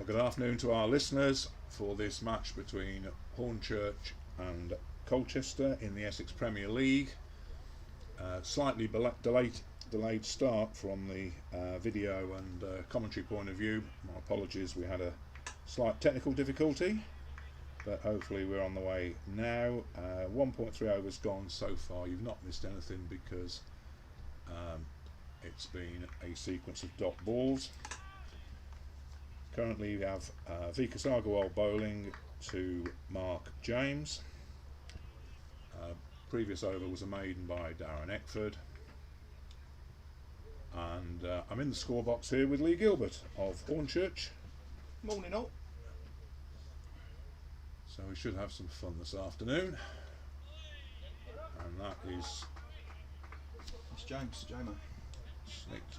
Good afternoon to our listeners for this match between Hornchurch and Colchester in the Essex Premier League. Slightly delayed start from the video and commentary point of view. My apologies, we had a slight technical difficulty, but hopefully we're on the way now. 1.3 overs gone so far. You've not missed anything because it's been a sequence of dot balls. Currently we have Vikas Agarwal bowling to Mark James. Previous over was a maiden by Darren Eckford. And I'm in the score box here with Lee Gilbert of Hornchurch. Morning all. So we should have some fun this afternoon. And that is... It's James, Jamo. Snicked.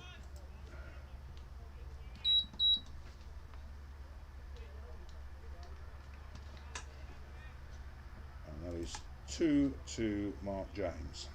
And that is 2 to Mark James.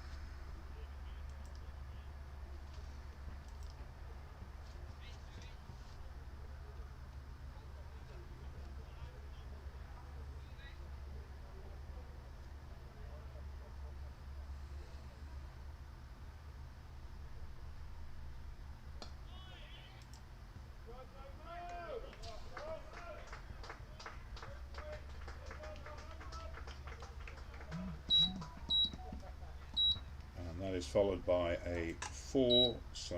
That is followed by a 4, so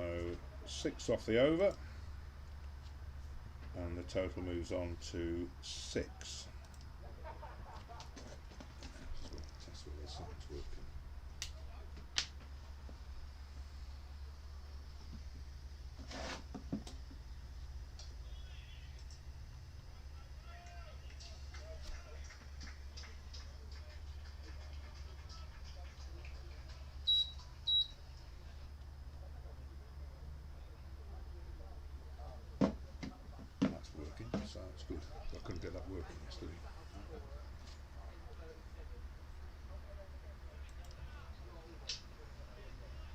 6 off the over, and the total moves on to 6. Test whether the sign's working. So it's good. I couldn't get that working yesterday.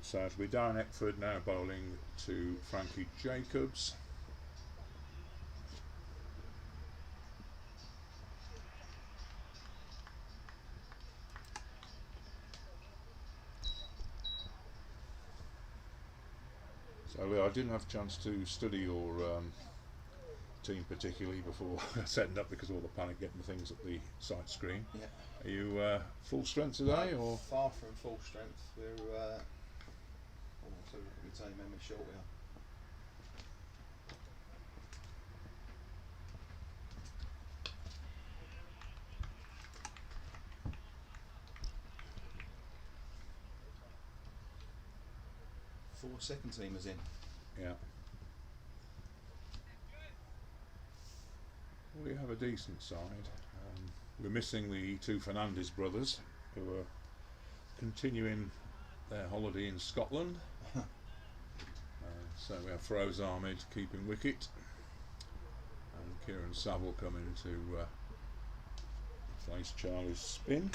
So it'll be Darren Eckford now bowling to Frankie Jacobs. So Lee, I didn't have a chance to study your team particularly before setting up because of all the panic getting things at the site screen. Yeah. Are you full strength today, or far from full strength? We're so look at me saying memory short we are. Four second teamers in. Yeah. We have a decent side. We're missing the two Fernandez brothers who are continuing their holiday in Scotland. So we have Feroz Ahmed keeping wicket and Kieran Saville coming to replace Charlie's spin.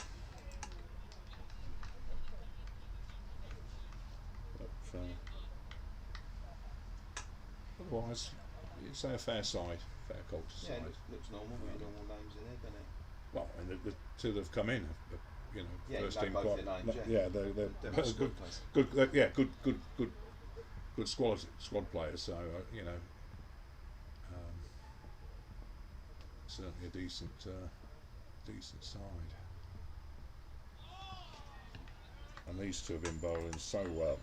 But otherwise, you'd say a fair side. Fair Colchester Yeah, side. it looks normal with normal names in there, doesn't it? Well, and the two that have come in, you know, Yeah, first you team know both quite, their names, yeah, they're good squad players. So you know, certainly a decent side. And these two have been bowling so well.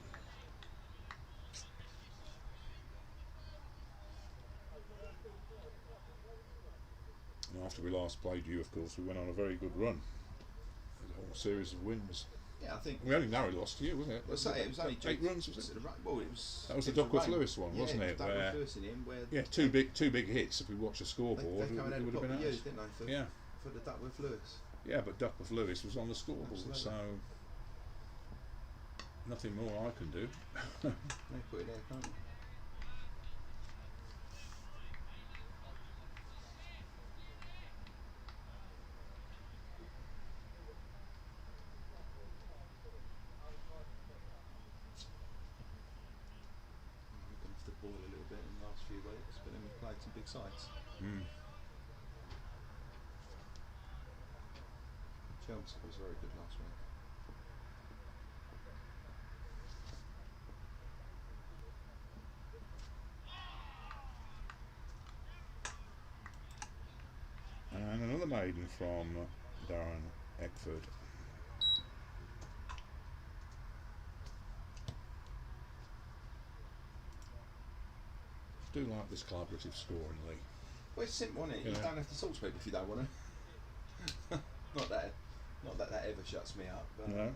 And after we last played you, of course, we went on a very good run. A whole series of wins. Yeah, I think we only narrowly lost to you, wasn't it? Well, it was only 8 runs, was it? Well, it was. That was the Duckworth Lewis one, yeah, wasn't it? Duckworth Lewis in him, where yeah, two big hits. If we watch the scoreboard, they it would have been used, didn't they? For the Duckworth Lewis. Yeah, but Duckworth Lewis was on the scoreboard, Absolutely. so nothing more I can do. They put it there, can't you? We've gone off the boil a little bit in the last few weeks, but then we've played some big sides. Mm. Chelsea was very good last week. And another maiden from Darren Eckford. I do like this collaborative scoring league. Well, it's simple, isn't it? You Yeah. don't have to talk to people if you don't want to. not that ever shuts me up. But No.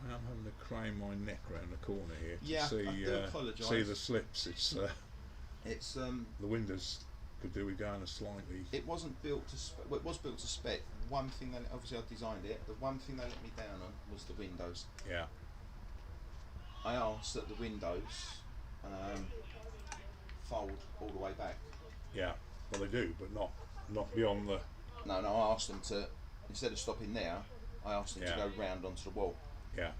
I'm having to crane my neck round the corner here to Yeah, see I do apologise. see the slips. it's The windows could do with going a slightly. it wasn't built to well, it was built to spec. One thing that obviously I designed it. The one thing they let me down on was the windows. Yeah. I asked that the windows fold all the way back. Yeah. Well, they do, but not beyond the. No, I asked them to, instead of stopping there, I asked them Yeah. to go round onto the wall. Yeah.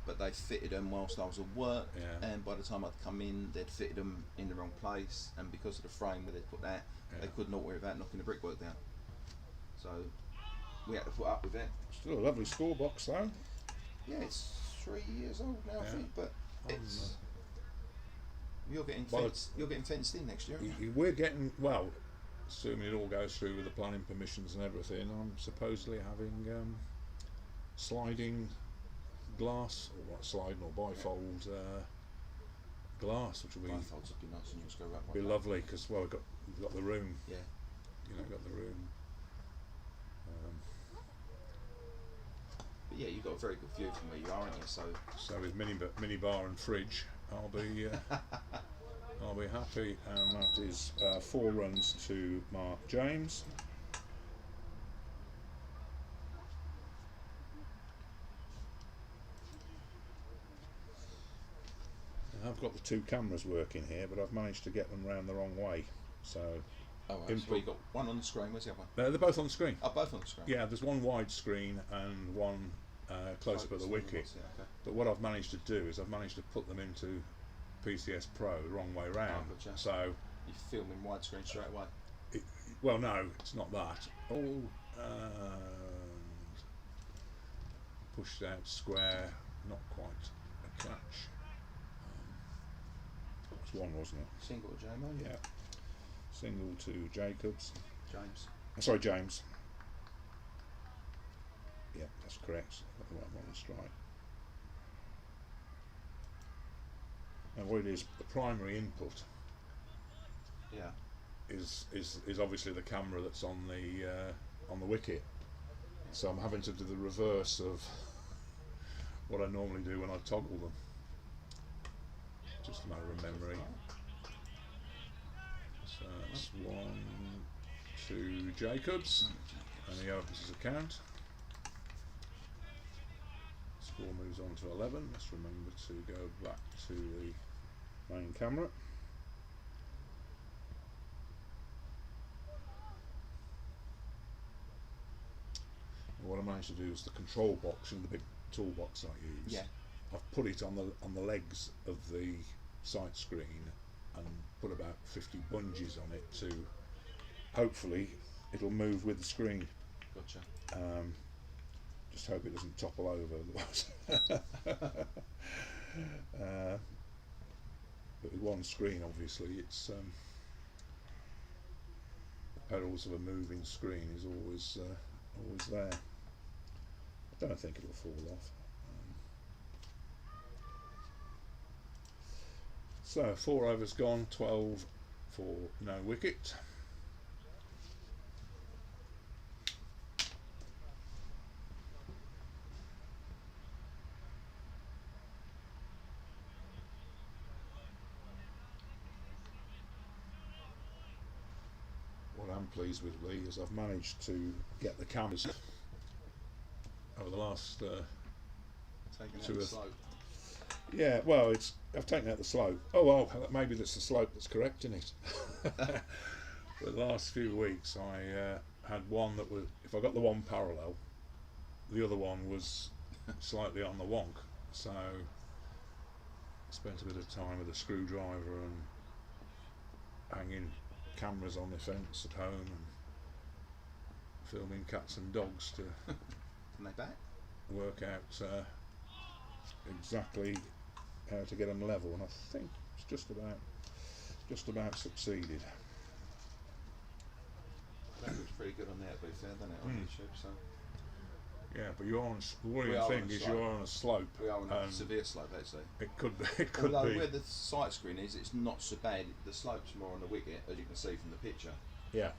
But they fitted them whilst I was at work, Yeah. and by the time I'd come in, they'd fitted them in the wrong place, and because of the frame where they put that, they Yeah. couldn't alter it without knocking the brickwork down. So we had to put up with it. Still a lovely score box though. Yeah, it's 3 years old now, I Yeah. think, but it's you're getting Well, fenced in next year. Aren't you? We're getting, well, assuming it all goes through with the planning permissions and everything, I'm supposedly having sliding glass, or what, sliding or bifold glass, which will be Bifolds would be nice, and you just go right. be lovely because, well, we've got the room, Yeah. got the room. But yeah, you've got a very good view from where you are, aren't you? So with mini bar and fridge, I'll be happy, and that is 4 runs to Mark James. I've got the 2 cameras working here, but I've managed to get them round the wrong way. So Oh, right. So you've got one on the screen. Where's the other one? they're both on the screen. Oh, both on the screen. Yeah, there's one wide screen and one close up at the wicket. Yeah, okay. But what I've managed to do is I've managed to put them into PCS Pro the wrong way round. Oh, gotcha. So, You film in widescreen straight away. well, no, it's not that. Pushed out square, not quite a catch. That was one, wasn't it? Single to JMO. Yeah. Single to Jacobs. James. Sorry, James. Yeah, that's correct. Got the right one on strike. And what it is, the primary input Yeah. is obviously the camera that's on the wicket. So I'm having to do the reverse of what I normally do when I toggle them. Just a matter of memory. So that's 1, 2 Jacobs, and he opens his account. Score moves on to 11. Let's remember to go back to the main camera. And what I managed to do is the control box in the big toolbox I use. Yeah. I've put it on the legs of the sight screen and put about 50 bungees on it to hopefully it'll move with the screen. Gotcha. Just hope it doesn't topple over otherwise. But with one screen, obviously, it's the perils of a moving screen is always there. I don't think it'll fall off. So 4 overs gone, 12 for no wicket. What I'm pleased with, Lee, is I've managed to get the cameras over the last Taking out Two the of- slope. yeah, well, I've taken out the slope. Oh well, maybe that's the slope that's correcting it. For the last few weeks, I had one that was, if I got the one parallel, the other one was slightly on the wonk. So spent a bit of time with a screwdriver and hanging cameras on the fence at home and filming cats and dogs to Can they back? work out exactly how to get them level, and I think it's just about succeeded. That looks pretty good on there, to be fair, doesn't it, on YouTube? So Yeah, but you're on. The worrying thing is you're on a slope. we are on a severe slope, actually. It could be. It could Although be. where the sight screen is, it's not so bad. The slope's more on the wicket, as you can see from the picture. Yeah.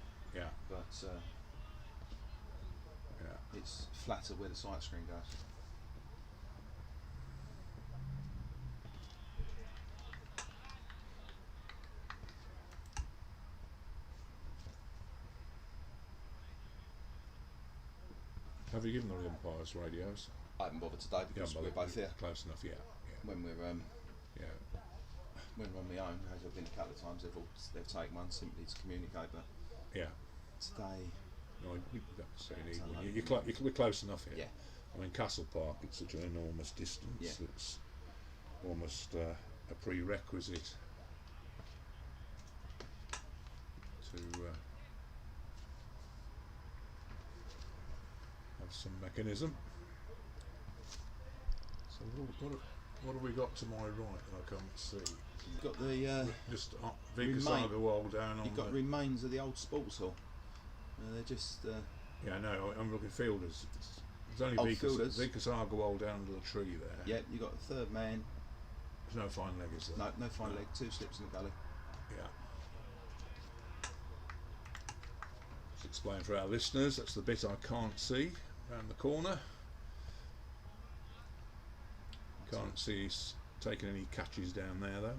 But it's flatter where the sight screen goes. Have you given the umpires radios? I haven't bothered today because we're both here. Close enough, yeah. When we're Yeah. when we're on my own, as I've been a couple of times, they've taken one simply to communicate. But Yeah. today, No, you don't say you need Sound one. like We're close enough here. yeah, I mean, Castle Park, it's such an enormous distance. Yeah. It's almost a prerequisite to have some mechanism. So what have we got to my right that I can't see? you've got the Just Vikas wall down on you've got the... remains of the old sports hall. They're just Yeah, no, I'm looking fielders. There's only fielders. Vikas Agarwal down under the tree there. yeah. You've got the third man. There's no fine leg, is there? No fine leg. 2 slips in the gully. Yeah. Just explain for our listeners, that's the bit I can't see around the corner. Can't see us taking any catches down there though.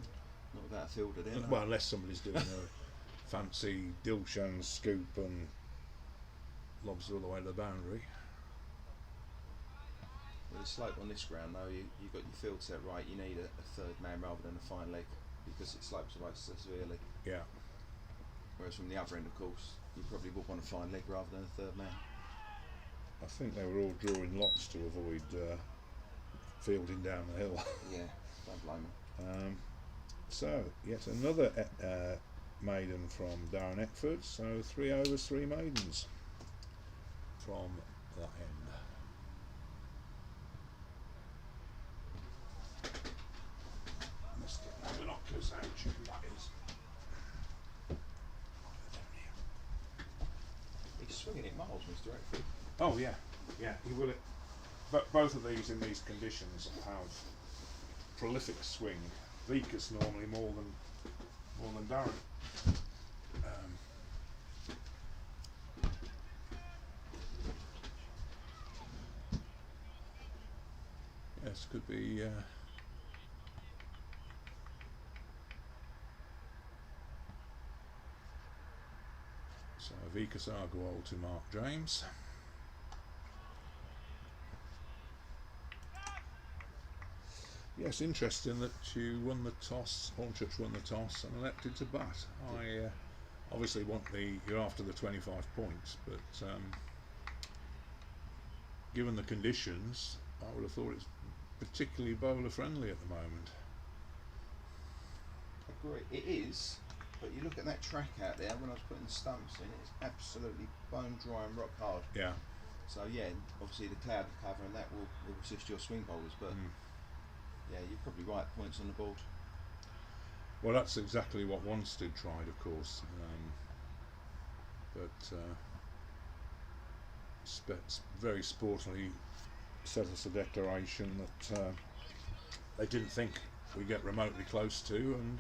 Not without a fielder there. No. Well, unless somebody's doing a fancy Dilshan scoop and lobs it all the way to the boundary. With the slope on this ground, though, you've got your field set right. You need a third man rather than a fine leg because it slopes away so severely. Yeah. Whereas from the other end, of course, you probably would want a fine leg rather than a third man. I think they were all drawing lots to avoid fielding down the hill. Yeah, don't blame them. So, yet another maiden from Darren Eckford. So 3 overs, 3 maidens from that end. Must get my binoculars out, that is. He's swinging it miles, Mr. Eckford. Oh yeah, he will. But both of these in these conditions have prolific swing. Vikas normally more than Darren. Yes, could be. So Vikas Agarwal to Mark James. Yes, interesting that you won the toss. Hornchurch won the toss and elected to bat. I obviously you're after the 25 points, but given the conditions, I would have thought it's particularly bowler friendly at the moment. Agree. It is, but you look at that track out there. When I was putting the stumps in, it's absolutely bone dry and rock hard. Yeah. So yeah, obviously the cloud cover and that will assist your swing bowlers, but. Yeah, you're probably right, points on the board. Well, that's exactly what Wanstead tried, of course. Very sportingly set us a declaration that they didn't think we'd get remotely close to, and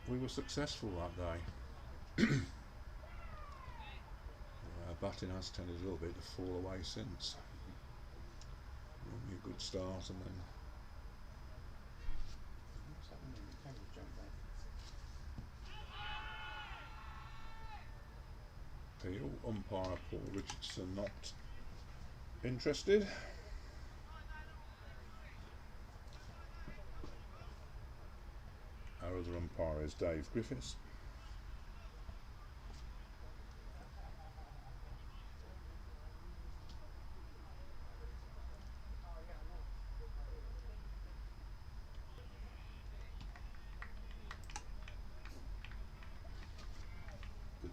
we were successful that day. Our batting has tended a little bit to fall away since. Normally a good start and then What's happening? The camera's jumped back. Peel, umpire Paul Richardson not interested. Our other umpire is Dave Griffiths.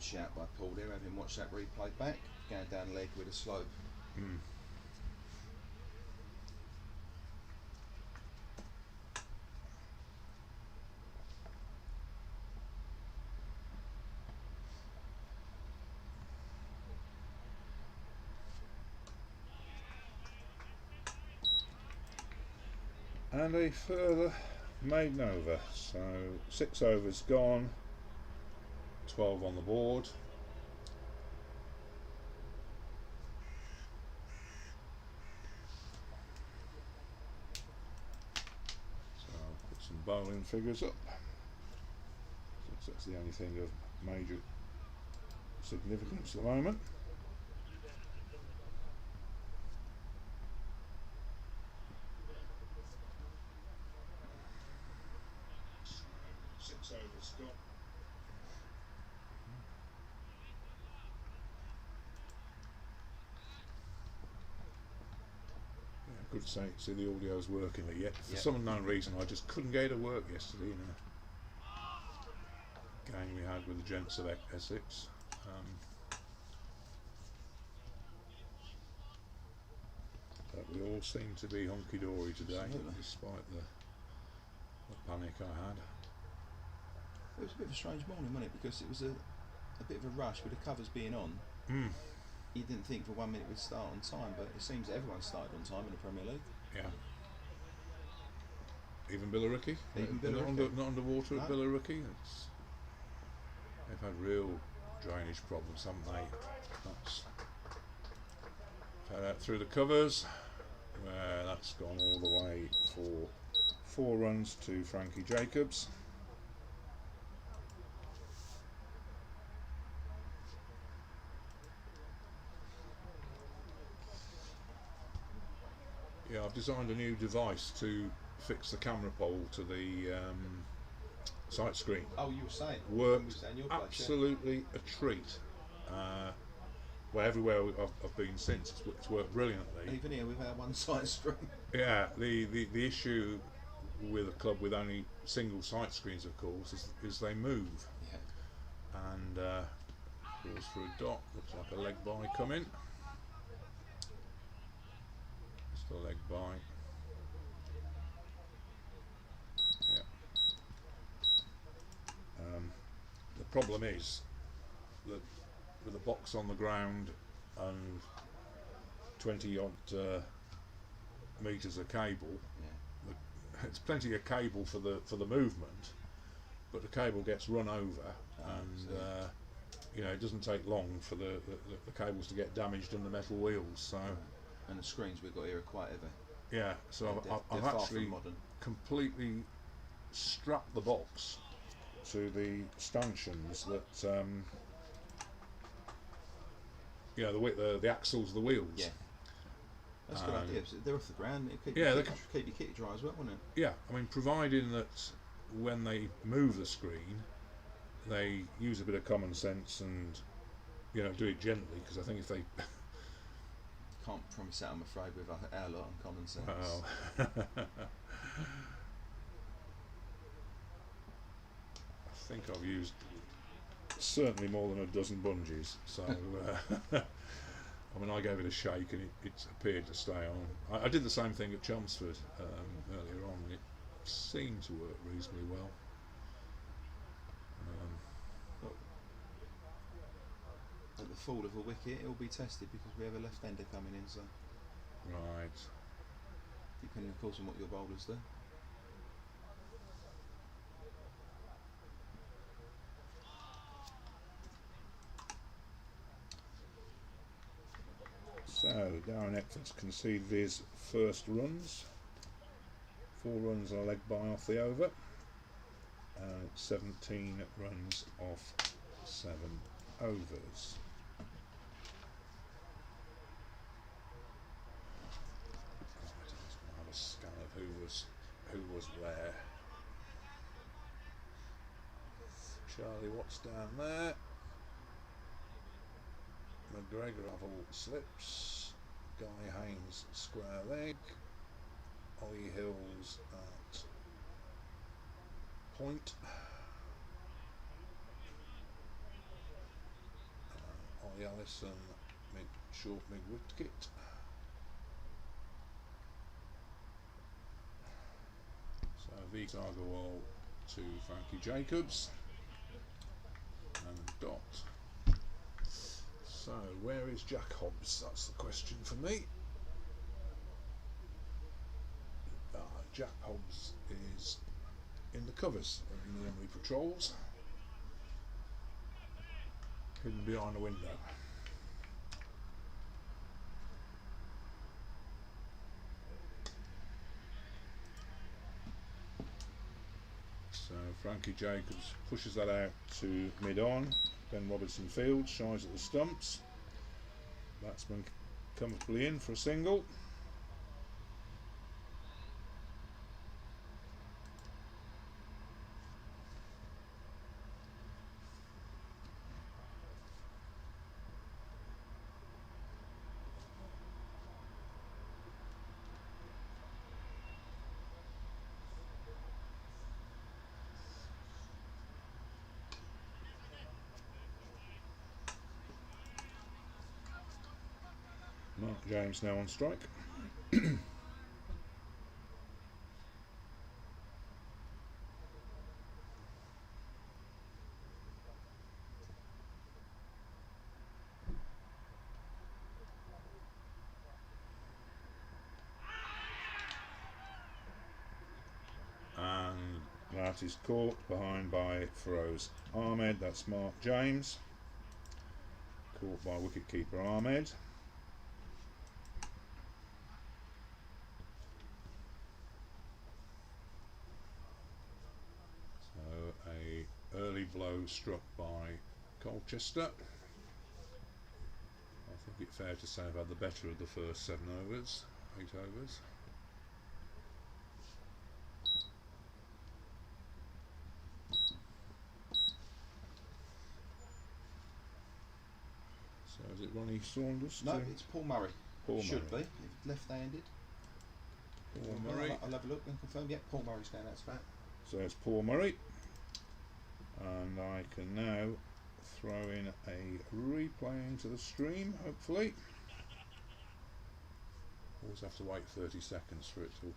good shout by Paul there, having watched that replay back, going down leg with a slope. Mm. And a further maiden over, so 6 overs gone, 12 on the board. So I'll put some bowling figures up, since that's the only thing of major significance at the moment. I could see the audio's working there yet. For some unknown reason, I just couldn't get it to work yesterday in a game we had with the gents of Essex. But we all seem to be hunky-dory today, despite the panic I had. It was a bit of a strange morning, wasn't it? Because it was a bit of a rush with the covers being on. You didn't think for 1 minute we'd start on time, but it seems everyone started on time in the Premier League. Yeah. Even Billericay? Even Billericay. Not underwater at No. Billericay. They've had real drainage problems, haven't they? That's out through the covers, where that's gone all the way for 4 runs to Frankie Jacobs. Yeah, I've designed a new device to fix the camera pole to the sight screen. Oh, you were saying? Worked absolutely a treat. Well, everywhere I've been since, it's worked brilliantly. Even here with our one sight screen. Yeah, the issue with a club with only single sight screens, of course, is they move. Yeah. And goes for a dot. Looks like a leg by coming. Just a leg by. Yeah. The problem is that with a box on the ground and 20 odd meters of cable, it's plenty of cable for the movement, but the cable gets run over, and you know, it doesn't take long for the cables to get damaged in the metal wheels. So, and the screens we've got here are quite heavy. Yeah, so I've actually completely strapped the box to the stanchions that you know, the axles of the wheels. Yeah. That's a good idea. They're off the ground. Keep yeah, your kit dry as well, wouldn't it? Yeah, I mean, providing that when they move the screen, they use a bit of common sense and, you know, do it gently, because I think if they can't promise that, I'm afraid, with our lot on common sense. Well, I think I've used certainly more than a dozen bungees, so I mean, I gave it a shake and it appeared to stay on. I did the same thing at Chelmsford earlier on, and it seemed to work reasonably well. At the fall of a wicket, it will be tested because we have a left-hander coming in, so Right. depending of course on what your bowlers do. So Darren Eckford's conceded his first runs. 4 runs and a leg by off the over. 17 runs off 7 overs. Right, I just want to have a scan of who was where. Charlie Watts down there. McGregor oval slips. Guy Haynes square leg. Ollie Hills at point. the Allison short mid wicket. So Vig Agarwal to Frankie Jacobs and a dot. So where is Jack Hobbs? That's the question for me. Jack Hobbs is in the covers in the Emily patrols, hidden behind a window. So Frankie Jacobs pushes that out to mid-on. Ben Robertson fields, shies at the stumps. Batsman comfortably in for a single. Mark James now on strike. And that is caught behind by Feroz Ahmed. That's Mark James. Caught by wicketkeeper Ahmed. So a early blow struck by Colchester. I think it's fair to say I've had the better of the first 8 overs. So is it Ronnie Saunders? No, it's Paul Murray. Paul Should Murray. be, left-handed. Paul Murray. I'll have a look and confirm. Yep, Paul Murray's going out to bat. So it's Paul Murray. And I can now throw in a replay into the stream, hopefully. Always have to wait 30 seconds for it to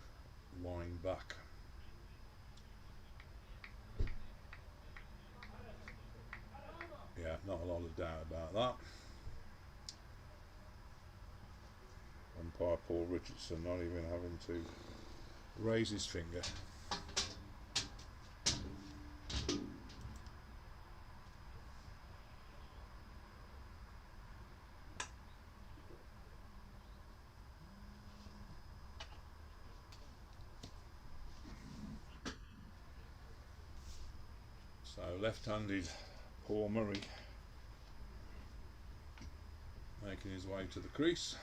wind back. Yeah, not a lot of doubt about that. Umpire Paul Richardson not even having to raise his finger. So left-handed Paul Murray making his way to the crease.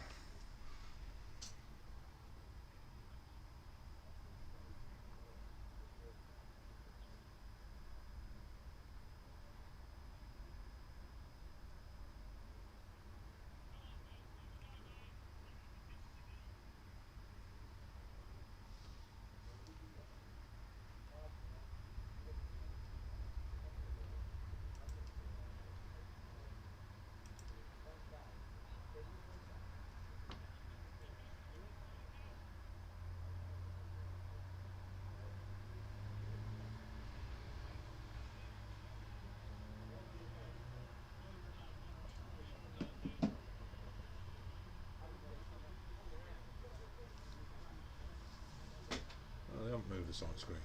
They haven't moved the side screen.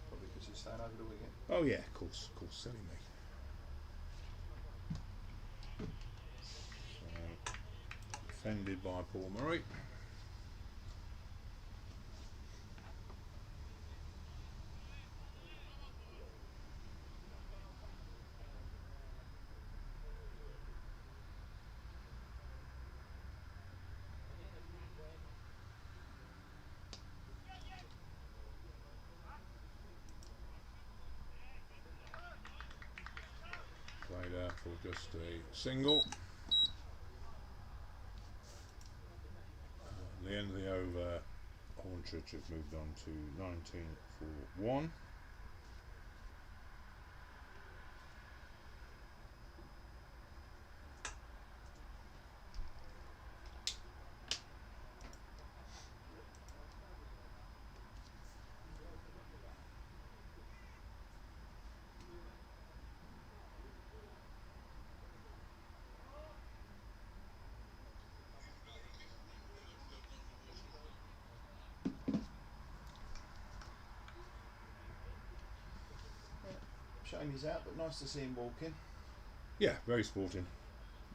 Probably because he's staying over the wicket. Oh yeah, of course, silly me. So, defended by Paul Murray. Played out for just a single. At the end of the over, Hornchurch have moved on to 19 for 1. shame he's out, but nice to see him walking. Yeah, very sporting.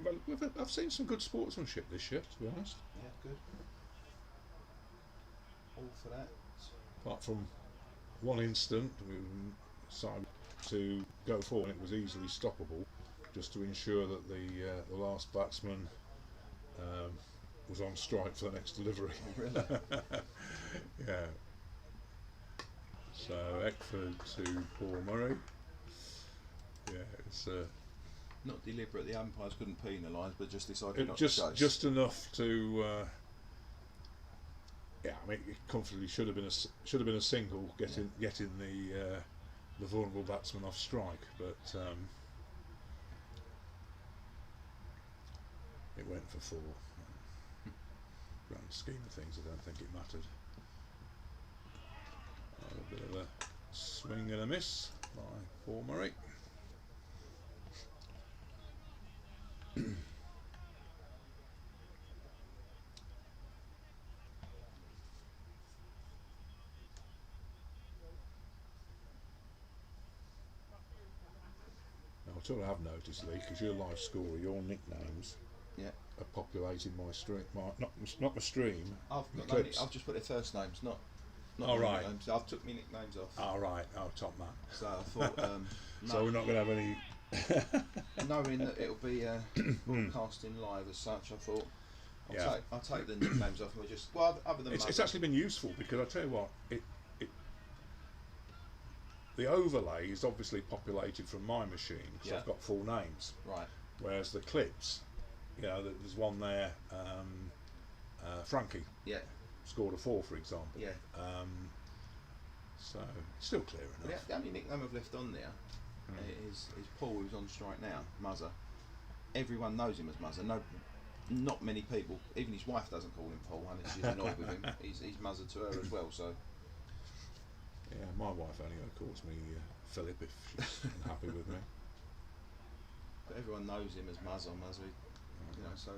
Well, I've seen some good sportsmanship this year, to be honest. Yeah, good. All for that. Apart from one instant, we decided to go forward, and it was easily stoppable, just to ensure that the last batsman was on strike for the next delivery. Oh, really? Yeah. So Eckford to Paul Murray. Yeah, it's Not deliberate. The umpires couldn't penalise, but just decided not to chase. just enough to. Yeah, I mean, it comfortably should have been a single, getting the vulnerable batsman off strike, but it went for 4. Grand scheme of things, I don't think it mattered. A bit of a swing and a miss by Paul Murray. What I have noticed, Lee, because you're a live scorer, your nicknames are populating my stream. Not my stream. I've just put their first names, not Oh, right. nicknames. I've took my nicknames off. Oh, right. Oh, top man. So I thought. So we're not going to have any. Knowing that it'll be broadcasting live as such, I thought I'll take the nicknames off and we just other than it's actually been useful, because I tell you what, the overlay is obviously populated from my machine, because I've got full names. Right. Whereas the clips, there's one there, Frankie. Yeah. Scored a 4, for example. Yeah. So still clear enough. The only nickname I've left on there is Paul, who's on strike now, Muzzer. Everyone knows him as Muzzer. No, not many people. Even his wife doesn't call him Paul, and she's annoyed with him. He's Muzzer to her as well. So. Yeah, my wife only calls me Philip if she's unhappy with me. But everyone knows him as Muzzer. So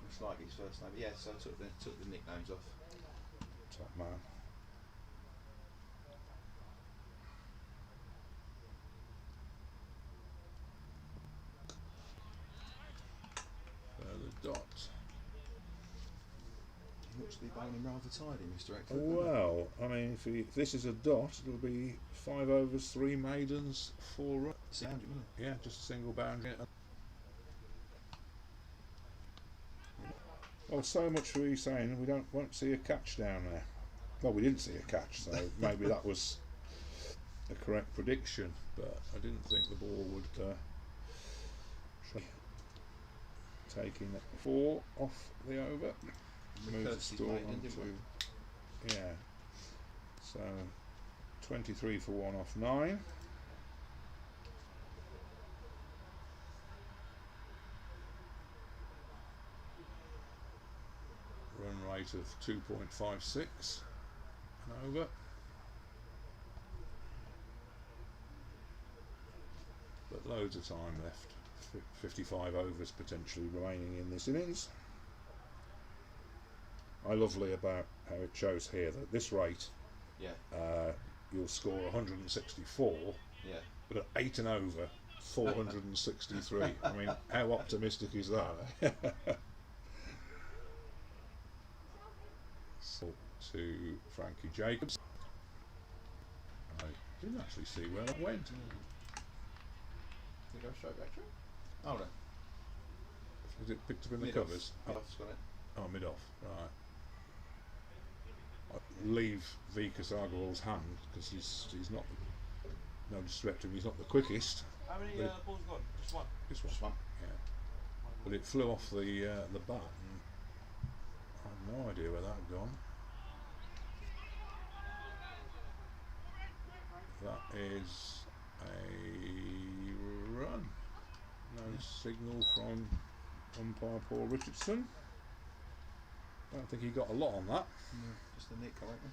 it's like his first name. Yeah, so I took the nicknames off. Top man. The dot. He looks to be bowling rather tidy, Mr. Eckford. Well, I mean, if this is a dot, it'll be 5 overs, 3 maidens, 4 runs. Yeah, just a single boundary. Well, so much for you saying we won't see a catch down there. Well, we didn't see a catch, so maybe that was a correct prediction, but I didn't think the ball would taking 4 off the over. Moves the score on to, so 23 for 1 off 9. Run rate of 2.56 and over. But loads of time left. 55 overs potentially remaining in this innings. I lovely about how it shows here that at this rate, you'll score 164, but at 8 and over, 463. I mean, how optimistic is that? So to Frankie Jacobs. I didn't actually see where that went. Did it go straight back to it? Oh no. Is it picked up in the Mid-off. covers? Mid-off's got it. Oh, mid-off, right. I'll leave Vikas Agarwal's hand, because he's not, no disrespect to him, he's not the quickest. How many balls gone? Just one? Just one. Yeah. But it flew off the bat, and I have no idea where that had gone. That is a run. No signal from umpire Paul Richardson. Don't think he got a lot on that. No, just a nick, I reckon.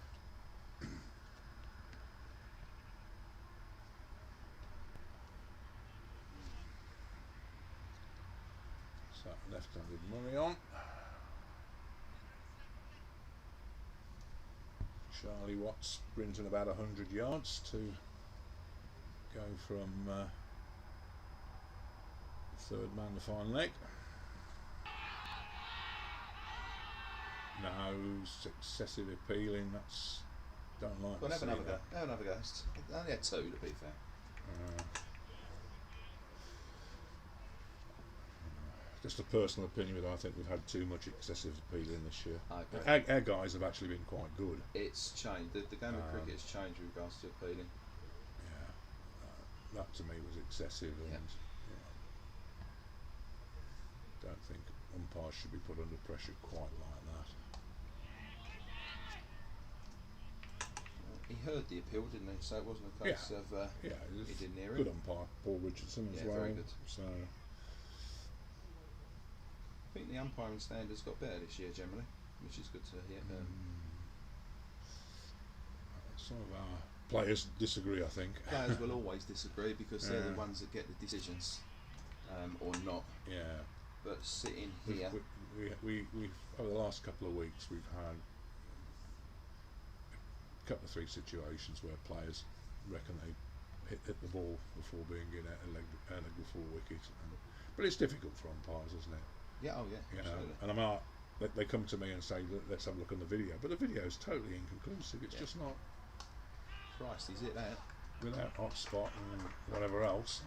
So left-handed Murray on. Charlie Watts sprinting about 100 yards to go from third man the fine leg. No, excessive appealing. That's don't like. Well, to have see another go. that. Have another go. I only had two, to be fair. Just a personal opinion, but I think we've had too much excessive appealing this year. I agree. Our guys have actually been quite good. It's changed. The game of cricket has changed with regards to appealing. Yeah, that to me was excessive, and don't think umpires should be put under pressure quite like that. He heard the appeal, didn't he? So it wasn't a case of he didn't hear good it. umpire, Paul Richardson as Yeah, well. very good. So I think the umpiring standards got better this year generally, which is good to hear. some of our players disagree, I think. Players will always disagree because they're the ones that get the decisions, or not. Yeah. But sitting here, We over the last couple of weeks we've had a couple of three situations where players reckon they hit the ball before being in a leg before wicket, but it's difficult for umpires, isn't it? yeah, oh yeah, You know, absolutely. and they come to me and say, let's have a look on the video, but the video is totally inconclusive. It's just not. Christ, is it that? Without hot spot and whatever else.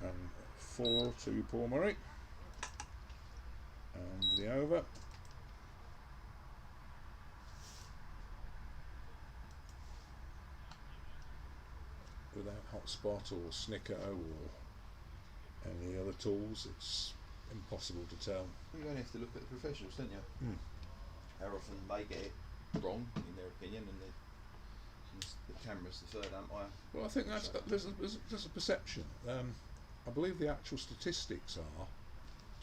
And 4 to Paul Murray. And the over. Without hot spot or snicker or any other tools, it's impossible to tell. You only have to look at the professionals, don't you? How often they get it wrong in their opinion, and the camera's the third umpire. Well, I think there's a perception. I believe the actual statistics are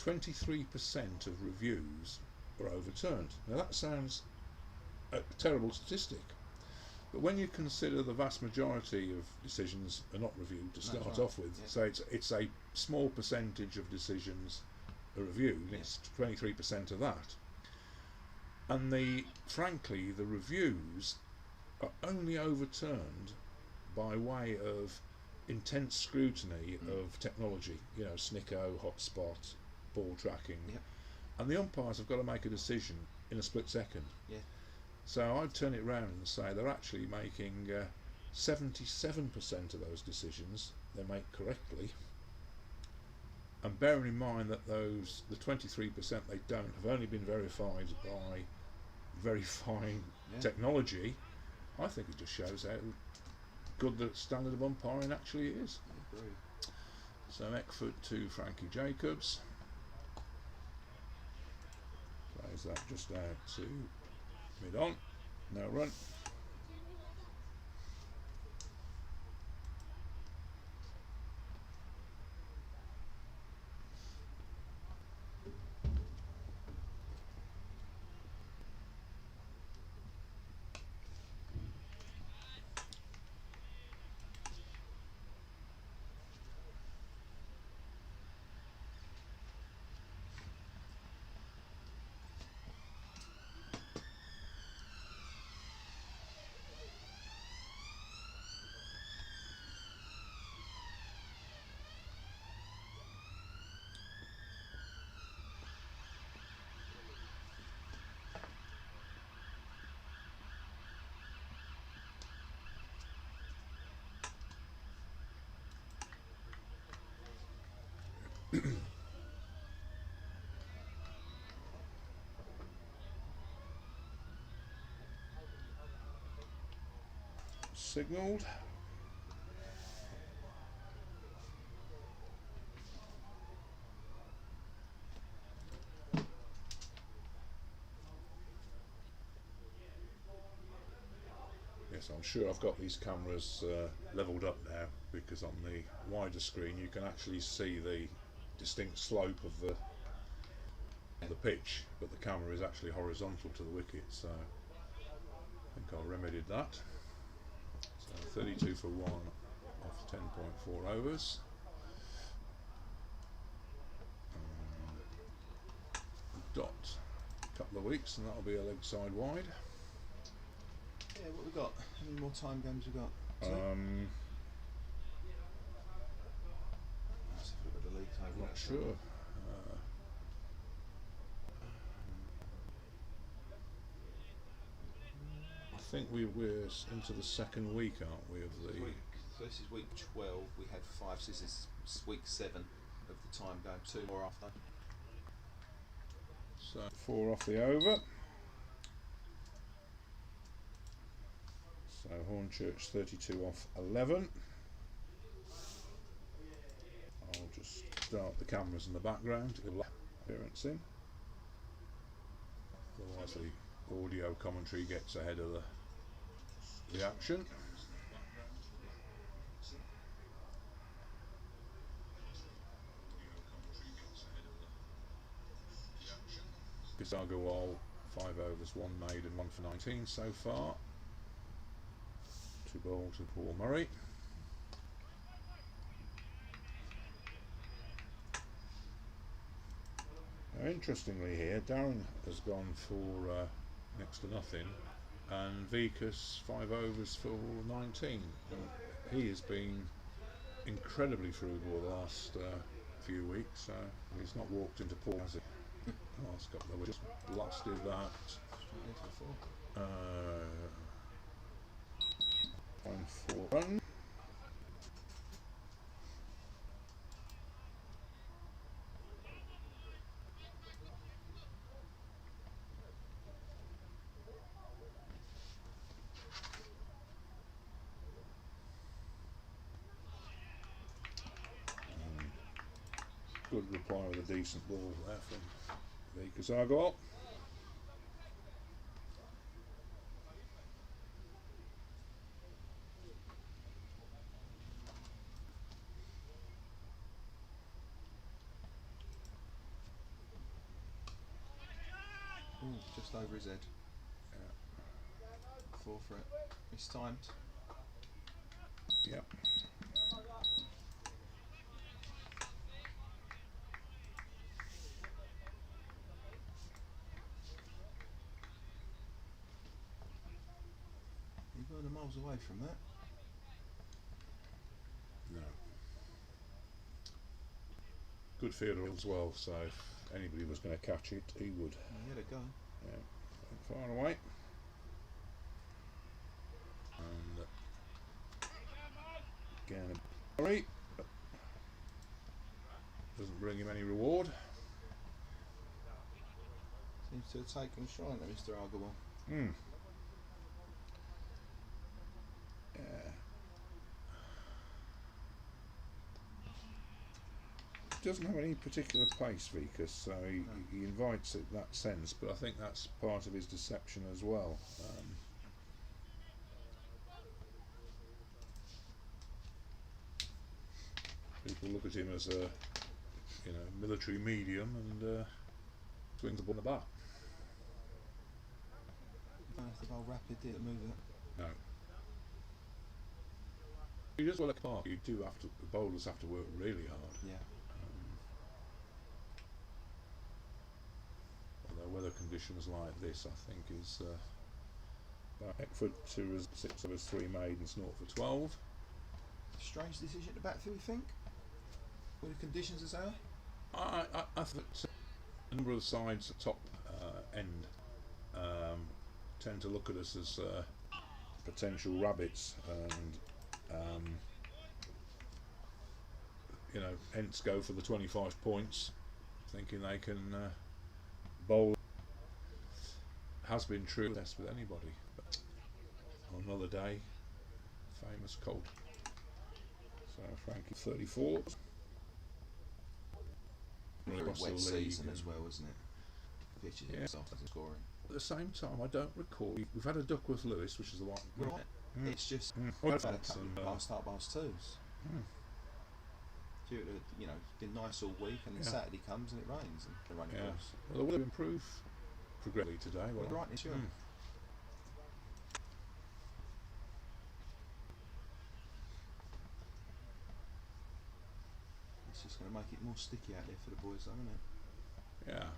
23% of reviews are overturned. Now that sounds a terrible statistic, but when you consider the vast majority of decisions are not reviewed to start off with, so it's a small percentage of decisions are reviewed, and it's 23% of that. And frankly, the reviews are only overturned by way of intense scrutiny of technology, snicko, hotspot, ball tracking, and the umpires have got to make a decision in a split second. So I'd turn it round and say they're actually making 77% of those decisions they make correctly, and bearing in mind that the 23% they don't have only been verified by very fine technology. I think it just shows how good the standard of umpiring actually is. I agree. So Eckford to Frankie Jacobs. Plays that just out to mid-on. No run. Signalled. Yes, I'm sure I've got these cameras levelled up now, because on the wider screen you can actually see the distinct slope of the pitch, but the camera is actually horizontal to the wicket, so I think I remedied that. So 32 for 1 off 10.4 overs. Dot a couple of weeks and that'll be a leg side wide. Yeah, what we got? How many more time games we got? not sure. I think we're into the second week, aren't we, of the... So this is week 12. We had 5, so this is week 7 of the time going. 2 more after. So 4 off the over. So Hornchurch 32 off 11. I'll just start the cameras in the background to get appearance in. Otherwise the audio commentary gets ahead of the action. Gisagawal 5 overs, 1 made and 1 for 19 so far. 2 balls to Paul Murray. Now, interestingly here, Darren has gone for next to nothing, and Vikas 5 overs for 19. And he has been incredibly frugal the last few weeks, so he's not walked into Paul, has he? Last couple of weeks, just blasted that. 1-4 run. Good reply with a decent ball there from Vikas Agarwal. Just over his head. Yeah. 4 for it. Mistimed. Yep. He weren't miles away from that. No. Good fielder as well, so if anybody was going to catch it, he would. He had a go. Yeah. Far away. And again, Murray. Doesn't bring him any reward. Seems to have taken a shine at Mr. Agarwal. Yeah. Doesn't have any particular pace, Vikas, so he invites it that sense, but I think that's part of his deception as well. People look at him as a military medium and swings the ball in the bat. If the ball rapid didn't move it. No. You just want to park. You do have to. The bowlers have to work really hard. Yeah. Although weather conditions like this, I think, is Eckford 2 6 overs 3 made and 0 for 12. Strange decision to bat through, you think? With the conditions as they are? I think a number of the sides at top end tend to look at us as potential rabbits, and hence go for the 25 points, thinking they can bowl. Has been true less with anybody, but on another day, famous Colt. So Frankie 34. Wet season as well, isn't it? Pitches himself as scoring. At the same time, I don't recall. We've had a Duckworth Lewis, which is the one. Right. It's just we've had a couple of past twos. Due to, been nice all week, and then Saturday comes and it rains and the rain falls. Well, the weather improved progressively today. Well, brightness, sure. It's just going to make it more sticky out there for the boys, though, isn't it? Yeah.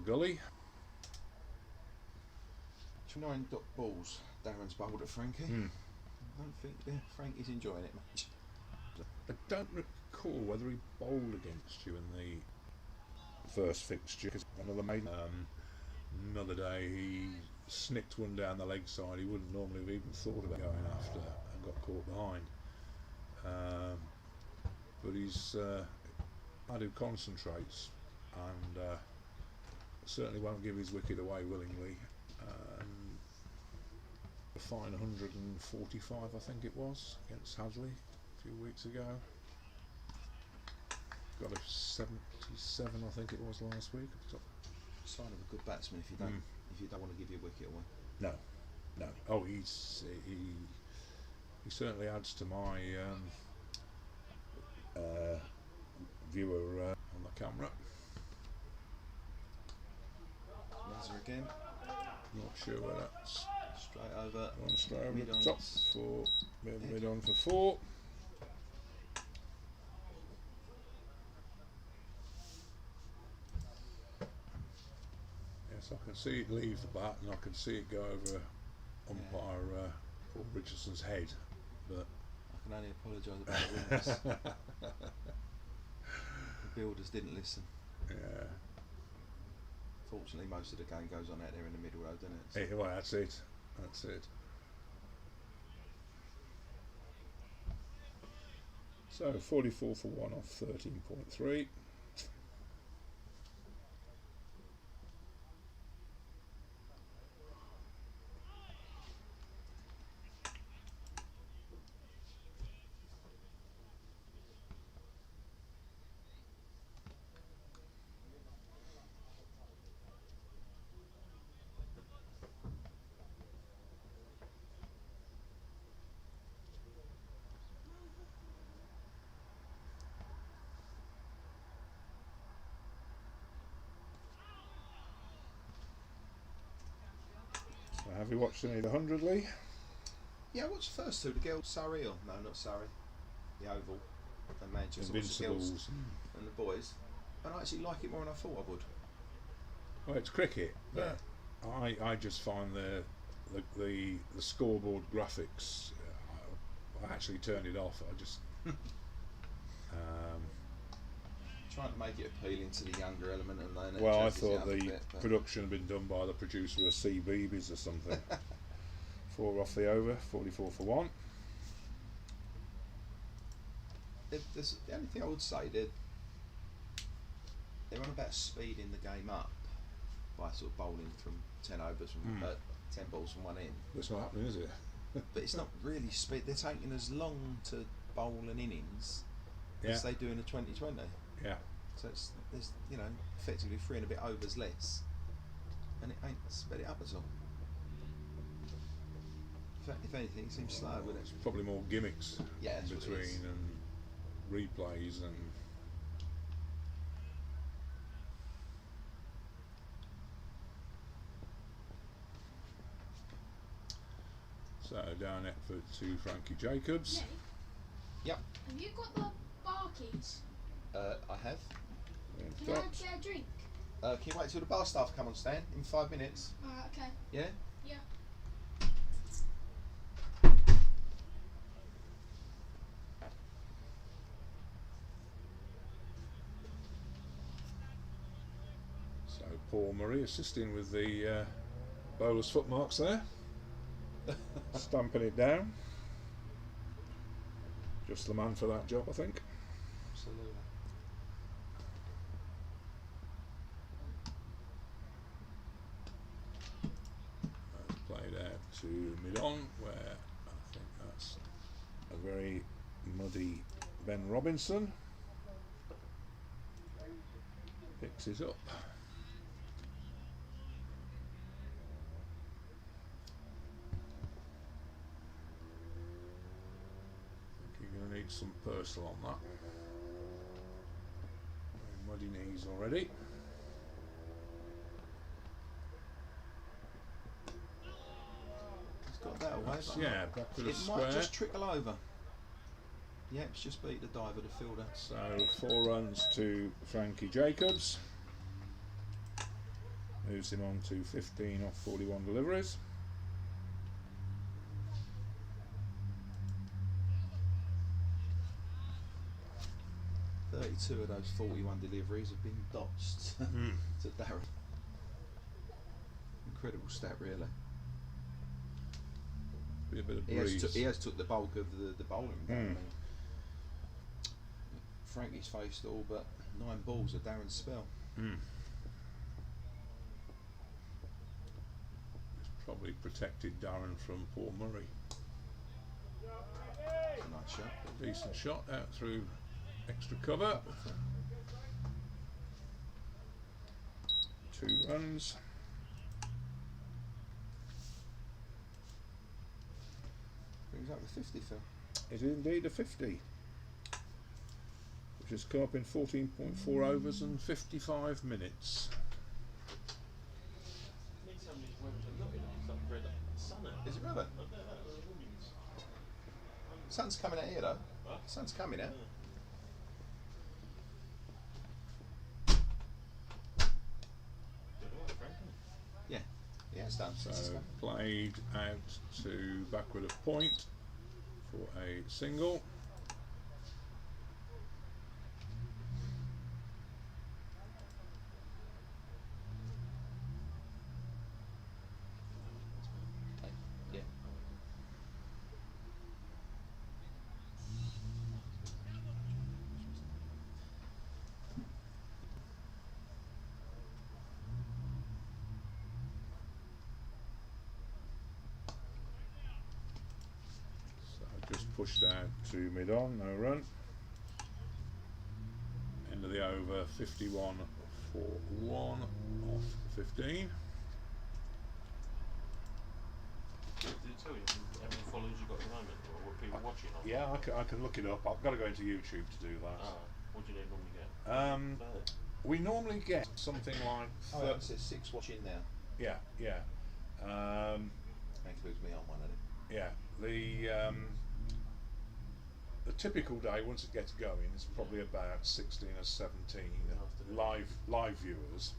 gully. 29 dot balls. Darren's bowled at Frankie. I don't think Frankie's enjoying it much. I don't recall whether he bowled against you in the first fixture. 'Cause another mate, another day he snicked one down the leg side he wouldn't normally have even thought about going after and got caught behind. But he's lad who concentrates and certainly won't give his wicket away willingly. A fine 145 I think it was against Hadley a few weeks ago. Got a 77 I think it was last week. Sign of a good batsman if you don't want to give your wicket away. No. Oh, he certainly adds to my viewer on the camera. Mazza again. Not sure where that's. Straight over. One straight over Mid the on. top for mid on for 4. Yes, I can see it leave the bat and I can see it go over umpire Paul Richardson's head, but I can only apologise about the winners. The builders didn't listen. yeah. Fortunately, most of the game goes on out there in the middle road, doesn't it? So Well, that's it. That's it. So 44 for 1 off 13.3. Have you watched any of the 100, Lee? yeah, I watched the first two. The girls Surrey, or no, not Surrey, the Oval, and Manchester. Watched the girls Invincibles. and the boys, and I actually like it more than I thought I would. Well, it's cricket, Yeah. but I just find the scoreboard graphics. I actually turned it off. I just Trying to make it appealing to the younger element, and then well, I it thought out the a bit, but production had been done by the producer of CBeebies or something. 4 off the over, 44 for 1. the only thing I would say, they're on about speeding the game up by sort of bowling from 10 overs from 10 balls from one end. That's not happening, is it? But it's not really speed. They're taking as long to bowl an innings as they do in a 2020. Yeah. So there's effectively 3 and a bit overs less, and it ain't sped it up at all. If anything, it seems slow with it. It's probably more gimmicks Yeah, in that's what it is. between and replays and. So down effort to Frankie Jacobs. Nick, Yep, have you got the bar keys? I have. Can I get a drink? Can you wait till the bar staff come on, Stan? In 5 minutes. Alright, okay. Yeah. Yeah. So Paul Murray assisting with the bowler's footmarks there. Stamping it down. Just the man for that job, I think. Absolutely. Played out to mid-on, where I think that's a very muddy Ben Robinson. Picks it up. I think you're going to need some Purcell on that. Very muddy knees already. He's got that away. That's- But yeah, back to the it square. might just trickle over. Yeah, it's just beat the diver, the fielder. So 4 runs to Frankie Jacobs. Moves him on to 15 off 41 deliveries. Two of those 41 deliveries have been dotched to Darren. Incredible stat, really. Be a bit of breeze. He has took the bulk of the bowling. I mean, Frankie's faced all but 9 balls of Darren's spell. It's probably protected Darren from Paul Murray. It's a nice shot. Decent shot out through extra cover. 2 runs. Brings up the 50, Phil. It is indeed a 50, which has come up in 14.4 overs and 55 minutes. Need some of these weapons are not in it. It's like red sun. Is it really? Sun's coming out here though. What? Sun's coming out. Yeah, it's done. So It's done. played out to backward of point for a single. Yeah. So just pushed out to mid on, no run. End of the over, 51 for 1 off 15. Did it tell you how many followers you got at the moment, or what people watching on? Yeah, I can look it up. I've got to go into YouTube to do that. What do you normally get? 30? We normally get something like Oh, it says 6 watching now. yeah. That includes me on one of them. Yeah, the typical day once it gets going is probably about 16 or 17 live viewers.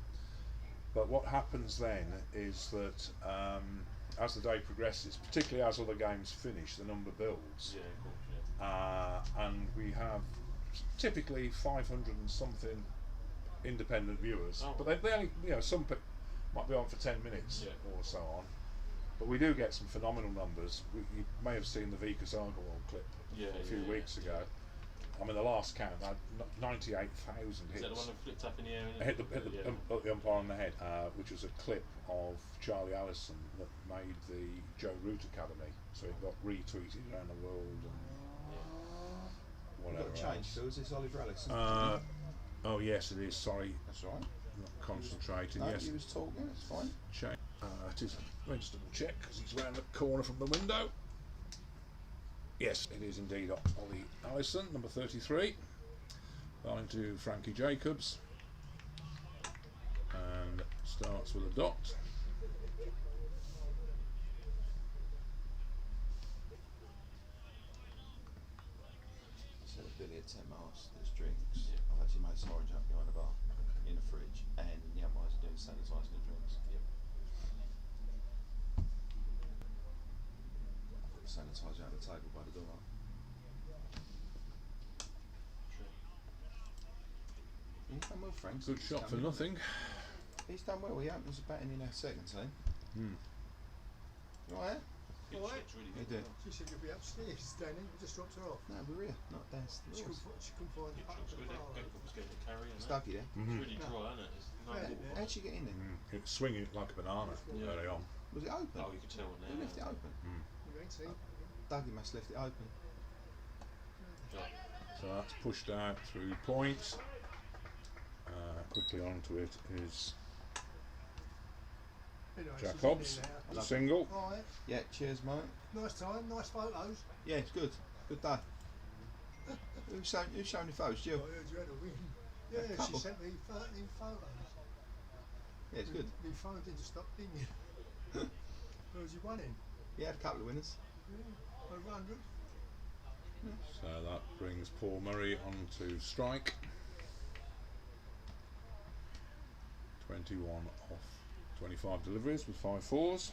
But what happens then is that as the day progresses, particularly as other games finish, the number builds, Yeah, of course, yeah. and we have typically 500 and something independent viewers. Oh. But they only, some might be on for 10 minutes Yeah. or so on. But we do get some phenomenal numbers. You may have seen the Vika Agarwal clip a few weeks ago. I mean, the last count, I had 98,000 hits. Is that the one that flipped up in the air? I hit the umpire on the head, which was a clip of Charlie Allison that made the Joe Root Academy. So it got retweeted around the world and You've whatever got to change, else. Phil. Is this Oliver Allison? Oh yes, it is. Sorry, That's all right. not concentrating. No, Yes, he was talking, it's fine. change. It is. Let's double check because he's round the corner from the window. Yes, it is indeed Ollie Allison, number 33. Bowling to Frankie Jacobs. And starts with a dot. So Billy at 10 miles, there's drinks. I've actually made some orange up behind the bar in the fridge, and the umpires are doing sanitising the drinks. I've got the sanitiser out the table by the door. He's done well, Frank. Good shot for nothing. He's done well. He opens the batting in our second team. Hmm. You alright? It Alright. shot's really He good. did. She said you'll be upstairs, standing. We just dropped her off. No, we're here, not downstairs. She couldn't find the It button shot's to good. the That was getting a carry, It's isn't it? Dougie there. It's really dry, isn't it? It's no Yeah. water. How'd she get in there? It's swinging like a banana Yeah. early on. Was it open? Oh, you could tell on there. Who left it open? You ain't seen. Dougie must have left it open. So that's pushed out through point. Quickly onto it is Anyway, Jack she's in Hobbs, there now. a single. Alright, Yeah, cheers, mate. nice time, nice photos. Yeah, it's good. Good day. Who's showing the photos? Jill? I heard you had a win. Yeah, she couple. sent me 13 photos. Yeah, it's good. My phone didn't stop dinging. Who's you winning? He had a couple of winners. Yeah, over 100. So that brings Paul Murray onto strike. 21 off 25 deliveries with 5 fours.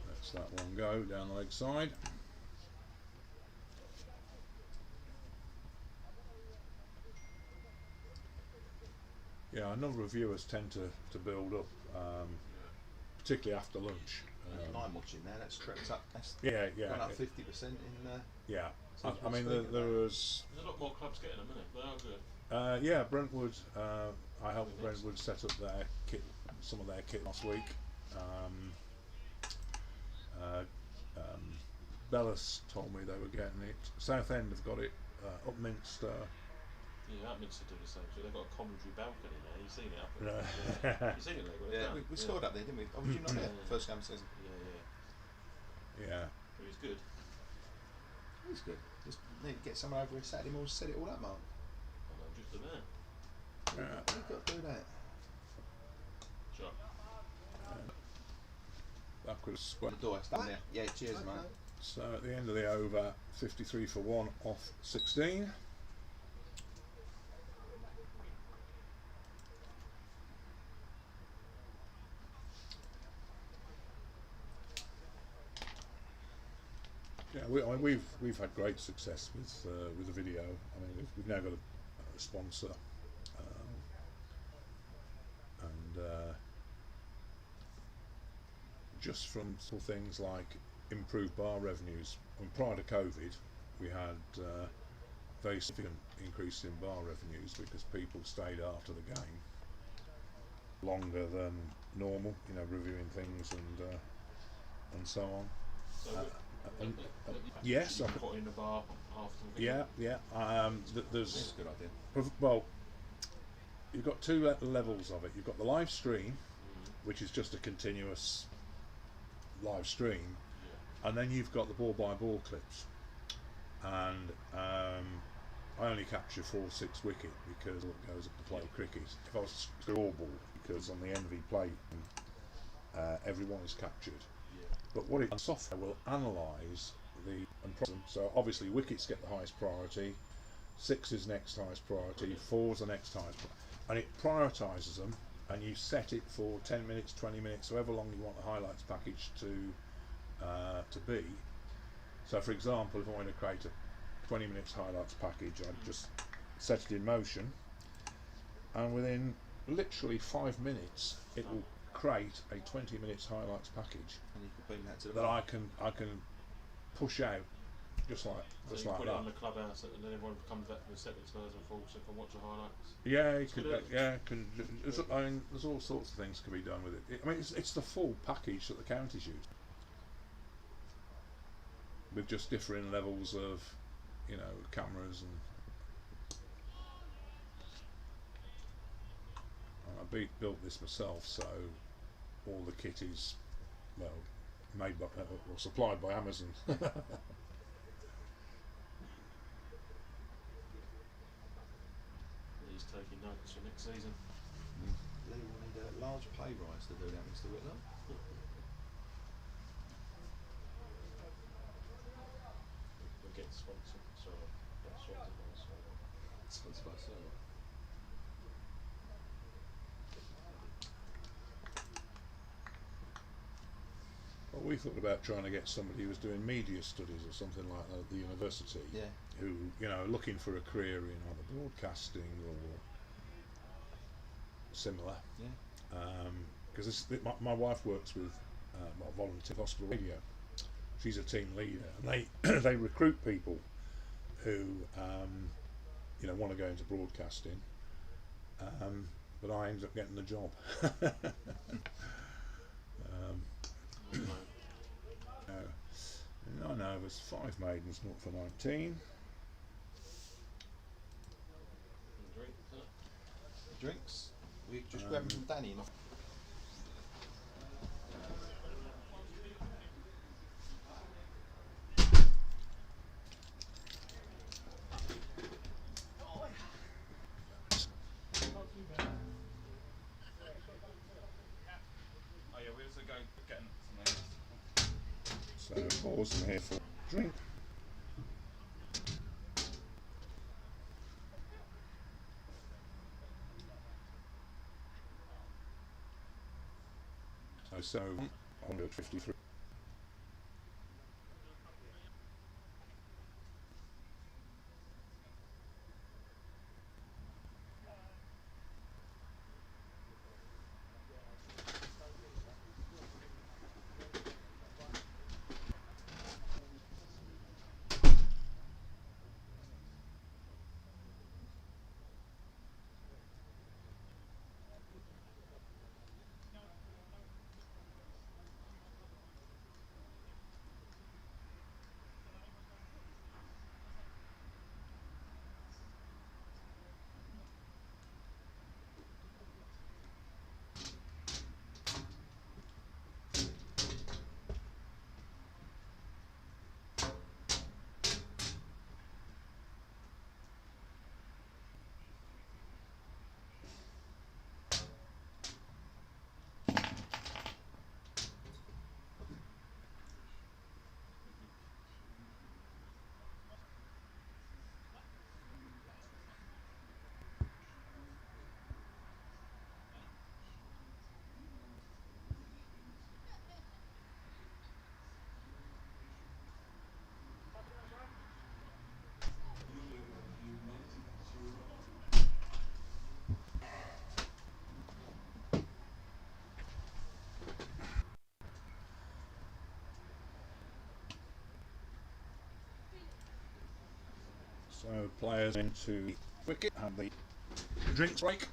Let's that one go down the leg side. Yeah, a number of viewers tend to build up, particularly after lunch. I'm watching now. That's crept up. That's Yeah, gone up 50% in. yeah. Since I mean, we're speaking there about was. There's a lot more clubs getting them, isn't it? They are good. Yeah, Brentwood. I helped Really Brentwood set up their kit, some of their kit last week. Bellis told me they were getting it. Southend have got it. Upminster. Yeah, Upminster do the same. So they've got a commentary balcony now. You've seen it up No. there. Yeah. You've seen it, Lee? Yeah, we scored up there, didn't we? Oh, was you not there? First game of the season. Yeah. It was good. He's good. Just need to get someone over here Saturday morning to set it all up, Mark. I know, just about. You've got to do that. Sure. Backwards square. The door, it's down there. Yeah, cheers, mate. So at the end of the over, 53 for 1 off 16. Yeah, we've had great success with the video. I mean, we've now got a sponsor, and just from small things like improved bar revenues. And prior to COVID, we had very significant increase in bar revenues because people stayed after the game longer than normal, you know, reviewing things and so on. So Yes, you can put in the bar after the yeah, video. yeah. That's There's a good idea. well, you've got two levels of it. You've got the live stream, which is just a continuous live stream, and then you've got the ball by ball clips. And I only capture 4-6 wicket because it goes up to play cricket. If I was to all ball, because on the NV plate, everyone is captured. But what it software will analyse and problem. So obviously wickets get the highest priority, 6 is next highest priority, 4 is the next highest, and it prioritises them. And you set it for 10 minutes, 20 minutes, however long you want the highlights package to be. So, for example, if I want to create a 20 minutes highlights package, I'd just set it in motion, and within literally 5 minutes, it will create a 20 minutes highlights package And you can beam that to the that bar. I can push out just like So you put it that. on the clubhouse and then everyone comes back with seconds first and full so can watch the highlights. Yeah, you It's could. good. Yeah, I mean, there's all sorts of things can be done with it. I mean, it's the full package that the counties use, with just differing levels of, you know, cameras and I built this myself, so all the kit is made by or supplied by Amazon. He's taking notes for next season. Lee will need a large pay rise to do that, Mr. Whitlow. We'll get sponsored, so that's what it was. Sponsored by Server. Well, we thought about trying to get somebody who was doing media studies or something like that at the university, Yeah. who, you know, looking for a career in either broadcasting or similar. Yeah. Because my wife works with volunteer hospital radio. She's a team leader, and they they recruit people who you know, want to go into broadcasting. But I ended up getting the job. I know it was 5 maidens, 0 for 19. Drinks. We just grab them from Danny. So pause them here for drink. So 153. So players into the wicket have the drinks break.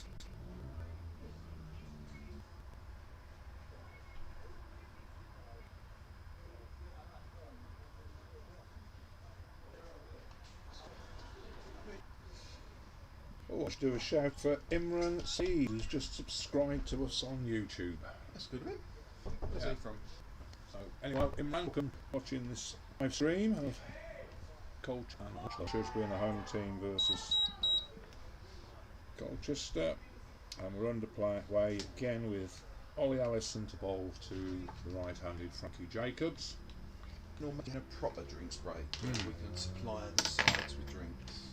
Oh, I should do a shout for Imran C, who's just subscribed to us on YouTube. That's good of him. Where's Yeah. he from? So anyway, Imran, welcome watching this live stream of Colchester and Hornchurch being a home team versus Colchester, and we're underway again with Ollie Allison to bowl to the right-handed Frankie Jacobs. Normally in a proper drinks break, we can supply the sides with drinks.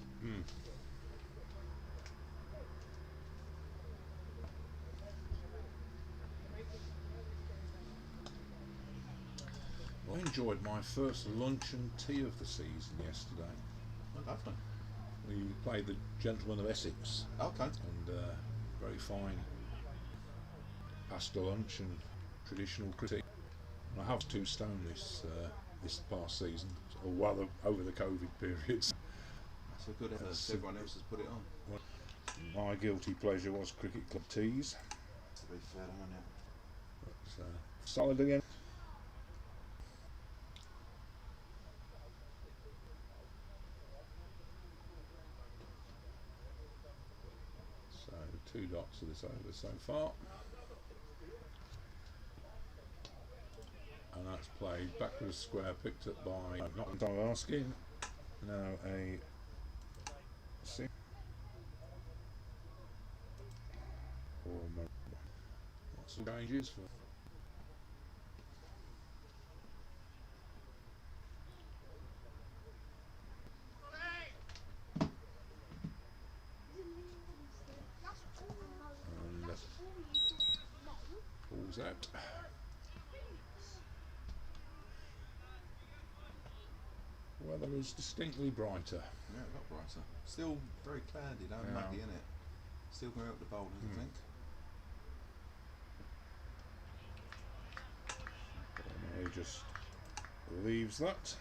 I enjoyed my first lunch and tea of the season yesterday. Oh, lovely. We played the Gentlemen of Essex, Okay. and very fine pasta lunch and traditional cricket. And I have 2 stone this past season, or rather over the COVID periods. That's a good effort. That's Everyone else has put it on. My guilty pleasure was cricket club teas. To be fair, isn't it? But, solid again. So 2 dots to this over so far. And that's played back to the square, picked up by not asking. Now a 6. Lots of changes for and pulls out. Weather is distinctly brighter. Yeah, a lot brighter. Still very cloudy though, Yeah. muggy, isn't it? Still going up the bowlers, I think. And he just leaves that.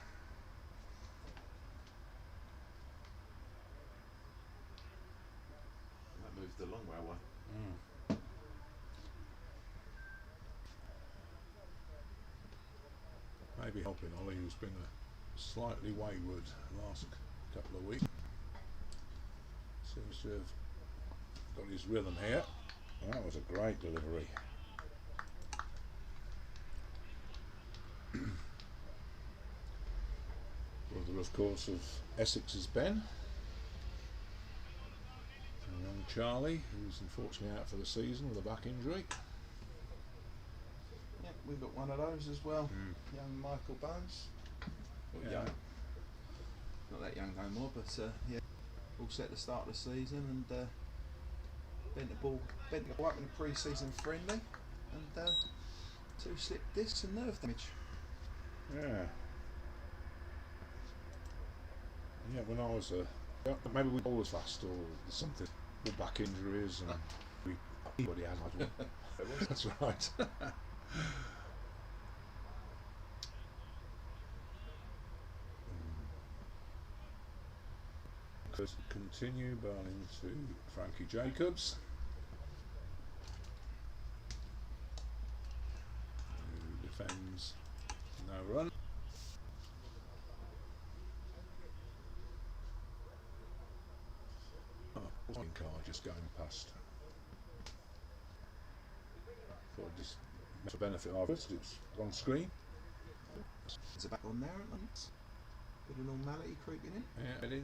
That moved a long way away. Maybe helping Ollie, who's been slightly wayward the last couple of weeks. Seems to have got his rhythm here. And that was a great delivery. Brother, of course, of Essex's Ben. And young Charlie, who's unfortunately out for the season with a back injury. Yeah, we've got one of those as well. Young Michael Bones. Well, Yeah. young. Not that young no more, but yeah, all set to start the season, and bent the ball up in a pre-season friendly, and 2 slip discs and nerve damage. Yeah. Yeah, when I was maybe we always fast or something, with back injuries and everybody had one. That's right. Continue bowling to Frankie Jacobs, who defends no run. Oh, car just going past. Thought just for benefit of us, it's on screen. It's back on there at once. Bit of normality creeping in. Yeah, in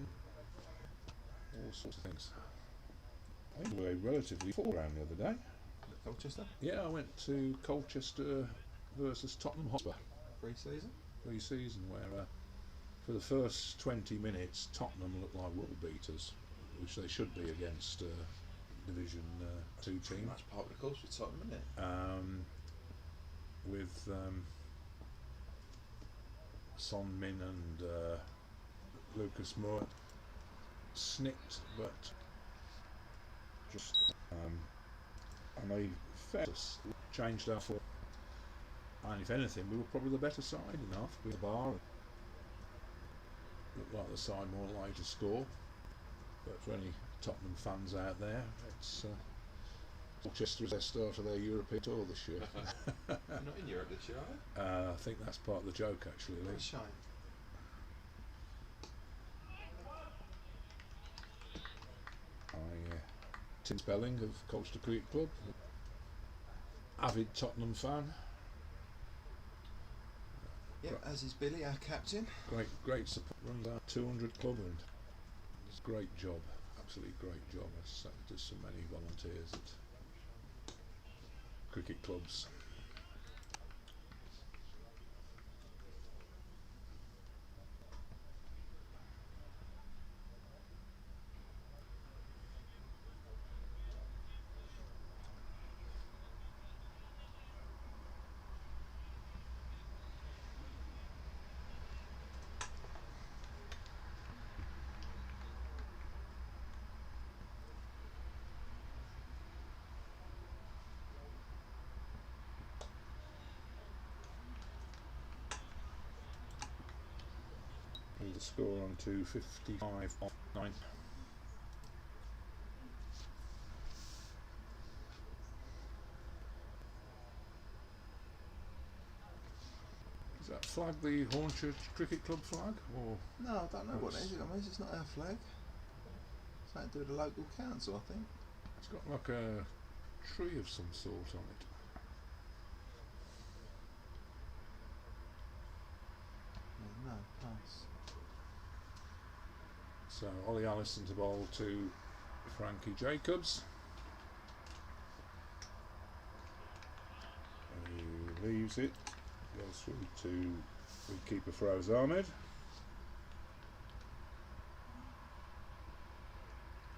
all sorts of things. I think we were relatively full round the other day. Colchester, Yeah, I went to Colchester versus Tottenham Hotspur pre-season. pre-season, where for the first 20 minutes Tottenham looked like world beaters, which they should be against Division 2 team. Much part of the course with Tottenham, isn't it? With Son Min and Lucas Moore snicked, but just and they fed us, changed our form, and if anything we were probably the better side enough with the bar. Looked like the side more likely to score, but for any Tottenham fans out there, it's Colchester is their start of their European tour this year. Not in Europe this year, are they? I think that's part of the joke, actually. What a Lee. shame. Tim Spelling of Colchester Cricket Club, avid Tottenham fan. Yep, as is Billy, our captain. Great support. Runs our 200 club and does a great job. Absolutely great job. As does so many volunteers at cricket clubs. And the score on 255 off 9. Is that flag the Hornchurch Cricket Club flag, or No, I don't know what it is. I mean, it's not our flag. It's something to do with the local council, I think. it's got like a tree of some sort on it? No, pass. So Ollie Allison to bowl to Frankie Jacobs, who leaves it, goes through to wicketkeeper Feroz Ahmed.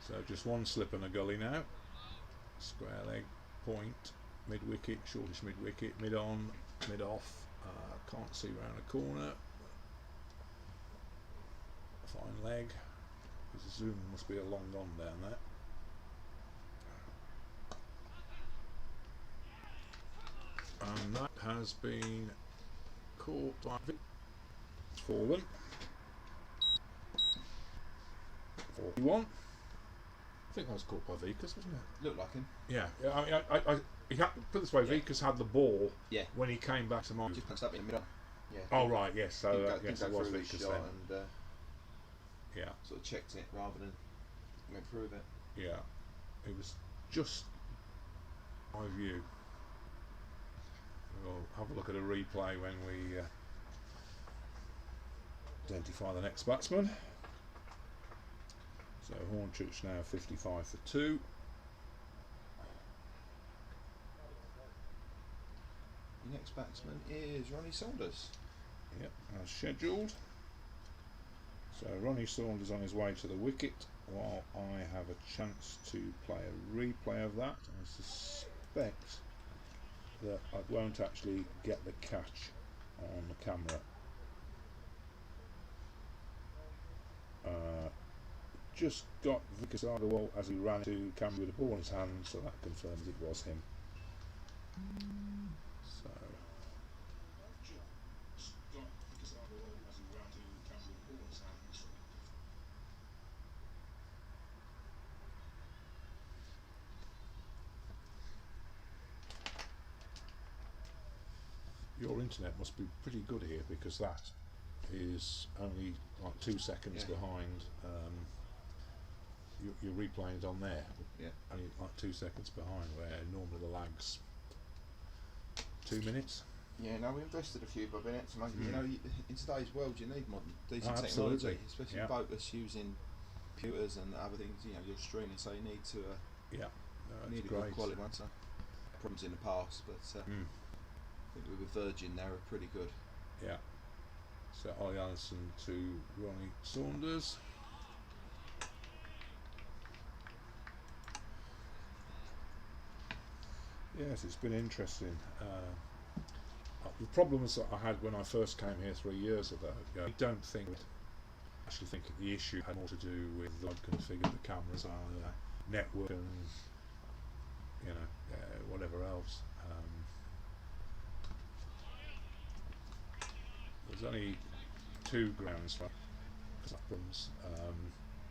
So just one slip and a gully now. Square leg, point, mid wicket, shortish mid wicket, mid on, mid off. Can't see round a corner. Fine leg. His zoom must be a long gone down there. And that has been caught by Vic. It's fallen. 41. I think that was caught by Vickers, wasn't it? Looked like him. Yeah. He had, put it this way, Yeah. Vickers had the ball Yeah. when he came back to mine. Just punched up in the middle. Yeah. Oh right, yes. So Didn't yes, go it was through his Vickers shot then. and Yeah, sort of checked it rather than went through with it. yeah. It was just my view. We'll have a look at a replay when we identify the next batsman. So Hornchurch now 55 for 2. The next batsman is Ronnie Saunders. Yep, as scheduled. So Ronnie Saunders on his way to the wicket while I have a chance to play a replay of that. I suspect that I won't actually get the catch on the camera. Just got Vickers out of the wall as he ran to camera with the ball in his hand, so that confirms it was him. So your internet must be pretty good here, because that is only like 2 seconds behind. You're replaying it on there, only like 2 seconds behind, where normally the lag's 2 minutes. Yeah, no, we invested a few bob in it to make you know, in today's world you need modern, decent Absolutely. technology, especially focus using computers and other things. You know, you're streaming, so you need to need a great. good quality one. So problems in the past, but I think we were Virgin. They were pretty good. Yeah. So Ollie Allison to Ronnie Saunders. Yes, it's been interesting. The problems that I had when I first came here 3 years ago, I don't think, actually think the issue had more to do with I'd configured the cameras on the network and whatever else. There's only 2 grounds for problems.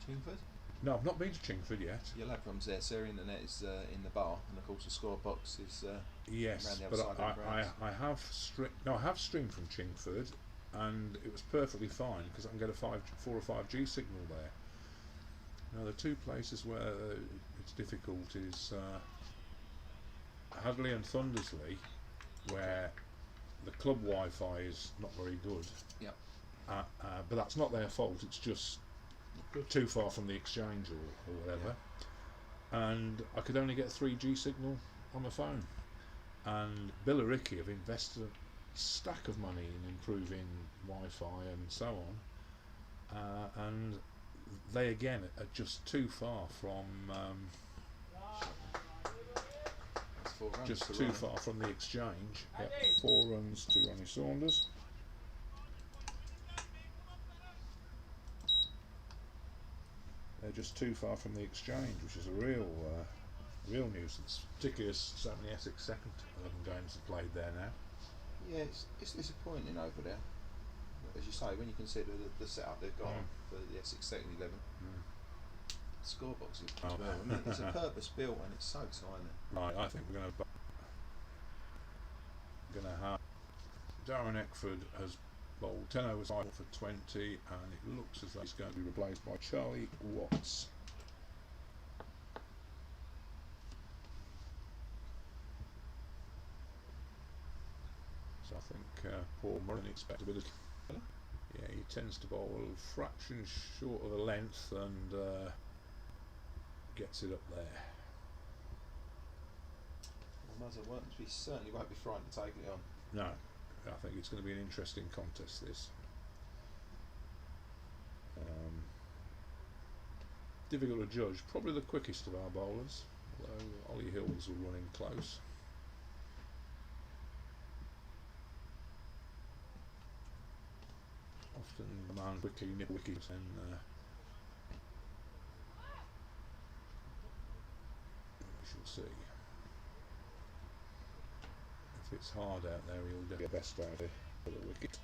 Chingford? No, I've not been to Chingford yet. You'll have problems there. Sarah Internet is in the bar, and of course the score box is yes, around the other but side of the grounds. I have streamed from Chingford, and it was perfectly fine because I can get a 4 or 5G signal there. Now the 2 places where it's difficult is Hadley and Thundersley, where the club Wi-Fi is not very good. Yep. But that's not their fault. It's just too far from the exchange or whatever. And I could only get a 3G signal on the phone. And Billericay have invested a stack of money in improving Wi-Fi and so on. And they again are just too far from far from the exchange. Yep, 4 runs to Ronnie Saunders. They're just too far from the exchange, which is a real nuisance, particularly as so many Essex second 11 games have played there now. Yeah, it's disappointing over there. As you say, when you consider the setup they've got for the Essex second 11. The scorebox is well. I mean, it's a purpose built and it's so tiny. Right, I think we're going to have Darren Eckford has bowled 10 overs for 20, and it looks as though he's going to be replaced by Charlie Watts. So I think Paul Murray expects a bit of. Yeah, he tends to bowl a fraction short of the length and gets it up there. He certainly won't be frightened to take it on. No, I think it's going to be an interesting contest, this. Difficult to judge. Probably the quickest of our bowlers, although Ollie Hills will run in close. Often the man quickly nip wickets and we shall see. If it's hard out there, he'll get the best out of it for the wicket.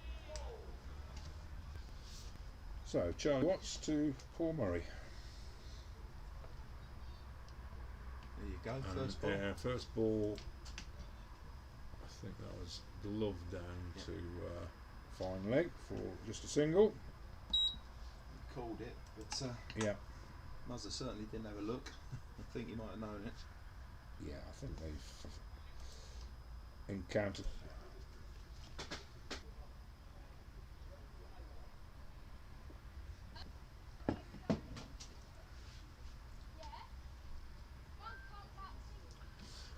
So Charlie Watts to Paul Murray. There you go, first ball. Yeah, first ball. I think that was gloved down to fine leg for just a single. He called it, but yeah, Muzzer certainly didn't have a look. I think he might have known it. Yeah, I think they've encountered. I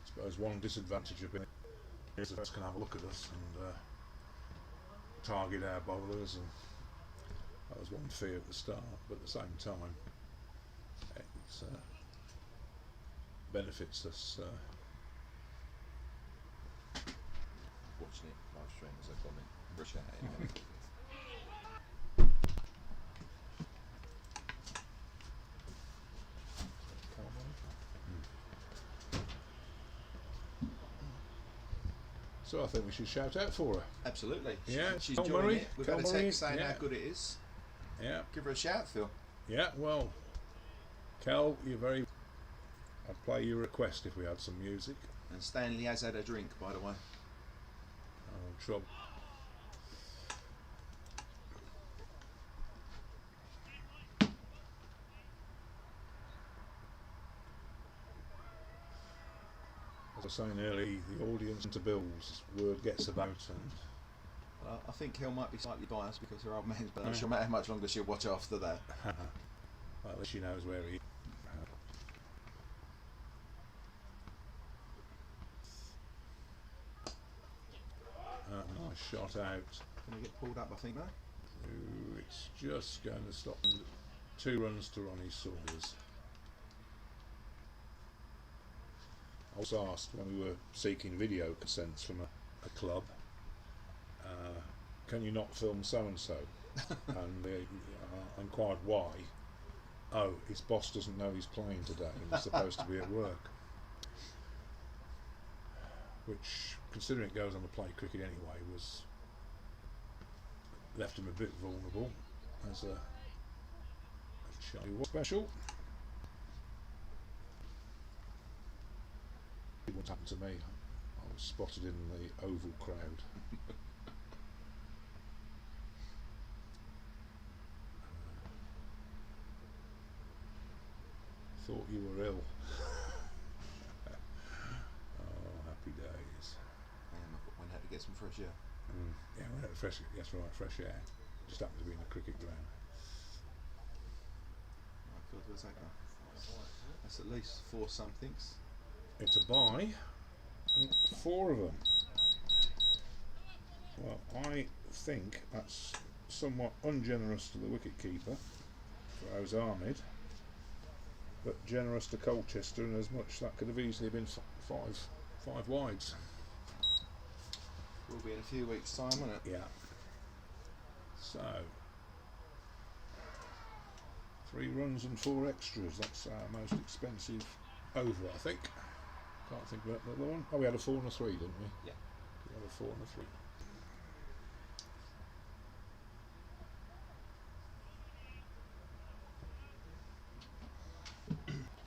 suppose one disadvantage of being is that can have a look at us and target our bowlers, and that was one fear at the start, but at the same time it benefits us watching it live stream as I comment. Appreciate it. So I think we should shout out for her. Absolutely. Yeah, she's Cal enjoying Murray, it. We've Cal had a Murray, text saying yeah. how good it is. Yeah, Give her a shout, Phil. yeah. Well, Cal, you're very. I'd play your request if we had some music. And Stanley has had a drink, by the way. Trouble. As I was saying earlier, the audience to Bill's word gets about, and I think Kel might be slightly biased because her old man's, but no matter how much longer she'll watch after that. well, at least she knows where he is. Nice shot out. Can he get pulled up, I think, no? Ooh, it's just going to stop. 2 runs to Ronnie Saunders. I was asked when we were seeking video consents from a club, can you not film so and so? And they inquired why. Oh, his boss doesn't know he's playing today and he's supposed to be at work. Which, considering it goes on to play cricket anyway, was left him a bit vulnerable as a Charlie was special. What happened to me? I was spotted in the Oval crowd. Thought you were ill. Oh, happy days. Went out to get some fresh air. Yeah, we had fresh. That's right, fresh air. Just happened to be in a cricket ground. Right, Phil, where's that go? That's at least 4 somethings. It's a bye, and 4 of them. Well, I think that's somewhat ungenerous to the wicket-keeper, for Ahmed, but generous to Colchester, and as much that could have easily been 5 wides. Will be in a few weeks' time, won't it? Yeah. So 3 runs and 4 extras. That's our most expensive over, I think. Can't think about another one. Oh, we had a 4 and a 3, didn't we? Yeah. We had a 4 and a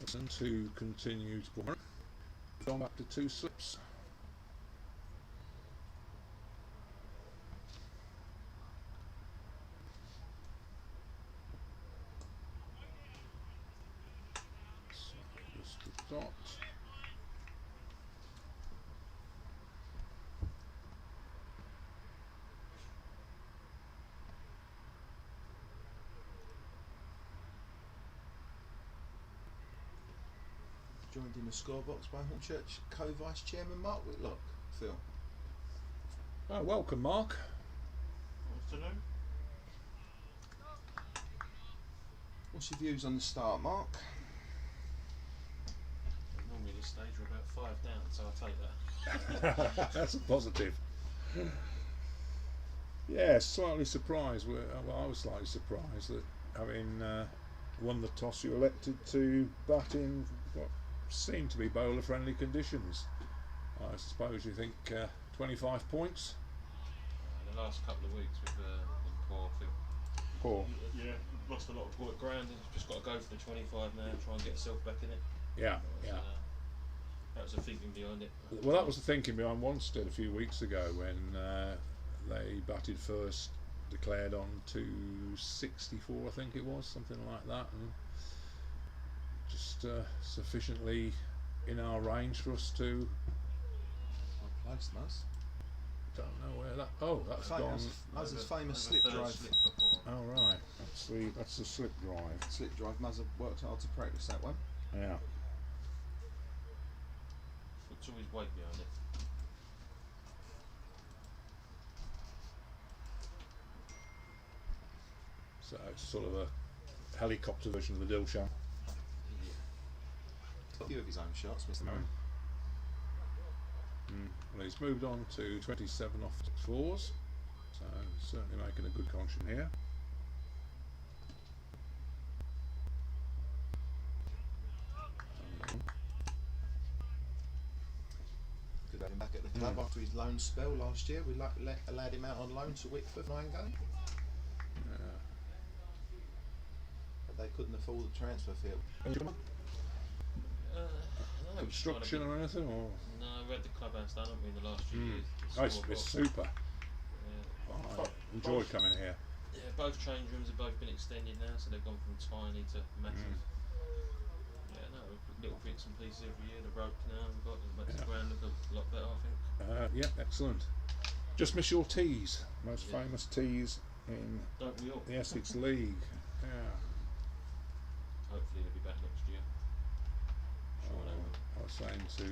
3. And to continue to put gone back to 2 slips. So just the dot. Joined in the scorebox by Hornchurch co-vice chairman Mark Whitlock. Phil. Oh, welcome, Mark. Afternoon. What's your views on the start, Mark? Normally this stage we're about 5 down, so I'll take that. That's a positive. Yeah, slightly surprised. Well, I was slightly surprised that having won the toss, you elected to bat in what seemed to be bowler-friendly conditions. I suppose you think 25 points? The last couple of weeks we've been poor. I think. Poor. Yeah, lost a lot of ball at ground. And just got to go for the 25 now. Try and get yourself back in it. Yeah, That was, yeah. That was the thinking behind it. Well, that was the thinking behind Wanstead a few weeks ago when they batted first, declared on 264, I think it was, something like that, and just sufficiently in our range for us to. Well placed, Muzz. Don't know where that. Oh, that's gone. Muzz's famous Over slip third drive. slip for 4. Oh right, that's the slip drive. Slip drive. Muzz worked hard to practice that one. Yeah. Puts all his weight behind it. So it's sort of a helicopter version of the Dilshan. A few of his own shots, Mr. Murray. Well, he's moved on to 27 off fours, so certainly making a good contribution here. Good having him back at the club after his loan spell last year. We allowed him out on loan to Wickford, 9 game. But they couldn't afford the transfer fee. No, Obstruction or anything? Or? No, we had the clubhouse done, haven't we, in the last few years? Oh, it's super. Yeah. I enjoy coming here. Yeah, both change rooms have both been extended now, so they've gone from tiny to massive. Yeah, no, little bits and pieces every year. The rope now we've got, it makes the ground look a lot better, I think. Yeah, excellent. Just miss your tees. Most famous tees in Don't we all? the Essex League. Yeah. Hopefully they'll be back next year. Sure they will. I was saying to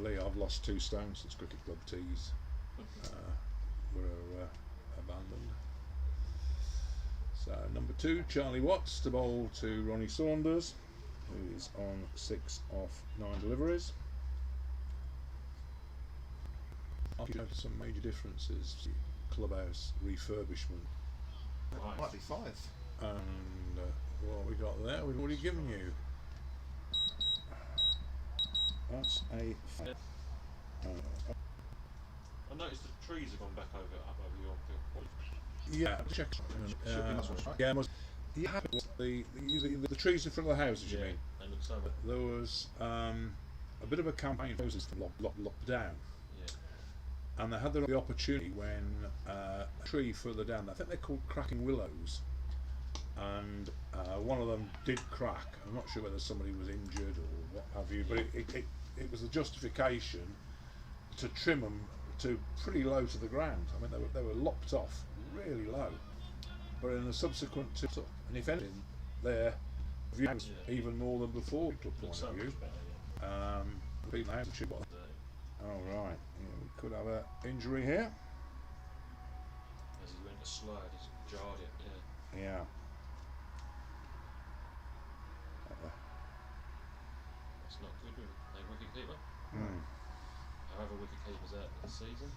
Lee, I've lost 2 stone since cricket club tees were abandoned. So number 2, Charlie Watts to bowl to Ronnie Saunders, who is on 6 off 9 deliveries. I've noticed some major differences. Clubhouse refurbishment. Right. Might be 5. And what we got there, we've already given you. That's a. I noticed the trees have gone back up over your field. Yeah, check. Should be Muswell's, right? Yeah, the trees in front of the houses. You mean? They look so much. There was a bit of a campaign for houses to lock down, Yeah. and they had the opportunity when a tree further down. I think they're called cracking willows, and one of them did crack. I'm not sure whether somebody was injured or what have you, but it was the justification to trim them to pretty low to the ground. I mean, they were lopped off really low, but in the subsequent and if anything, their view was even more than before. Club point Looks so of view. much better, yeah. People have to. Oh right, yeah, we could have an injury here. As he went to slide, he's jarred it. Yeah. Yeah. That's not good with a wicket keeper. Mm. However, wicket keepers out for the season.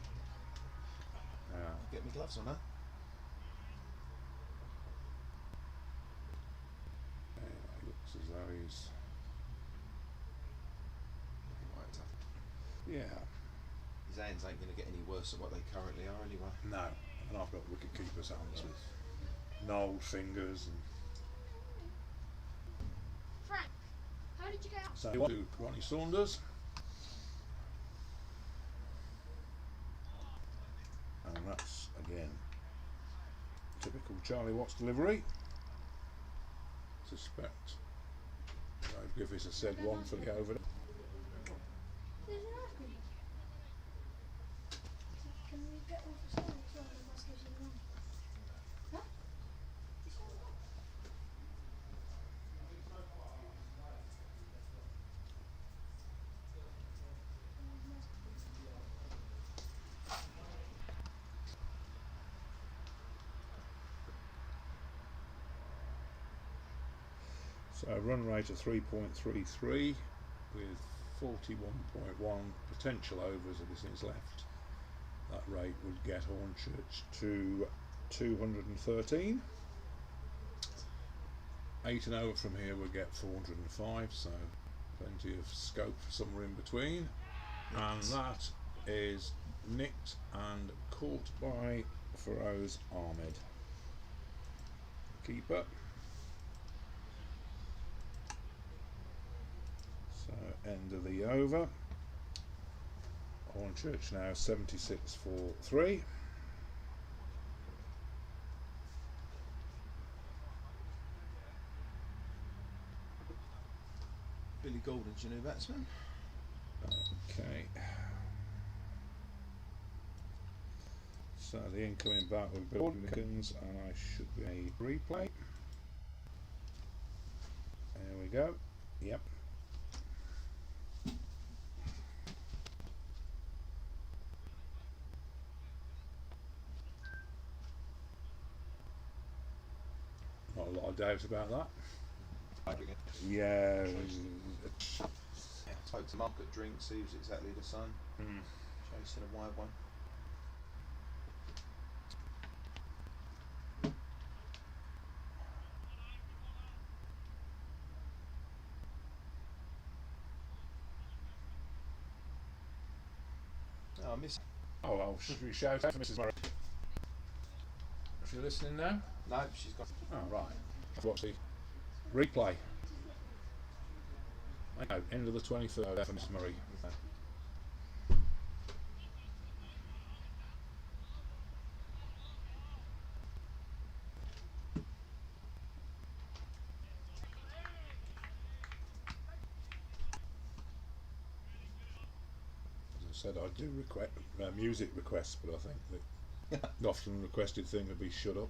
Yeah. Get me gloves on, huh? It looks as though he's. Right, tough. Yeah. His hands ain't going to get any worse than what they currently are anyway. No. And I've got wicket keepers' hands with gnarled fingers and. Frank, how did you get out? So to Ronnie Saunders. And that's again typical Charlie Watts delivery. Suspect Dave Griffiths has said one for the over. There's an ice cream. Can we get one for someone as well? The basket's in the room. Huh? This one? So run rate of 3.33 with 41.1 potential overs of this innings left. That rate would get Hornchurch to 213. 8 and over from here would get 405, so plenty of scope for somewhere in between. And that is nicked and caught by Feroz Ahmed. Keeper. So end of the over. Hornchurch now 76 for 3. Billy Golden's your new batsman. Okay. So the incoming bat with Bill Dickens, and I should be a replay. There we go. Yep. Not a lot of doubt about that. Yeah. Spoke to Mark at drinks, he was exactly the same. Chasing a wide one. Oh, I miss. Oh, well, should we shout out for Mrs. Murray? Is she listening now? No, she's got. Oh, right. I've watched the replay. No, end of the 23rd for Mrs. Murray. As I said, I do request music requests, but I think that the often requested thing would be shut up.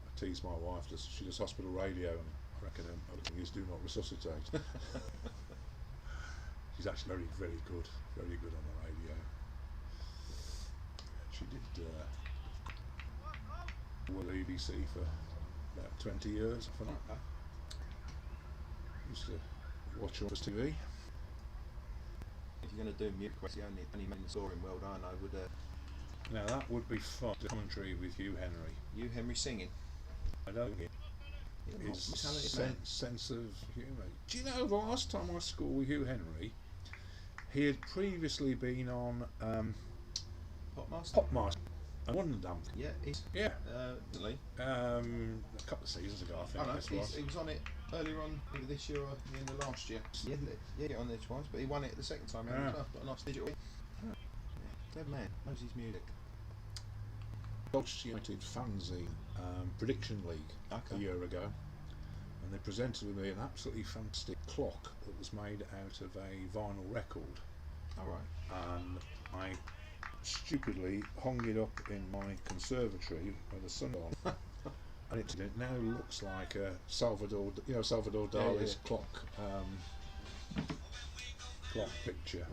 I tease my wife, she does hospital radio, and I reckon her thing is do not resuscitate. She's actually very good on the radio. She did work at BBC for about 20 years, I think. Used to watch her on TV. If you're going to do music requests, the only man in the scoring world I know would. Now that would be fun. The commentary with Hugh Henry. Hugh Henry singing. I don't get his sense of humour. Do you know the last time I scored with Hugh Henry, he had previously been on Popmaster. I won the damn thing. Yeah, he's. Yeah. Really. A couple of seasons ago, I think. Oh no, this was. he was on it earlier on, either this year or the end of last year. Yeah, get on there twice, but he won it the second time round as well. Got a nice digital. Yeah, clever man, knows his music. Colchester United fanzine prediction league a year ago, and they presented with me an absolutely fantastic clock that was made out of a vinyl record. All right. And I stupidly hung it up in my conservatory where the sun on, and it now looks like a Salvador Dali's clock picture.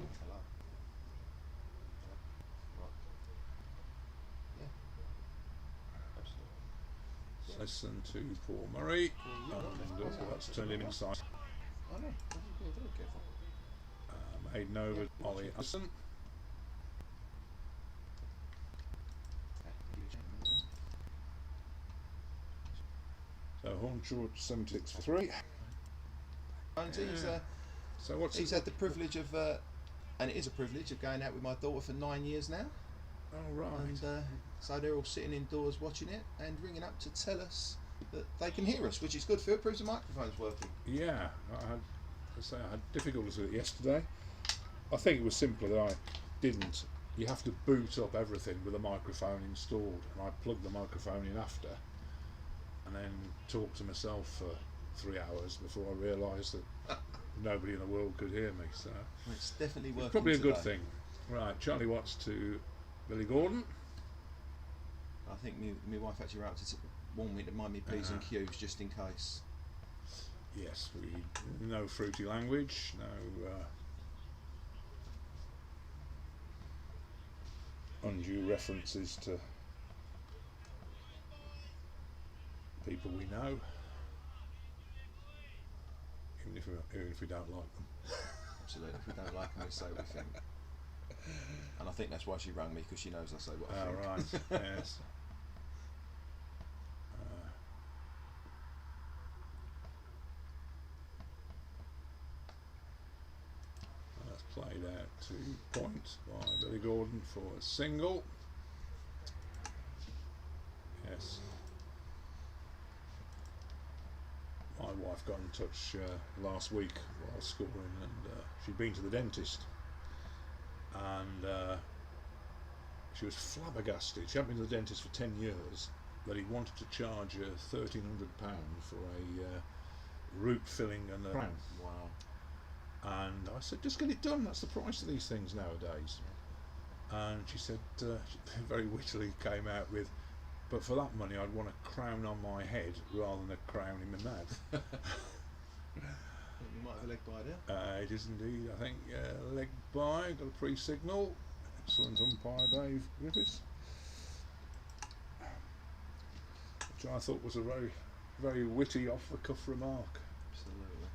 Listen to Paul Murray, and that's turned him inside. I know. Very careful. Made over Ollie Hudson. So Hornchurch 76 for 3. And So what's he's had the privilege of, and it is a privilege of going out with my daughter for 9 years now. Oh right. And so they're all sitting indoors watching it and ringing up to tell us that they can hear us, which is good. For it proves the microphone's working. Yeah, I had difficulties with it yesterday. I think it was simply that I didn't. You have to boot up everything with a microphone installed, and I plugged the microphone in after, and then talked to myself for 3 hours before I realised that nobody in the world could hear me. So Well, it's definitely working. it's probably a good today. thing. Right, Charlie Watts to Billy Gordon. I think my wife actually wrote to warn me to mind me P's and Q's just in case. Yes, no fruity language, no undue references to people we know, even if we don't like them. Absolutely. If we don't like them, we say what we think. And I think that's why she rang me, because she knows I say what I think. Right, yes. That's played out to point by Billy Gordon for a single. Yes. My wife got in touch last week while scoring, and she'd been to the dentist, and she was flabbergasted. She hadn't been to the dentist for 10 years, but he wanted to charge her £1,300 for a root filling and a crown. Wow. And I said, just get it done, that's the price of these things nowadays. And she said, she very wittily came out with, but for that money I'd want a crown on my head rather than a crown in my mouth. You might have a leg by there. It is indeed, I think, leg by, got a pre-signal. Excellent umpire Dave Griffiths, which I thought was a very, very witty off-the-cuff remark. Absolutely.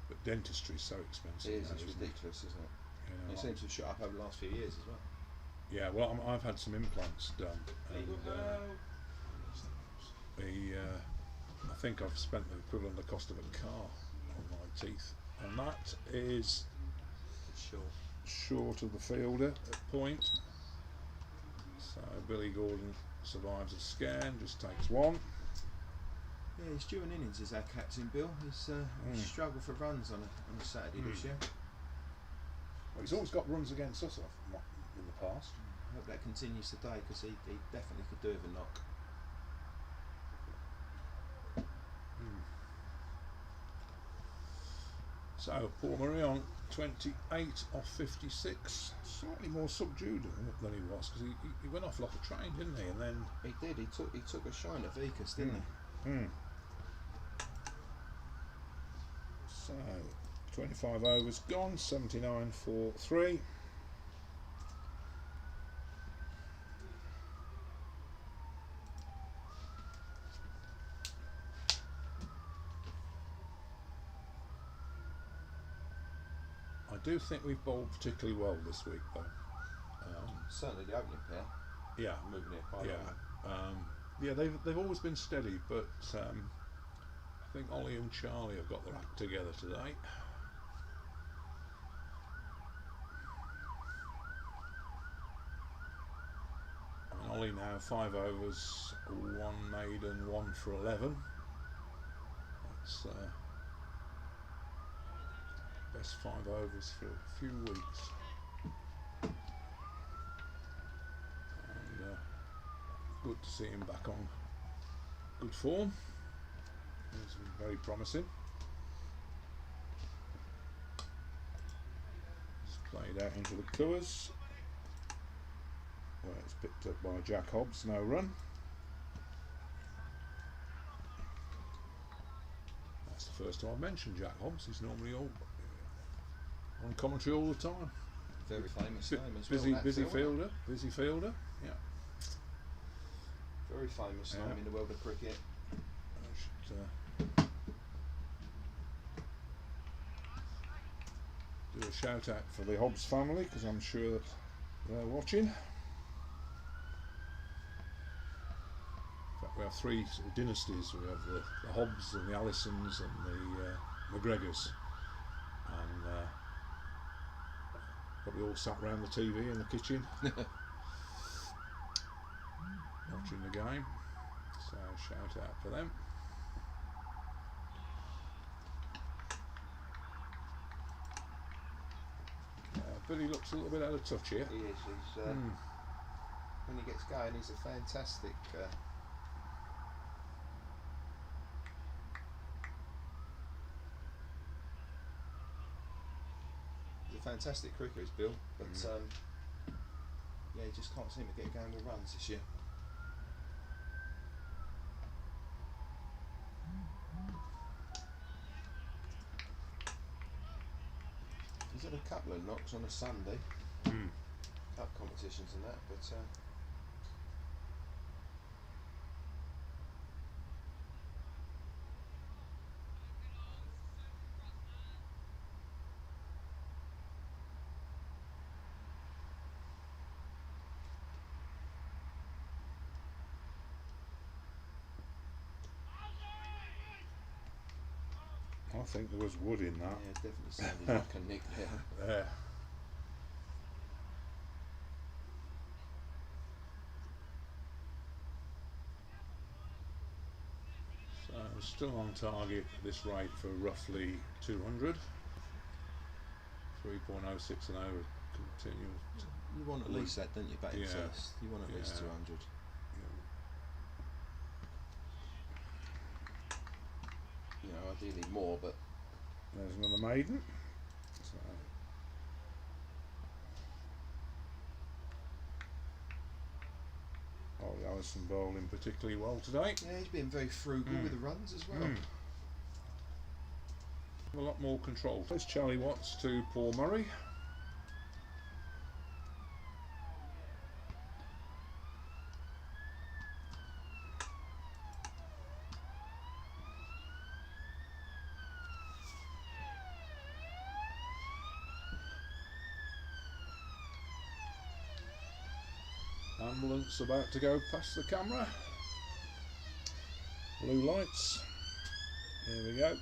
But dentistry's so expensive. It is, now, it's isn't ridiculous, isn't it? You And know, it seems to have shot up over the last few years as well. yeah, well, I've had some implants done, and I think I've spent the equivalent of the cost of a car on my teeth, and that is Sure. short of the fielder at point. So Billy Gordon survives a scan, just takes one. Yeah, he's due an innings as our captain, Bill. He's struggled for runs on a Saturday this year. Well, he's always got runs against us in the past. I hope that continues today because he definitely could do with a knock. So Paul Murray on 28 off 56, slightly more subdued than he was, because he went off like a train, didn't he? And then He did. He took a shine at Vickers, didn't he? So 25 overs gone, 79 for 3. I do think we've bowled particularly well this week, though. Certainly the opening pair. Yeah, Moving it quite well. yeah. They've always been steady, but I think Ollie and Charlie have got their act together today. And Ollie now 5 overs, 1 maiden, 1 for 11. That's best 5 overs for a few weeks. And good to see him back on good form. It's very promising. It's played out into the covers, where it's picked up by Jack Hobbs, no run. That's the first time I've mentioned Jack Hobbs. He's normally on commentary all the time. Very famous name as Busy, well. busy fielder. Yeah. Very famous name in the world of cricket. I should do a shout out for the Hobbs family, because I'm sure that they're watching. In fact, we have 3 sort of dynasties. We have the Hobbs and the Allisons and the McGregors, and probably all sat around the TV in the kitchen watching the game. So shout out for them. Billy looks a little bit out of touch here. He is. He's when he gets going, he's a fantastic. He's a fantastic cricketer, is Bill. But yeah, he just can't seem to get going with runs this year. He's had a couple of knocks on a Sunday, cup competitions and that, but I think there was wood in that. yeah, it definitely sounded like a nick there. There. So still on target at this rate for roughly 200. 3.06 an hour continual. You want at least that, don't you, batting first? You want at least 200. You know, ideally more, but There's another maiden. So Ollie Allison bowling particularly well today. yeah, he's been very frugal with the runs as well. A lot more control. There's Charlie Watts to Paul Murray. Ambulance about to go past the camera. Blue lights. Here we go.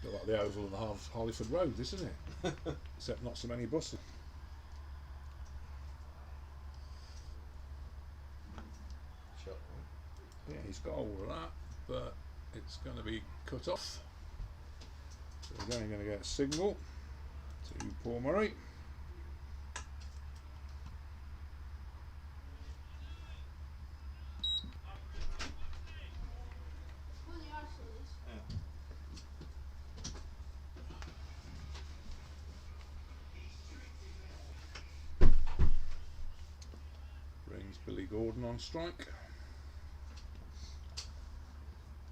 Look like the oval of the Hollyford Road, this, isn't it? Except not so many buses. Shot Yeah, he's got all of that, but it's going to be cut off. So we're going to get a signal to Paul Murray. Brings Billy Gordon on strike.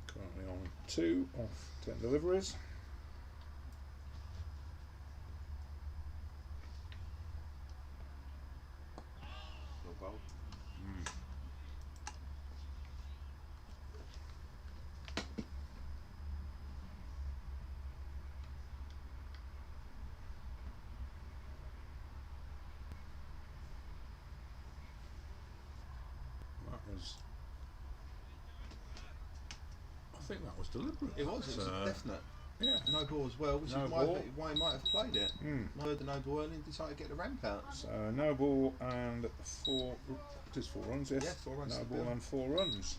Currently on 2 off 10 deliveries. No bowl. That was, I think that was deliberate. It was definite. Yeah. No ball as well, which No is ball. why he might have played it. I heard the no ball early and decided to get the ramp out. So no ball and 4. It is 4 runs, yes. Yeah, 4 runs No to ball Bill. and 4 runs.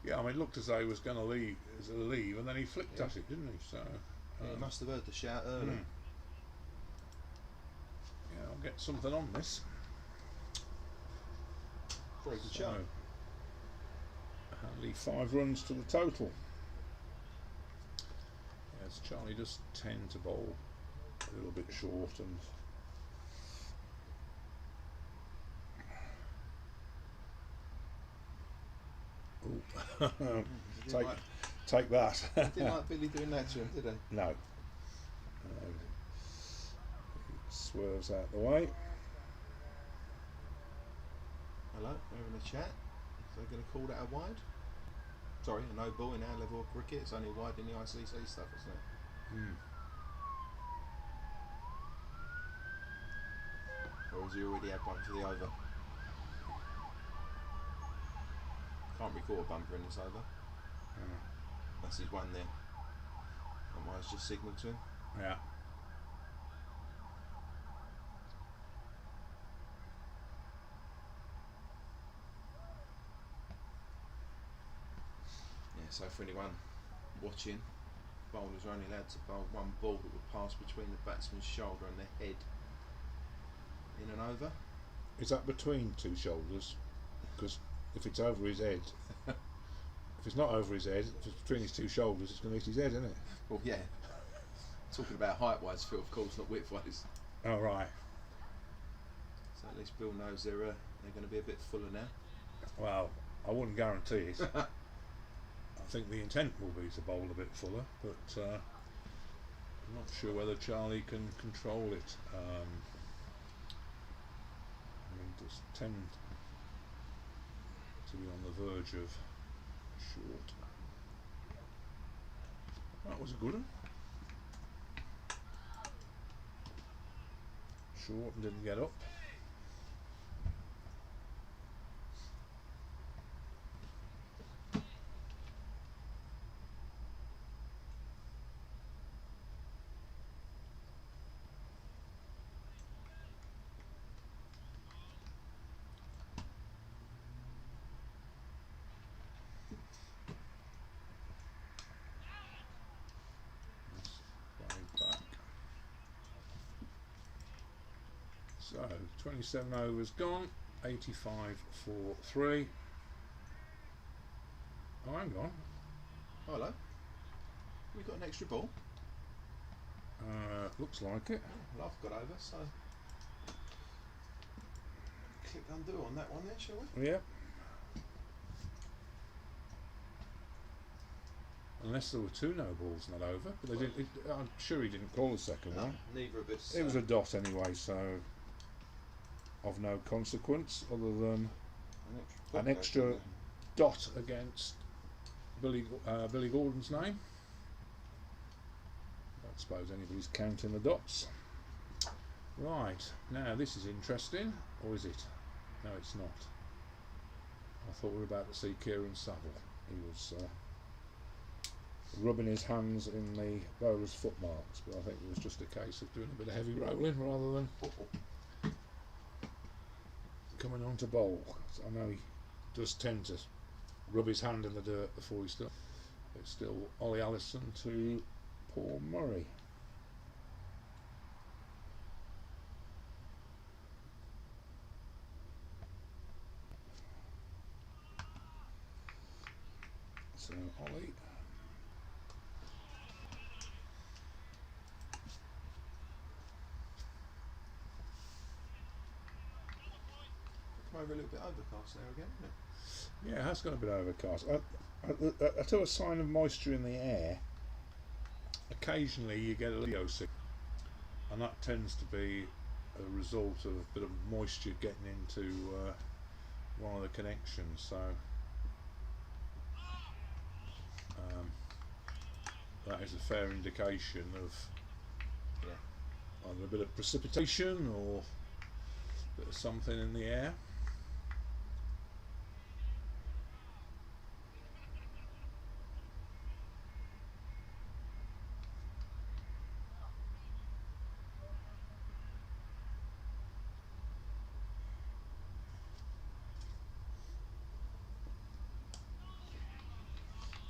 Yeah, I mean, it looked as though he was going to leave, and then he flicked Yeah. at it, didn't he? So. Yeah, he must have heard the shout early. Yeah, I'll get something on this. Very good So, shot. only 5 runs to the total. Yes, Charlie does tend to bowl a little bit short and. Ooh. take that. Didn't like Billy doing that to him, did he? No. He swerves out the way. Hello, we're having a chat. So they're going to call that a wide? Sorry, a no ball in our level of cricket. It's only wide in the ICC stuff, isn't it? Or has he already had one for the over? Can't recall a bumper in this over. That's his one there. Otherwise, just signal to him. Yeah. Yeah, so for anyone watching, bowlers are only allowed to bowl one ball that would pass between the batsman's shoulder and their head in an over. Is that between 2 shoulders? Because if it's over his head, if it's not over his head, if it's between his 2 shoulders, it's going to hit his head, isn't it? Well, yeah. Talking about height-wise, Phil, of course, not width-wise. Oh, right. So at least Bill knows they're going to be a bit fuller now. Well, I wouldn't guarantee it. I think the intent will be to bowl a bit fuller, but I'm not sure whether Charlie can control it. He does tend to be on the verge of short. That was a good one. Short and didn't get up. Back. So 27 overs gone, 85 for 3. Oh, hang on. Oh, hello. We've got an extra ball. Looks like it. Well, I've got over, so click undo on that one then, shall we? Yep. Unless there were 2 no balls not over, but they didn't. I'm sure he didn't call the second one. Neither of us. It was a dot anyway, so of no consequence other than an extra dot against Billy Gordon's name. I don't suppose anybody's counting the dots. Right, now this is interesting, or is it? No, it's not. I thought we were about to see Kieran Saville. He was rubbing his hands in the bowler's foot marks, but I think it was just a case of doing a bit of heavy rolling rather than coming on to bowl. I know he does tend to rub his hand in the dirt before he starts. It's still Ollie Allison to Paul Murray. So Ollie. Come over a little bit overcast there again, isn't it? Yeah, it has got a bit overcast. I tell a sign of moisture in the air. Occasionally you get a Leo signal, and that tends to be a result of a bit of moisture getting into one of the connections. So that is a fair indication of either a bit of precipitation or a bit of something in the air.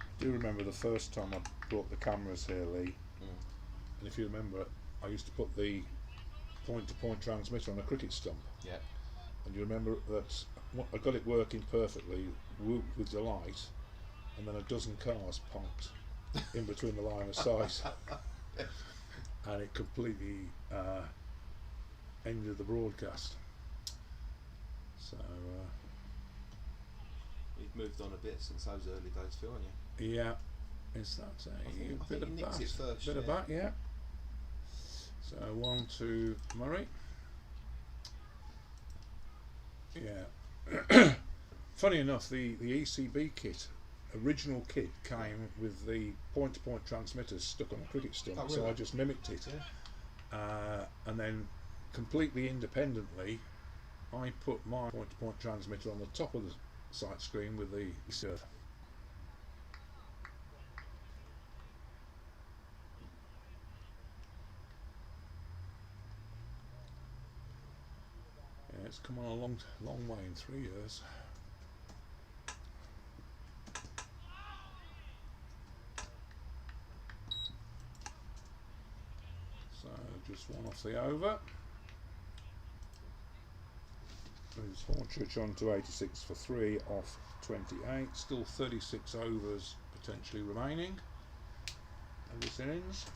I do remember the first time I brought the cameras here, Lee, and if you remember, I used to put the point-to-point transmitter on a cricket stump. Yeah. And you remember that I got it working perfectly, whooped with delight, and then a dozen cars parked in between the line of sight, and it completely ended the broadcast. So You've moved on a bit since those early days, Phil, haven't you? yeah, is that I bit think of he nicked bat? it first, Bit of yeah. bat, yeah. So 1 to Murray. Yeah. Funny enough, the ECB kit, original kit, came with the point-to-point transmitters stuck on a cricket stump, Oh, so really? I just mimicked it. Yeah. And then, completely independently, I put my point-to-point transmitter on the top of the sight screen with the serve. Yeah, it's come on a long way in 3 years. So just one off the over. There's Hornchurch on to 86 for 3 off 28. Still 36 overs potentially remaining in this innings.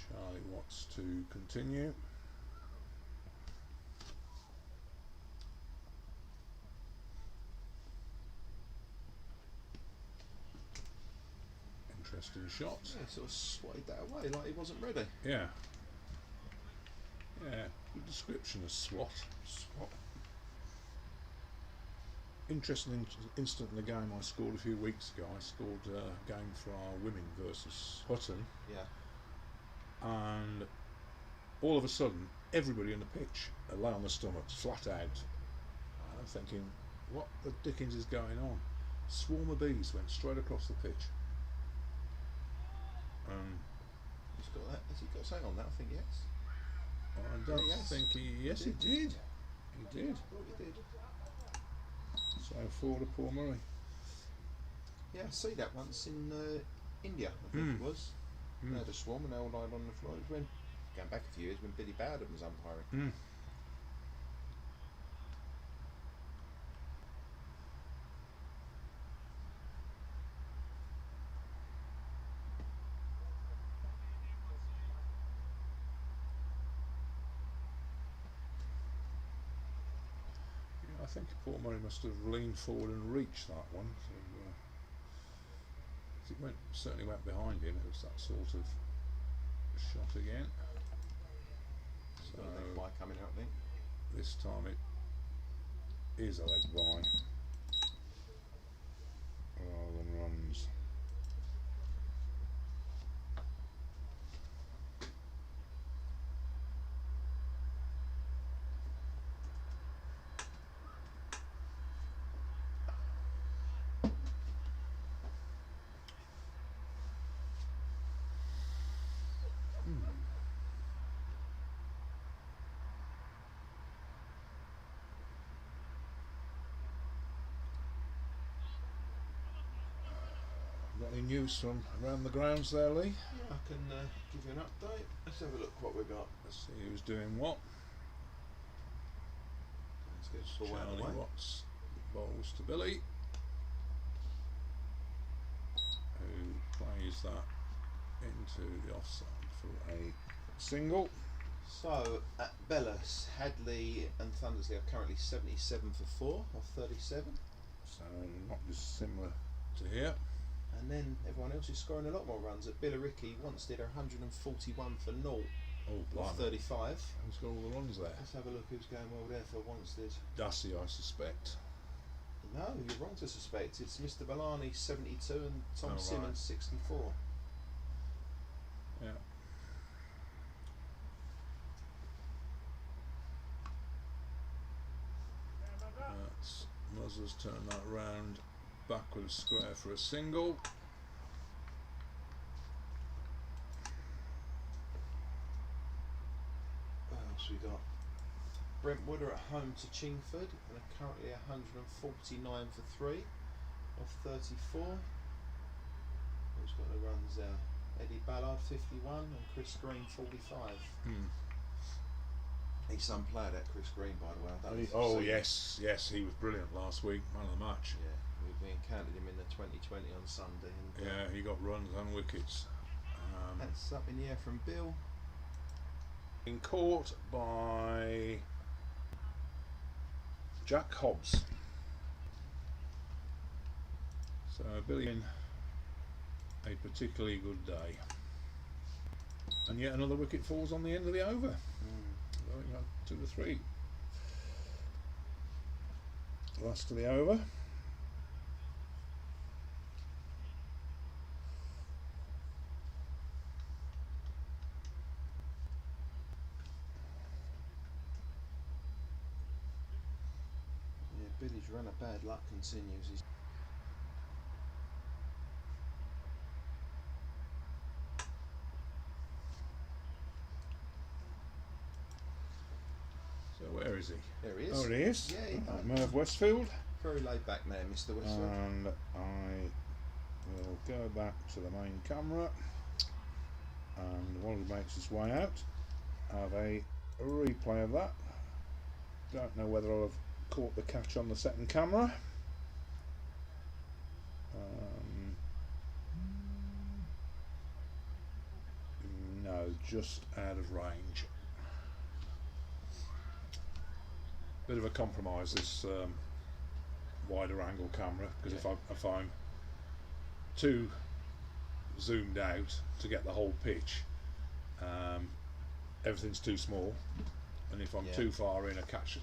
Charlie wants to continue. Interesting shot. Yeah, sort of swayed that away like he wasn't ready. Yeah. Yeah, good description of swat. Swat. Interesting instant in the game I scored a few weeks ago. I scored a game for our women versus Hutton, Yeah. and all of a sudden everybody on the pitch lay on their stomachs flat out, and I'm thinking, what the dickens is going on? Swarm of bees went straight across the pitch. He's got that. Has he got something on that? I think yes. I don't Yes. think yes he did. He did. I thought he did. So 4 to Paul Murray. Yeah, I see that once in India, I think it was. They had a swarm and they all lied on the floor. It was when, going back a few years, when Billy Bowden was umpiring. I think Paul Murray must have leaned forward and reached that one. So, it certainly went behind him. It was that sort of shot again. So Got a leg bye coming out, I think. this time it is a leg bye rather than runs. Got any news from around the grounds there, Lee? Yeah, I can give you an update. Let's have a look what we've got. Let's see who's doing what. Let's get the ball out of the Charlie way. Watts bowls to Billy, who plays that into the offside for a single. So at Bellis, Hadley and Thundersley are currently 77 for 4 off 37, So not dissimilar to here. and then everyone else is scoring a lot more runs. At Billericay, Wanstead are 141 for 0 Oh, off blimey. 35. Who's got all the runs there? Let's have a look who's going well there for Wanstead. Dassey, I suspect. No, you're wrong to suspect. It's Mr. Balani 72 and Tom Oh, right. Simmons 64. Yeah. That's Muzzer's turned that round backwards square for a single. What else we got? Brentwood are at home to Chingford and are currently 149 for 3 off 34. Who's got the runs there? Eddie Ballard 51 and Chris Green 45. His son played at Chris Green, by the way. I don't know if you've Oh seen yes, yes, he was brilliant last week, man of the match. him. Yeah, we encountered him in the 2020 on Sunday. And, Yeah, he got runs and wickets. that's up in the air from Bill. Been caught by Jack Hobbs. So Billy in a particularly good day. And yet another wicket falls on the end of the over. So we got 2 to 3. Last of the over. Yeah, Billy's run of bad luck continues. He's So where is he? there he is. Oh, it is. Yeah, he- Merv Westfield. Very laid back man, Mr. Westfield. And I will go back to the main camera, and while he makes his way out, have a replay of that. Don't know whether I'll have caught the catch on the second camera. No, just out of range. Bit of a compromise, this wider angle camera, because if I'm too zoomed out to get the whole pitch, everything's too small, and if I'm Yeah. too far in, I catch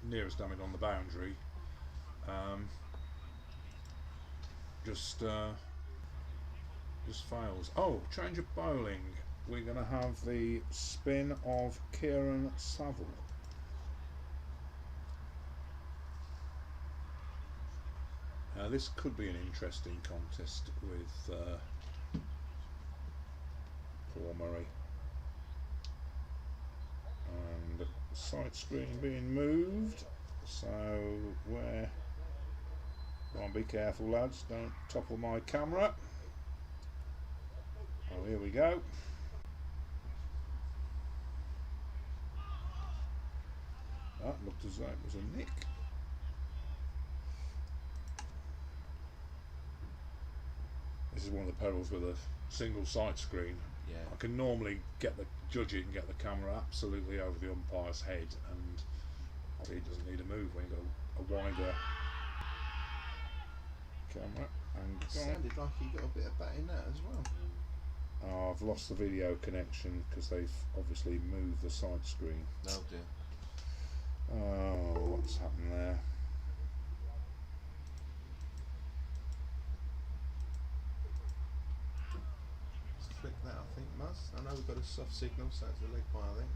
nearest damn it on the boundary. Just fails. Oh, change of bowling. We're going to have the spin of Kieran Saville. This could be an interesting contest with Paul Murray. And sight screen being moved, so where... Go on, be careful lads, don't topple my camera. Oh, here we go. That looked as though it was a nick. This is one of the perils with a single sight screen. Yeah. I can normally judge it and get the camera absolutely over the umpire's head, and It doesn't need to move when you've got a wider camera. And It sounded like he got a bit of bat in that as well. oh, I've lost the video connection because they've obviously moved the side screen. Oh dear. Oh, what's happened there? Just flick that, I think, Muzz. I know we've got a soft signal, so it's a leg by, I think.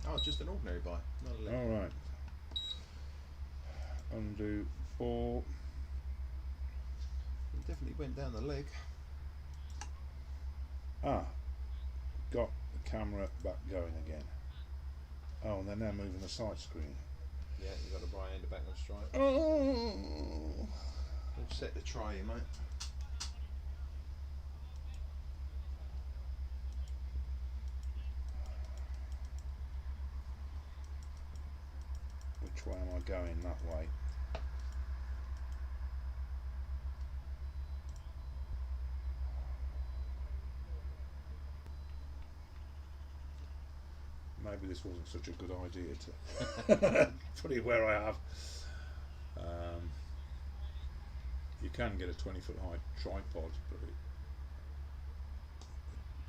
Oh, just an ordinary buy, not a leg. All right. Undo ball. It definitely went down the leg. Ah, got the camera back going again. Oh, and they're now moving the side screen. Yeah, you got a right hander back on strike. Oh. All set to try you, mate. Which way am I going? That way. Maybe this wasn't such a good idea to put it where I have. You can get a 20-foot high tripod, but the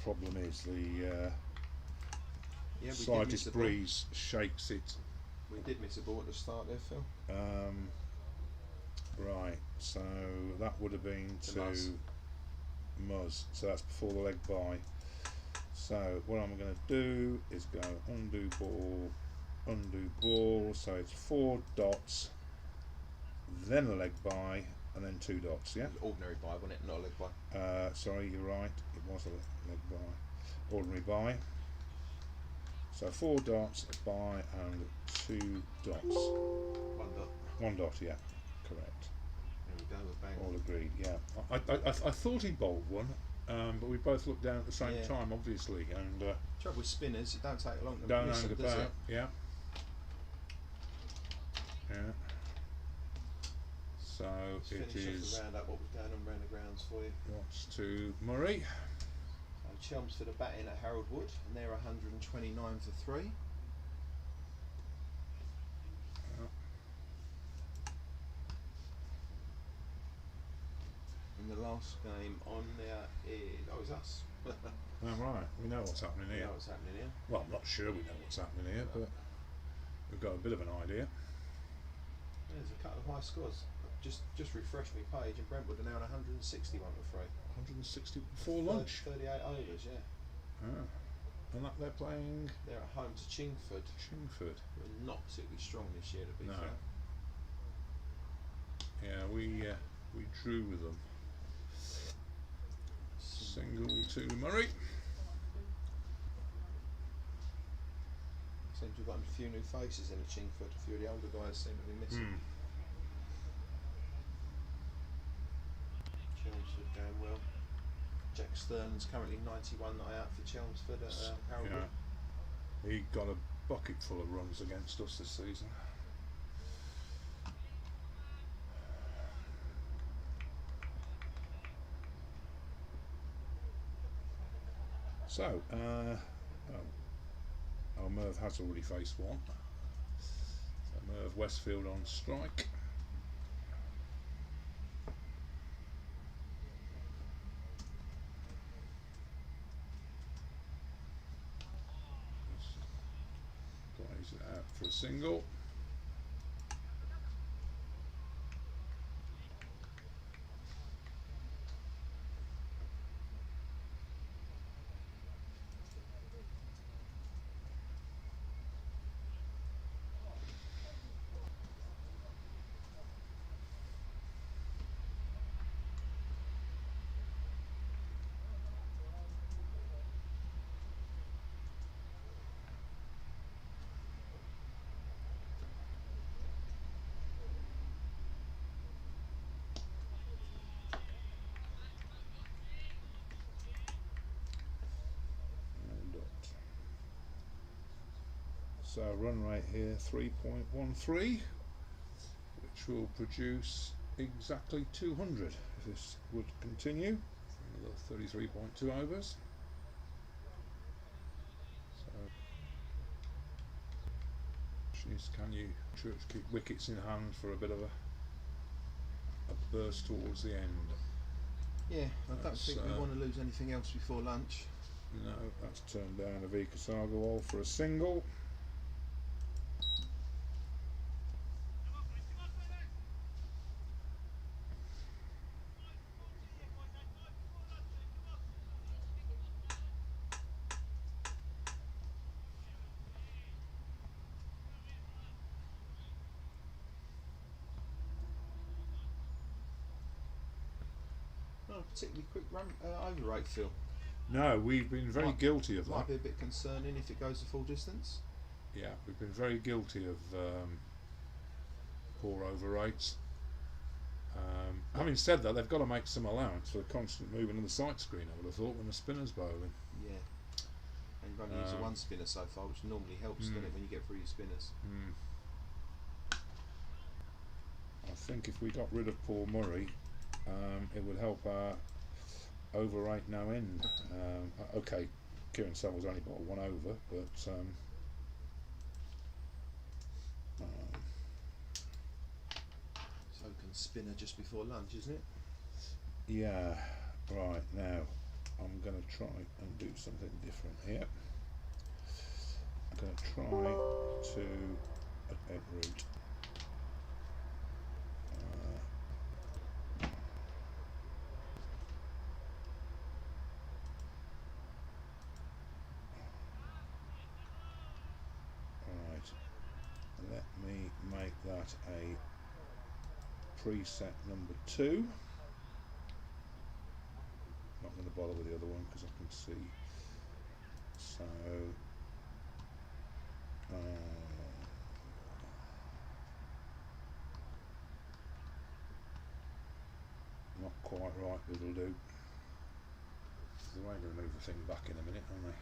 problem is the Yeah, we did miss slightest a ball. breeze shakes it. We did miss a ball at the start there, Phil. Right, so that would have been To to Muzz, so that's before the leg by. So what I'm going to do is go undo ball, so it's 4 dots, then a leg by, and then 2 dots, yeah? It was ordinary buy, wasn't it? Not a leg buy. Sorry, you're right, it was a leg by, ordinary by. So 4 dots, a by, and 2 dots. 1 dot. 1 dot, yeah, correct. There we go, we're bang All on. agreed, yeah. I thought he bowled one, but we both looked down at the same Yeah. time, obviously, and Trouble with spinners, it don't take long to don't miss hang them, does about, it? yeah. Yeah. So Let's it finish off is the round up what was going on round the grounds for you. what's to Murray. So Chelmsford are batting at Harold Wood, and they're 129 for 3. And the last game on there is it's us. Oh, right, we know what's happening You here. know what's happening here. Well, I'm not sure we know what's happening here, but we've got a bit of an idea. There's a couple of high scores. Just refresh me page, and Brentwood are now on 161 for 3. 160 before lunch. 38 overs, yeah. Ah. And that they're playing They're at home to Chingford. Chingford. Who are not particularly strong this year, to be No. fair. Yeah, we drew with them. Single to Murray. Seems we've got a few new faces in at Chingford. A few of the older guys seem to be missing. Hmm. Chelmsford going well. Jack Stern's currently 91 not out for Chelmsford at Harold Yeah. Wood. He got a bucket full of runs against us this season. So, Merv has already faced one. So Merv Westfield on strike. Plays it out for a single. So run rate here 3.13, which will produce exactly 200 if this would continue. Another 33.2 overs. question is, can you Church keep wickets in hand for a bit of a burst towards the end? Yeah, I don't That's, think we want to lose anything else before lunch. No, that's turned down Avika Sagarwal for a single. Not a particularly quick run over rate, Phil. No, we've been very guilty of that. Might be a bit concerning if it goes the full distance. Yeah, we've been very guilty of poor over rates. Having said that, they've got to make some allowance for the constant movement of the sight screen, I would have thought, when the spinner's bowling. Yeah. And you've only used one spinner so far, which normally helps, doesn't it, when you get through your spinners? I think if we got rid of Paul Murray, it would help our over rate no end. Okay, Kieran Saville's only got one over, but Token spinner just before lunch, isn't it? yeah, right, now I'm going to try and do something different here. I'm going to try to egg route. Let me make that a preset number 2. Not going to bother with the other one because I can see. So not quite right, but it'll do. They're going to move the thing back in a minute, aren't they?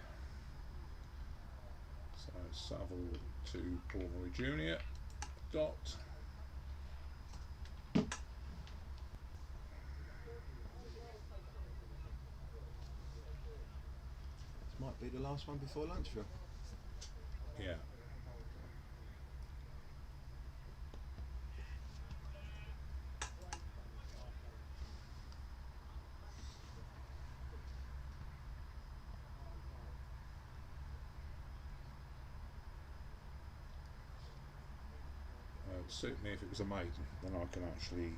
So Saville to Paul Murray Jr. Dot. This might be the last one before lunch, Phil. Yeah. It'd suit me if it was a maiden, then I can actually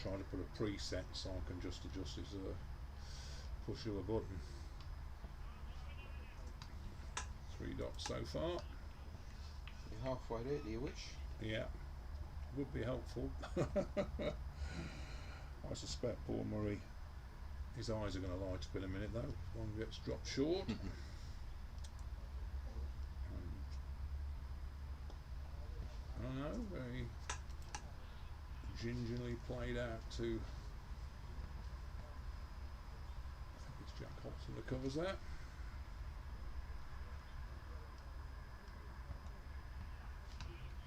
try to put a preset so I can just adjust it to the push of a button. 3 dots so far. You're halfway there, do you wish? Yeah, would be helpful. I suspect Paul Murray, his eyes are going to light up in a minute though. One gets dropped short. I don't know, very gingerly played out to, I think it's Jack Hobson that covers that.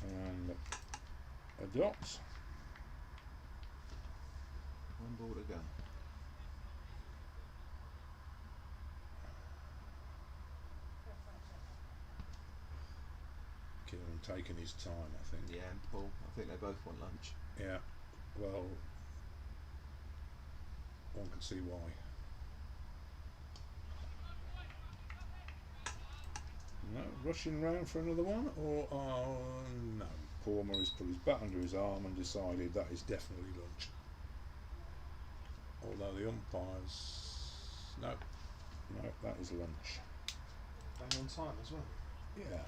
And a dot. One ball to go. Kieran taking his time, I think. Yeah, and Paul. I think they both want lunch. Yeah, well, one can see why. No, rushing round for another one, or no. Paul Murray's put his bat under his arm and decided that is definitely lunch. Although the umpires, no, that is lunch. Bang on time as well. Yeah.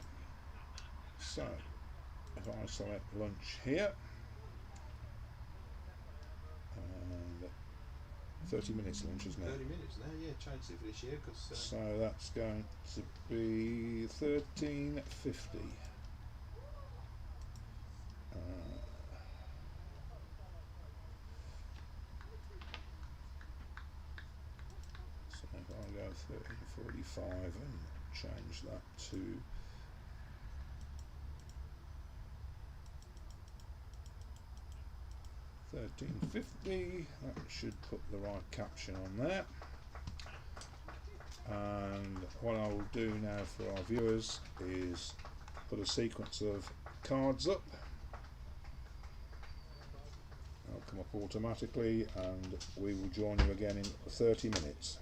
So, if I select lunch here, and 30 minutes lunch, isn't it? 30 minutes now, yeah, changed it for this year because. So that's going to be 13.50. So if I go 13.45 and change that to 13.50, that should put the right caption on there. And what I will do now for our viewers is put a sequence of cards up. That'll come up automatically, and we will join you again in 30 minutes.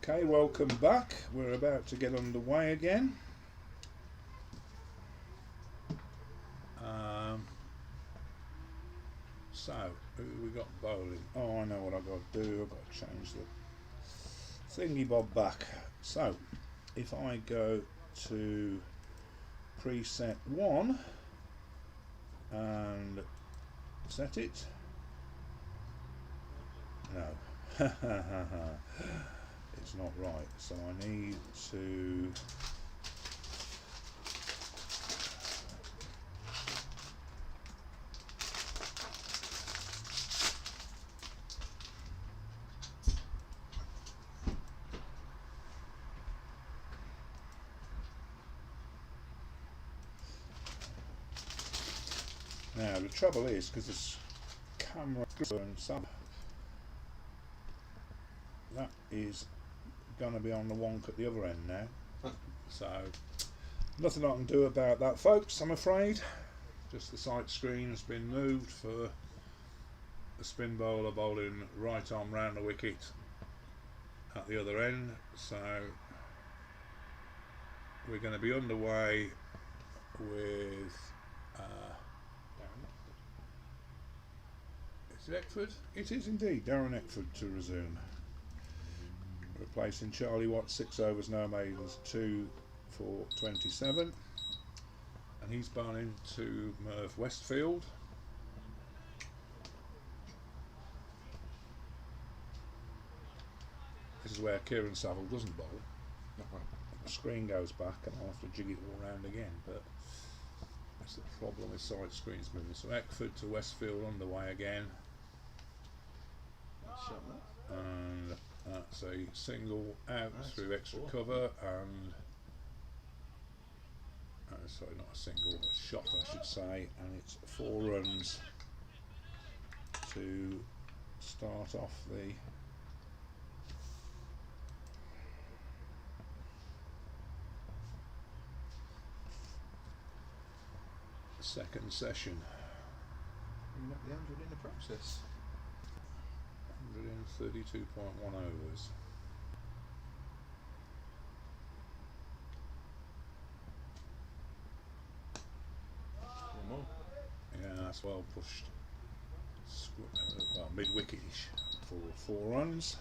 Okay, welcome back. We're about to get underway again. So, who we got bowling? Oh, I know what I've got to do. I've got to change the thingy bob back. So, if I go to preset 1 and set it. No. It's not right. So I need to now the trouble is because this camera and some that is going to be on the wonk at the other end now. So nothing I can do about that, folks, I'm afraid. Just the sight screen has been moved for the spin bowler bowling right arm round the wicket at the other end. So we're going to be underway with is it Eckford? It is indeed Darren Eckford to resume, replacing Charlie Watt, 6 overs, no maidens, 2 for 27, and he's bowling to Merv Westfield. This is where Kieran Saville doesn't bowl. The screen goes back and I'll have to jig it all round again, but that's the problem with side screens moving. So Eckford to Westfield underway again, and that's a single out through extra cover, and sorry, not a single, a shot I should say, and it's 4 runs to start off the second session. You knocked the 100 in the process. 132.1 overs. Yeah, that's well pushed. Well, mid-wicketish for 4 runs.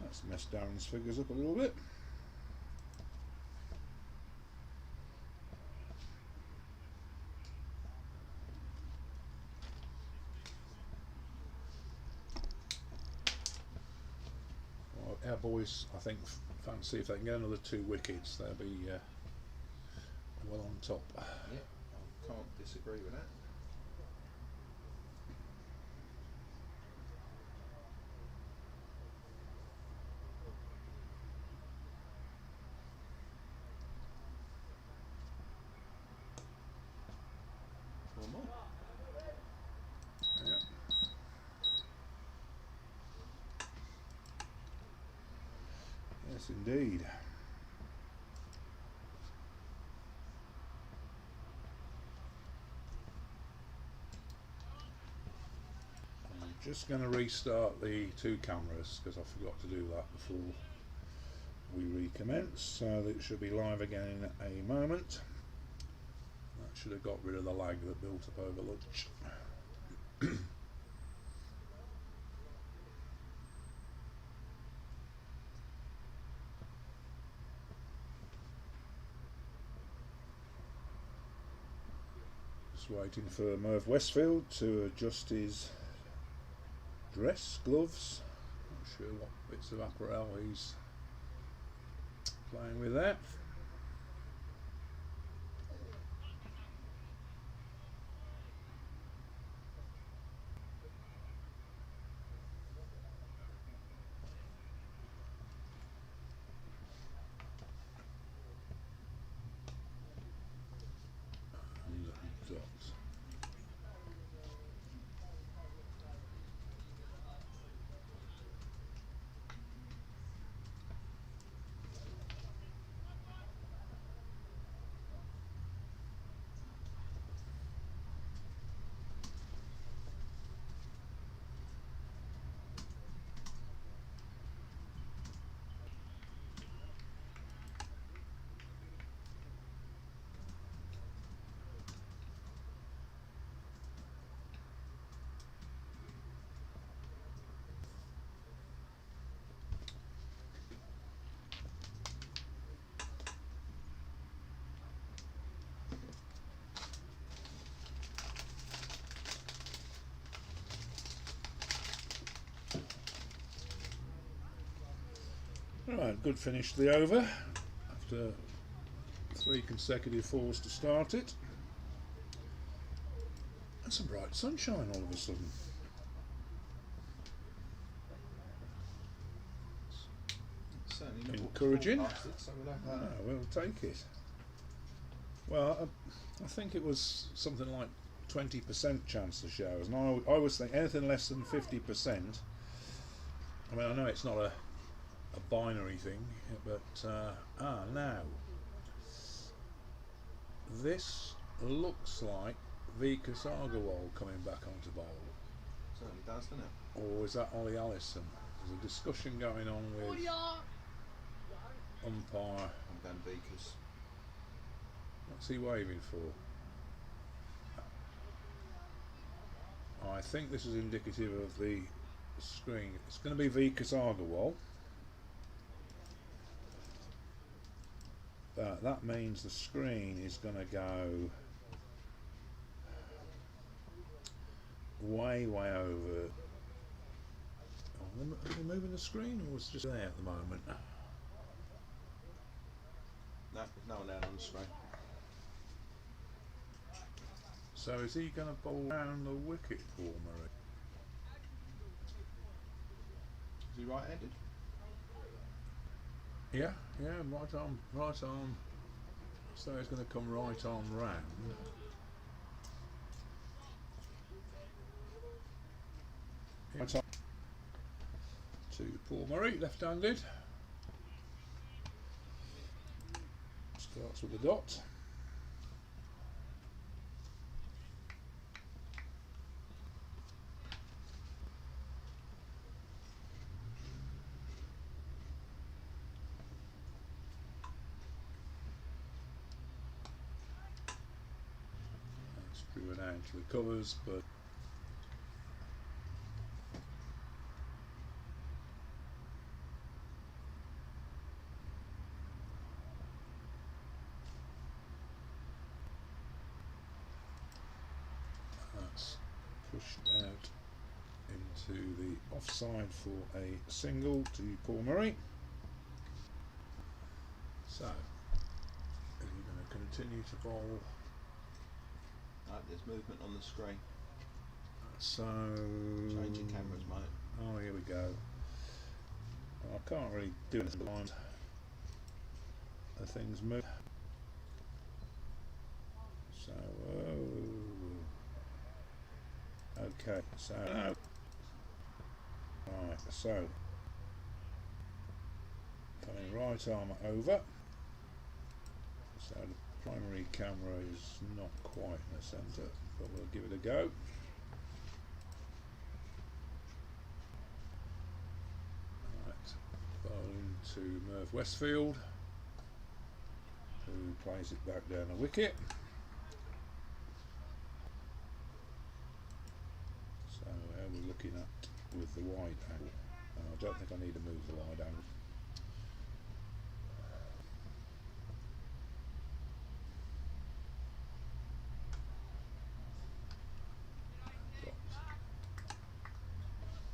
That's messed Darren's figures up a little bit. Well, our boys, I think, fancy if they can get another 2 wickets, they'll be well on top. Yeah, I can't disagree with that. One more. Yeah. Yes, indeed. I'm just going to restart the 2 cameras because I forgot to do that before we recommence, so that it should be live again in a moment. That should have got rid of the lag that built up over lunch. Just waiting for Merv Westfield to adjust his dress, gloves. Not sure what bits of apparel he's playing with there. Right, good finish to the over after 3 consecutive fours to start it. And some bright sunshine all of a sudden. Certainly not Encouraging. what was forecasted, so we'll have Ah, we'll take it. Well, I think it was something like 20% chance of showers, and I always think anything less than 50%. I mean, I know it's not a binary thing, but now this looks like Vika Sagarwal coming back onto bowl, certainly does, doesn't it? or is that Ollie Allison? There's a discussion going on with umpire. I'm going Beakers. What's he waving for? I think this is indicative of the screen. It's going to be Vika Sagarwal. That means the screen is going to go way over. Are they moving the screen, or is it just there at the moment? No, there's no one down on the screen. So is he going to bowl round the wicket for Murray? Is he right-handed? Yeah, right arm. So he's going to come right arm round. Right arm to Paul Murray, left-handed. Starts with the dot. Screw it out to the covers, but that's pushed out into the offside for a single to Paul Murray. So, are you going to continue to bowl? Right, there's movement on the screen. So, Changing cameras, mate. oh, here we go. Well, I can't really do anything behind the things move. So, okay, so now, right, so coming right arm over. So the primary camera is not quite in the centre, but we'll give it a go. Right, bowling to Merv Westfield, who plays it back down the wicket. So how are we looking at with the wide angle? I don't think I need to move the wide angle.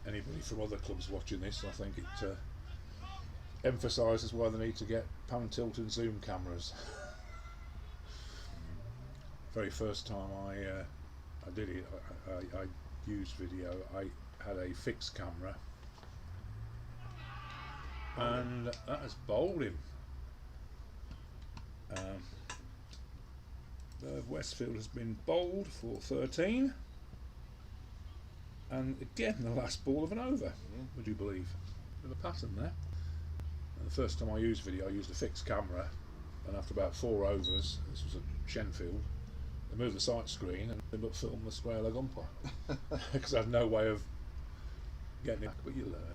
Anybody from other clubs watching this, I think it emphasises why they need to get pan, tilt and zoom cameras. Very first time I did it, I used video, I had a fixed camera and that has bowled him. Westfield has been bowled for 13. And again, the last ball of an over, would you believe? With a pattern there. And the first time I used video, I used a fixed camera, and after about 4 overs, this was at Shenfield, I moved the sight screen and I but filmed the square leg umpire because I had no way of getting it back, but you learn.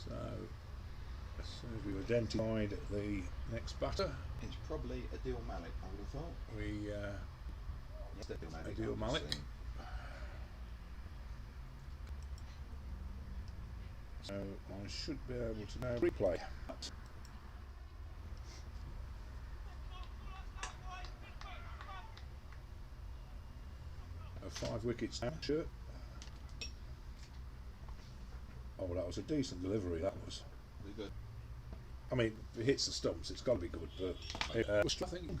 So, as soon as we've identified the next batter, It's probably Adil Malik, I would have thought. we Yes, Adil Malik. Adil Malik. So I should be able to now replay. A 5 wickets now, sure. Oh, that was a decent delivery. That was. Pretty good. I mean, if it hits the stumps, it's got to be good. But I think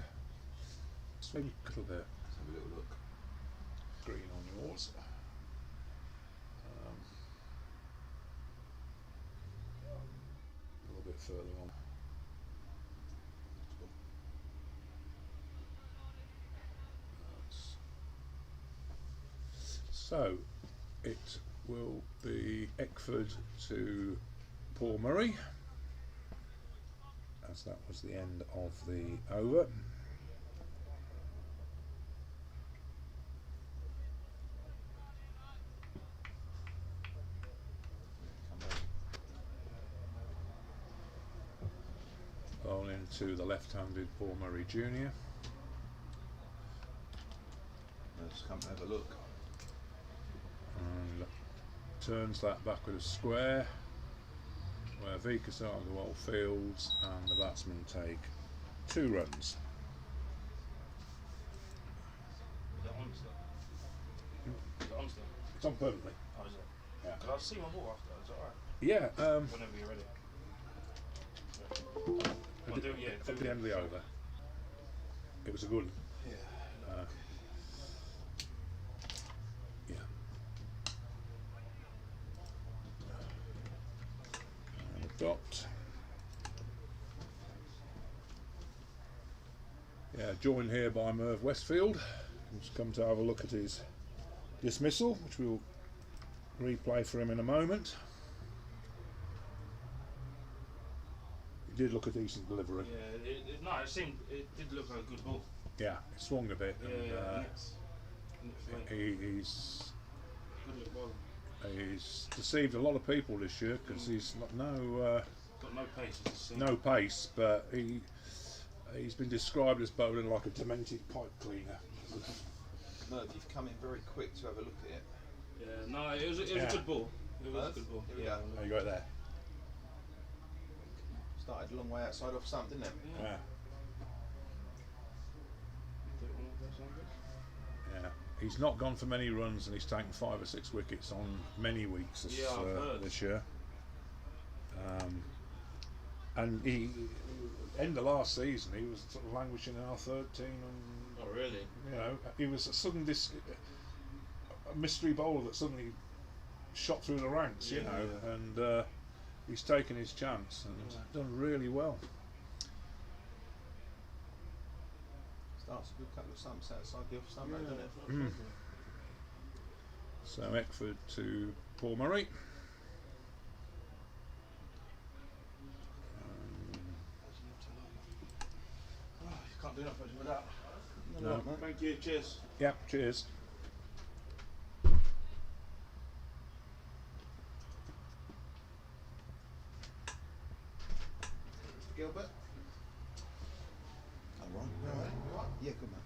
swing a little bit. Let's have a little look. Green on yours. A little bit further on. So it will be Eckford to Paul Murray, as that was the end of the over. Come back. Bowling to the left-handed Paul Murray Jr. Let's come have a look. And turns that back with a square, where Vikas Agarwal fields and the batsmen take 2 runs. Is that on still? Is it on still? It's on permanently. Oh, is it? Yeah. Could I see my ball after? Is that alright? Yeah, Whenever you're ready. Yeah. I'll do it, yeah. at the end of the over. It was a good. Yeah. Yeah. And a dot. Yeah, joined here by Merv Westfield, who's come to have a look at his dismissal, which we'll replay for him in a moment. It did look a decent delivery. Yeah, it did look like a good ball. Yeah, it swung a bit. Yeah, And, he's good little ball. he's deceived a lot of people this year because he's got Got no pace, as no pace, but he's been described as bowling like a demented pipe cleaner. Merv, you've come in very quick to have a look at it. Yeah, no, it was a good ball. It was a good ball. Here we Yeah. go. Oh, you got it there. Started a long way outside off stump, didn't it? Yeah. Yeah, yeah. He's not gone for many runs, and he's taken 5 or 6 wickets on many weeks Yeah, I've heard. this year. And he, end of last season, he was sort of languishing in our 13, and Oh, really? you know, he was a mystery bowler that suddenly shot through the ranks, you Yeah, know, yeah. and he's taken his chance and done really well. Starts a good couple of stumps outside the off stump, Yeah, doesn't it? Mm. So Eckford to Paul Murray. Oh, you can't do nothing with that. No. Thank you, cheers. Yeah, cheers. Gilbert? All right. Yeah, good man.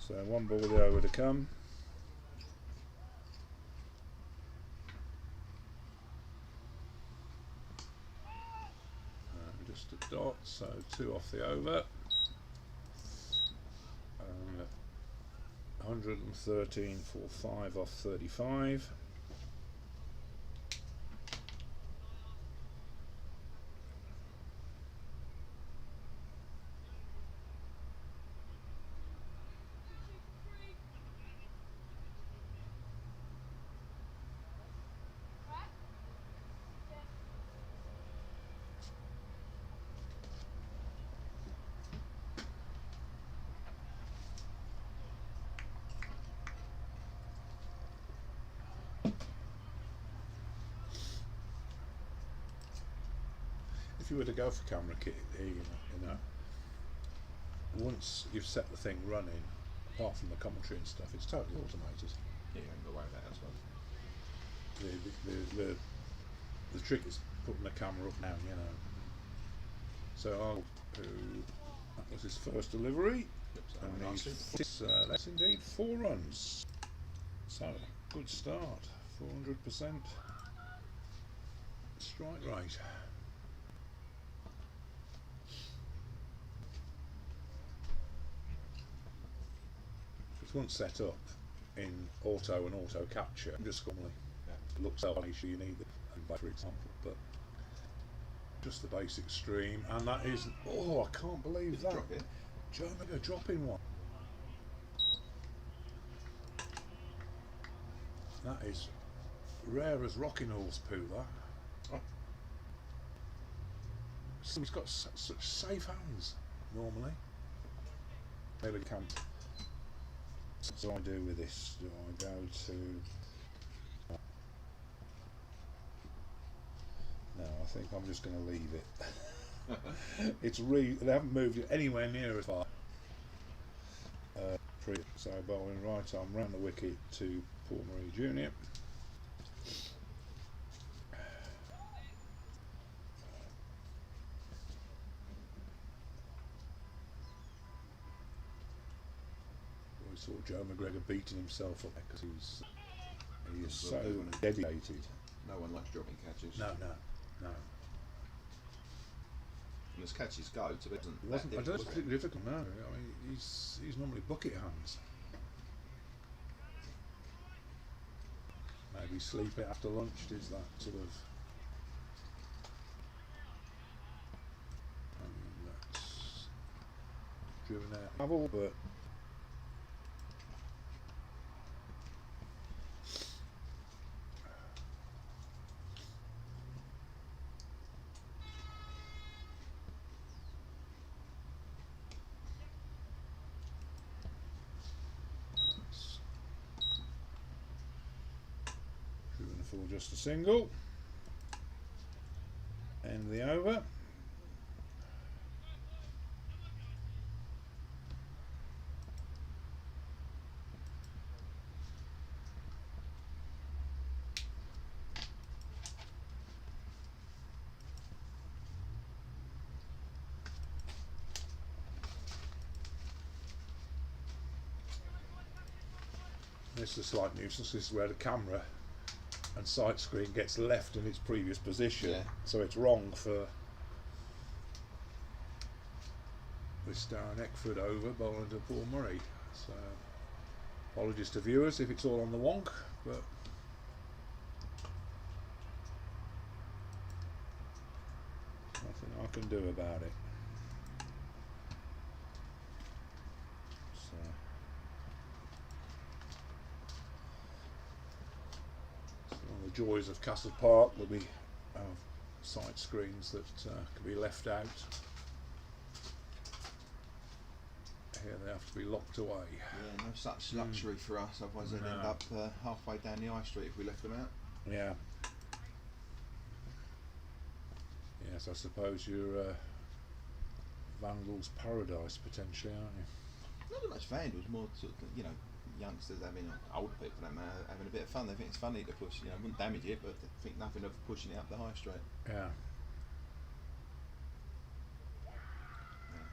So 1 ball the over to come. Just a dot, so 2 off the over. 113 for 5 off 35. If you were to go for camera kit, you know, once you've set the thing running, apart from the commentary and stuff, it's totally automated. Yeah, you haven't got to worry about that as well. The trick is putting the camera up now, you know. So that was his first delivery, and that's indeed 4 runs. So good start, 400% strike rate. It's once set up in auto and auto capture, just normally. looks selfish, you need the back, for example, but just the basic stream, and that is, oh, I can't believe that. Drop it. Joe Mega dropping one. That is rare as rocking horse poo, that. Oh. He's got such safe hands, normally. Maybe can't. So I do with this, do I go to... No, I think I'm just going to leave it. They haven't moved it anywhere near as far. So bowling right arm round the wicket to Paul Murray Jr. We saw Joe McGregor beating himself up because he is so dedicated. No one likes dropping catches. No. And as catches go, to be It wasn't. I don't think it's particularly difficult. No, I mean he's normally bucket hands. Maybe sleep it after lunch. Is that sort of? That's driven out travel, but. For just a single, end the over. This is a slight nuisance. This is where the camera and sight screen gets left in its previous position, so it's wrong for this Darren Eckford over bowling to Paul Murray. So apologies to viewers if it's all on the wonk, but nothing I can do about it. Joys of Castle Park, there'll be side screens that can be left out. Here they have to be locked away. Yeah, no such luxury for us, otherwise they'd end up halfway down the high street if we left them out. Yeah. Yes, I suppose you're Vandal's paradise potentially, aren't you? Not so much vandals, more sort of, you know, youngsters having, older people that matter, having a bit of fun. They think it's funny to push, you know, wouldn't damage it, but they think nothing of pushing it up the high street. Yeah.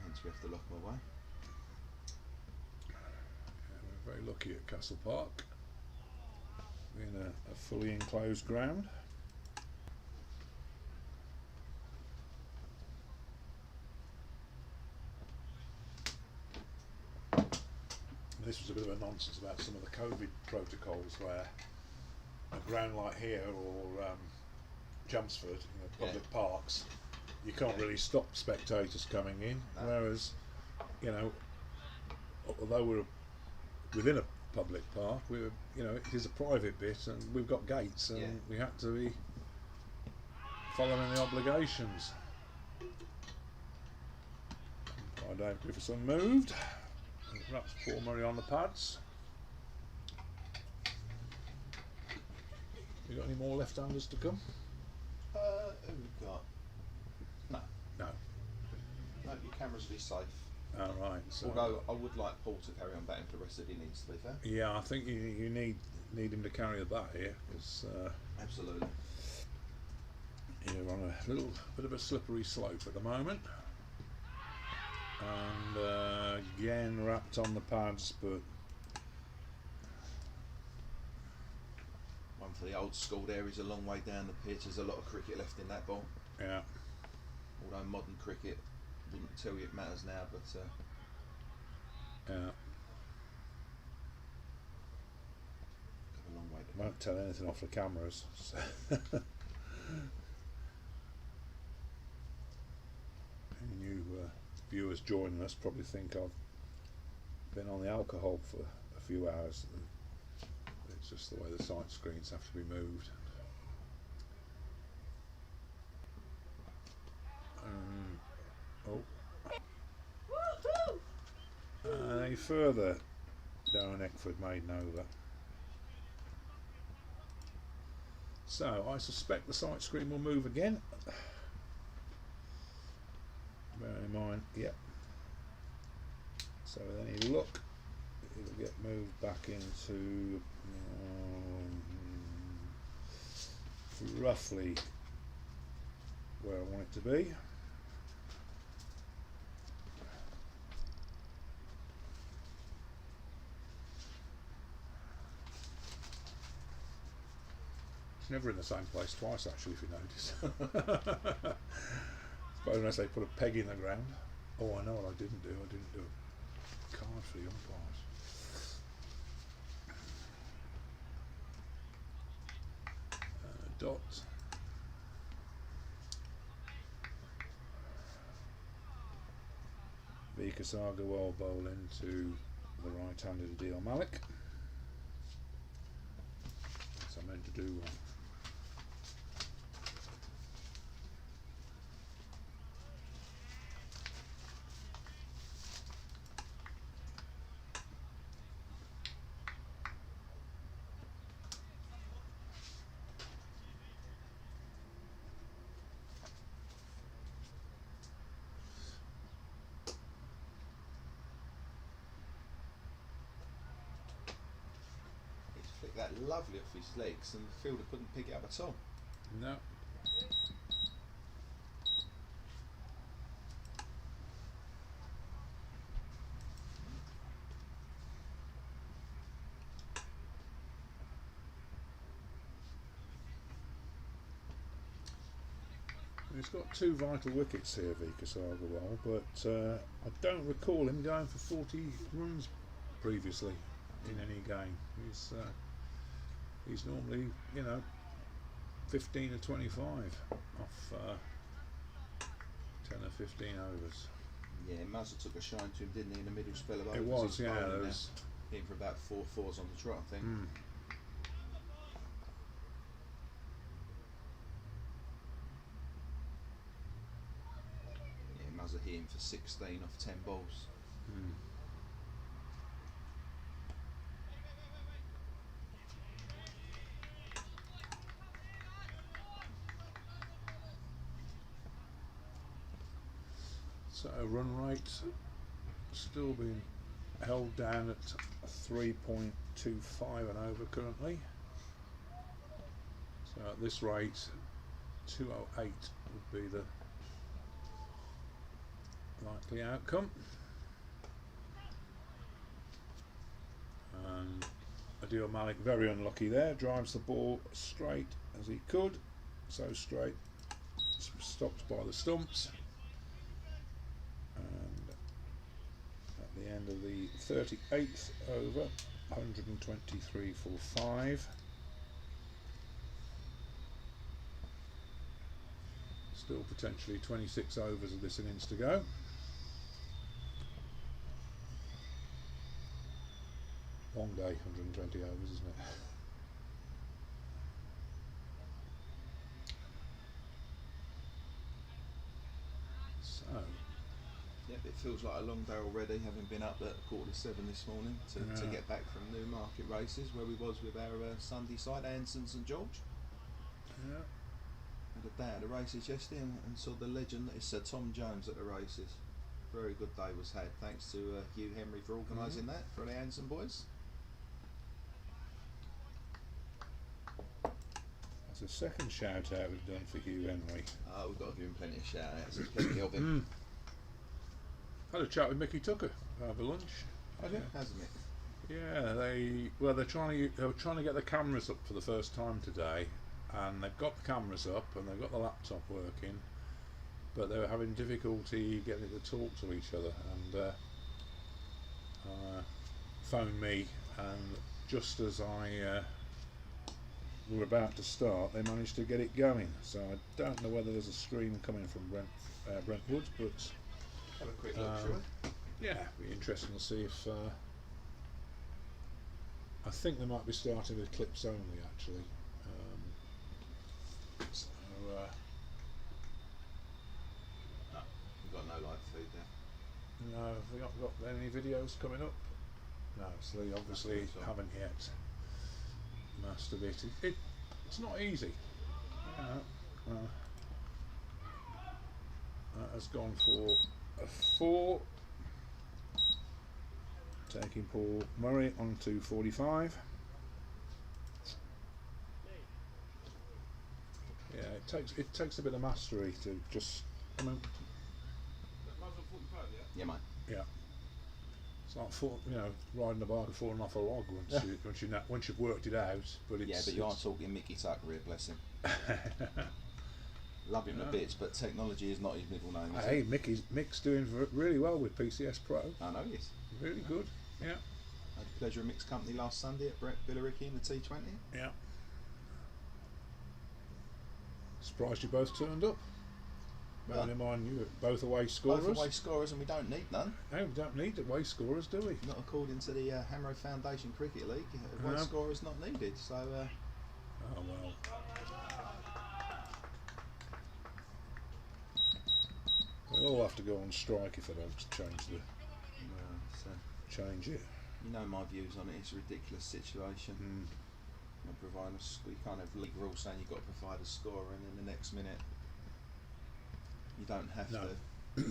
Hence we have to lock them away. Yeah, we're very lucky at Castle Park, being a fully enclosed ground. This was a bit of a nonsense about some of the COVID protocols, where a ground like here or Chelmsford, public parks, you can't really stop spectators coming in. No. Whereas, you know, although we're within a public park, it is a private bit, and we've got gates, and we had to be following the obligations. Dave Griffithson moved. Perhaps Paul Murray on the pads. You got any more left-handers to come? Who we've got? No. No. No, your cameras will be safe. Oh, right. So although I would like Paul to carry on batting for the rest of the innings, to be fair. Yeah, I think you need him to carry the bat here, because absolutely. You're on a little bit of a slippery slope at the moment. And again wrapped on the pads, but one for the old school. There is a long way down the pitch. There's a lot of cricket left in that ball. Yeah. Although modern cricket wouldn't tell you it matters now, but yeah. Got a long way won't tell anything off the cameras. So any new viewers joining us probably think I've been on the alcohol for a few hours. It's just the way the sight screens have to be moved. Any further, Darren Eckford maiden over. So I suspect the sight screen will move again. Bearing in mind, yep. So with any luck, it'll get moved back into roughly where I want it to be. It's never in the same place twice, actually, if you notice. But unless they put a peg in the ground. Oh, I know what I didn't do. I didn't do a card for the umpires. Dot. Vika Sagarwal bowl into the right-handed Adil Malik. That's what I meant to do. Flicked that lovely off his legs, and the fielder couldn't pick it up at all. No. He's got two vital wickets here, Vika Sagarwal, but I don't recall him going for 40 runs previously in any game. He's normally, 15 or 25 off 10 or 15 overs. Yeah, Muzza took a shine to him, didn't he, in the middle spell of overs? It was, He yeah. bowling There there, was, hitting for about 4 fours on the trot, I think. Yeah, Muzza hitting for 16 off 10 balls. So run rate still being held down at 3.25 and over currently. So at this rate, 208 would be the likely outcome. And Adil Malik very unlucky there, drives the ball straight as he could, so straight, stopped by the stumps. And at the end of the 38th over, 123 for 5. Still potentially 26 overs of this innings to go. Long day, 120 overs, isn't it? So, Yep, it feels like a long day already, having been up at 6:45 this morning to get back from Newmarket races, where we was with our Sunday side, Anson St George. yeah. Had a day at the races yesterday and saw the legend that is Sir Tom Jones at the races. Very good day was had, thanks to Hugh Henry for organising that for the Anson boys. That's a second shout out we've done for Hugh Henry. We've got to give him plenty of shout outs, there's plenty of him. Had a chat with Mickey Tucker over lunch. Hasn't it? Yeah, they're trying to get the cameras up for the first time today, and they've got the cameras up and they've got the laptop working, but they were having difficulty getting it to talk to each other, and phoned me, and just as I were about to start, they managed to get it going. So I don't know whether there's a stream coming from Brentwood, but Have a quick look, shall we? yeah, be interesting to see if. I think they might be starting with clips only, actually. So, No, we've got no live feed there. no, have they not got any videos coming up? No, so they obviously So. haven't yet mastered it. It's not easy. That has gone for a 4, taking Paul Murray onto 45. Yeah, it takes a bit of mastery to just. I mean, Yeah, mate. yeah. It's like riding a bike and falling off a log once you've worked it out. But it's, Yeah, but you are talking Mickey Tucker here, bless him. Love him to bits, but technology is not his middle name. Is Hey, it? Mick's doing really well with PCS Pro. I know he is. Really good. Yeah. Had the pleasure of Mick's company last Sunday at Brett Billericay in the T20. Yeah. Surprised you both turned up. Bearing in mind you were both away scorers. Both away scorers, and we don't need none. No, we don't need away scorers, do we? Not according to the Hamrow Foundation Cricket League. Away No. scorers not needed. So Oh well. We'll all have to go on strike if they don't change it. you know my views on it. It's a ridiculous situation. Mm. We can't have league rules saying you've got to provide a scorer, and in the next minute you don't have No. to.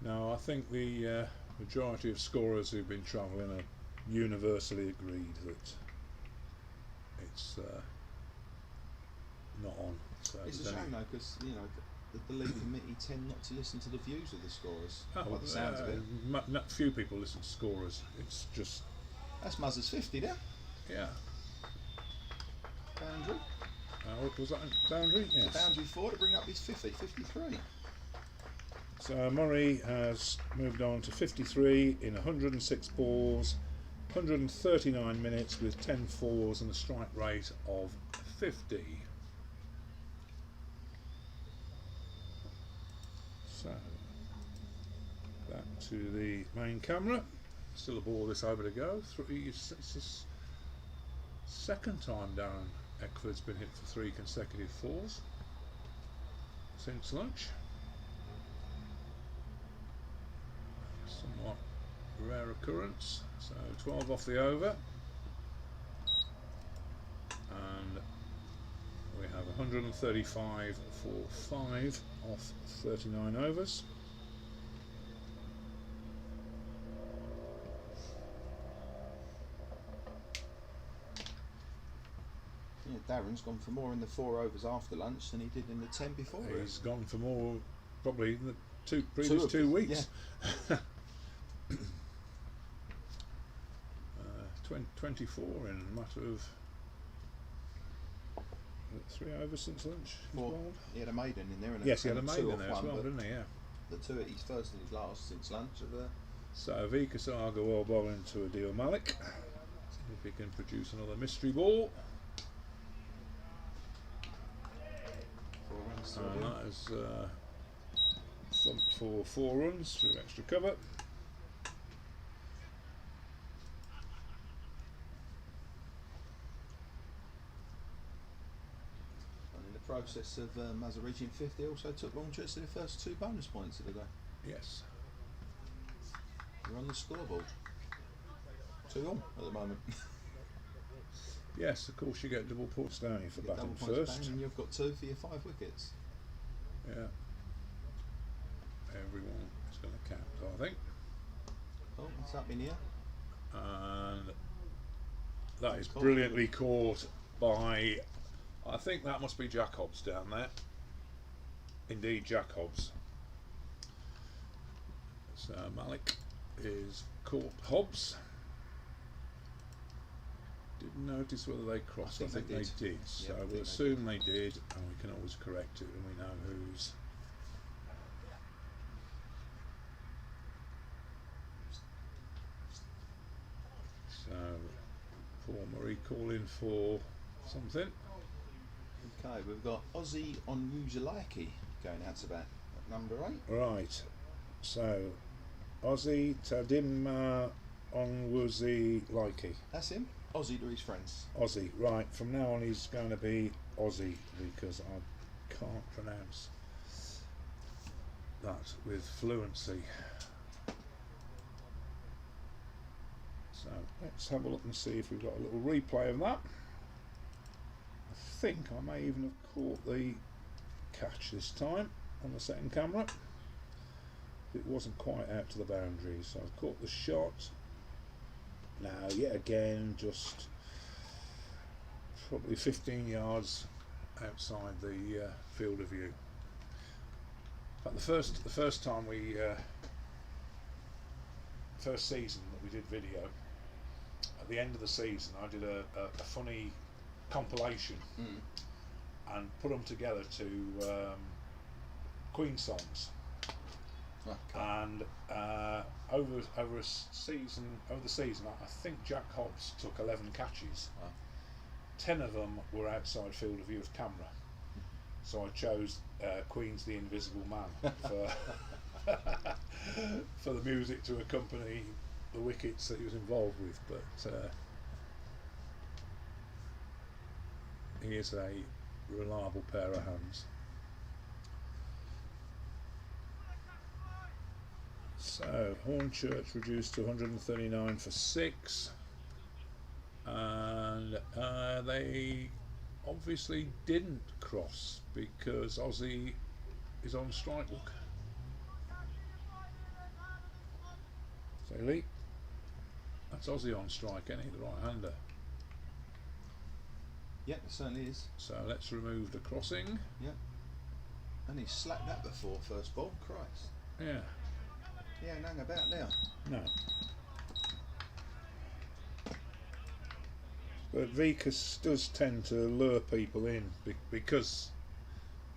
No, I think the majority of scorers who've been travelling are universally agreed that it's not on. So It's a there's shame only- though, because the league committee tend not to listen to the views of the scorers. Oh, By the sounds of it. Few people listen to scorers. It's just That's Muzzer's 50 there. yeah. Boundary. Was that a boundary? Yes. Boundary 4 to bring up his 53. So Murray has moved on to 53 in 106 balls, 139 minutes with 10 fours and a strike rate of 50. So back to the main camera. Still a ball this over to go. It's his second time Darren Eckford's been hit for 3 consecutive fours since lunch. Somewhat rare occurrence. So 12 off the over, and we have 135 for 5 off 39 overs. Yeah, Darren's gone for more in the 4 overs after lunch than he did in the 10 before. He's gone for more probably in the previous 2 weeks. Yeah. 24 in a matter of 3 overs since lunch. he's Well, bowled. he had a maiden in there. And Yes, he had a and maiden 2 in off there as one, well, but didn't he? Yeah. The 2 at his first and his last since lunch. So Vika Saga well bowling to Adil Malik. See if he can produce another mystery ball. 4 runs to And Adil. that is thumped for 4 runs through extra cover. And in the process of Mazza reaching 50, also took Hornchurch to the first 2 bonus points of the day. Yes. We're on the scoreboard. 2-all at the moment. Yes, of course you get double points down for You get batting double points first. down and you've got 2 for your 5 wickets. Yeah. Everyone is going to count, I think. Oh, it's up in here. And that is Caught. brilliantly caught by, I think that must be Jack Hobbs down there. Indeed, Jack Hobbs. So Malik is caught Hobbs. Didn't notice whether they crossed. I think they did. Yeah, So I think we'll they assume they did, and we can always correct it when we know who's. So Paul Murray calling for something. Okay, we've got Ozzy on Uzalaki going out to bat at number 8. Right, so Ozzy Tadimma Onwuzi Likey. That's him. Ozzy to his friends. Ozzy, right, from now on he's going to be Ozzy because I can't pronounce that with fluency. So let's have a look and see if we've got a little replay of that. I think I may even have caught the catch this time on the second camera. It wasn't quite out to the boundary, so I've caught the shot. Now yet again just probably 15 yards outside the field of view. But the first time we first season that we did video, at the end of the season I did a funny compilation and put them together to Queen songs. Okay. And over the season, I think Jack Hobbs took 11 catches. Wow. 10 of them were outside field of view of camera. So I chose Queen's "The Invisible Man" for the music to accompany the wickets that he was involved with. But he is a reliable pair of hands. So Hornchurch reduced to 139 for 6, and they obviously didn't cross because Ozzy is on strike book. So Lee, that's Ozzy on strike, ain't he, the right-hander? Yep, it certainly is. So let's remove the crossing. Yep. And he slapped that before first ball. Christ. Yeah. He ain't hung about now. No. But Vikas does tend to lure people in because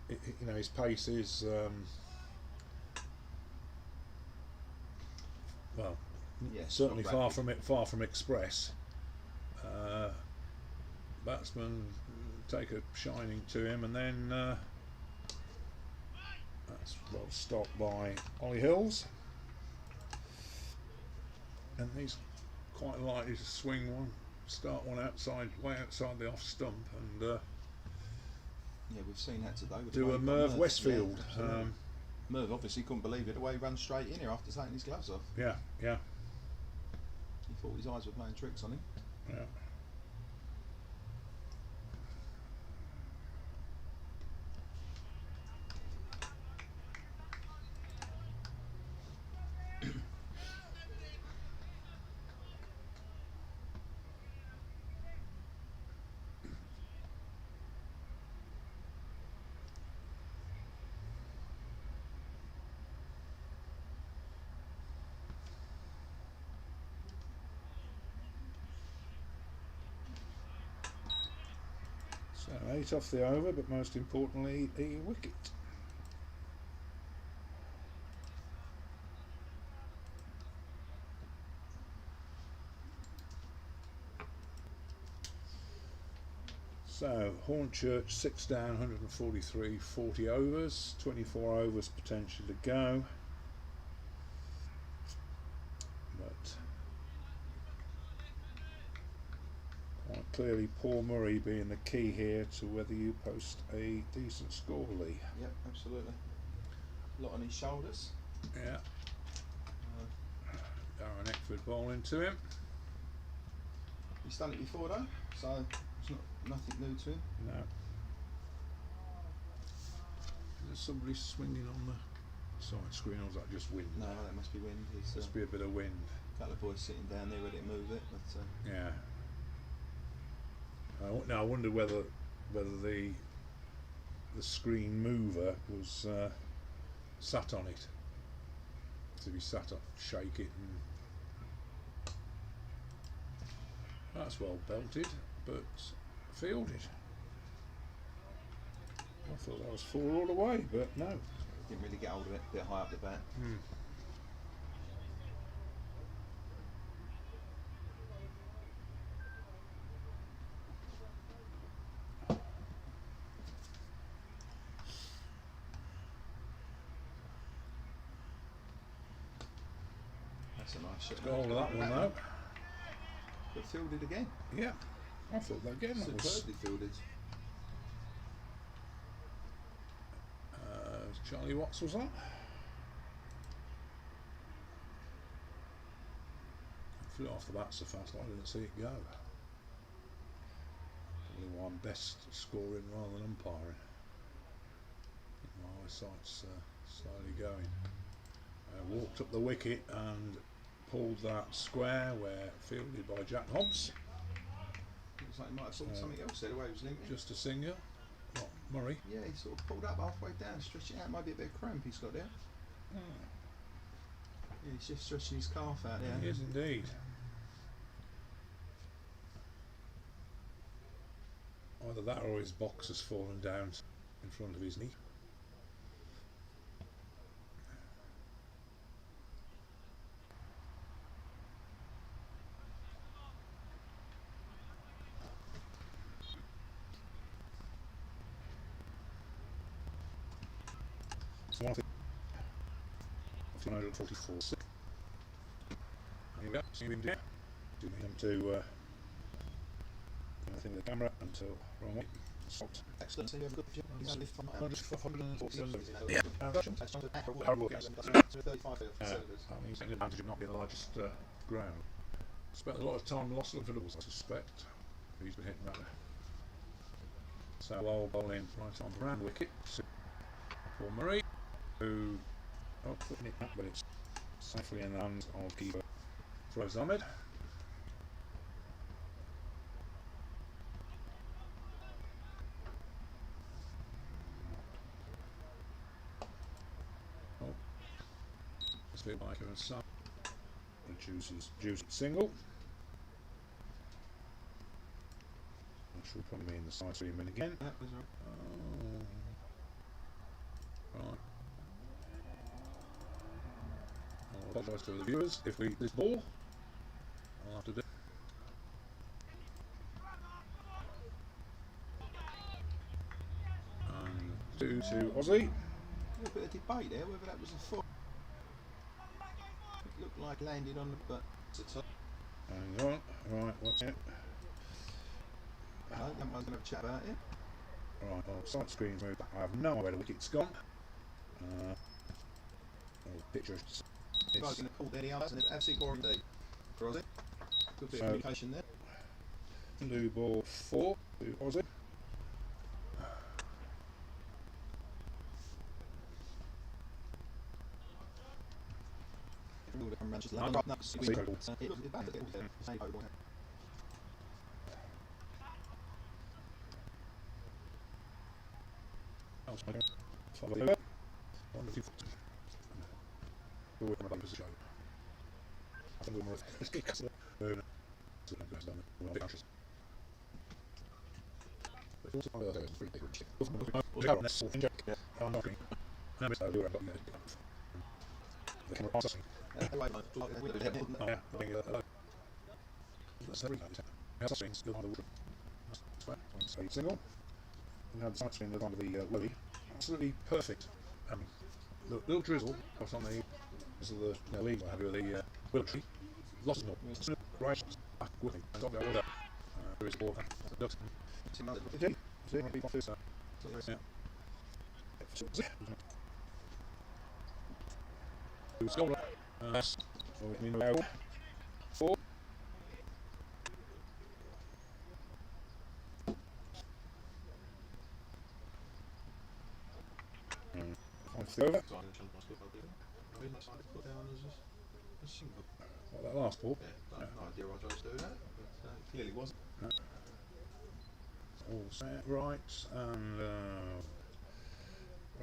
you know his pace is well, Yes, certainly not far rapid. from express. Batsmen take a shining to him, and then that's well stopped by Ollie Hills. And he's quite likely to swing one, start one way outside the off stump, and Yeah, we've seen that today. with do the way a he got Merv Westfield. Yeah, absolutely. Merv obviously couldn't believe it the way he ran straight in here after taking his gloves off. Yeah. He thought his eyes were playing tricks on him. Yeah. So 8 off the over, but most importantly, a wicket. So Hornchurch 6 down, 143, 40 overs, 24 overs potential to go. But quite clearly Paul Murray being the key here to whether you post a decent score, Lee. Yep, absolutely. A lot on his shoulders. Yeah. Darren Eckford bowling to him. He's done it before though, so it's nothing new to him. No. Is there somebody swinging on the side screen, or is that just wind? No, that must be wind. There's Must be a bit of wind. a couple of boys sitting down there ready to move it, but Yeah. Now I wonder whether the screen mover was sat on it. To be sat up, shake it, and that's well belted, but fielded. I thought that was 4 all the way, but no. didn't really get hold of it. A bit high up the bat. That's a nice shot. Got hold of that one though. But fielded again. Yeah, I thought that again. That was Superbly fielded. Charlie Watts, was that? Flew off the bat so fast I didn't see it go. Probably why I'm best scoring rather than umpiring. My eyesight's slowly going. Walked up the wicket and pulled that square where fielded by Jack Hobbs. Looks like he might have thought something else there, the way he was limping. Just a singer. Not Murray. Yeah, he sort of pulled up halfway down, stretching out. Might be a bit of cramp he's got there. Oh, Yeah, he's just stretching his calf out there. he is indeed. Either that or his box has fallen down in front of his knee. So 144. Here we go. See him down. Do him to I think the camera until wrong way. Stopped. Excellent. So you have a good job. He's lift from 140. Yeah. Horrible guess. 35 I mean, he's taking advantage of not being the largest ground. Spent a lot of time lost looking for doubles, I suspect. He's been hitting that. So I'll bowl in right on the round wicket for Murray, who putting it back, but it's safely in the hands of keeper Feroz Ahmed. This bit like a sub. Reduces juicy single. I should probably be in the side stream in again. That was right. Right. I'll apologise to the viewers if we this ball. I'll have to do. And 2 to Aussie. A little bit of debate there whether that was a foot. It looked like landed on the butt. Hang on. Right, what's it? That one's going to have a chat about it. Right, well, side screen's moved. I have no idea where the wicket's gone. Picture. I was going to call Danny Alves and it's absolutely boring indeed. For Aussie. Good bit of communication there. Blue ball 4 to Aussie. Single. We had the side screen under the willy. Absolutely perfect. Little drizzle got on the lead I had with the willow tree. Lost it all. Right back with him. And got the order. There is a ball. Ducks. Score. Four. Over. What, that last ball? Yeah, no idea why I tried to do that, but clearly wasn't. All set, right, and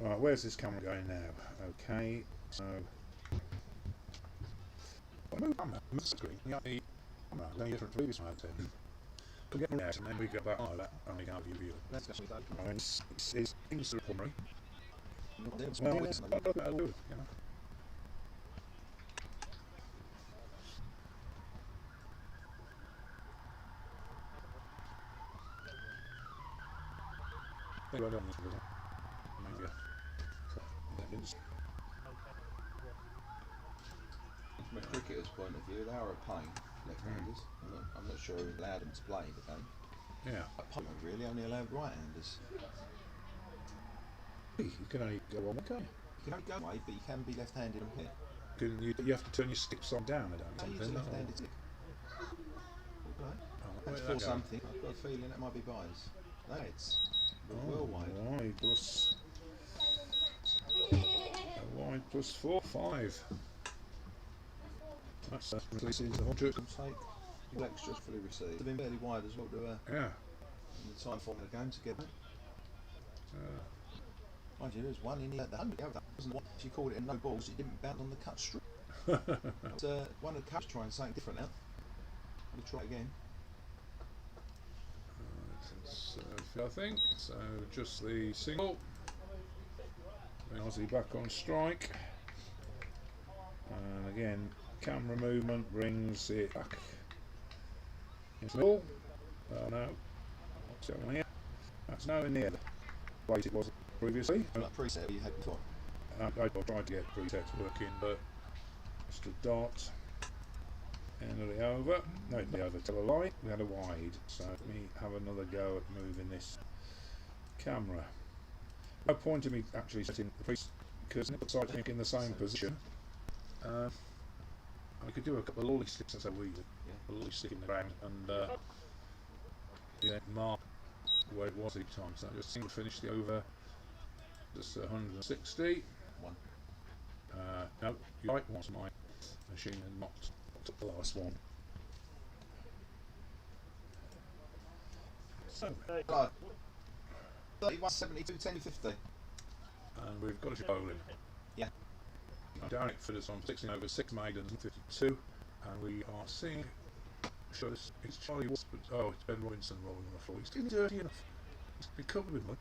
right, where's this camera going now? Okay, so move the screen. You got the camera, then you different previous one. We'll get there, and then we go back on that, and we can have you view it. It's English Pulmonary. Well, it's not good, you know. Maybe I don't know. Maybe cricketer's point of view, they are a pain, left-handers. I'm not sure who allowed them to play the game. Yeah. But Poland really only allowed right-handers. You can only go one way, can't you? You can only go away, but you can be left-handed and hit. You have to turn your stick side down, I So don't use a think. left-handed stick. Oh, That's where for did that go? something. I've got a feeling that might be bias. No, it's well wide. Wide plus. A wide plus 4, 5. That's releases the Hornchurch. Take the extras fully received. They've been fairly wide as well to Yeah. in the time form of the game together. Mind you, there's one in the 100 yard. That wasn't one. She called it a no balls. It didn't bounce on the cut strip. But, one of the cuts trying something different now. We'll try it again. I think so. Just the single. Then Aussie back on strike, and again camera movement brings it back into the middle. Oh no, what's going on here? That's nowhere near the place it was previously. Like preset you had before. I tried to get presets working, but just a dot. End of the over. No, the over to the light. We had a wide, so let me have another go at moving this camera. No point in me actually setting the preset because it looks like I think in the same position. I could do a couple of lolly sticks, that's how we do. A lolly stick in the ground and mark where it was each time. So I just single finish the over. Just 160. One. No, you're right. Once my machine had mocked up the last one. So, Right. 31, 72, 10, 50. and we've got a bowling. Yeah. Derek Fidders on 16 over 6 maidens and 52, and we are seeing. Sure, it's Charlie Watts, but oh, it's Ben Robinson rolling on the floor. He's getting dirty enough. He's been covered with mud.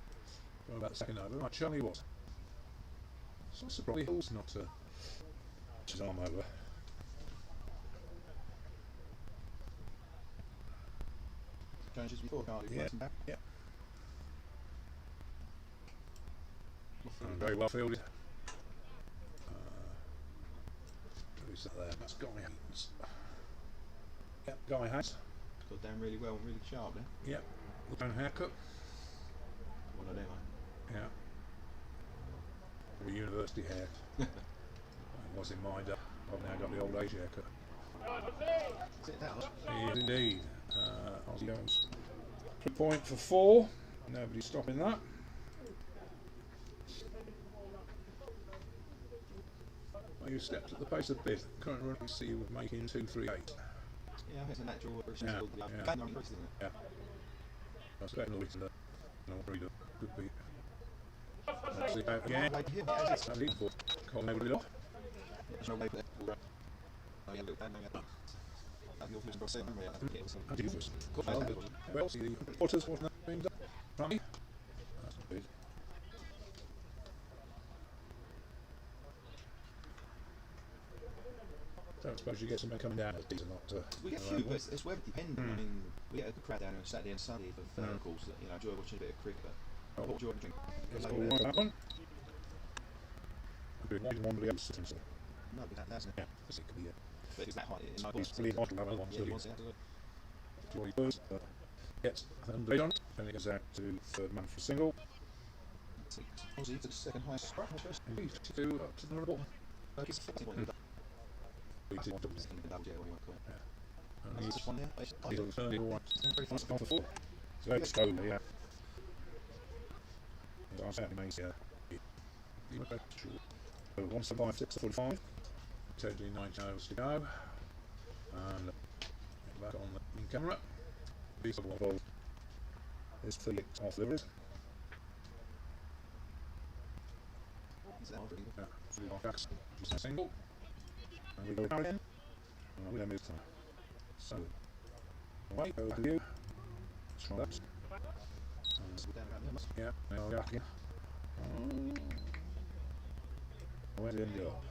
Going about the second over. Right, Charlie Watts. So surprised Hill's not his arm over. Changes before, can't you? Yeah. Back. Yeah. And very well fielded. Who's that there? That's Guy Haynes. Yep, Guy Haynes. Got down really well and really sharp there. Yep. Look down haircut. One of them. Yeah. Probably university hair. It was in my day. I've now got the old age haircut. Is it that? He is indeed. Aussie goes. 3 point for 4. Nobody's stopping that. Well, you stepped at the pace a bit. Current run we see you with making 238. Yeah, I think it's a natural progression. Yeah, Still, yeah. bad numbers, isn't it? Yeah. I was betting a little bit no breeder. Could be. Let's see about again. Right here, yeah, it's- That's it for Colin over the off. there's no way there. Oh, yeah, little band, yeah. You're feeling for a second, yeah, yeah, it was- And you first. Good, Well, good. well, see the reporters wasn't that being done. Right? That's not good. Don't suppose you get something coming down as decent, not We get a few, but it's weather dependent. I mean, we get a good crowd down here on Saturday and Sunday for locals that enjoy watching a bit of cricket. Oh. Enjoy drink. Let's go on that one. I'm doing one with the others, so No, but that's yeah, this could be but it's that high. It's He's pretty hard to have another one, Yeah, so he he wants it. Absolutely. what he does, but gets 100 on it, then it goes out to third man for a single. Aussie to the second highest strike. And he's to up to the ball. He's 40 point. He did double. Double J, what you want to call it. And This he's one there. he's on the third all right. Very That's fast. gone for 4. So it's slowly, yeah. I was certainly amazed, yeah. He went back to 175, 6 to 45. Totally 19 hours to go. And back on the in camera. These are one ball. There's Felix off the wrist. He's out already. Yeah, 3 off backs. Just a single. And we go down again. And we then move time. So, away, over to you. Strong ups. Down around there. Yeah, now we're back again. Where's it end up?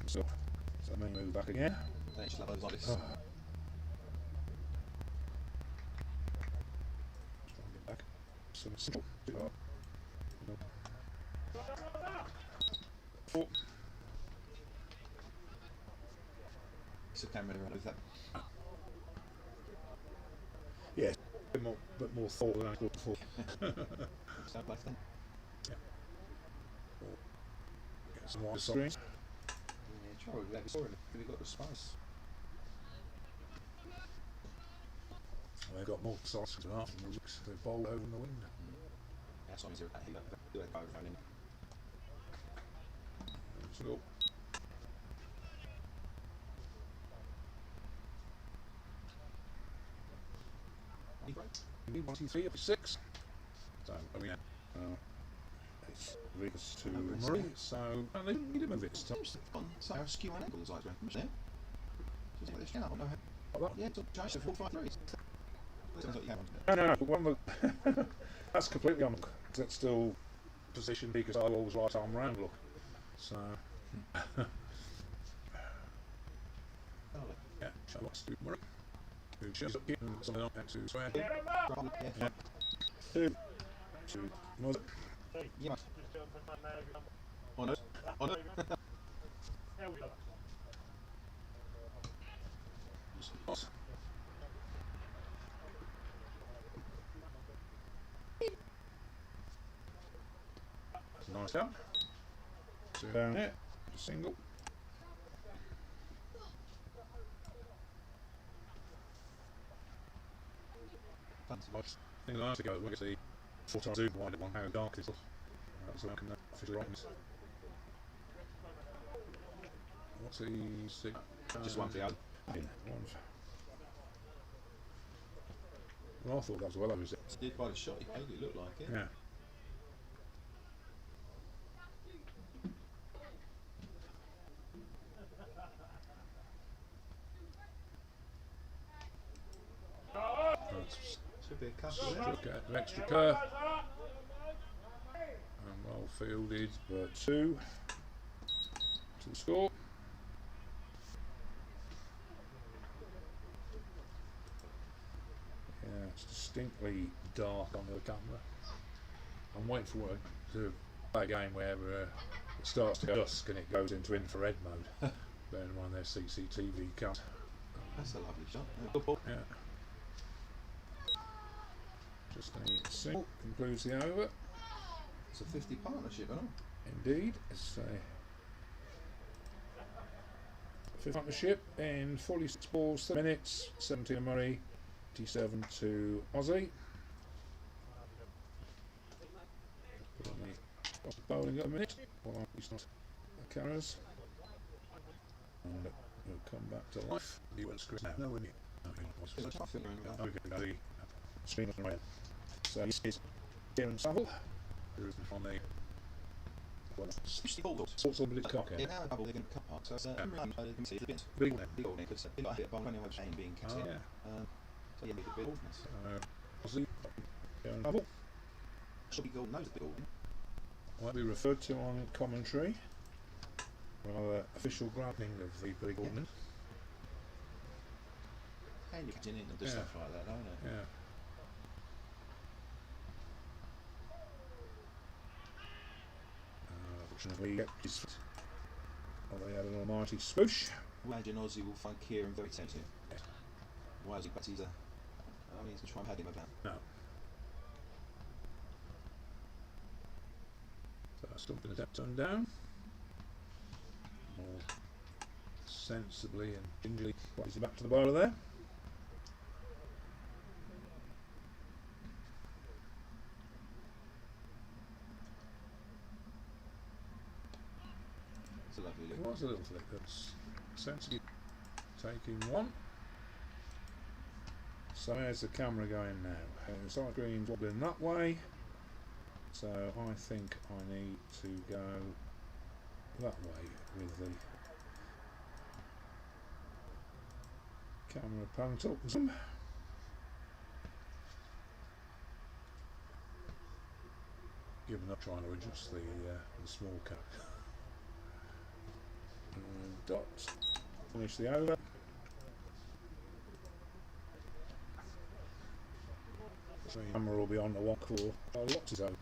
So let me move back again. Don't you love those like this? some simple. Four. It's a camera with that. Yeah, a bit more thought than I thought before. Start left then. Get some white screens. Yeah, try with that. It's already really got the spice. They've got more sauce than half of the looks. They bowl over in the wind. That's why zero that heat. Do that go phone in. Let's go. Need 1, 2, 3, up to 6. So, I mean, it's Vegas to Murray, so they didn't need to move it this time. So how skew on angles like that, isn't it? Just like this now, I don't know how. Like that? Yeah, it's changed to 4, 5, 3. Sounds like you No, have. no, but one that that's completely on. That's still position because I always right arm round look. So yeah, Charlotte's to Murray. Who shows up here and something up to swear. Yeah. Two to Mother. Yeah. Oh no. Oh no. Boss. Nice down. So down there, single. Nice thing that I had to go look at the 4 times zoom wide one, how dark it is. That was looking at official writings. What's he see? Just one for the other. One. Well, I thought that was well over, is it? Did by the shot, it made it look like it. Yeah. Should be a couple there. Get an extra curve. And well fielded, but 2 to the score. Yeah, it's distinctly dark on the camera. I'm waiting for one to play a game where it starts to go dusk and it goes into infrared mode. Bearing in mind their CCTV count. That's a lovely shot. Good ball. Yeah. Just a single concludes the over. It's a 50 partnership, isn't it? Indeed, it's a fifth partnership in 46 balls, 30 minutes, 17 to Murray, 87 to Aussie. Put on the bowling at a minute while we start the cameras. And we'll come back to life. You went screen now. No, we need. The screen on the right. So this is Kieran Saville, who is on the 60 balls. sports limited cock Yeah, now double they're going to cut part. So it's they can see the bit. Big one. Big golden, because it's like a bit of ball anyway, chain being cut in. Yeah. So yeah, the bit golden. Aussie, Kieran Saville. Should be golden, those are the golden. Might be referred to on commentary. Rather official grabbing of the big ordnance. And you can in and do Yeah. stuff like that, don't it? Yeah. Fortunately, they had an almighty swoosh. Imagine Aussie will find Kieran very tempting. Why is he? But he's a. I mean, he's trying to have him about. No. So something to turn down. More sensibly and gingerly plays it back to the bowler there. It's a lovely It look. was a little flick. That's sensibly taking one. So there's the camera going now. Side green's wobbling that way. So I think I need to go that way with the camera pan up some. Given up trying to adjust the small cap. Dot. Finish the over. Hammer will be on the one for lots of zone.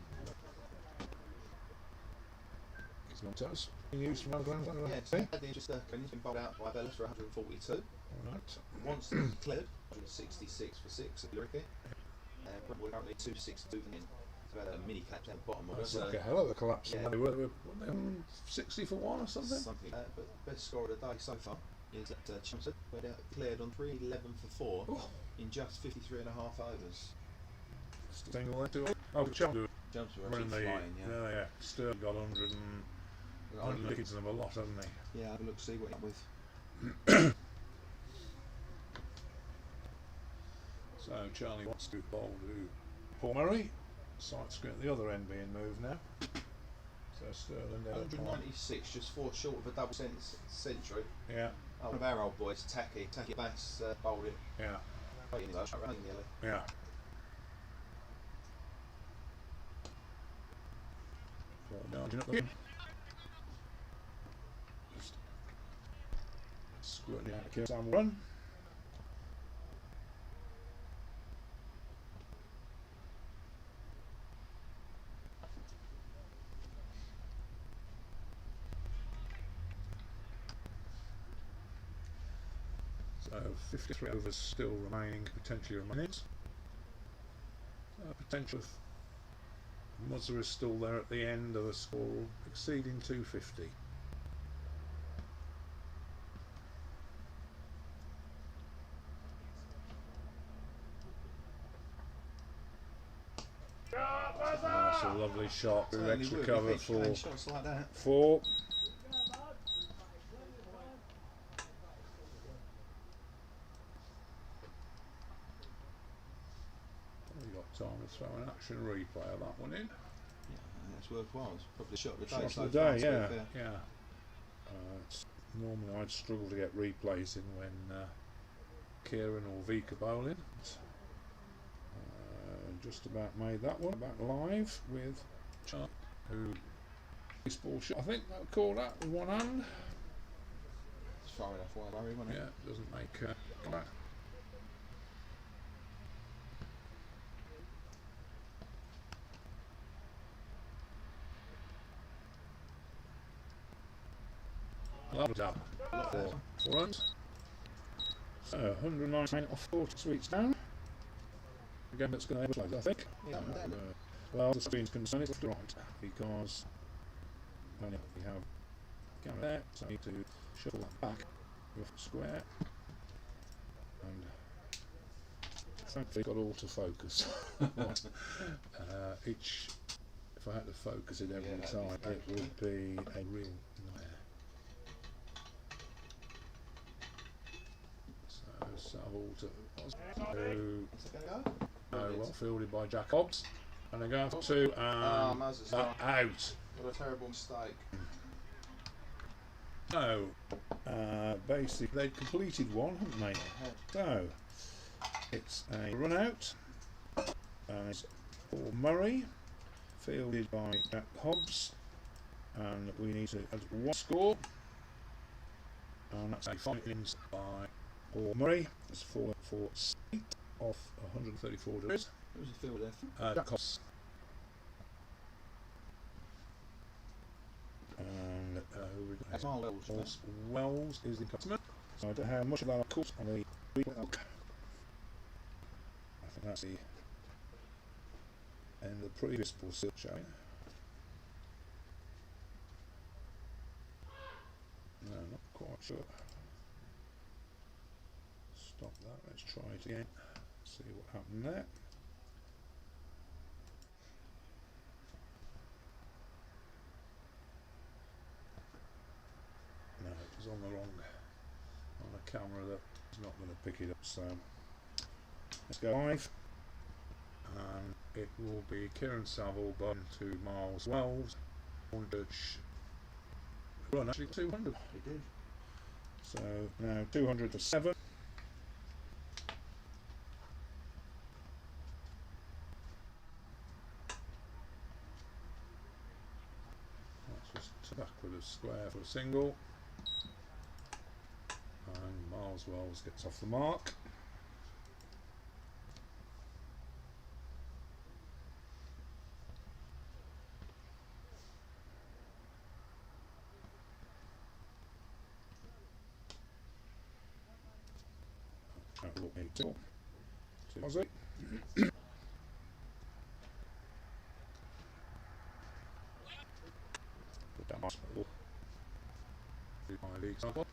He's not us. Used from ground. Yeah, just he's been bowled out by Bellis for 142. Right. Once cleared, 166 for 6 at Lurky. Brentwood currently 262 for 9. It's about a mini collapse down the bottom of That's it. like a hell of a collapse. Yeah. They were they on 60 for 1 or something? Something like that, but best score of the day so far is at Chelmsford, where they cleared on 311 for 4 in just 53 and a half overs. Single there too. Oh, Chelmsford. Chelmsford were Running actually the flying, yeah. yeah. Sterling got 100 and 100 kids them a lot, hasn't he? Yeah, have a look, see what you're up with. So Charlie wants to bowl to Paul Murray. Sight screen at the other end being moved now. So Sterling there. 196, just 4 short of a double century. Yeah, One of our old boys, Tacky Bass, bowled it yeah, right in the running nearly. yeah. Dodging up the just squirting out to kill Sam run. So 53 overs still remaining, potentially remaining. Potential Muzzer is still there at the end of a score exceeding 250. That's a lovely shot with Certainly extra would, cover if he for had shots like that. 4. We've got time to throw an action replay of that one in. Yeah, that's worthwhile. It's probably the shot of the day. Shot so of the far, day, to be yeah, fair. yeah. Normally I'd struggle to get replays in when Kieran or Vika bowling. Just about made that one back live with Charlie, who baseball shot. I think they'll call that with one hand. It's far enough wide, Barry, wasn't it? Yeah, doesn't make that. That was up. 4 runs. So 109 off 40 sweets down. Again, that's going to have a close, I think. Yeah, Well, the screen's concerned it's left to right because we have camera there, so I need to shuffle that back off the square and thankfully got autofocus. If I had to focus it every time, it would be a real nightmare. So well fielded by Jack Hobbs, and they're going for 2 and Muzzer's out. What a terrible mistake. So basically they've completed one, haven't they? So it's a run out, and it's for Murray, fielded by Jack Hobbs, and we need to add 1 score, and that's a 5 innings by Paul Murray. It's 4 for 8 off 134 degrees. Who was the field there? Jack Hobbs. And who we got? Wells. Wells is the customer. So I don't know how much of that I've caught on the book. I think that's the end of the previous ball still showing. No, not quite sure. Stop that, let's try it again. See what happened there. No, it was on the wrong, on a camera that's not going to pick it up, so let's go live, and it will be Kieran Saville button to Miles Wells. Hornchurch run actually 200. He did. So now 200 to 7. That's just back with a square for a single. And Miles Wells gets off the mark. Outlook me to Aussie. Put down hospital. Do my league cycle.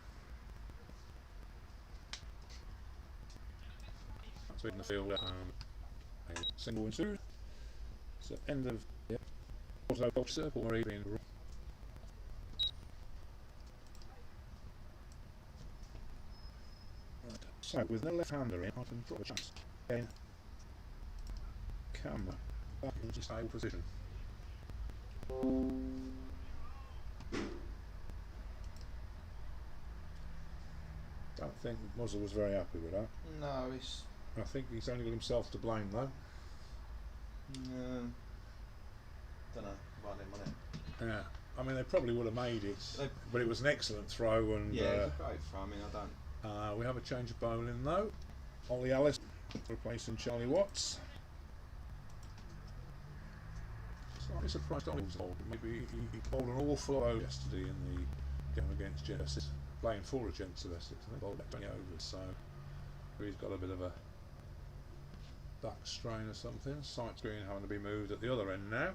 That's in the field and a single ensues. So end of auto Colchester or even right. So with no left hander in, I can drop a chance. Again, camera back into stable position. Don't think Muzzle was very happy with that. No, it's. I think he's only got himself to blame though. Don't know. Right then, wasn't it? Yeah, I mean they probably would have made it, They- but it was an excellent throw. And Yeah, it's a great throw. I mean, I don't. we have a change of bowling though. Ollie Ellis replacing Charlie Watts. Slightly surprised Ollie was old. Maybe he bowled an awful lot yesterday in the game against Genesis, playing for against Essex. I think bowled 20 overs, so he's got a bit of a back strain or something. Sight screen having to be moved at the other end now.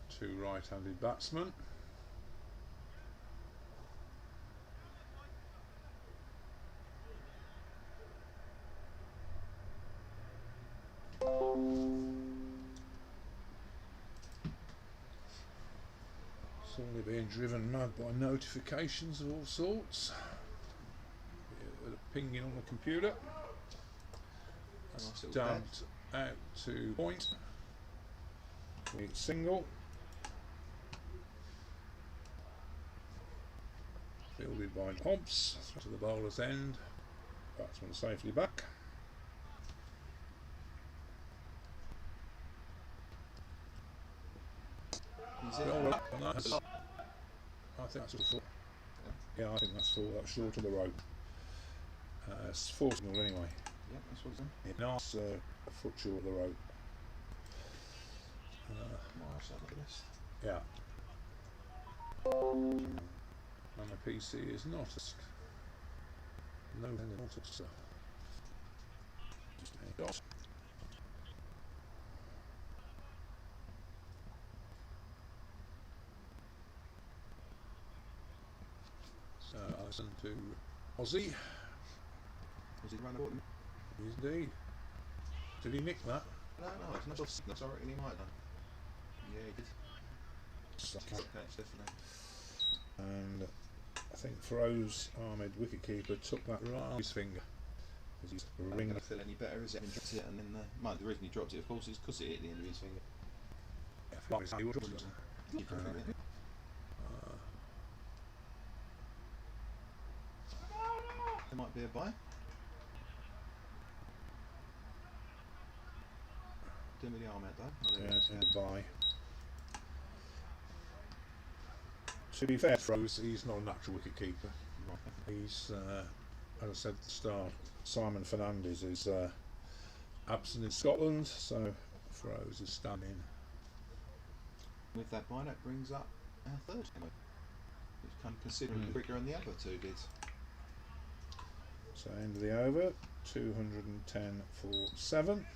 Two right-handed batsmen. Suddenly being driven mad by notifications of all sorts. A bit of pinging on the computer. That's Nice little dumped out to point. Single. Fielded by Hobbs to the bowler's end. Batsman safely back. Is it? Well, and that's, I think that's a full. Yeah, I think that's full. That's short of the rope. It's full signal anyway. Yeah, that's what it's in. It knocks a foot short of the rope. Might have to list. Yeah. And the PC is not a no notice. So. Just a dot. So Alison to Aussie. Was he run out? Indeed. Did he nick that? No, it's not off signal. Sorry, he might have. Yeah, he did. Okay. Catch, definitely. And I think Feroz Ahmed, wicketkeeper, took that right on his finger. As he's Ain't ringing. gonna feel any better, is it? Having dropped it, and then the reason he dropped it, of course, is because it hit the end of his finger. He would have done. You can feel it. There might be a buy. Doing with the arm out though. Yeah, and bye. To be fair, Feroz, he's not a natural wicketkeeper. He's, as I said at the start, Simon Fernandez is absent in Scotland, so Feroz is standing. With that buy, that brings up our third. We've come considerably quicker than the other two did. So end of the over, 210 for 7.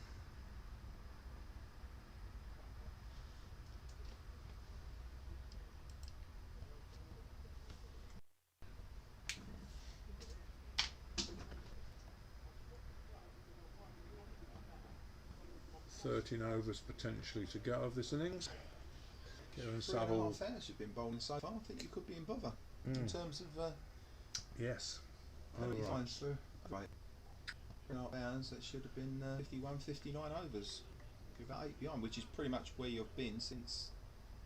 Thirteen overs potentially to go of this innings. Kieran 3.5 Saville, hours you've been bowling so far. I think you could be in bother in terms of yes. how many Alright. finds through. Right. 3.5 hours, that should have been 51, 59 overs. You're about 8 behind, which is pretty much where you've been since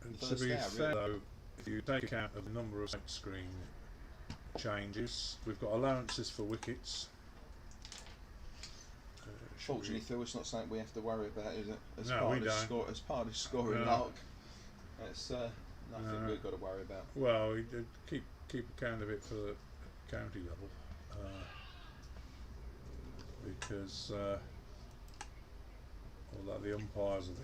And the to first be hour, fair really. though, if you take account of the number of sight screen changes, we've got allowances for wickets. Should Fortunately, Phil, it's not something we have to worry about, is it? As No, part we of the don't. Score, as part of scoring No. luck, it's nothing No. we've got to worry about. Well, we did keep account of it for the county level, because although the umpires are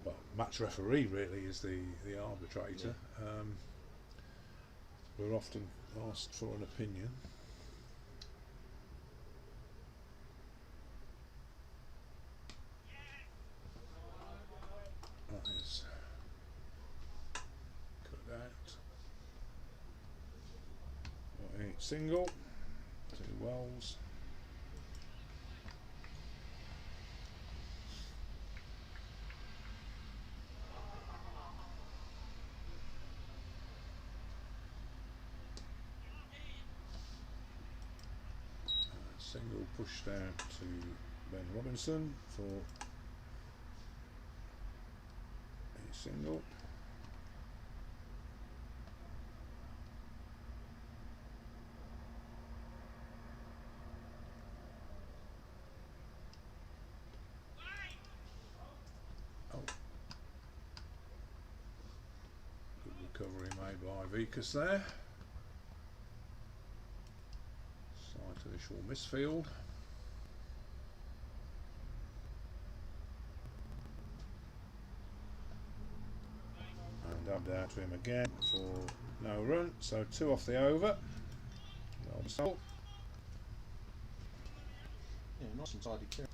the match referee really is the arbitrator, we're often asked for an opinion. That is cut out. 8 single, 2 wells. Single pushed out to Ben Robinson for a single. Oh, good recovery made by Vikas there. Slight initial misfield. And dubbed out to him again for no run, so 2 off the over. Well sold. Yeah, nice and tidy kill.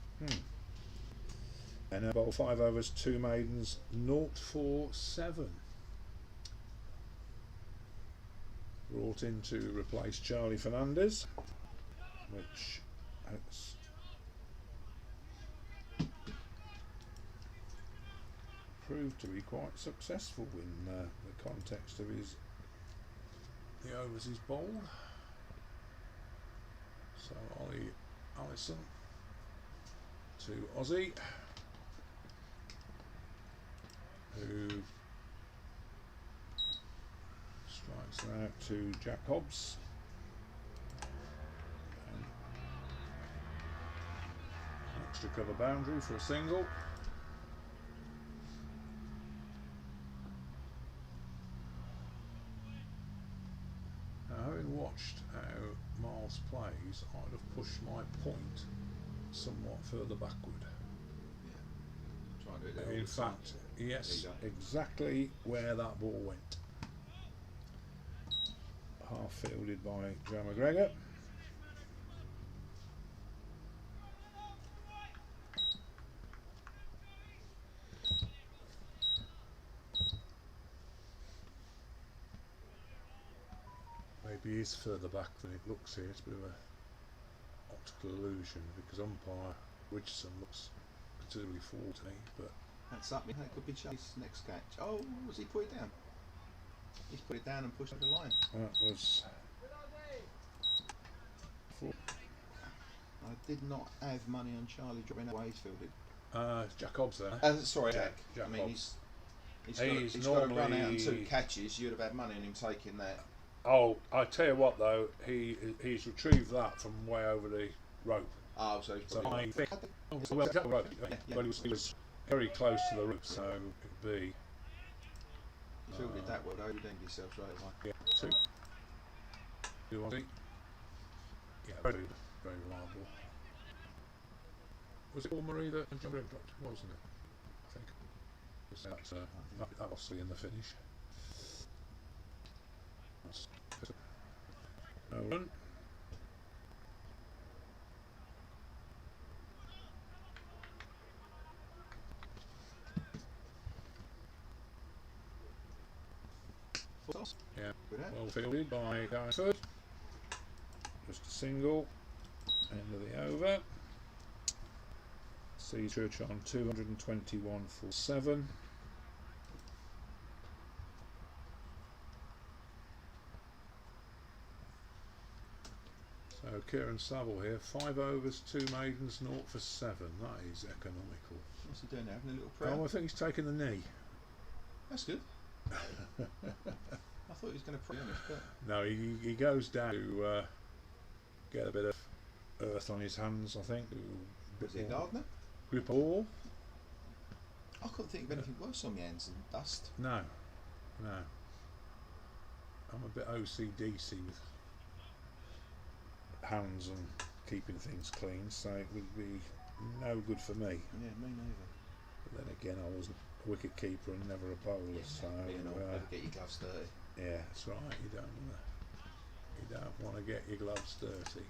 And a bowl 5 overs, 2 maidens, 0 for 7. Brought in to replace Charlie Fernandez, which has proved to be quite successful in the context of the overs he's bowled. So Ollie Allison to Ozzy, who strikes out to Jack Hobbs. And extra cover boundary for a single. Now, having watched how Miles plays, I'd have pushed my point somewhat further backward. Yeah. Try and do it there all In the time. fact, yes, There you exactly where that ball went. Half fielded by Joe McGregor. Maybe he's further back than it looks here. It's a bit of a optical illusion because umpire Richardson looks considerably forward to me, but That's up. That could be Chase next catch. Oh, was he put it down? He's put it down and pushed over the line. that was four. I did not have money on Charlie dropping away. He's fielded. Jack Hobbs there. Sorry, Yeah, Jack. Jack I mean, Hobbs. he's He's got to run out normally- and 2 catches. You'd have had money on him taking that. Oh, I tell you what though, he's retrieved that from way over the rope. Oh, so he's So probably I think, well, exactly right. But he was very close to the rope, so it'd be he fielded that well. Though, he dinged himself straight away. yeah, 2. You want to see? Yeah, very reliable. Was it all Marie that John Greg dropped? Wasn't it? I think. That's that was in the finish. That's no run. Full toss. Yeah, Good out. well fielded by Guy. Just a single. End of the over. See Church on 221 for 7. So Kieran Saville here, 5 overs, 2 maidens, 0 for 7. That is economical. What's he doing now? Having a little prayer. Oh, I think he's taking the knee. That's good. I thought he was going to pray on it, but No, he goes down to get a bit of earth on his hands, I think. was he a gardener? Grip all? I couldn't think of anything worse on my hands than dust. No. I'm a bit OCDC with hands and keeping things clean, so it would be no good for me. Yeah, me neither. But then again, I wasn't a wicket keeper and never a bowler, so Being old, better get your gloves dirty. yeah, that's right. You don't want to You don't want to get your gloves dirty.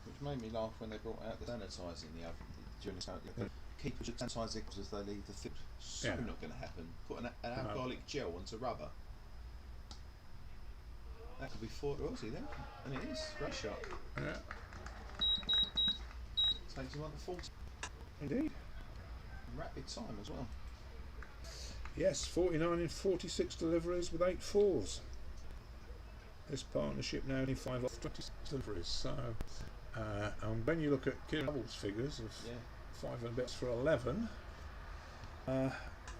Which made me laugh when they brought out the sanitising the oven during the keepers should sanitise their gloves as they leave the field. So Yeah. not going to happen. Put an alcoholic gel onto rubber. That could be 40 Aussie then, and it is. Great shot. Yeah, Takes him on to 40 indeed. rapid time as well. Yes, 49 in 46 deliveries with 8 fours. This partnership now only 5 off 26 deliveries. So, and when you look at Kieran Hubble's figures of Yeah. 5 and bits for 11,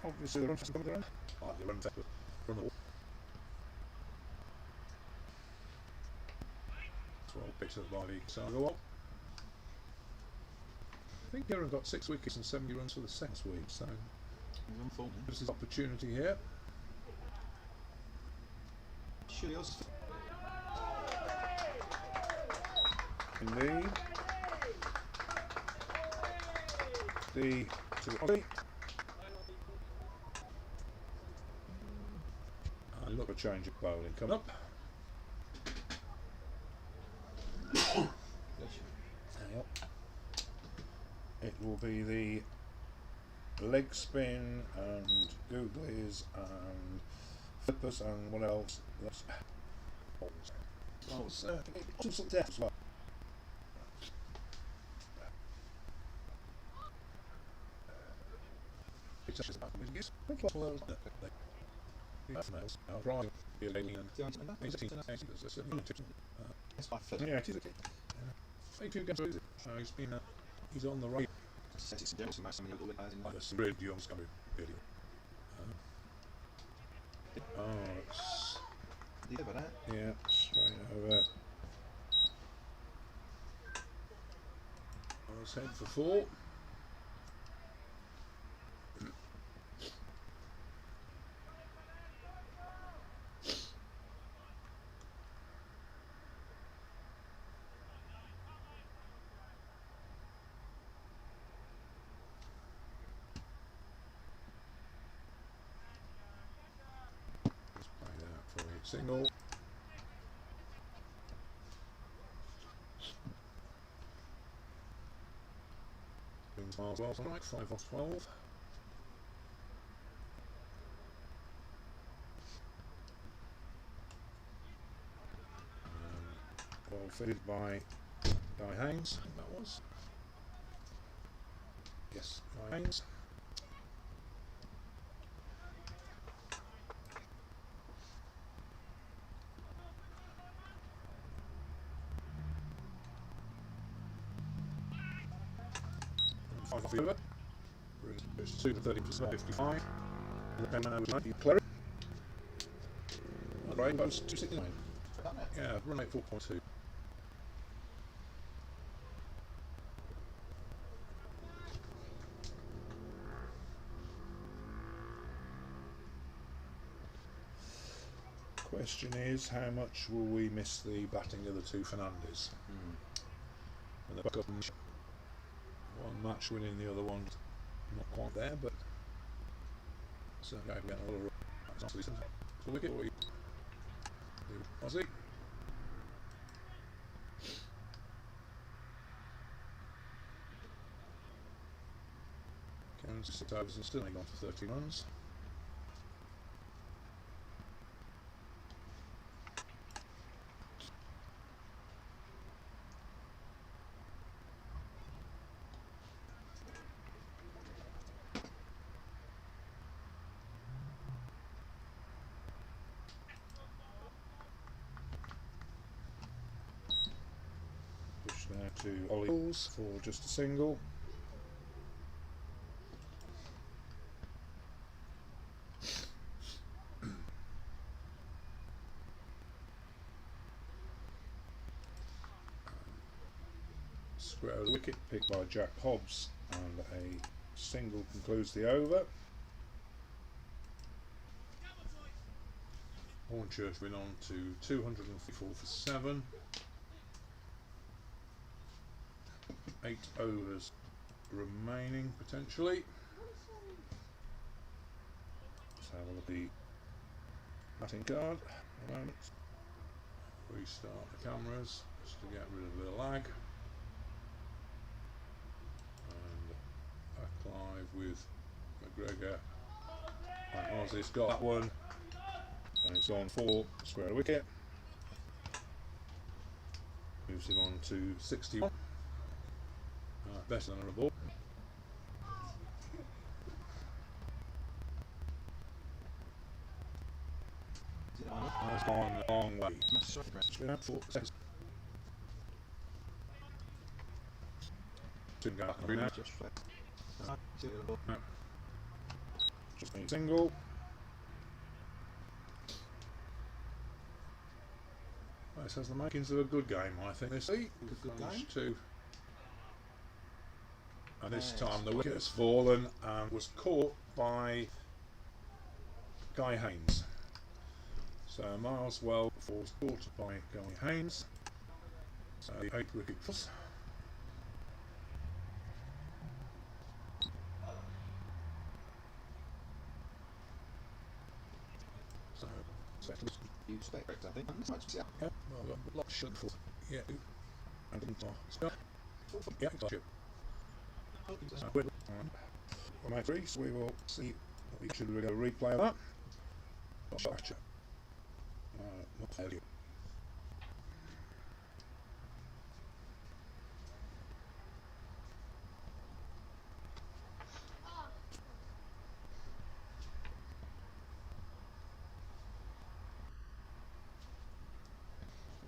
obviously the run fast coming around. Like the run fast, run the ball. 12 picked up by the Sago. I think Kieran got 6 wickets and 70 runs for the second week, so He's on full. this is opportunity here. Surely Oz. Indeed. The to Aussie. And look, a change of bowling coming up. Yep. It will be the leg spin and googlies and flippers and what else? That's also death as well. It's actually about the use. I think well, yeah, it is a kid. 82 games with it. He's been he's on the right. There's some really young scummy video. It's yeah, straight over. Let's head for 4. Single. Miles well tonight, 5 off 12. Well fitted by Guy Haynes, I think that was. Yes, Guy Haynes. Off the over. Brings 2 to 30 for 55. The pen man was 90. Cleric. Right, that was 269. Yeah, run rate 4.2. Question is, how much will we miss the batting of the two Fernandes? And the back up and one match winning, the other one not quite there, but certainly I'm getting a lot of that's actually so wicket or Aussie. Counts 6 overs and still only gone for 30 runs. Now to Ollie Bulls for just a single. Square of the wicket picked by Jack Hobbs, and a single concludes the over. Hornchurch went on to 254 for 7. 8 overs remaining potentially. Let's have a look at the batting card. restart the cameras just to get rid of the lag. And back live with McGregor. And Ozzy's got that one. And it's on for square wicket. Moves him on to 61. Better than a ball. That's gone a long way. It's been out 4 seconds. Didn't go up now. No. Just a single. This has the makings of a good game, I think. This Good game. Two. And this time the wicket has fallen and was caught by Guy Haynes. So Miles Well falls caught by Guy Haynes. So 8 wicket loss. So settled. You expect it, I think. Yeah, well, I've got a lot of sugar for. Yeah, and didn't yeah, got you. So we're on my 3, so we will see. We should go replay of that. Gotcha. Not failure.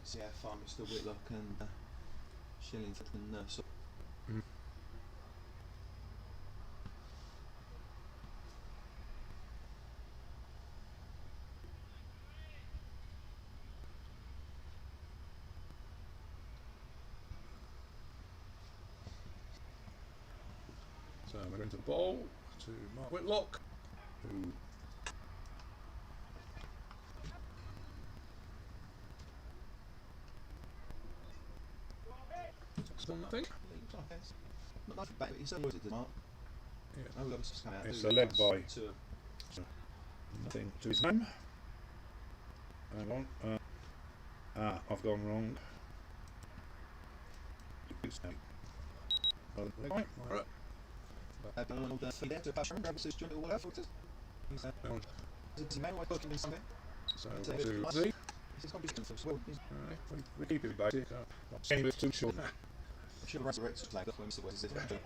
See how far Mr. Whitlock and Shillingford can nurse up. So we're going to bowl to Mark Whitlock, who done that thing. Not nothing back, but he's always it, Mark. Yeah. No, just come out. It's led by two. nothing to his name. Hang on. I've gone wrong. Right. So to Z. We keep it basic. Anyway, it's too short now. Should have resurrected flag. That's when Mr. West is different.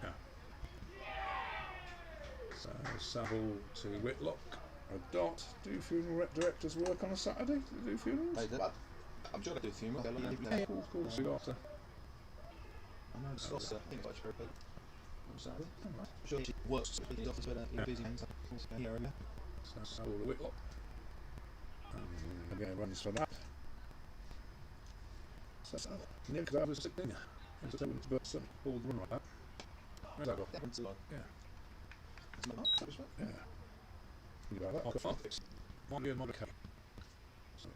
So Savile to Whitlock. A dot. Do funeral directors work on a Saturday? Do they do funerals? I'm sure they do a funeral. Yeah, cool. So you after. I know the Scotts, I think it's very big. On Saturday. I'm sure she works in his office, but he's busy hands. Here, So Savile to Whitlock. Again, runs for that. So yeah, because I was 16. It's a 7 minutes, but all the run like that. Where's that got? Yeah. Yeah. Think about that. I've got 5 picks. Might be another K. So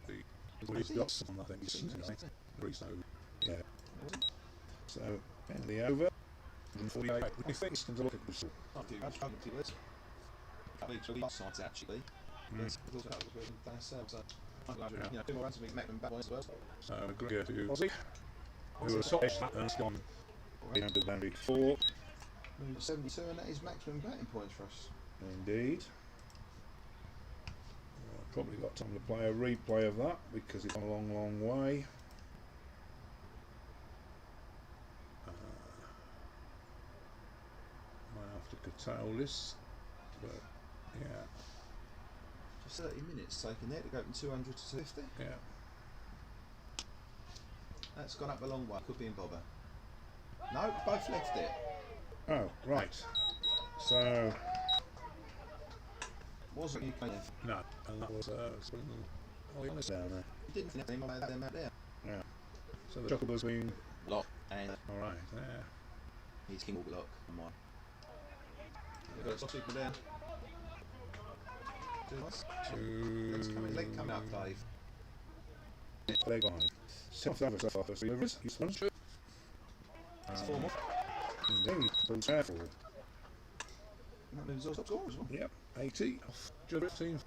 he's got some, I think he's seen anyway. 3, so yeah. So end the over. 148. What do you think he's going to look at this? Sides actually. So McGregor to Ozzy, who was top and has gone 300 than before. 72, and that is maximum batting points for us. Indeed. Well, I've probably got time to play a replay of that because it's gone a long way. Might have to curtail this, but yeah. Just 30 minutes taken there to go from 200 to 250. Yeah. That's gone up a long way. Could be in bother. No, both left it. Oh, right. So Wasn't UK left. no, and that was Ollie Ellis down there. You didn't think anyone had them out there. Yeah. So the chuckle has been Lock and all right. Yeah. he's King all lock on mine. We've got two people down. Leg coming up, Dave. Leg on. Self-service so far. First deliveries. He's Hornchurch. It's 4 more. Indeed. So careful. That moves us up score as well. Yep. 80 off just 15.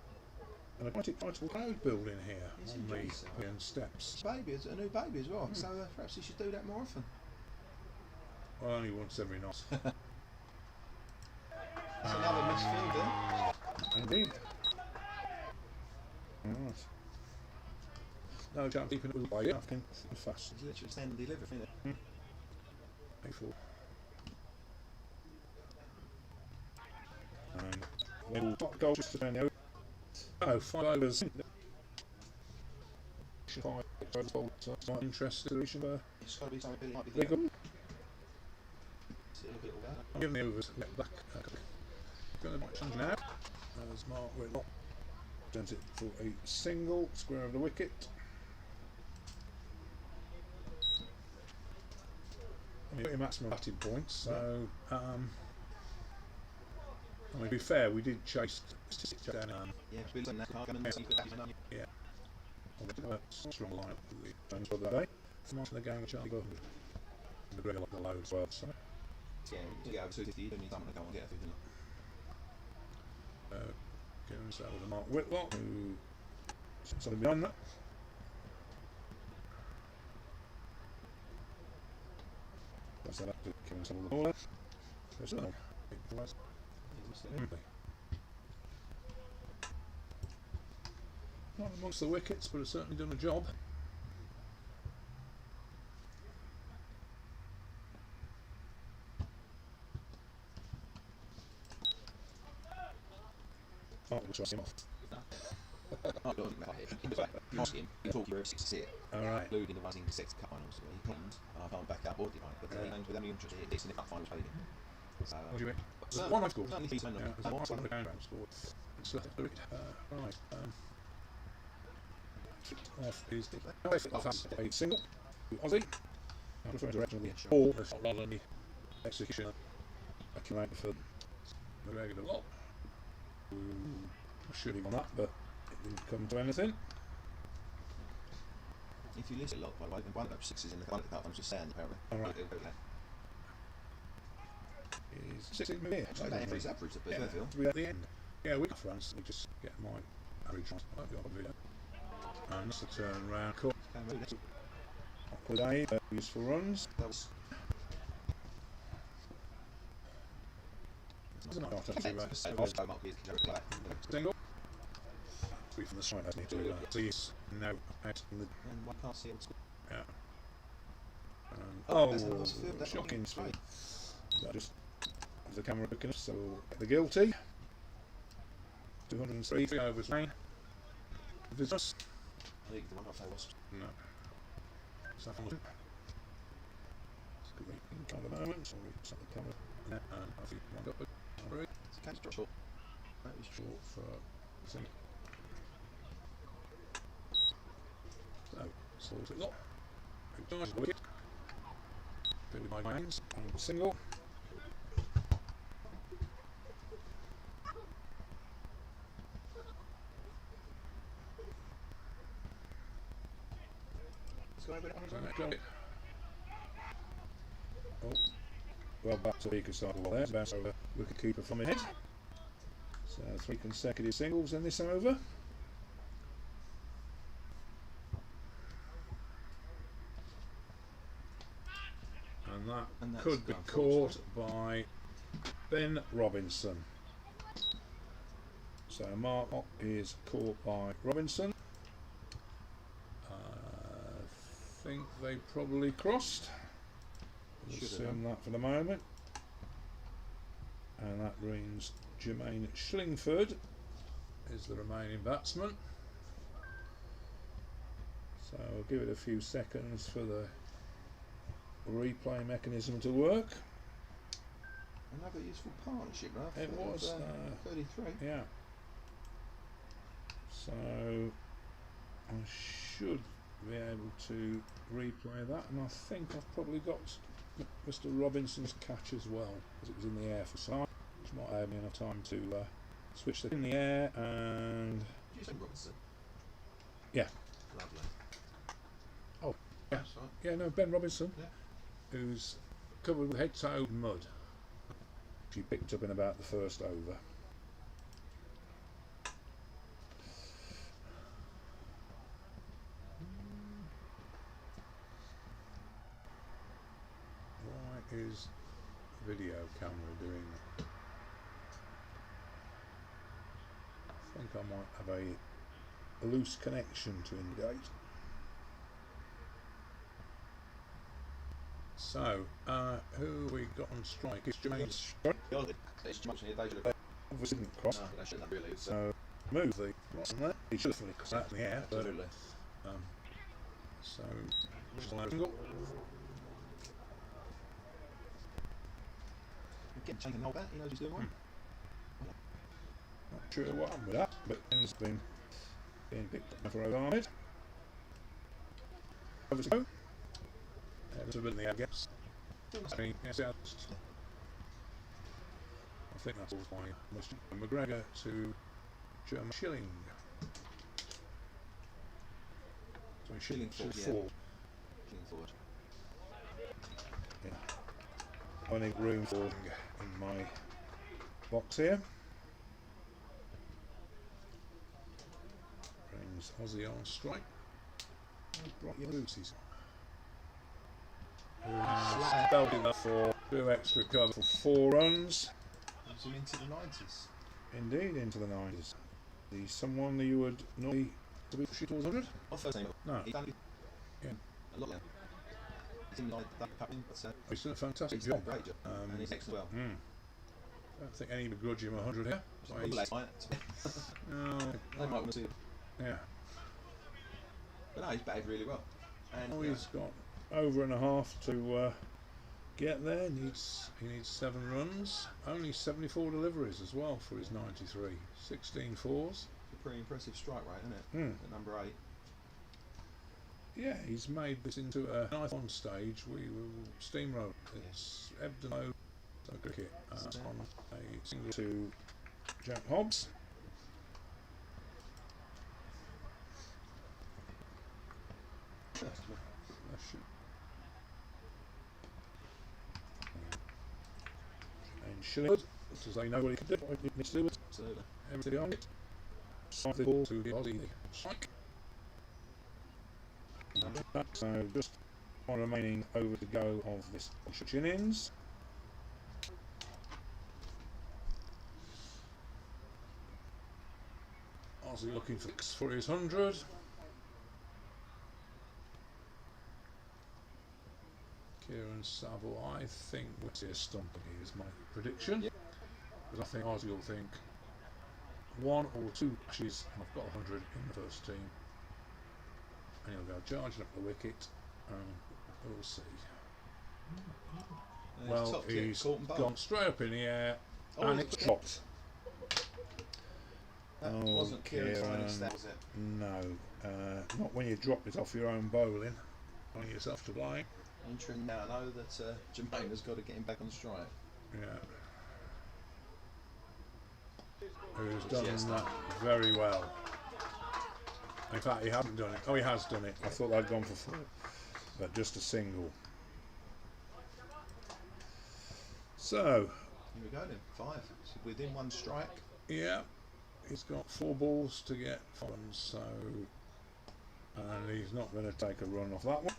And a quite excitable crowd building here Yes, on the indeed, sir. Iron Steps. Baby, it's a new baby as well, so perhaps you should do that more often. Well, only once every night. That's another misfield there. Indeed. Right. No chance keeping it away. I think it's fast. It's literally stand and deliver, isn't it? A4. And little top goal just to turn the over. Oh, 5 overs. 5 overs. Quite interested. It's got to be something that might be Big there. one. Sit a little bit all that. Give me overs. Get back. Going to change now. As Mark Whitlock turns it for a single. Square of the wicket. I mean, your maximum batting points. So, I mean, to be fair, we did chase down. Yeah, it's been that card, and then you could have done. Yeah. Well, strong line up with the Jones for that day. So much of the game with Charlie Gordon. And the like the load as well. So, Yeah, to get over 250, you don't need someone to go and get everything. goes over to Mark Whitlock, who something behind that. That's that up to Kevin Saville the bowler. There's another. Not amongst the wickets, but has certainly done a job. Oh, we'll trust him off. I don't know ask him, he's talking very sincere, Alright. including the ones in six cup finals. He claimed, I can't back up or deny it, but he claims with any interest it's in the cup finals played in. So, What do you mean? so, One I've scored. certainly he's Yeah, known there's them. one on the ground scored. It's left to it. Right. Off is the fast a single. Aussie. I'm referring to direction of the ball rather than the execution accumulated for the regular lot. Should have on that, but it didn't come to anything. If you listen a lot, by the way, then one of those sixes in the cup finals just stand apparently. Alright. Is 16 here. So that every's average a bit, Yeah, I feel. to be at the end. Yeah, we got France. We just get my average on the video. And that's the turn round. Cool. Good day. Useful runs. That was Single. Three from the side, I need to see it's now out in the. and one can't see it. Yeah. That's how it was filmed, that shocking one. speed. That just the camera quick enough, so we'll get the guilty. 203 3 overs lane. Visitors. I think the one off there was. No. Saffron wasn't. It's good at the moment, so we set the camera. And I think one up. It's a catch drop short. That is short. Short for single. So, slows it up. Charges the wicket. Fielded by James. And single. Oh, well back to Beaker side there. Bounce over wicket keeper from ahead. So 3 consecutive singles in this over. And that could be caught by Ben Robinson. So Mark is caught by Robinson. I think they probably crossed. We'll Should have assume that for the moment. And that brings Jermaine Schlingford is the remaining batsman. So I'll give it a few seconds for the replay mechanism to work. Another useful partnership, right? It was 33. yeah. So I should be able to replay that, and I think I've probably got Mr. Robinson's catch as well, because it was in the air for some. Which might have me enough time to switch it in the air and. Did you say Robinson? Yeah. Lovely. Oh, yeah. That's right. Yeah, no, Ben Robinson, Yeah. who's covered with head-to-toe mud. She picked up in about the first over. video camera doing? I think I might have a loose connection to indicate. So, who we got on strike? It's Jermaine's strike. It's much near they should have. Obviously didn't cross. No, they shouldn't have really. So, move the cross on there. He should have fully crossed that in the air. Absolutely. But, so, just a single. Getting taken hold back, he knows he's doing right. Not sure what happened with that, but it's been being picked up for overhead. Over to go. There's a bit in the air gaps. I mean, yes, I think that's all by Mr. McGregor to German Schilling. So Schilling Schilling should forward, fall. Looking forward. Yeah. I need room for in my box here. Brings Aussie on strike. Oh, bright yellow boots he's got. Belting that for 2 extra cover for 4 runs. Moves him into the 90s. Indeed, into the 90s. He's someone that you would normally shoot towards 100? Not first name. No. He's done Yeah. a lot there. He's in that pattern, but He's done a fantastic he's done job. a great job. And he's excellent well. I don't think any begrudge him 100 here. So Well, he's- last night. no, They might want to see it. yeah. But no, he's batted really well. And Oh, he's got over and a half to get there. He needs 7 runs. Only 74 deliveries as well for his 93. 16 fours. it's a pretty impressive strike rate, isn't it? At number 8. Yeah, he's made this into a nice on stage. We will steamroll. It's ebbed and flowed. So cricket on a single to Jack Hobbs. That should. And Schilling, as they know what he can do, what he needs to do with Absolutely. everything on it. Strike the ball to the Aussie strike. So just one remaining over to go of this innings. Aussie looking for his 100. Kieran Saville, I think we'll see a stumping here is my prediction. Yep. Because I think Aussie will think 1 or 2 catches and I've got 100 in the first team. And he'll go charging up the wicket and we'll see. Well, top he's caught and bowled. gone straight up in the air Oh, and it's it's dropped. That Oh, wasn't Kieran's Kieran. finest, that was it? No, not when you dropped it off your own bowling. Only yourself to blame. Interesting now, I know that Jermaine has got to get him back on strike. Yeah. Who's Yes, done that very well. In fact, he hasn't done it. Oh, he has done it. I thought they'd gone for 4, but just a single. So, Here we go then, 5. So within 1 strike. yeah, he's got 4 balls to get 5 runs, so, and he's not going to take a run off that one.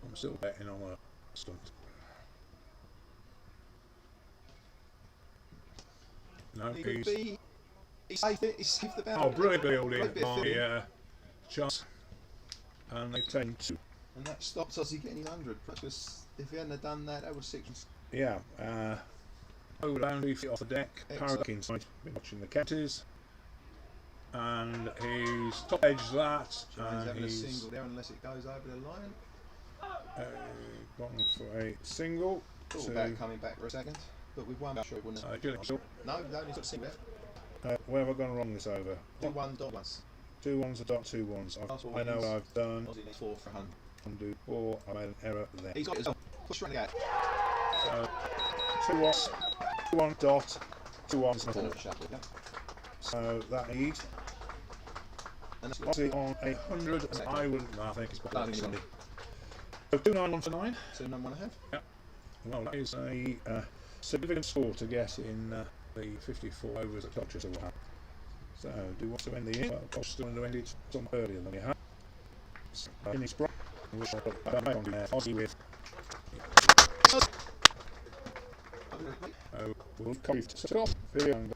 I'm still betting on a stunt. No, He could be. He saved it, he saved the boundary. oh, brilliant fielding Great bit of by fielding. Charles. And they take 2. And that stops Ozzy getting his 100. Because if he hadn't have done that, that would 6. Yeah, over the boundary, feet off the deck, Excellent. Parrot inside, been watching the counties. And he's top edge that, He's and having a he's single there unless it goes over the line. gone for a single. Thought to, about coming back for a second. But with 1 sure, wouldn't it? Gillian Shaw. No, no, he's got a single there. Where have I gone wrong this over? Do 1 dot once. 2 1s, a dot, 2 1s. That's what I know means. what I've done. Ozzy needs 4 for 100. Undo 4, I made an error there. He's got it as well. Push around the gate. So, 2 1s, 2 1 dot, 2 1s and a 4. Another shuffle, yeah. So that needs And that's Aussie on 100, and I wouldn't. I think it's No, I got think Sunday. it's So 2 9 1 for 9. 2 none 1.5. Well, that is a significant score to get in the 54 overs at Colchester. So, do you want to end the inning? Well, Colchester still want to end it somewhat earlier than we have. in this break, Aussie with. We'll come to set off and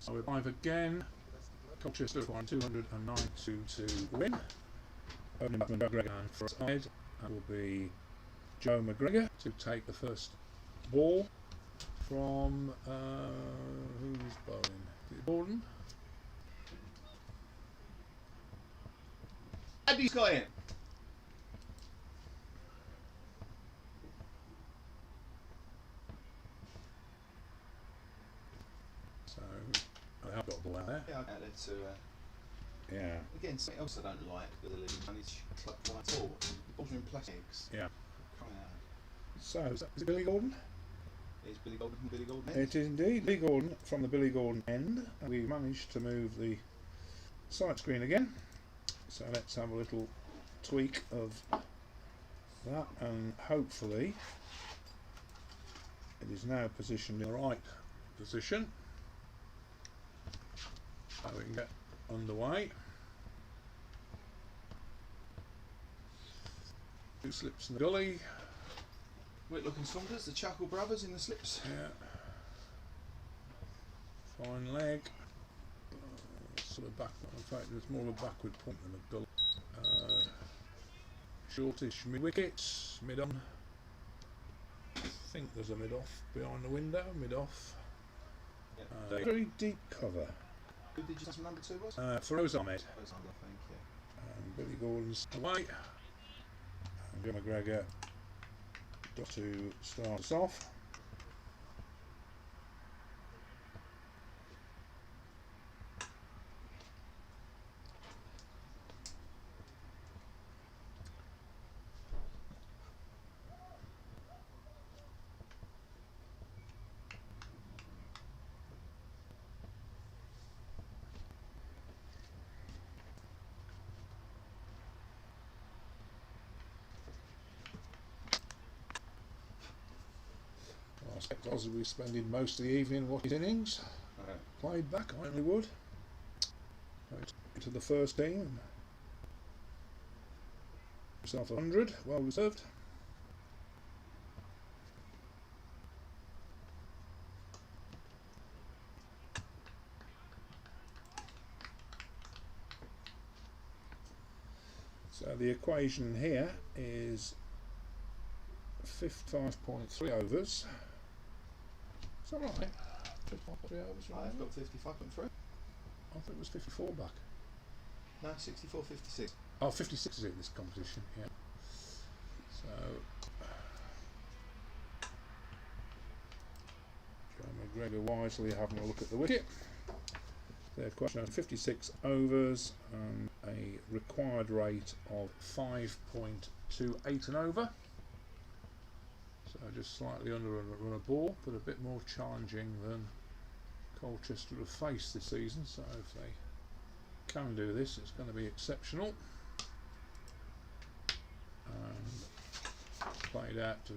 So we're live again. Colchester won 292 to win. Opening up McGregor and for side will be Joe McGregor to take the first ball from who's bowling? Is it Gordon? Andy's got it. So I have got a ball out there. Yeah, out there to. Yeah. Again, something else I don't like with the league money is club white ball. The balls are in plastics. Yeah. Crying out. So is it Billy Gordon? Is Billy Golden from Billy Golden? It is indeed Billy Gordon from the Billy Gordon end. We managed to move the sight screen again. So let's have a little tweak of that, and hopefully it is now positioned in the right position. So we can get underway. Two slips in the gully. Whitlock and Saunders, the Chuckle brothers in the slips. Yeah. Fine leg. Sort of back. In fact, there's more of a backward point than a gully. Shortish mid wickets. Mid on. I think there's a mid off behind the window. Mid off. Yep. Very deep cover. Who did you say number 2 was? Feroz Ahmed. Alexander, thank you. And Billy Gordon's away. And Joe McGregor got to start us off. I expect Oz will be spending most of the evening watching innings. Played back, I only would. To the first team. Himself 100, well deserved. So the equation here is 55.3 overs. Is that right? 55.3 overs, right? I've got 55.3. I thought it was 54 back. No, 64, 56. Oh, 56 is in this competition, yeah. So, Joe McGregor wisely having a look at the wicket. Their question on 56 overs and a required rate of 5.28 an over. So just slightly under a run of ball, but a bit more challenging than Colchester have faced this season. So if they can do this, it's going to be exceptional. And played out to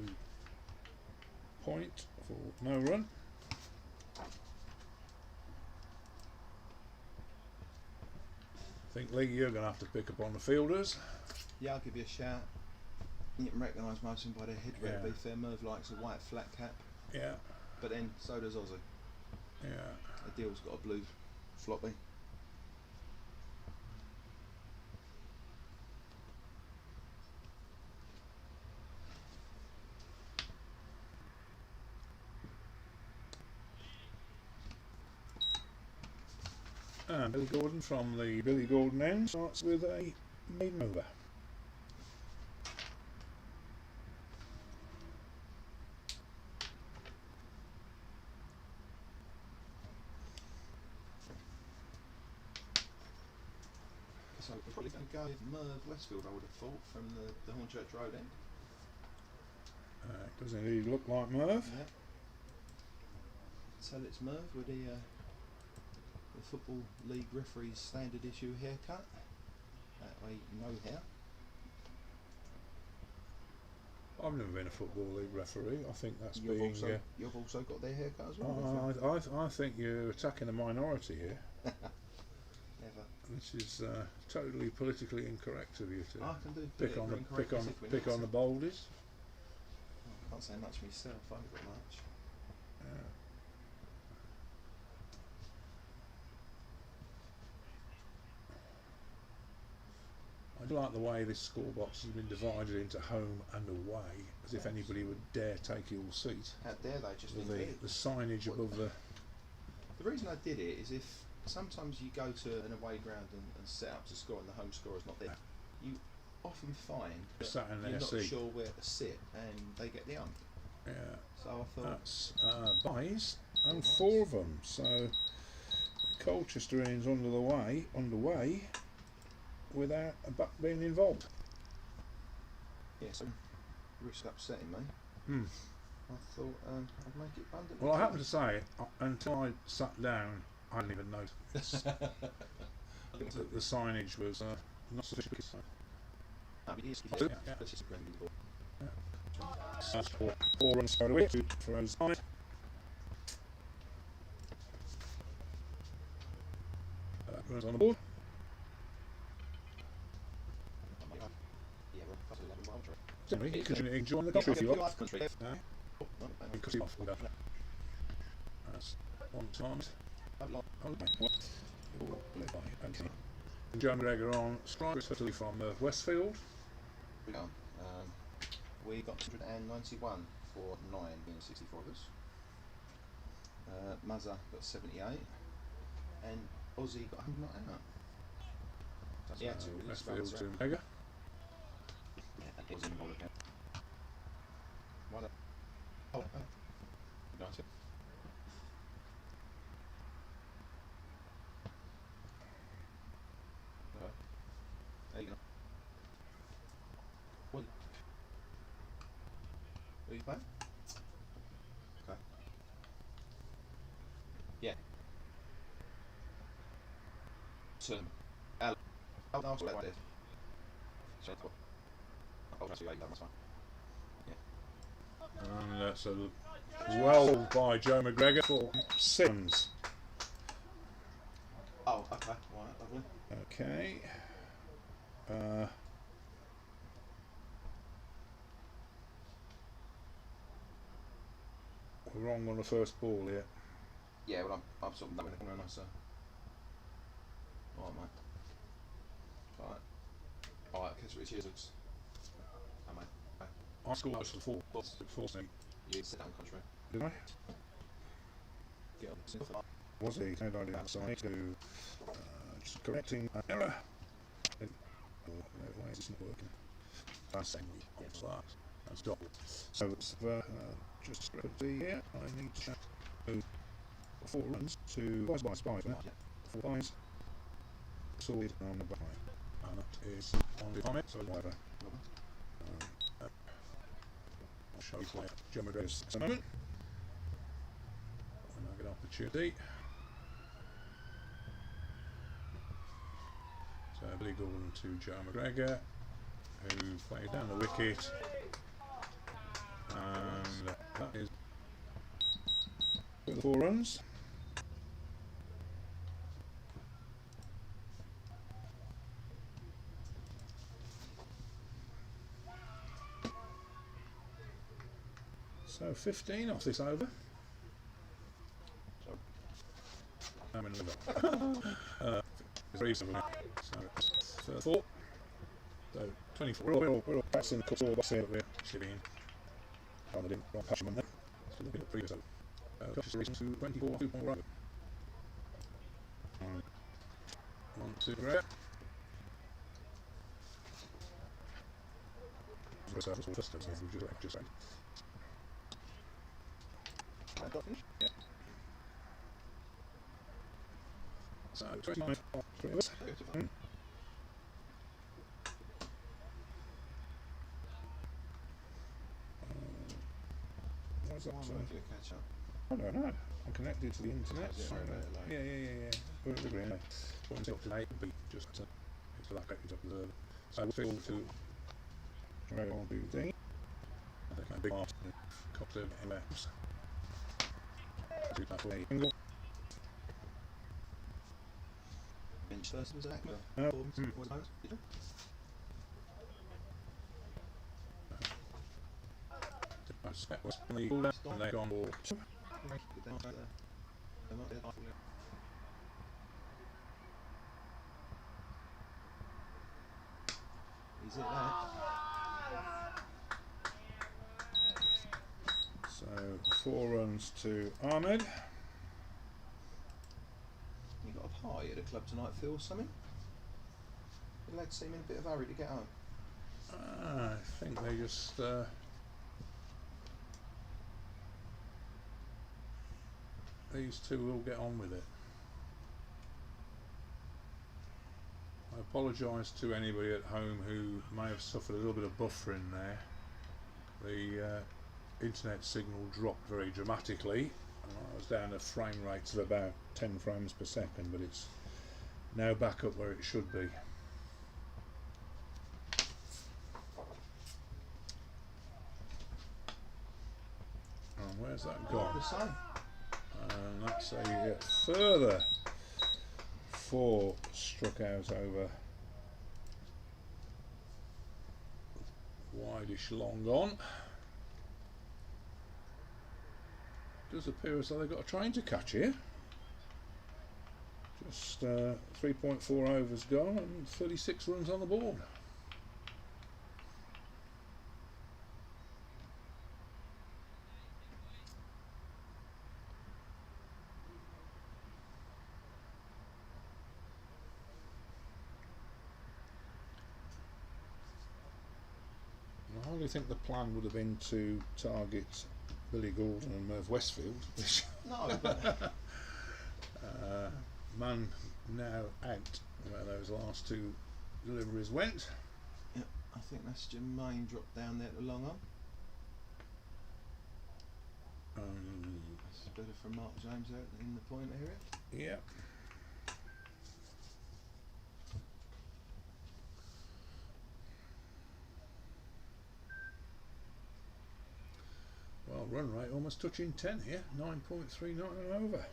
point for no run. I think, Lee, you're going to have to pick up on the fielders. Yeah, I'll give you a shout. You can recognise most of them by their headwear. Yeah. To be fair, Merv likes a white flat cap, Yeah, but then so does Ozzy. yeah. Adil's got a blue floppy. And Billy Gordon from the Billy Gordon end starts with a maiden over. So we're probably going to go with Merv Westfield, I would have thought, from the Hornchurch Road end. Does indeed look like Merv. Yeah. So it's Merv with the Football League referee's standard issue haircut. That way, no hair. I've never been a Football League referee. I think that's You've being... also got their haircut as well. I think you're attacking a minority here. Never. This is totally politically incorrect of you to I can do pick on politically incorrect if we pick need on to. the boldies. I can't say much myself. I haven't got much. I do like the way this scorebox has been divided into home and away, as if anybody would dare take your seat. How dare they just With invade? the signage above the. The reason I did it is if sometimes you go to an away ground and set up to score and the home scorer's not there, you often find that Sat in you're their not seat. sure where to sit and they get the ump. Yeah, So I thought, that's buys and 4 of them. So Colchester is underway without a buck being involved. yeah, so risk upsetting me. Hmm. I thought I'd make it abundantly Well, I clear. happen to say, until I sat down, I didn't even notice that the signage was not sufficient. So No, but it is, Yeah, yeah. yeah. That's just a friendly ball. that's 4 runs straight away for those side. Runs on the board. Yeah, we're plus 11 miles. Generally, you can join the country if you like. Country. No, you cut it off with that. That's 1 times. Oh, okay. Joe McGregor on strike, especially from Westfield. We got 191 for 9 being 64 of us. Mazza got 78 and Aussie got 198. That's yeah, two really Westfield scrums to around. McGregor. Yeah, that was in the ball again. Why not? Oh, United. There you go. What? Are you playing? Okay. Yeah. So, Al. Oh, no, sorry, that so oh, that's right, that's fine. And that's a well by Joe McGregor for Sims. Oh, okay. Right, lovely. Okay. We're wrong on the first ball here. Yeah, well, I'm sort of knowing it, aren't I, so. Alright, mate. Alright, catch what cheers. Oh, mate. Bye. I scored for 4. Boss. 4 thing. You sit down, country. Did I? Get on. Was he? How did I do that? So I need to just correcting an error. Oh, no, why is this not working? That's angry. That's double. So it's just discrepancy here. I need to show 4 runs to buys by spies. Yeah. 4 buys. Sorted on the buy. And that is on the comment, so whatever. I'll show you where Joe McGregor's at the moment. When I get opportunity. So Billy Gordon to Joe McGregor, who played down the wicket, and that is the 4 runs. So 15 off this over. I'm in the middle. It's reasonable. So it's 4. So 24. We're all passing the score box here that we're shooting in. Oh, I didn't wrong patch him on there. So looking at the previous over. Colchester is to 24, 2.1 over. 1 2 grab. Just saying. Yeah. So 29 off 3 of us. What is that? Catch up. I don't know. I'm connected to the internet. Is it So, very low? yeah. We're agreeing. What's up to date would be just it's like it's up reserve. So we'll feel to carry on do the thing. I think I'm big off in Colchester MS. 2.48 angle. Bench first was that? No. Was those? Did you? I suspect was on the cooler and they've gone ball. Get down there. They're not there. Is it that? So 4 runs to Ahmed. You got a party at the club tonight, Phil, or something? The lads seem in a bit of a hurry to get home. I think they just these two will get on with it. I apologise to anybody at home who may have suffered a little bit of buffering there. The internet signal dropped very dramatically. I was down to frame rates of about 10 frames per second, but it's now back up where it should be. And where's that gone? The same. And that's a further 4 struck out over wideish long on. Does appear as though they've got a train to catch here. Just 3.4 overs gone and 36 runs on the board. I hardly think the plan would have been to target Billy Gordon and Merv Westfield. No, but Man now out where those last 2 deliveries went. yeah, I think that's Jermaine dropped down there to long on. That's better from Mark James out in the point area. Yeah. Well, run rate almost touching 10 here, 9.39 over.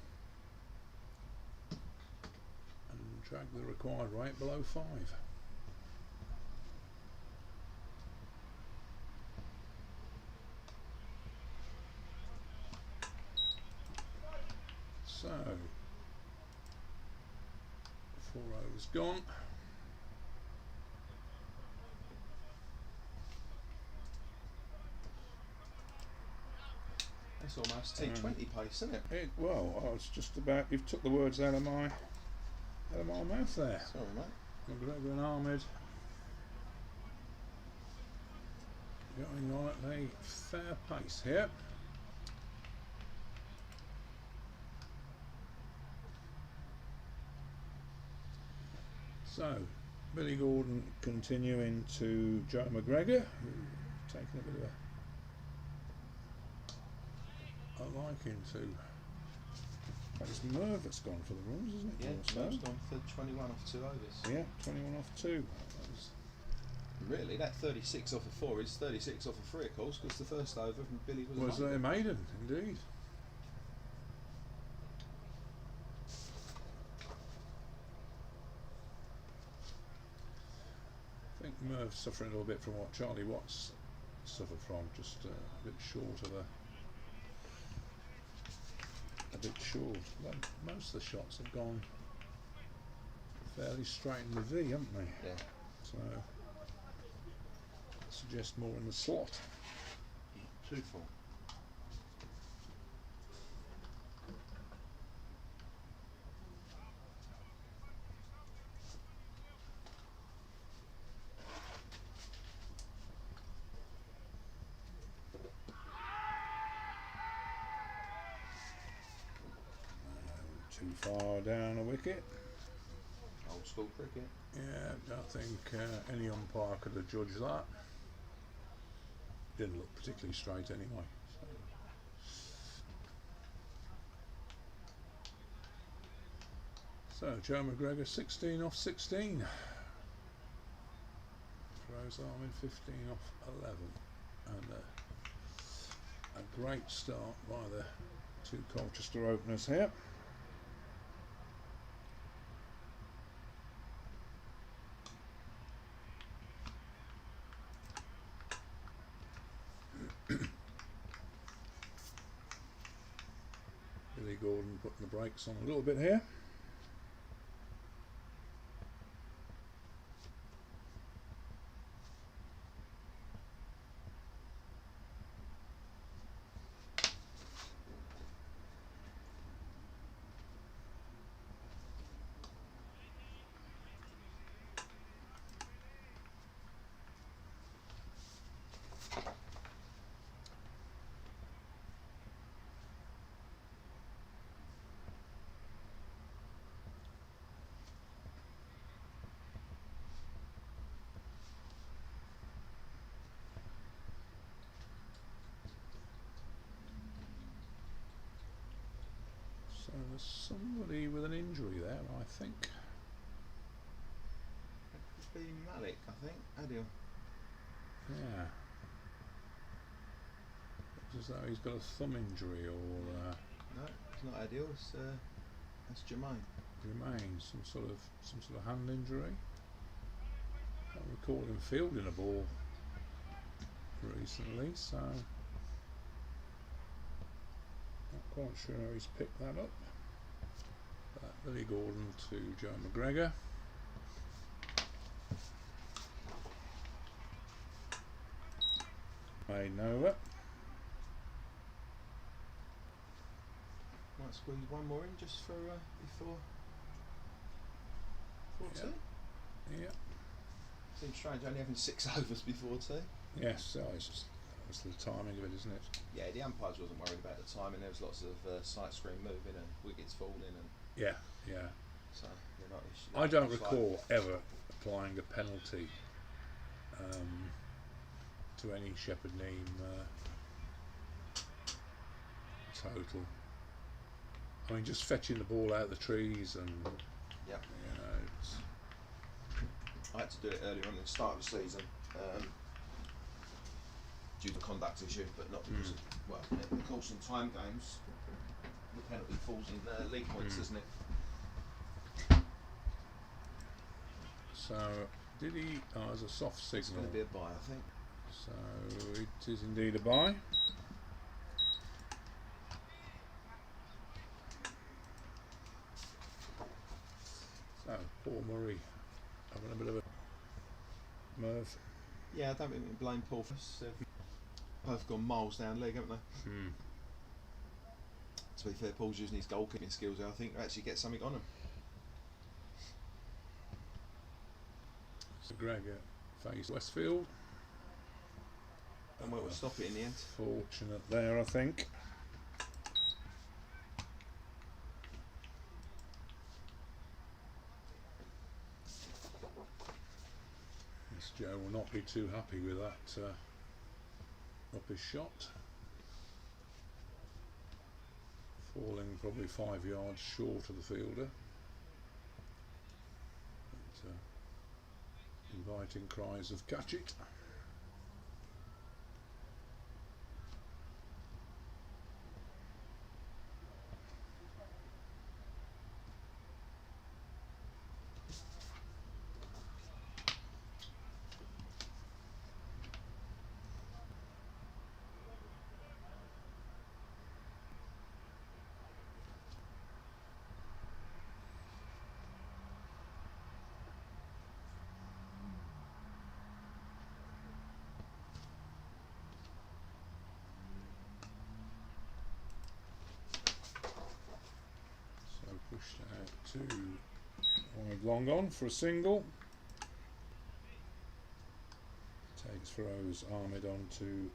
And drag the required rate below 5. So, 4 overs gone. That's almost T20 pace, isn't it? Well, I was just about, you've took the words out of my mouth there. Sorry, mate. McGregor and Ahmed going on at a fair pace here. So, Billy Gordon continuing to Joe McGregor, who's taking a bit of a liking to. It's Merv that's gone for the runs, isn't it? Yeah, Also? Merv's gone for 21 off 2 overs. Yeah, 21 off 2. That was Really, that 36 off of 4 is 36 off of 3, of course, because the first over from Billy was a maiden, indeed. I think Merv's suffering a little bit from what Charlie Watts suffered from, just a bit short of a bit short. Well, most of the shots have gone fairly straight in the V, haven't they? Yeah. So suggest more in the slot. 2-4. Too far down a wicket. Old school cricket. Yeah, don't think any umpire could have judged that. Didn't look particularly straight anyway. So Joe McGregor 16 off 16. Throws Armin 15 off 11. And a great start by the 2 Colchester openers here. Billy Gordon putting the brakes on a little bit here. There's somebody with an injury there, I think. It could be Malik, I think. Adil. Yeah. Looks as though he's got a thumb injury or No, it's not Adil. That's Jermaine. remains some sort of hand injury. I recall him fielding a ball recently, so not quite sure how he's picked that up. Billy Gordon to Joe McGregor. Made over. Might squeeze one more in just for before Yeah. tea. Yeah. Seems strange only having 6 overs before tea. Yes, so it's just that's the timing of it, isn't it? Yeah, the umpires wasn't worried about the time, and there was lots of sight screen moving and wickets falling, and Yeah, yeah. so they're not. I don't it's like- recall ever applying a penalty to any Shepherd Neame total. I mean, just fetching the ball out of the trees and Yep. you know, it's, I had to do it earlier on in the start of the season due to conduct issue, but not because of, well, of course in time games the penalty falls in league points, doesn't it? so did he? Oh, there's a soft It's signal. going to be a bye, I think. So it is indeed a bye. So Paul Murray having a bit of a nerve. Yeah, I don't think we can blame Paul for this. They've both gone miles down league, haven't they? To be fair, Paul's using his goalkeeping skills, I think, to actually get something on him. So Gregor faced Westfield. And we'll stop it in the end. Fortunate there, I think. Miss Joe will not be too happy with that rubbish shot. Falling probably 5 yards short of the fielder. But, inviting cries of catch it. Pushed out to wide long on for a single. Takes throws Ahmed on to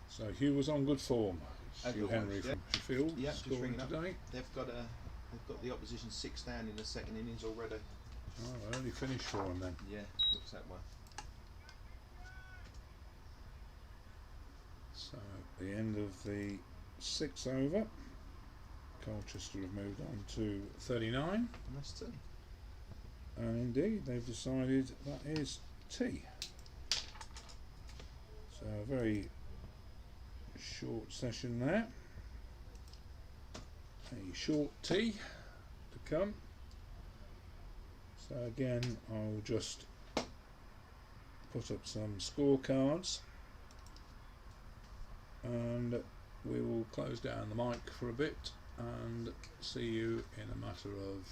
so Hugh was on good form. As Hugh always, Henry yeah. from Sheffield Yeah, just scoring ringing up. today. They've got the opposition 6 down in the second innings already. Oh, early finish for him then. Yeah, looks that way. So at the end of the 6th over, Colchester have moved on to 39, And that's 2. and indeed they've decided that is tea. So a very short session there. A short tea to come. So again, I'll just put up some scorecards and we will close down the mic for a bit and see you in a matter of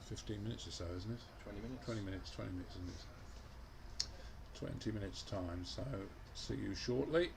15 minutes or so, isn't it? 20 minutes. 20 minutes, isn't it? 20 minutes time, so see you shortly.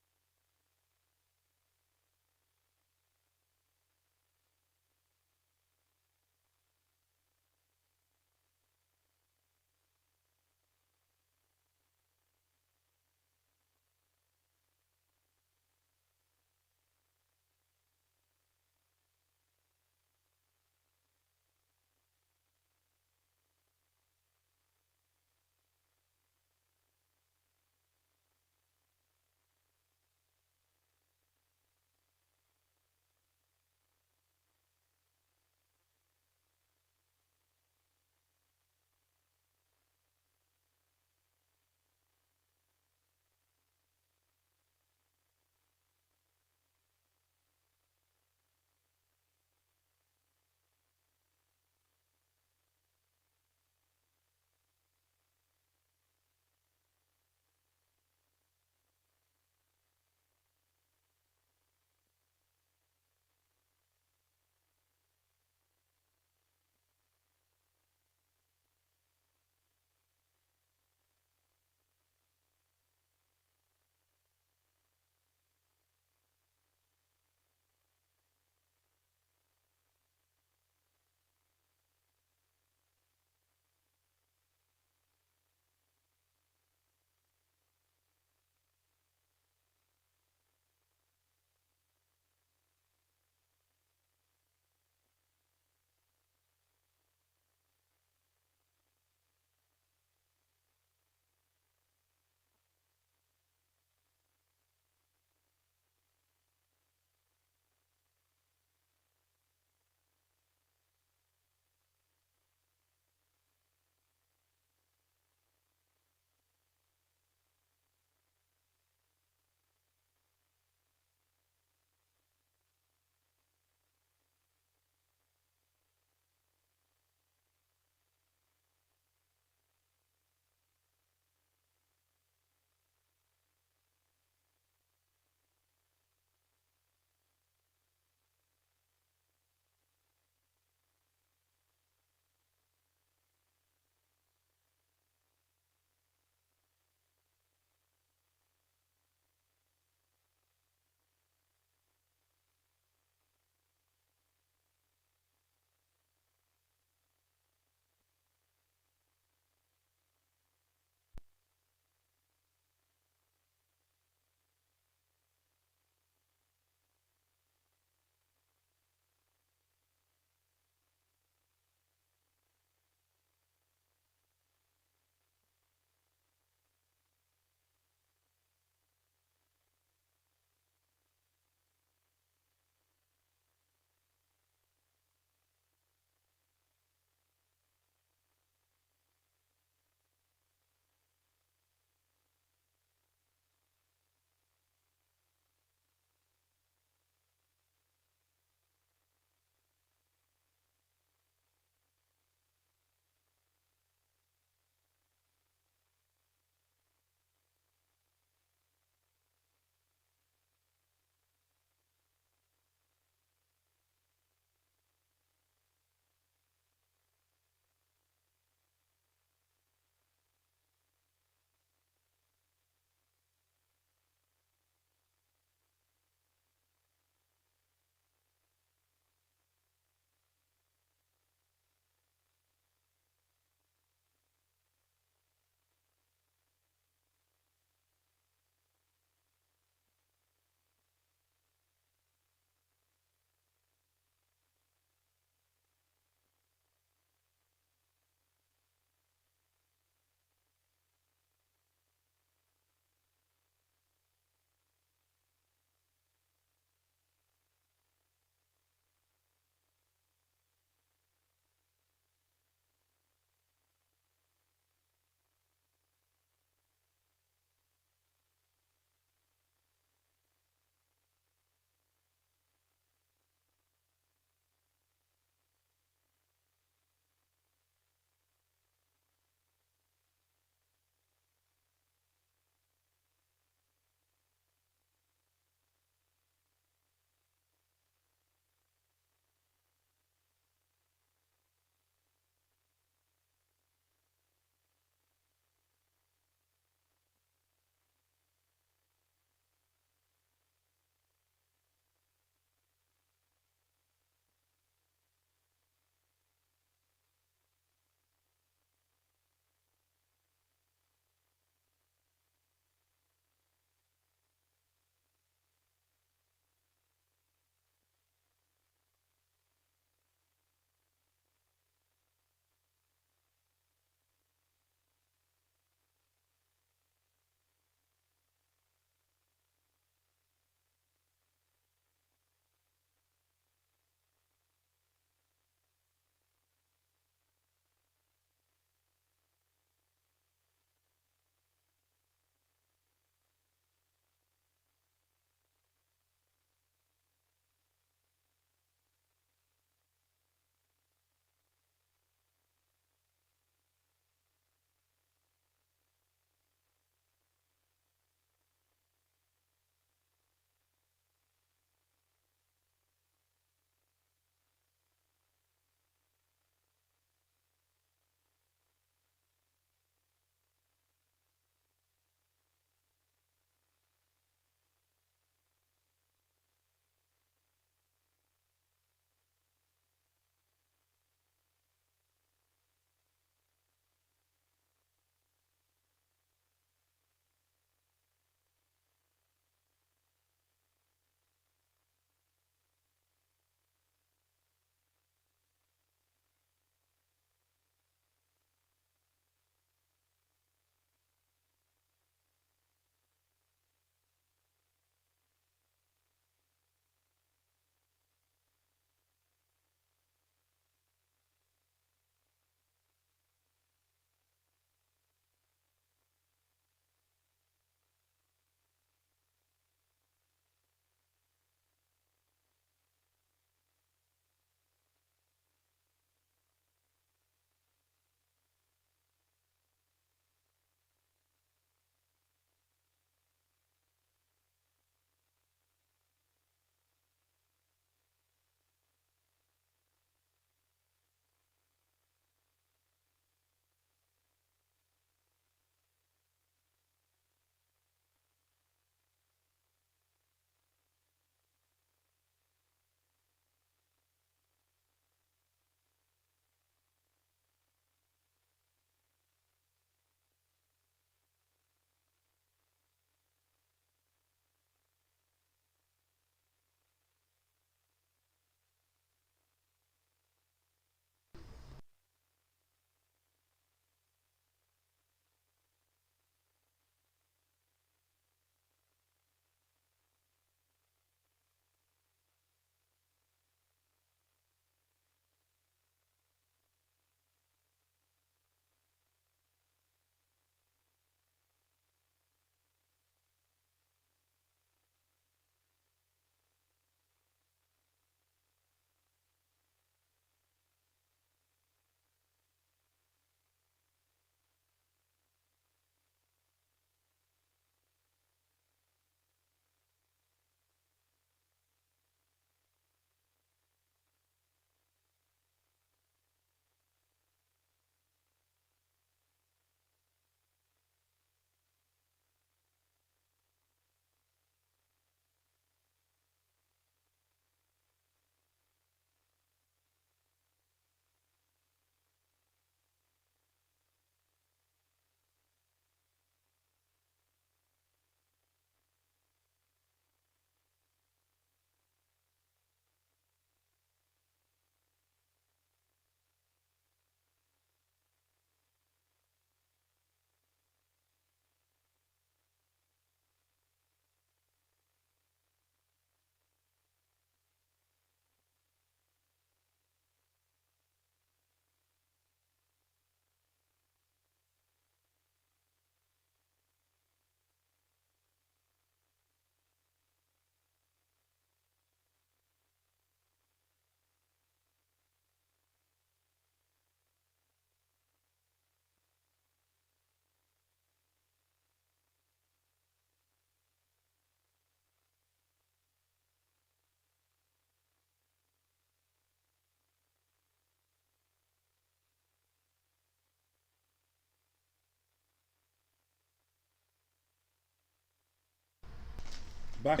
back.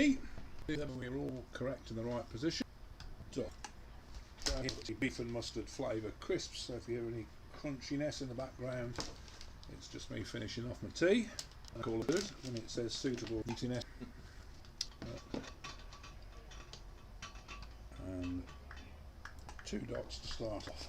We're all correct in the right position. So, beef and mustard flavoured crisps. So if you hear any crunchiness in the background, it's just me finishing off my tea. I call it good when it says suitable eatiness. And 2 dots to start off.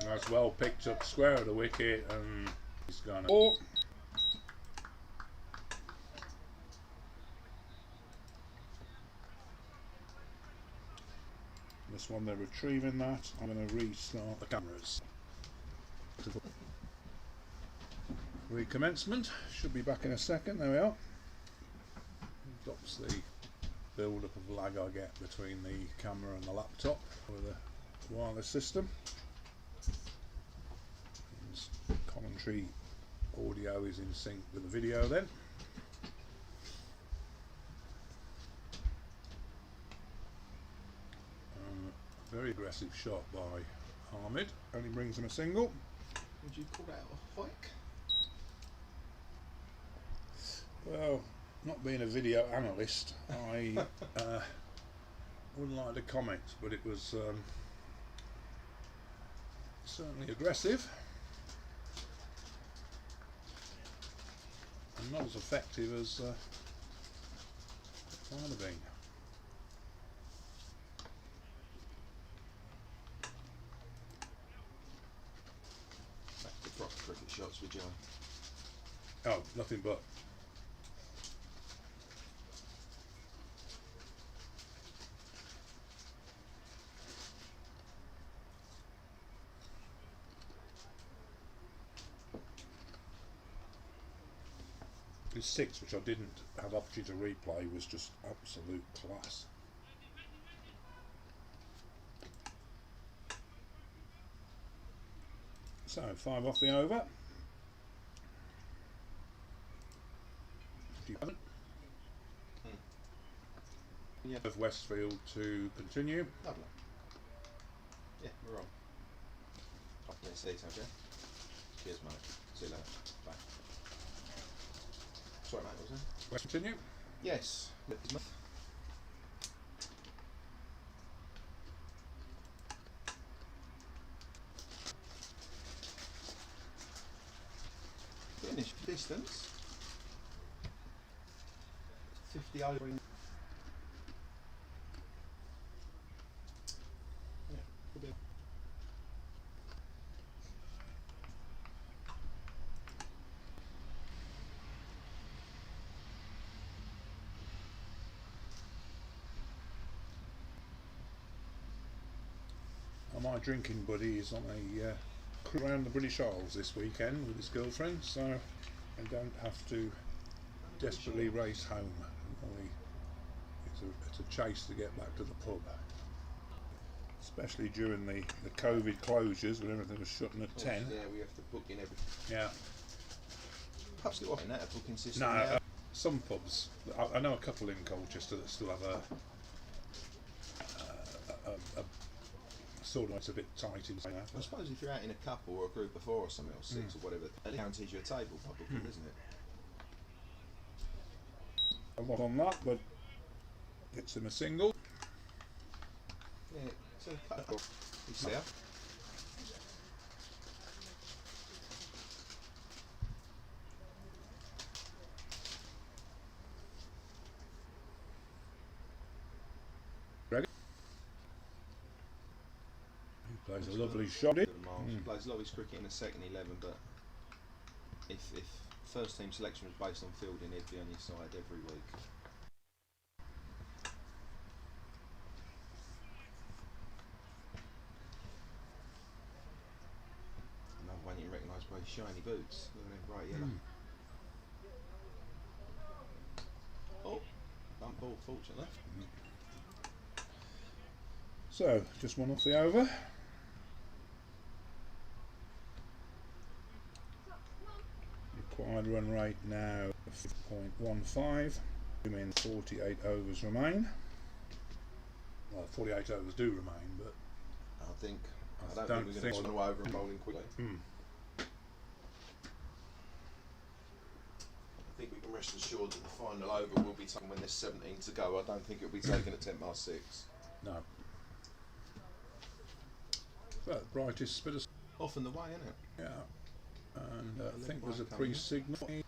That's well picked up square of the wicket, and he's gone. Oh. This one they're retrieving that. I'm going to restart the cameras. Recommencement. Should be back in a second. There we are. Stops the build up of lag I get between the camera and the laptop with a wireless system. Commentary audio is in sync with the video then. Very aggressive shot by Hamid, only brings him a single. Would you call that a hike? Well, not being a video analyst, I wouldn't like to comment, but it was certainly aggressive and not as effective as it might have been. Back to proper cricket shots with Joe. Oh, nothing but. His 6, which I didn't have opportunity to replay, was just absolute class. So 5 off the over. Do you have it? Yeah. Of Westfield to continue. Lovely. Yeah, we're on. Up there, see you, okay? Cheers, mate. See you later. Bye. Sorry, mate, what was that? West continue. Yes. Finish distance. 50 over. Yeah, could be. My drinking buddy is on a cruise around the British Isles this weekend with his girlfriend, so I don't have to desperately race home. It's a chase to get back to the pub, especially during the COVID closures when everything was shutting at 10. Yeah, we have to book in everything. Yeah. Pubs still offering that, a booking system. No, now. some pubs. I know a couple in Colchester that still have a sort of, it's a bit tight in that. I suppose if you're out in a couple or a group of 4 or something, or 6 or whatever, it guarantees you a table probably, isn't it? I'm not on that, but gets him a single. Yeah, it's a couple. He's there. Ready? He plays a lovely shot in. Plays a lot of his cricket in the second 11, but if first team selection was based on fielding, he'd be on your side every week. Another one you recognise by his shiny boots. Look at them, bright yellow. Oh, bump ball, fortunately. So, just one off the over. Required run rate now 0.15. 48 overs remain. Well, 48 overs do remain, but I don't think I we're don't going to think- swallow over and bowling quickly. I think we can rest assured that the final over will be taken when there's 17 to go. I don't think it'll be taken at 6:10. no. But brightest bit of Often the way, isn't it? yeah, and I leg think there's a break coming in. pre-signal.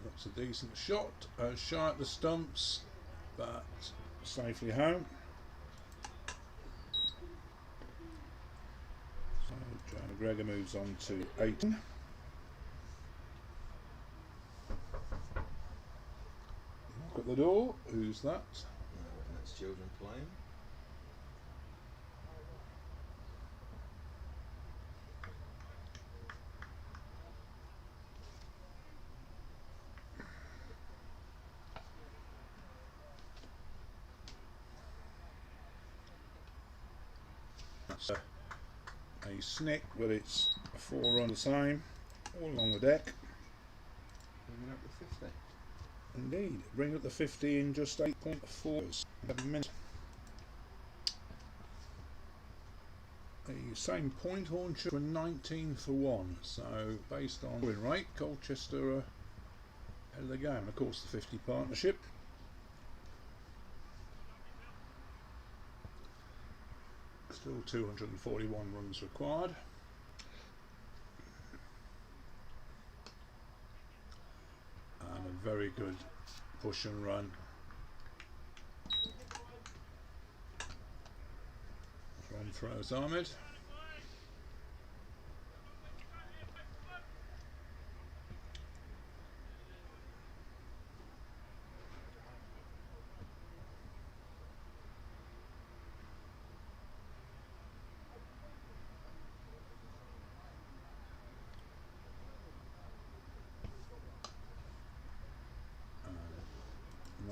That's a decent shot, shy at the stumps, but safely home. So Joe McGregor moves on to 18. Knock at the door. Who's that? No, I reckon that's children playing. That's a snick, but it's a 4 run the same, all along the deck. Bringing up the 50. Indeed, bring up the 50 in just 8.4 minutes. The same point, Hornchurch were 19 for 1, so based on win rate, Colchester are ahead of the game. Of course, the 50 partnership. Still 241 runs required. And a very good push and run. From throws Ahmed.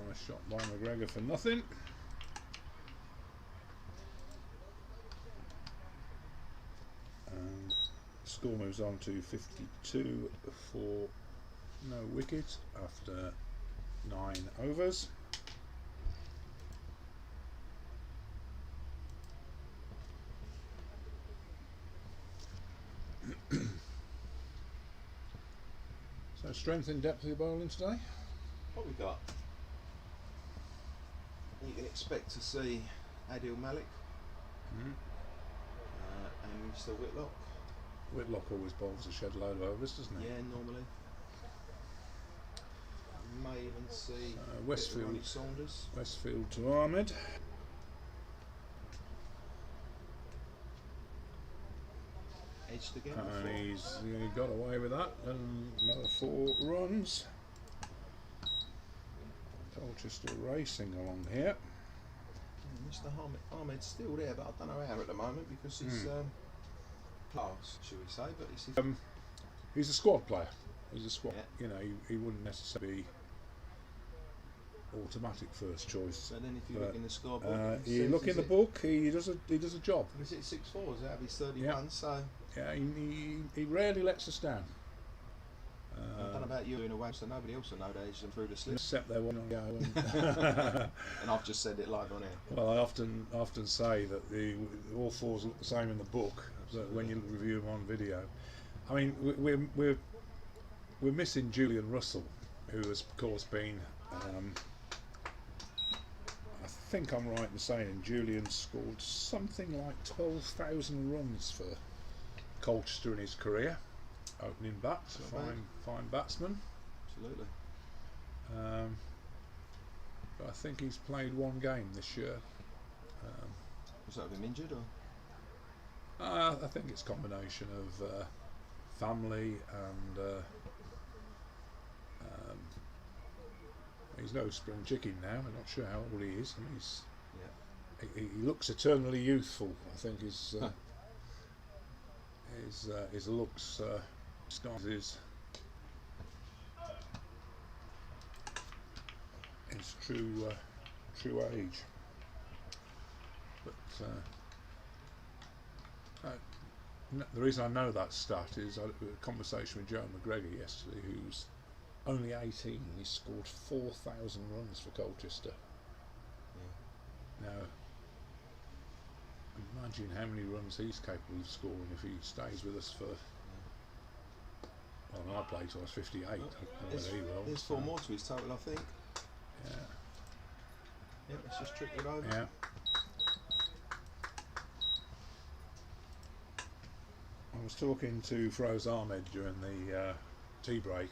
Nice shot by McGregor for nothing. And score moves on to 52 for no wicket after 9 overs. So strength and depth of your bowling today? What we got? You can expect to see Adil Malik and Mr. Whitlock. Whitlock always bowls a shed load of overs, doesn't he? Yeah, normally. May even see Westfield. Ronnie Saunders. Westfield to Ahmed. Edged again. And before. he got away with that, and another 4 runs. Colchester racing along here. Mr. Ahmed's still there, but I don't know how at the moment because he's class, should we say? But it's He's a squad player. He's a squad. Yeah. You know, he wouldn't necessarily be automatic first choice. So then, if you look in the scoreboard, You look in the book. He does a job. Is it 6-4s out of his 31? So Yeah, he rarely lets us down. I don't know about you in a way, so nobody else will know they edged them through the slip. Except they want to go. And I've just said it live on air. Well, I often say that all 4s look the same in the book, but when you review them on video, I mean, we're missing Julian Russell, who has of course been. I think I'm right in saying Julian scored something like 12,000 runs for Colchester in his career, opening bat. Fine batsman. Absolutely. But I think he's played 1 game this year. Was that him injured or? I think it's a combination of family and he's no spring chicken now. I'm not sure how old he is. And he looks eternally youthful. I think his looks disguises his true age. But the reason I know that stat is I had a conversation with Joe McGregor yesterday, who's only 18. He scored 4,000 runs for Colchester. Now, imagine how many runs he's capable of scoring if he stays with us for. Well, when I played till I was 58. I don't know whether he will. There's 4 more to his total, I think. Yeah. Yep, let's just trick it over. Yeah. I was talking to Feroz Ahmed during the tea break,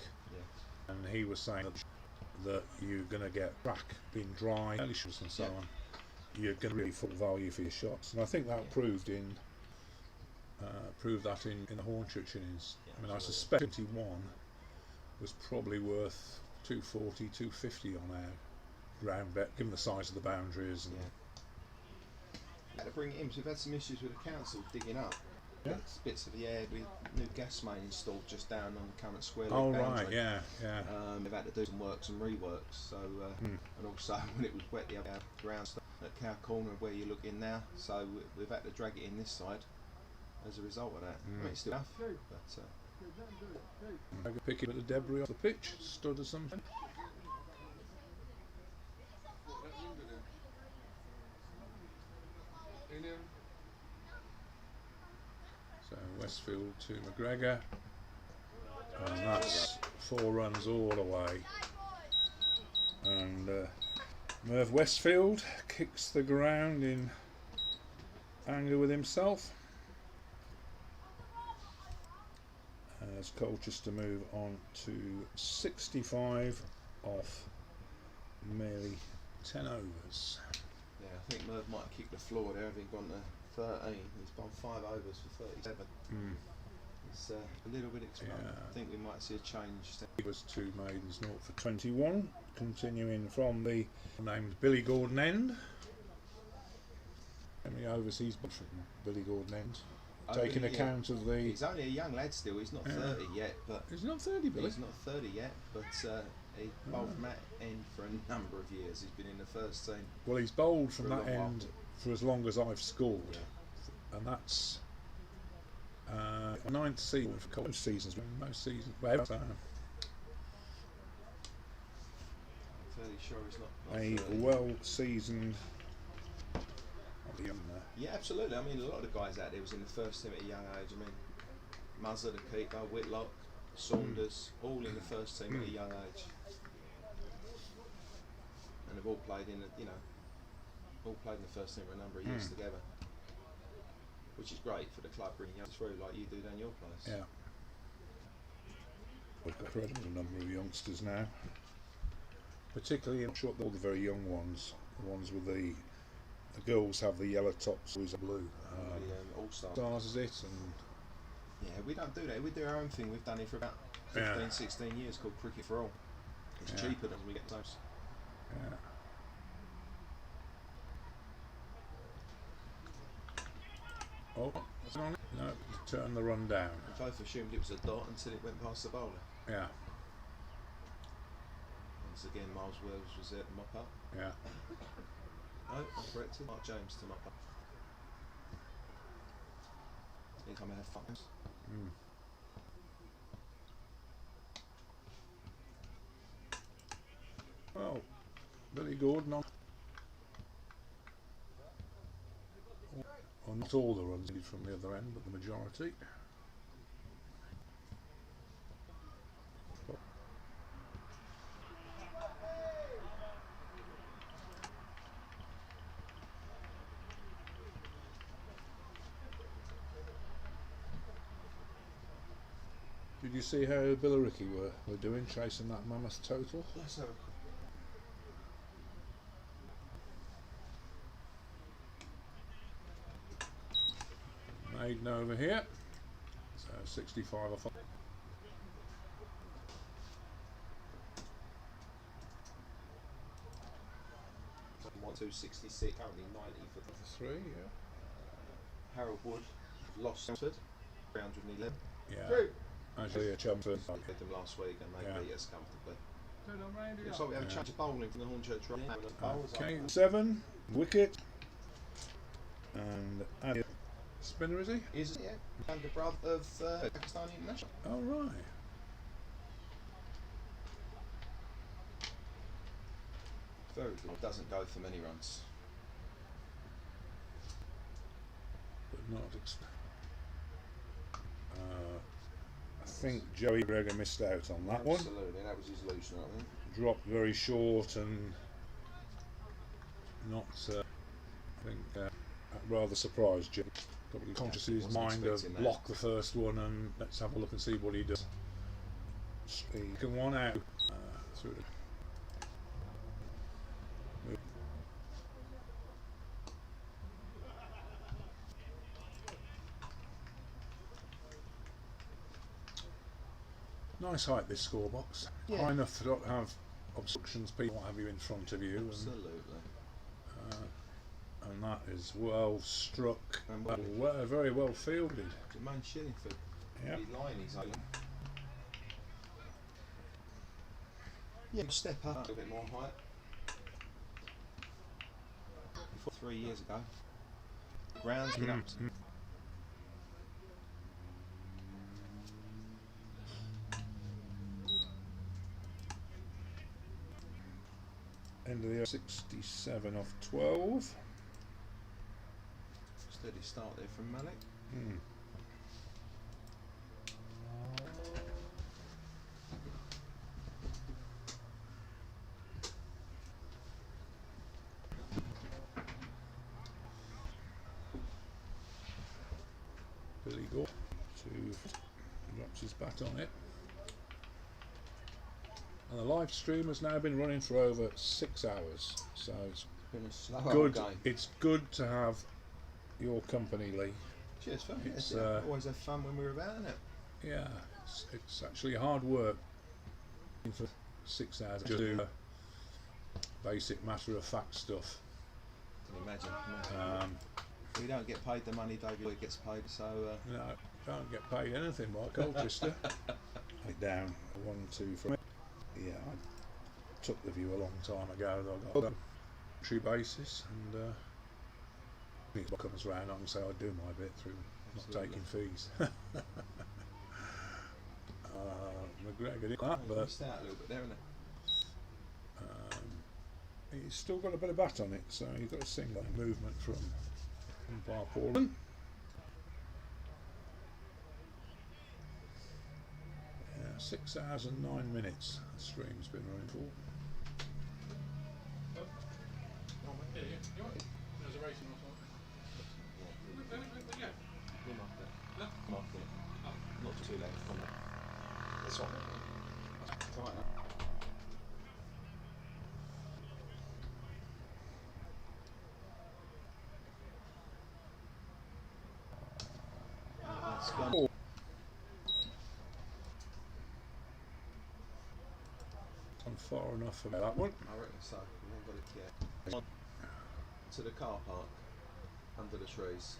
and he was saying that you're going to get back being dry, and so on. You're going to really full value for your shots, and I think that proved that in the Hornchurch innings. I mean, I suspect 21 was probably worth 240, 250 on our ground bet, given the size of the boundaries. And had to bring it in because we've had some issues with the council digging up bits of the air with new gas main installed just down on the current square leg boundary. Right, yeah. They've had to do some works and reworks. So, and also when it was wet, the other ground stuff at Cow Corner where you're looking now. So we've had to drag it in this side as a result of that. I mean, it's still enough, but. I could pick it at the debris off the pitch, stud or something. So Westfield to McGregor, and that's 4 runs all the way. And Merv Westfield kicks the ground in anger with himself as Colchester move on to 65 off merely 10 overs. Yeah, I think Merv might have kicked the floor there, having gone to 13. He's gone 5 overs for 37. It's a little bit expensive. I think we might see a change. He was 2 maidens, 0 for 21. Continuing from the named Billy Gordon End. How many overs he's got from Billy Gordon End? Taking account of the. He's only a young lad still. He's not 30 yet, but he's not 30, Billy. He's not 30 yet, but he bowled from that end for a number of years. He's been in the first team. Well, he's bowled from that end for as long as I've scored, and that's 9th season for college seasons. Most seasons, well, I'm fairly sure he's not a 30. well-seasoned. Yeah, absolutely. I mean, a lot of the guys out there was in the first team at a young age. I mean, Muzzer, the keeper, Whitlock, Saunders, all in the first team at a young age, and they've all played in the first team for a number of years together, which is great for the club bringing youngsters through like you do down your place. Yeah, we've got a credible number of youngsters now, particularly I'm sure all the very young ones, the ones with the girls have the yellow tops, always blue. All-Stars is it? And yeah, we don't do that. We do our own thing. We've done it for about 15, 16 years, called Cricket for All. It's cheaper than we get those. Yeah. Oh, that's on it. No, turn the run down. We both assumed it was a dot until it went past the bowler. Yeah. Once again, Miles Wells was there to mop up. Yeah. No, I'm corrected. Mark James to mop up. He's come and have fun. Well, Billy Gordon on. Well, not all the runs needed from the other end, but the majority. Did you see how Billericay were doing, chasing that mammoth total? Let's have a Maiden over here. So 65 off. 266, currently 90 for the 3, yeah. Harold Wood, lost Chelmsford, 311. Yeah. Actually, a Chelmsford. We did them last week and they Yeah. beat us comfortably. Looks like we have a change of bowling from the Hornchurch round. Okay, 7, wicket. And Adi spinner, is he? Is it? Yeah. Younger brother of Pakistani international. Oh, right. Very good. Doesn't go for many runs. But not I think Joey Greger missed out on that one. Absolutely, that was his loosener, I think. Dropped very short and not, I think, rather surprised Joey. Probably conscious in his wasn't mind of expecting that. block the first one and let's have a look and see what he does. Second one out through the nice height, this score box. Yeah. High enough to not have obstructions, people what have you in front of you. Absolutely. And that is well struck. And Very well fielded. Jermaine Shillingford. Yeah. The line he's on. Yeah, step up a little bit more height. Before 3 years ago. Ground's been up. End of the 67 off 12. Steady start there from Malik. Billy Gore drops his bat on it. And the live stream has now been running for over 6 hours, so it's Been a slow good. game. It's good to have your company, Lee. Cheers, fun. It's, Yeah. Always have fun when we're about, isn't it? Yeah, it's actually hard work for 6 hours to do basic matter of fact stuff. Can you imagine? We don't get paid the money David Lloyd gets paid, so No, can't get paid anything by Colchester. It down 1, 2, 3. Yeah, I took the view a long time ago that I got a true basis, and if it comes round, I can say I do my bit through not Absolutely. taking fees. McGregor did that, but but missed out a little bit there, isn't it? he's still got a bit of bat on it, so you've got a single movement from Bar Portland. Yeah, 6 hours and 9 minutes the stream's been running for. Reservation or something. We mark that. Mark it. Not too late. Come on. That's all right. That's gone. I'm far enough for that one. I reckon so. We haven't got it yet. To the car park, under the trees.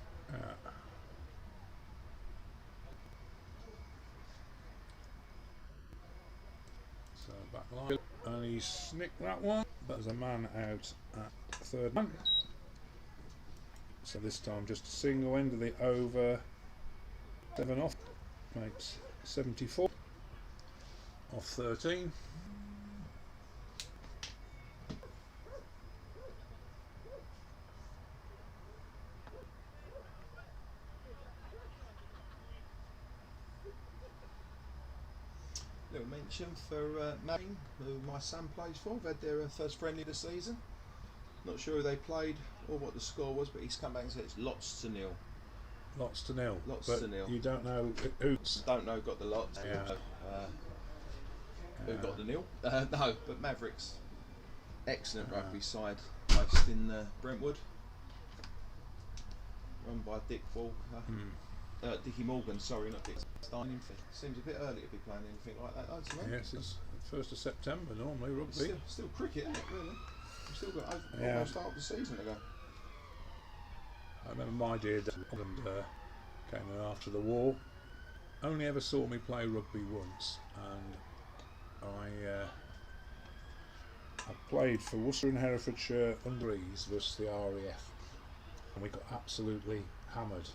So back line, and he snicked that one, but there's a man out at third man. So this time just a single end of the over, 7 off, makes 74 off 13. Little mention for Maine, who my son plays for. They've had their first friendly this season. Not sure who they played or what the score was, but he's come back and said it's lots to nil. Lots to nil. Lots but to nil. You don't know who's. Don't know who got the lots. Yeah. Who got the nil? No, but Mavericks. Excellent rugby side based in Brentwood. run by Dick Walker. Dickie Morgan, sorry, not Dick. Starting seems a bit early to be playing anything like that, doesn't it? Yes, it's 1st of September normally, rugby. Still cricket, isn't it, really? We've still got almost half the season to go. I remember my dear dad came in after the war. Only ever saw me play rugby once, and I played for Worcester and Herefordshire Unders versus the RAF, and we got absolutely hammered.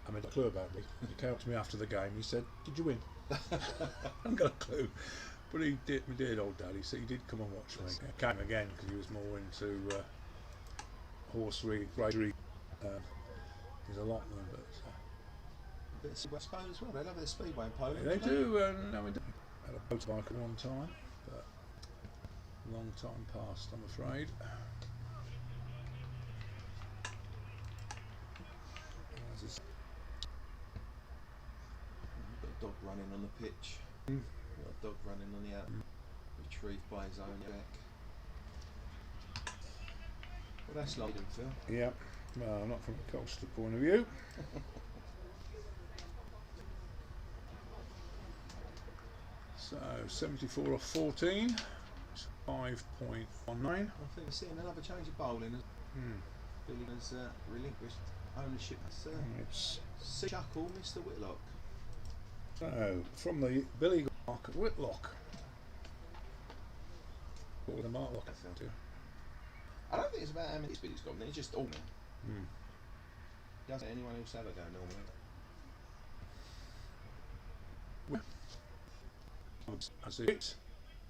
I mean, a clue about me. He came up to me after the game. He said, "Did you win?" I haven't got a clue, but he did. My dear old dad. He said he did come and watch me. He came again because he was more into horsery, gradery. He's a lot more, but A bit of West Pole as well. They love their speedway in Poland. they don't do. No, we do. Had a motorbike at one time, but long time past, I'm afraid. Got a dog running on the pitch. Got a dog running on the out. Retrieved by his own back. Well, that's London, Phil. Yeah. Well, not from a Colchester point of view. So 74 off 14, 5.19. I think we're seeing another change of bowling. Billy has relinquished ownership. It's Chuckle, Mr. Whitlock. so from the Billy Mark at Whitlock. What was the Mark Lock? I don't think it's about how many speed he's got, it's just all. Doesn't anyone else have a go normally? That's it.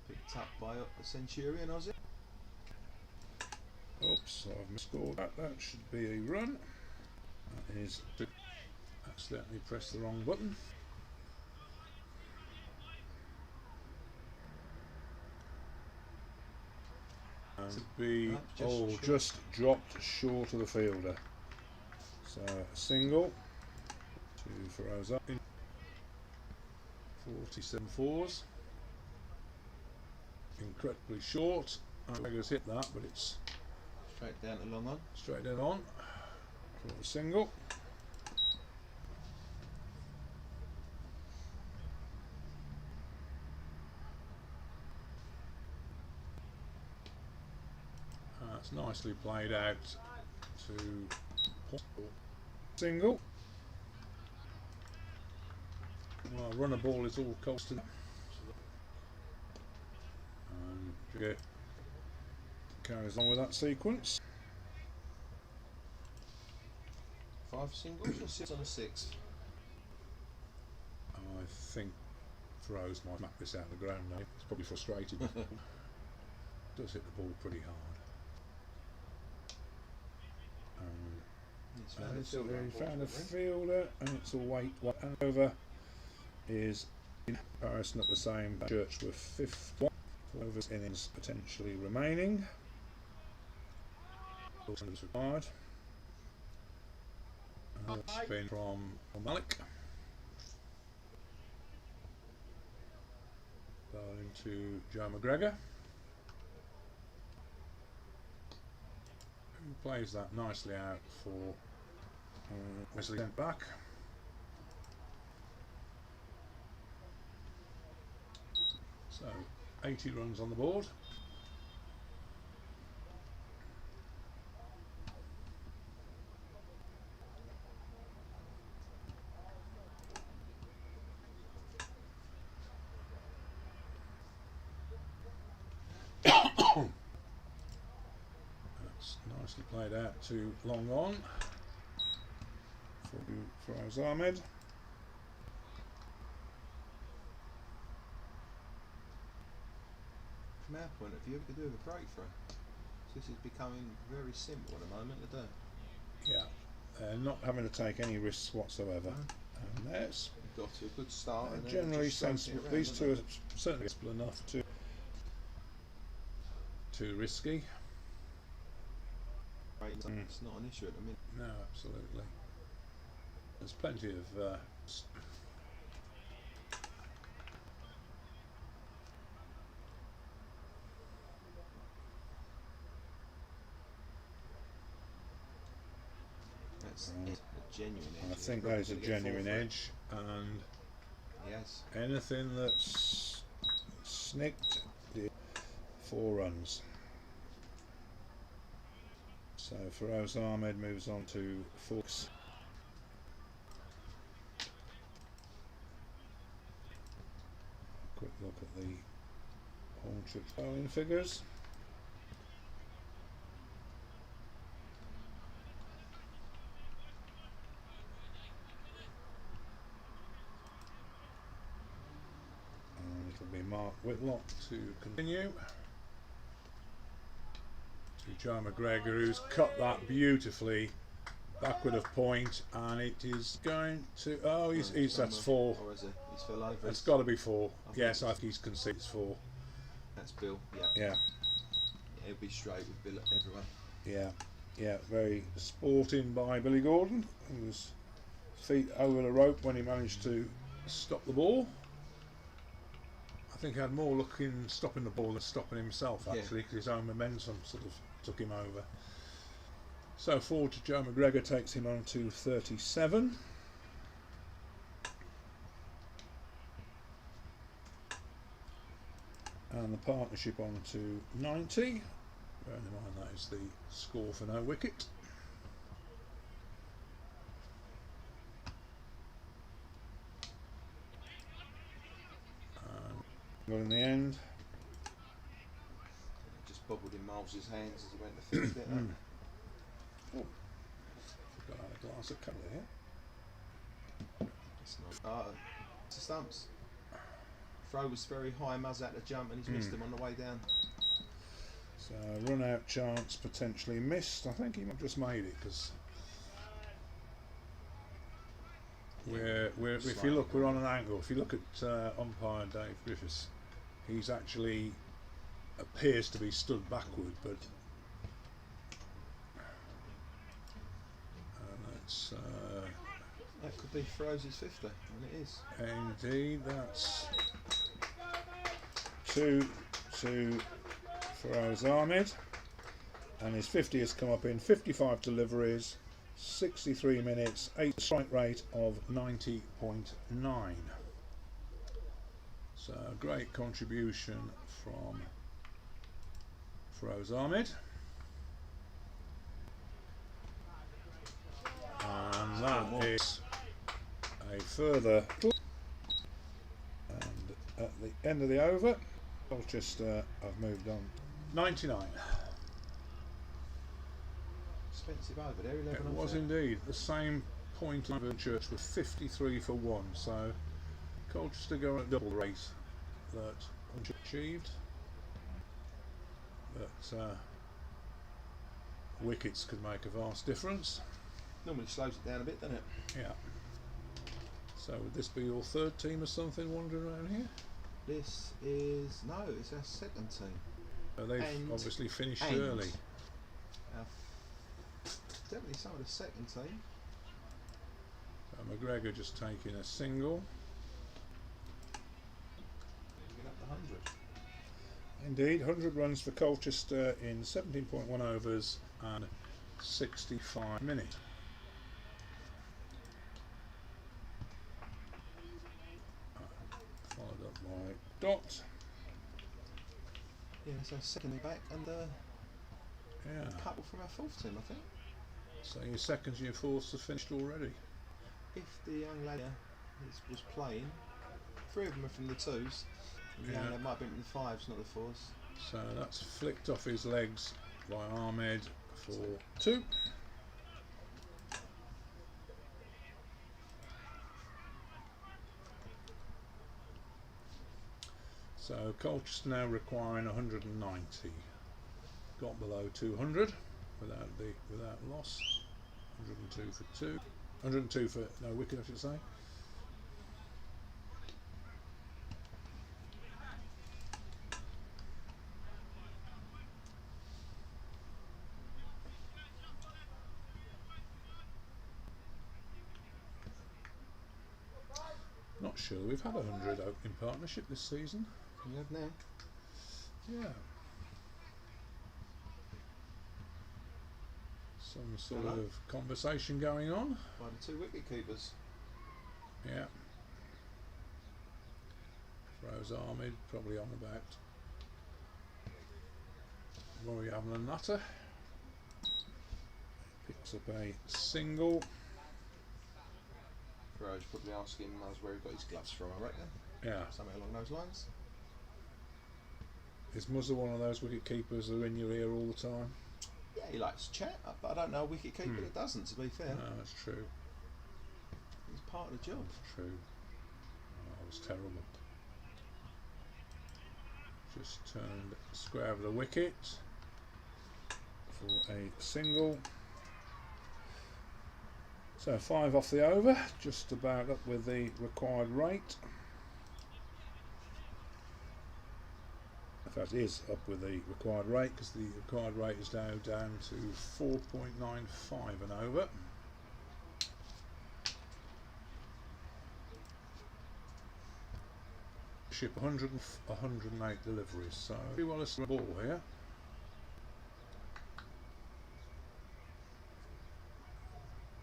Picked up by the Centurion, was it? Oops, I've misscored that. That should be a run. That is accidentally pressed the wrong button. And be just dropped short of the fielder. So a single, 2 throws up in 47 fours. Incredibly short. Gregor's hit that, but it's Straight down to long on. straight dead on for a single. That's nicely played out to single. Well, runner ball is all Colchester. And carries on with that sequence. 5 singles or 6 on a 6? I think Throws might map this out of the ground now. He's probably frustrated. Does hit the ball pretty hard. He found a fielder, and it's a weight and over is in comparison at the same church with 5th. Overs innings potentially remaining. Also required. Spin from Malik. Bowling to Joe McGregor, who plays that nicely out for Wesley sent back. So 80 runs on the board. That's nicely played out to long on for Ahmed. From our point of view, we could do with a breakthrough. This is becoming very simple at the moment to do. Yeah, not having to take any risks whatsoever. And there's We've got to a good start. And generally just stroking sensible. it around, These two haven't are certainly sensible enough to too risky. they? It's not an issue at the minute. No, absolutely. There's plenty of That's Right. a genuine edge. I He's think probably that is a gonna get genuine four for it. edge, and Yes. anything that's snicked did 4 runs. So Feroz Ahmed moves on to 4. Quick look at the Hornchurch bowling figures. And it'll be Mark Whitlock to continue. To Joe McGregor, who's cut that beautifully backward of point, and it is going to. Oh, he's that's 4. Or is it? He's fell over. It's got to be 4. I think Yes, I it's- think he's conceded 4. That's Bill. Yeah. Yeah, He'll be straight with Bill. Everyone. yeah. Very sporting by Billy Gordon, whose feet over the rope when he managed to stop the ball. I think he had more luck in stopping the ball than stopping himself, Yeah. actually, because his own momentum sort of took him over. So forward to Joe McGregor takes him on to 37. And the partnership on to 90. Bearing in mind that is the score for no wicket. Got in the end. Just bobbled in Miles's hands as he went to field it. Oh, forgot I had a glass of colour here. It's not. It's the stumps. Throw was very high. Muzz had to jump and he's missed him on the way down. So run out chance potentially missed. I think he might have just made it because we're if you look, we're on an angle. If you look at umpire Dave Griffiths, he's actually appears to be stood backward, but that's That could be Feroz's 50, and it is. indeed that's 2 to Feroz Ahmed, and his 50 has come up in 55 deliveries, 63 minutes, 8 strike rate of 90.9. So a great contribution from Feroz Ahmed, and that is a further. And at the end of the over, Colchester have moved on 99. Expensive over there, 11 It off was there. indeed the same point in Hornchurch with 53 for 1. So Colchester go at double rate that Hornchurch achieved, but wickets could make a vast difference. Normally slows it down a bit, doesn't it? Yeah. So would this be your 3rd team or something wandering around here? This is it's our 2nd team. So they've And- obviously finished and early. Definitely some of the 2nd team. So McGregor just taking a single. Get up to 100. Indeed, 100 runs for Colchester in 17.1 overs and 65 minutes. Followed up by Dot. Yeah, so 2nd back and a Yeah. couple from our 4th team, I think. So your 2nds and your 4ths have finished already. If the young lady was playing, 3 of them are from the 2s. And the young Yeah. lad might have been from the 5s, not the 4s. So that's flicked off his legs by Ahmed for 2. So Colchester now requiring 190. Got below 200 without loss. 102 for 2. 102 for no wicket, I should say. Not sure we've had 100 opening partnership this season. You have now. Yeah. some sort Hello. of conversation going on. By the 2 wicket keepers. Yeah. Throws Ahmed, probably on about Rory having a nutter. Picks up a single. Farage probably asking us where he got his gloves from, I reckon. Yeah. Something along those lines. Is Muzza one of those wicket keepers that are in your ear all the time? Yeah, he likes to chat, but I don't know a wicket keeper that doesn't, to be fair. No, that's true. It's part of the job. That's true. Oh, that was terrible. Just turned square of the wicket for a single. So 5 off the over, just about up with the required rate. In fact, it is up with the required rate because the required rate is now down to 4.95 and over. Ship 108 deliveries, so pretty well a ball here.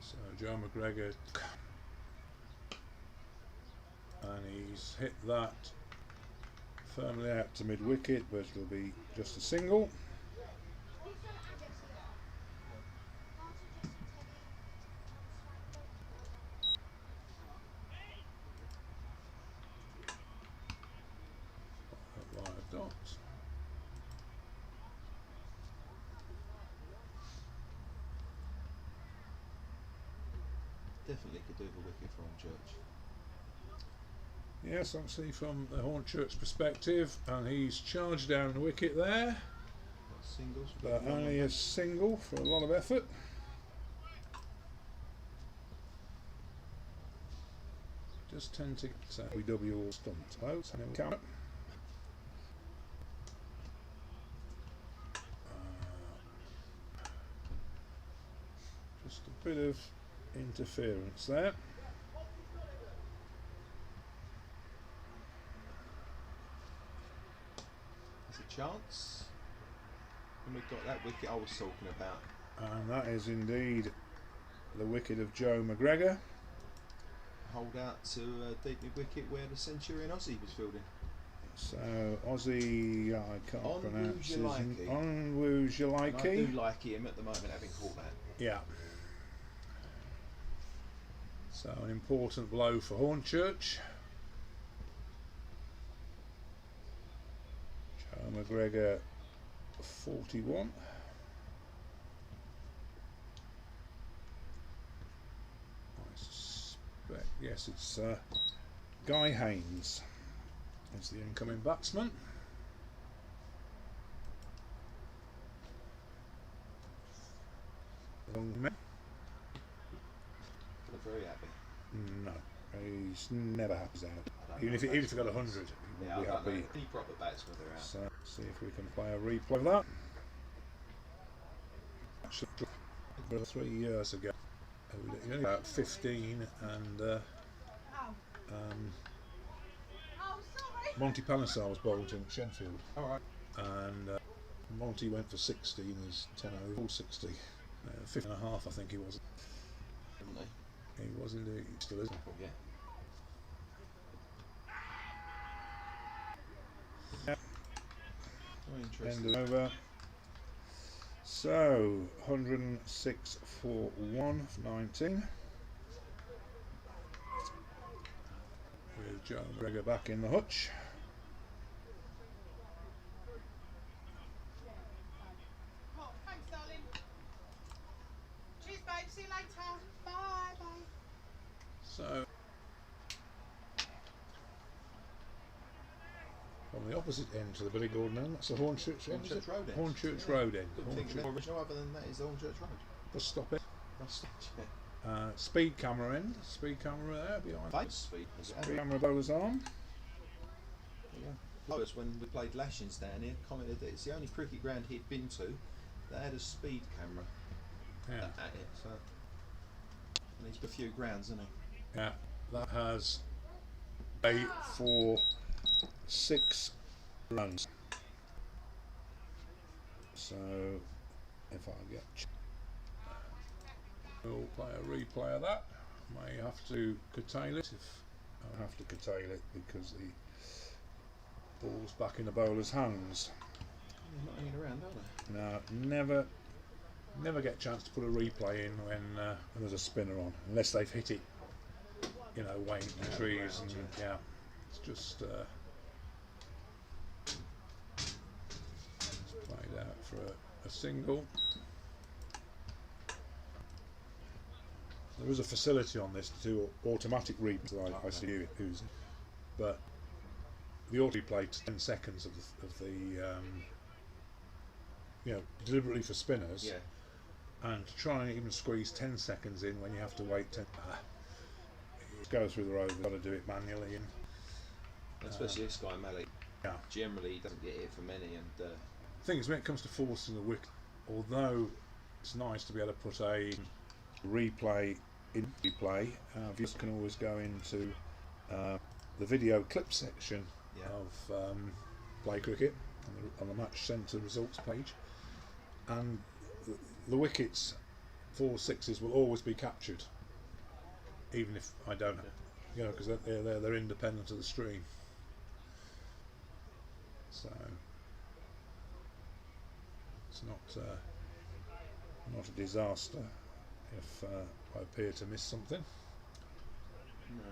So Joe McGregor, and he's hit that firmly out to mid wicket, but it'll be just a single. Live dot. Definitely could do with a wicket for Hornchurch. Yes, obviously from the Hornchurch perspective, and he's charged down the wicket there, Got singles. but only a single for a lot of effort. Just tend to get WW all stumped out. And then just a bit of interference there. There's a chance. And we've got that wicket I was talking about. And that is indeed the wicket of Joe McGregor. Hold out to deep mid wicket where the Centurion Aussie was fielding. So Aussie, I can't pronounce his name. And I Onwuzulaiki. do like him at the moment, having caught that. Yeah. So an important blow for Hornchurch. Joe McGregor 41. I suspect, yes, it's Guy Haynes is the incoming batsman. Look very happy. No, he's never happy out. Even if he got 100, he would Yeah, be I don't happy. know any proper batsmen are out. So see if we can play a replay of that. Actually, 3 years ago, he was only about 15, and Oh, Monty Panesar was bowled in Sheffield, Alright. and Monty went for 60 in his 10 over 60, 50 and a half, I think he was. Didn't they? He was indeed, he still is. Oh, yeah. Yeah. Very interesting. End over. So 106 for 1 for 19. With Joe McGregor back in the hutch. Oh, thanks, darling. Cheers, babe. See you later. Bye, bye. So from the opposite end to the Billy Gordon end, that's the Hornchurch end. is it? Hornchurch Road end. Hornchurch Yeah. Road end. Couldn't think of Hornchurch. more original other than that is the Hornchurch Road. Just stop it. That's it. Speed camera end. Speed camera there behind. Face speed. Was it? Speed camera bowler's arm. Yeah. Lois, when we played Lashings down here, commented that it's the only cricket ground he'd been to that had a speed camera Yeah. at it. So, and he's been a few grounds, isn't he? Yeah, that has 8 for 6 runs. So if I get We'll play a replay of that. May have to curtail it if I have to curtail it because the ball's back in the bowler's hands. They're not hanging around, are they? No, never get a chance to put a replay in when there's a spinner on, unless they've hit it, you know, way in the trees, and yeah, it's just it's played out for a single. There is a facility on this to do automatic replays, I see you using, but the auto replay takes 10 seconds of the you know, deliberately for spinners. Yeah. And to try and even squeeze 10 seconds in when you have to wait 10, go through the road, we've got to do it manually. And especially this guy, Malik. yeah. Generally, he doesn't get hit for many. And The thing is, when it comes to forcing the wicket, although it's nice to be able to put a replay in replay, viewers can always go into the video clip section of Play Cricket on the Match Centre results page, and the wickets, 4 6s, will always be captured, even if I don't, you know, because they're independent of the stream. So it's not a disaster if I appear to miss something. no.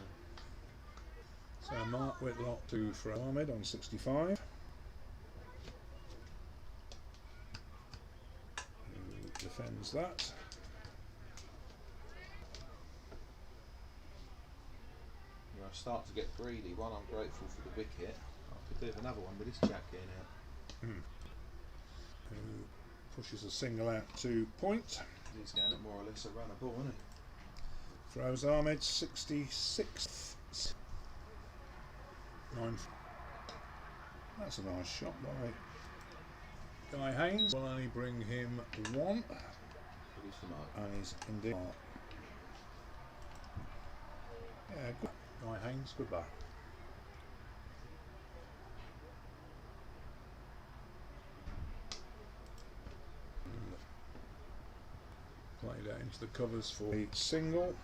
So Mark Whitlock to for Ahmed on 65. Who defends that? I start to get greedy. One, I'm grateful for the wicket. I could do with another one with this chap getting out. Who pushes a single out to point. He's going at more or less a runner ball, isn't he? Throws Ahmed 66. 9. That's a nice shot by Guy Haynes. Will only bring him 1, But he's the mark. and he's indeed. Yeah, good. Guy Haynes, goodbye. Played out into the covers for a single.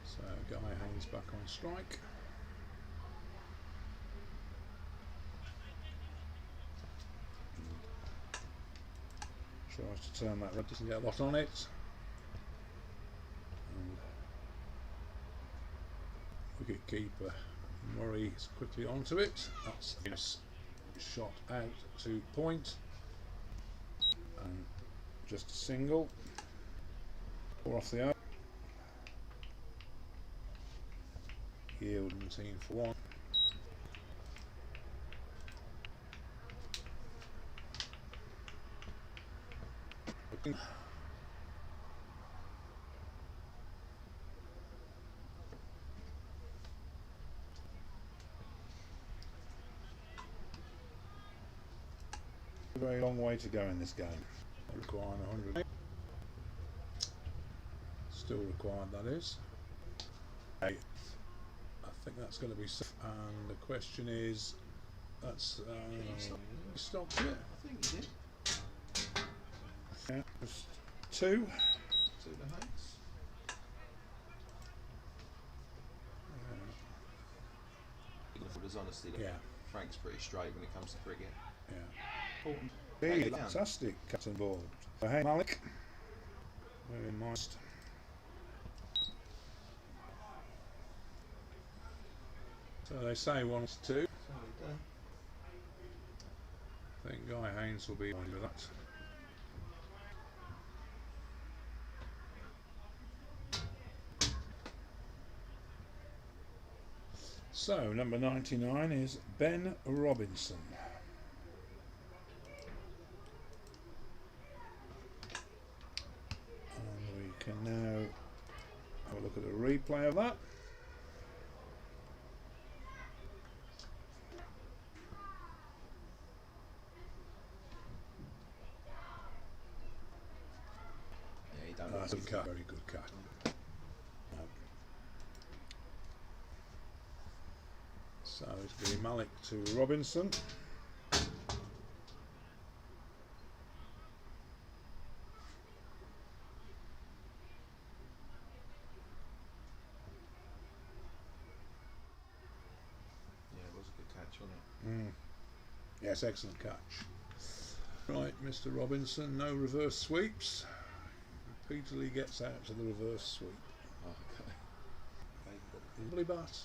So Guy Haynes back on strike. Tries to turn that red, doesn't get a lot on it. And wicket keeper Murray is quickly onto it. That's his shot out to point. And just a single. 4 off the out. Yield 19 for 1. A very long way to go in this game. Requiring 100. Still required, that is. I think that's going to be safe. And the question is, that's stopped it. I think he did. Yeah, just 2. To the Haynes. For his honesty, Yeah, Frank's pretty straight when it comes to cricket. yeah. Important. Hey, Hey, fantastic captain ball. So hey Malik. Very nice. So they say 1 to 2. I think Guy Haynes will be on with that. So number 99 is Ben Robinson. And we can now have a look at a replay of that. Yeah, he done That's a cut, very good cut. So it's going to be Malik to Robinson. Yeah, it was a good catch, wasn't it? Yes, excellent catch. Right, Mr. Robinson, no reverse sweeps. Repeatedly gets out to the reverse sweep. Oh, okay. Lovely bat.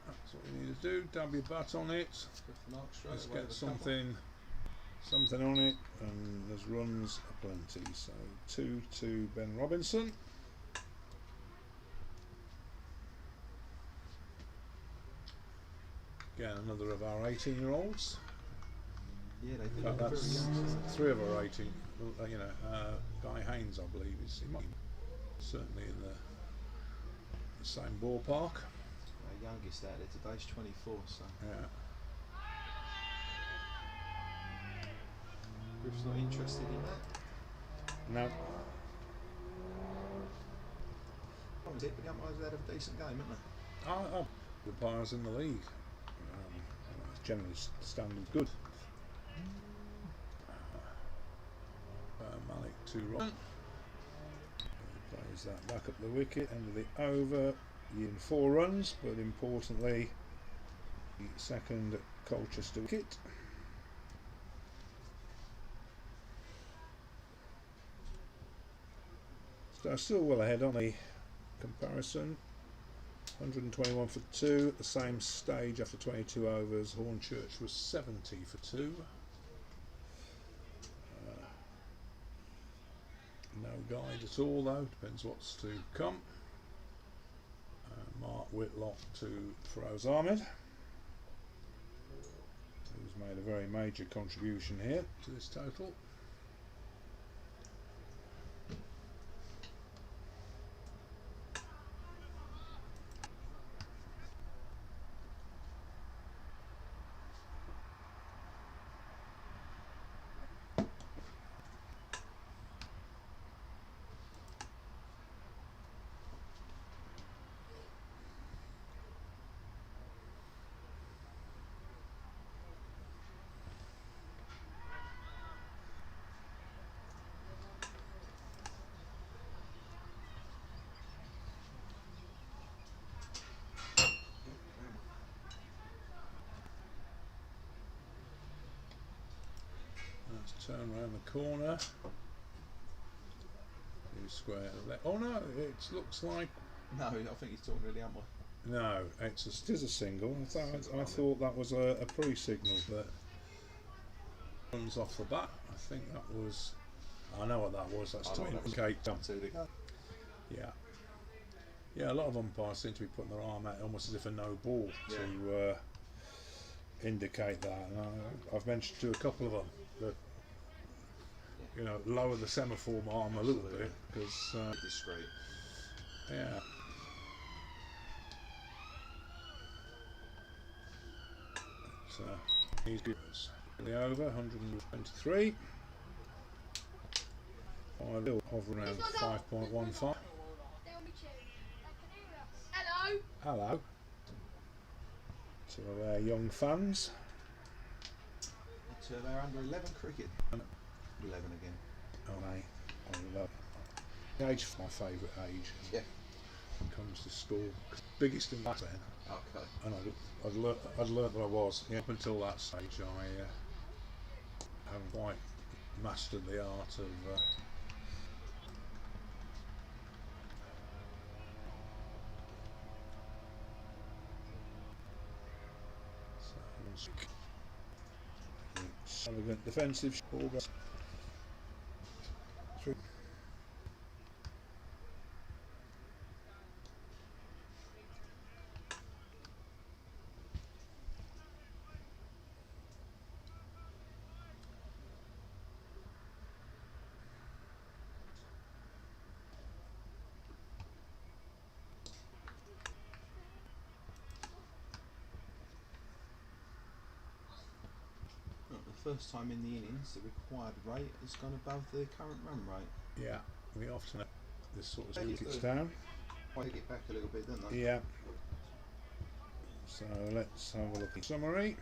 That's what you need to do. Dab your bat on it. Good for Mark straight Let's away get with a couple. something on it, and there's runs aplenty. So 2-2 Ben Robinson. Again, another of our 18-year-olds. Yeah, they In did fact, look very that's young. 3 of our 18. Guy Haynes, I believe, is certainly in the same ballpark. Our youngest out there today's 24, so Yeah. Griff's not interested in that. No. That was it, but the umpires had a decent game, haven't they? The players in the league. Generally standard good. Malik to Robinson. Plays that back up the wicket, end of the over. In 4 runs, but importantly, the second Colchester wicket. So still well ahead on the comparison. 121 for 2 at the same stage after 22 overs. Hornchurch was 70 for 2. No guide at all though, depends what's to come. Mark Whitlock to Feroz Ahmed, who's made a very major contribution here to this total. Let's turn around the corner. Do square left. Oh no, it looks like No, I think he's talking to the umpire. no. It is a single. I thought that was a pre-signal, but runs off the bat. I think that was. I know what that was. That's I to know that was indicate. To the Yeah. Yeah, a lot of umpires seem to be putting their arm out almost as if a no ball to indicate that. And I've mentioned to a couple of them that lower the semaphore arm a little bit because discreet. yeah. So he's good. The over 123. I'll hover around 5.15. Hello. Hello to our young fans. To their under 11 cricket. 11 again. I love age. My favourite age. Yeah. When it comes to school, biggest in that then. Okay. And I'd learnt that I was. Yeah, up until that stage, I haven't quite mastered the art of. Extravagant defensive ball goes through. The first time in the innings, the required rate has gone above the current run rate. Yeah, we often have this sort of wickets down. Take it back a little bit, don't they? Yeah. So let's have a look at the summary.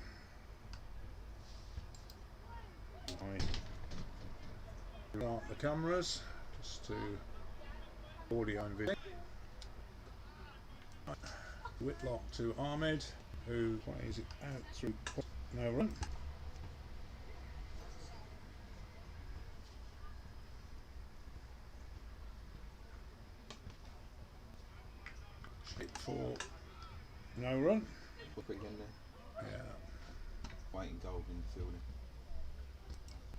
I start the cameras just to audio and video. Whitlock to Ahmed, who plays it out through no run. Shape for no run. We'll put it in there. Yeah, Waiting gold in the fielding.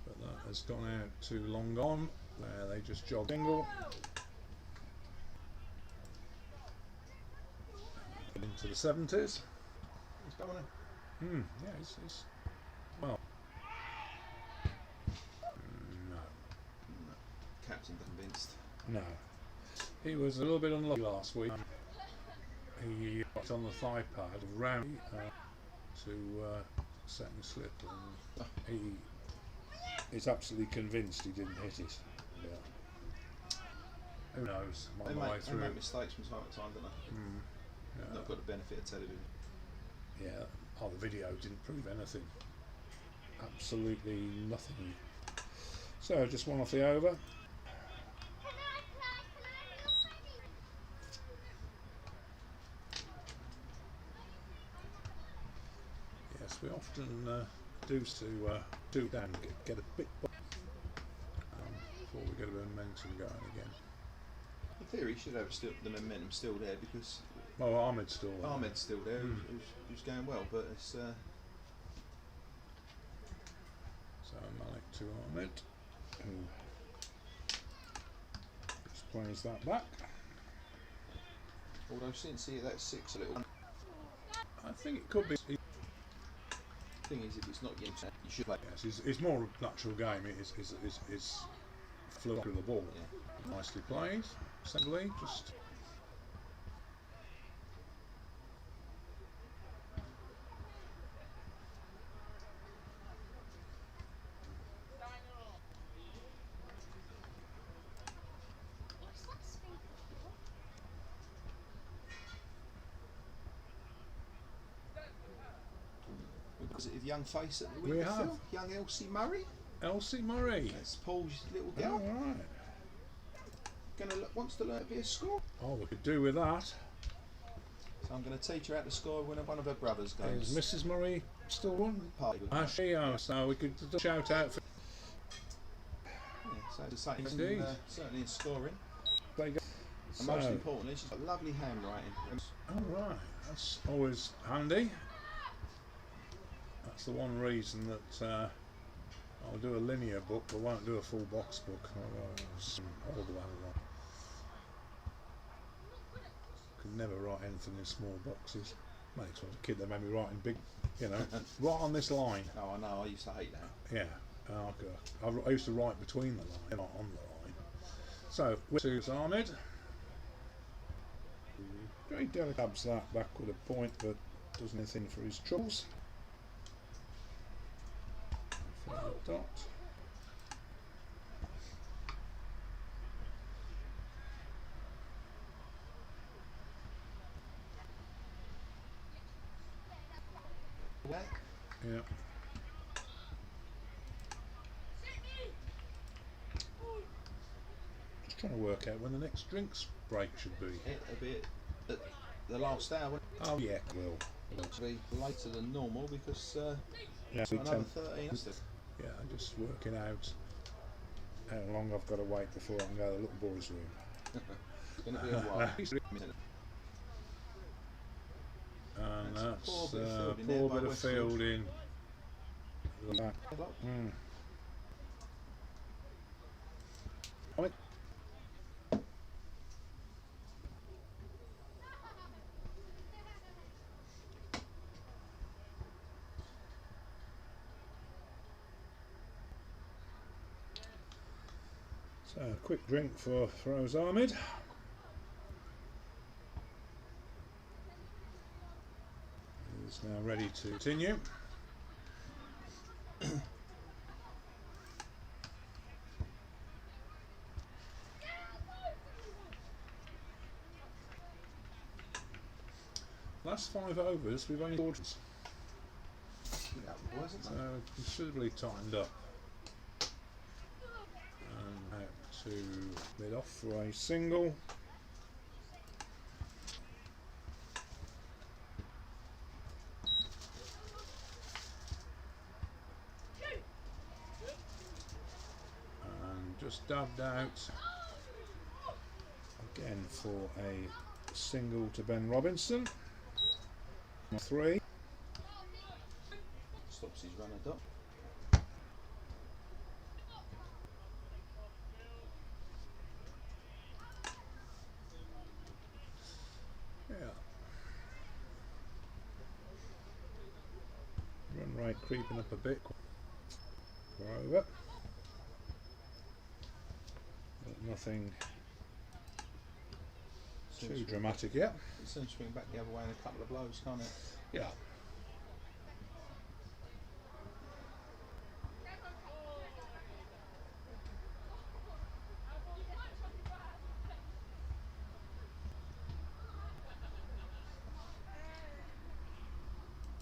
but that has gone out too long on. There they just jog single. Into the 70s. It's going in. Yeah, it's well. No. Captain convinced. No. He was a little bit unlucky last week. He got on the thigh pad round to set and slip, and he's absolutely convinced he didn't hit it. Yeah. Who knows? They My way make, they through. make mistakes from time to time, don't they? Yeah. Not got the benefit of television. Yeah. Oh, the video didn't prove anything. Absolutely nothing. So just one off the over. Yes, we often do down, get a bit before we get a momentum going again. In theory, he should have the momentum still there because Oh, Ahmed's still there. Ahmed's still there, who's going well, but it's So Malik to Ahmed, who just plays that back. although since that's 6 a little. I think it could be. Thing is, if it's not yet, you should play. Yes, it's more a natural game. It's flew through the ball. Yeah. Nicely played. Simply just. What's that speaker for? Was it a young face at the We window? have. Young Elsie Murray. Elsie Murray. That's Paul's little All girl. right. Wants to learn to be a scorer. Oh, we could do with that. So I'm going to teach her how to score when one of her brothers goes. Is Mrs. Murray still one? Party with Ah, she is. So we could do a shout out for. Yeah, so to say, Indeed. certainly in scoring. They go. And most So- importantly, she's got lovely handwriting. Oh right, that's always handy. That's the one reason that I'll do a linear book, but won't do a full box book. It's horrible handwriting. Could never write anything in small boxes. When I was a kid, they made me write in big, right on this line. Oh, I know. I used to hate that. Yeah, I used to write between the line, not on the line. So, to Ahmed. Very delicate, grabs that back with a point, but does anything for his troubles. Forward dot. Yeah. Yeah. Just trying to work out when the next drinks break should be. It'll be at the last hour. Oh yeah, it will. It'll be later than normal because Yeah, be another 10. 13. Yeah, I'm just working out how long I've got to wait before I can go to the little boys' room. It's going to be a while. And That's that's a poor bit of fielding there poor by bit of Westwood. fielding. Back. Right. So, a quick drink for Feroz Ahmed. He's now ready to continue. last 5 overs we've only scored, That boys, isn't so it? considerably timed up. And out to mid off for a single. And just dubbed out again for a single to Ben Robinson. 3. Stops his runner dot. Yeah. Run rate creeping up a bit. We're over. But nothing too dramatic yet. It soon swing back the other way in a couple of blows, can't it? Yeah.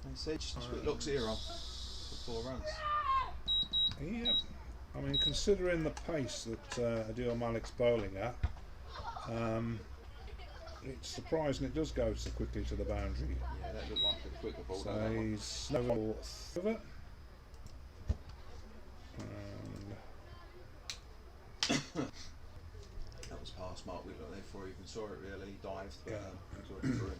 And Sedge, that's what it looks here on for 4 runs. Yeah. I mean, considering the pace that Adil Malik's bowling at, it's surprising it does go so quickly to the boundary. Yeah, that looked like a quicker ball. So don't that one? he's level over. And That was past mark. We looked there before we even saw it really. He dived, but Yeah. he's already through it.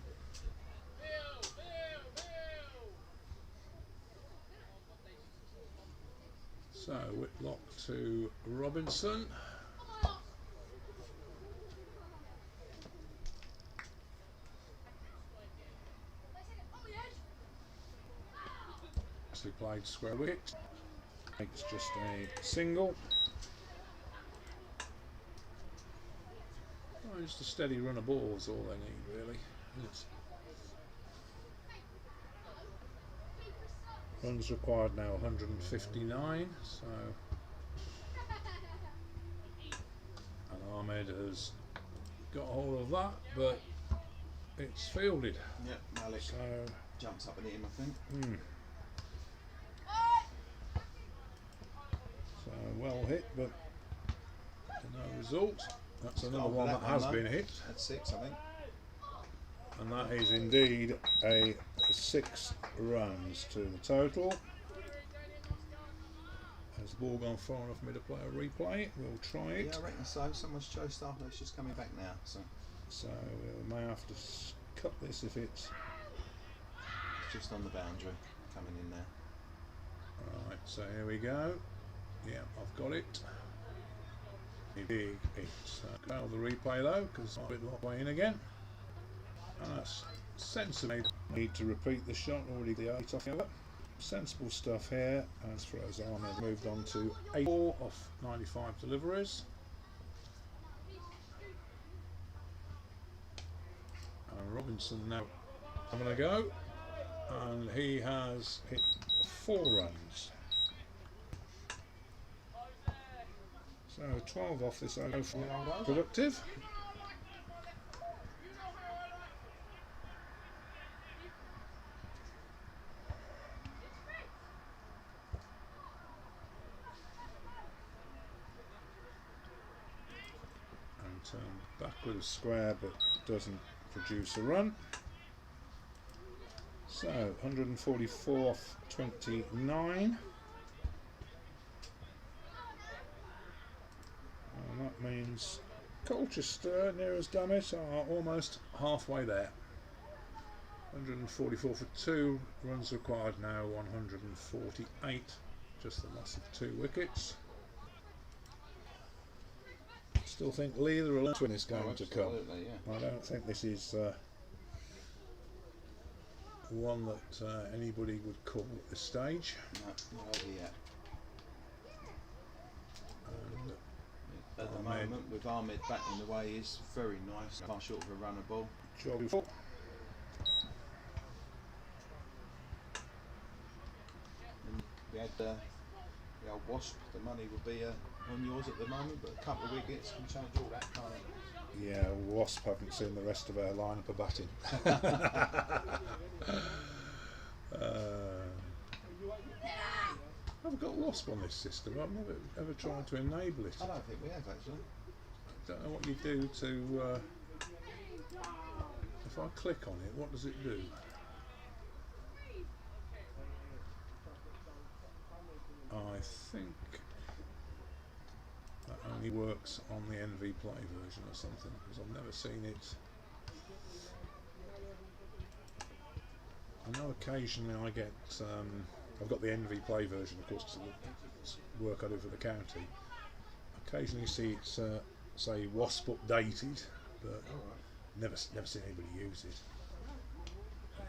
so Whitlock to Robinson. Actually played square wicket. Makes just a single. Oh, just a steady run of balls, all they need really. Yes. Runs required now 159, so and Ahmed has got hold of that, but it's fielded. Yep, Malik So jumps up and hit him, I think. So well hit, but no result. That's another Gone for one that that has one, been though. hit, That's 6, I think. and that is indeed a 6 runs to the total. Has the ball gone far enough for me to play a replay? We'll try it. Yeah, I reckon so. Someone's chose stuff, it's just coming back now. So We may have to cut this if it's it's just on the boundary, coming in there. right. So here we go. Yeah, I've got it. Big hit. Fail the replay though, because I'm a bit locked way in again. And that's sensible. Need to repeat the shot. Already the 8 off here. Sensible stuff here. As for Ahmed, moved on to 84 off 95 deliveries. And Robinson now having a go, and he has hit 4 runs. So 12 off this over. Productive. And turn back with a square, but doesn't produce a run. So 144 off 29. And that means Colchester, near as damn it, are almost halfway there. 144 for 2, runs required now 148, just the loss of 2 wickets. Still think Leather alone win is going to come. Absolutely, yeah. I don't think this is one that anybody would call at this stage. No, not over yet. And At the Ahmed. moment, with Ahmed batting the way he is, very nice. Far short of a runner ball. Jolly And we had the old Wasp. The money would be on yours at the moment, but a couple of wickets can change all that, can't it? Yeah, Wasp haven't seen the rest of our lineup of batting. I've got Wasp on this system. I've never ever tried to enable it. I don't think we have actually. Don't know what you do to. If I click on it, what does it do? I think that only works on the NV Play version or something, because I've never seen it. I know occasionally I get. I've got the NV Play version, of course, because of the work I do for the county. Occasionally see it's say Wasp updated, but never seen anybody use it.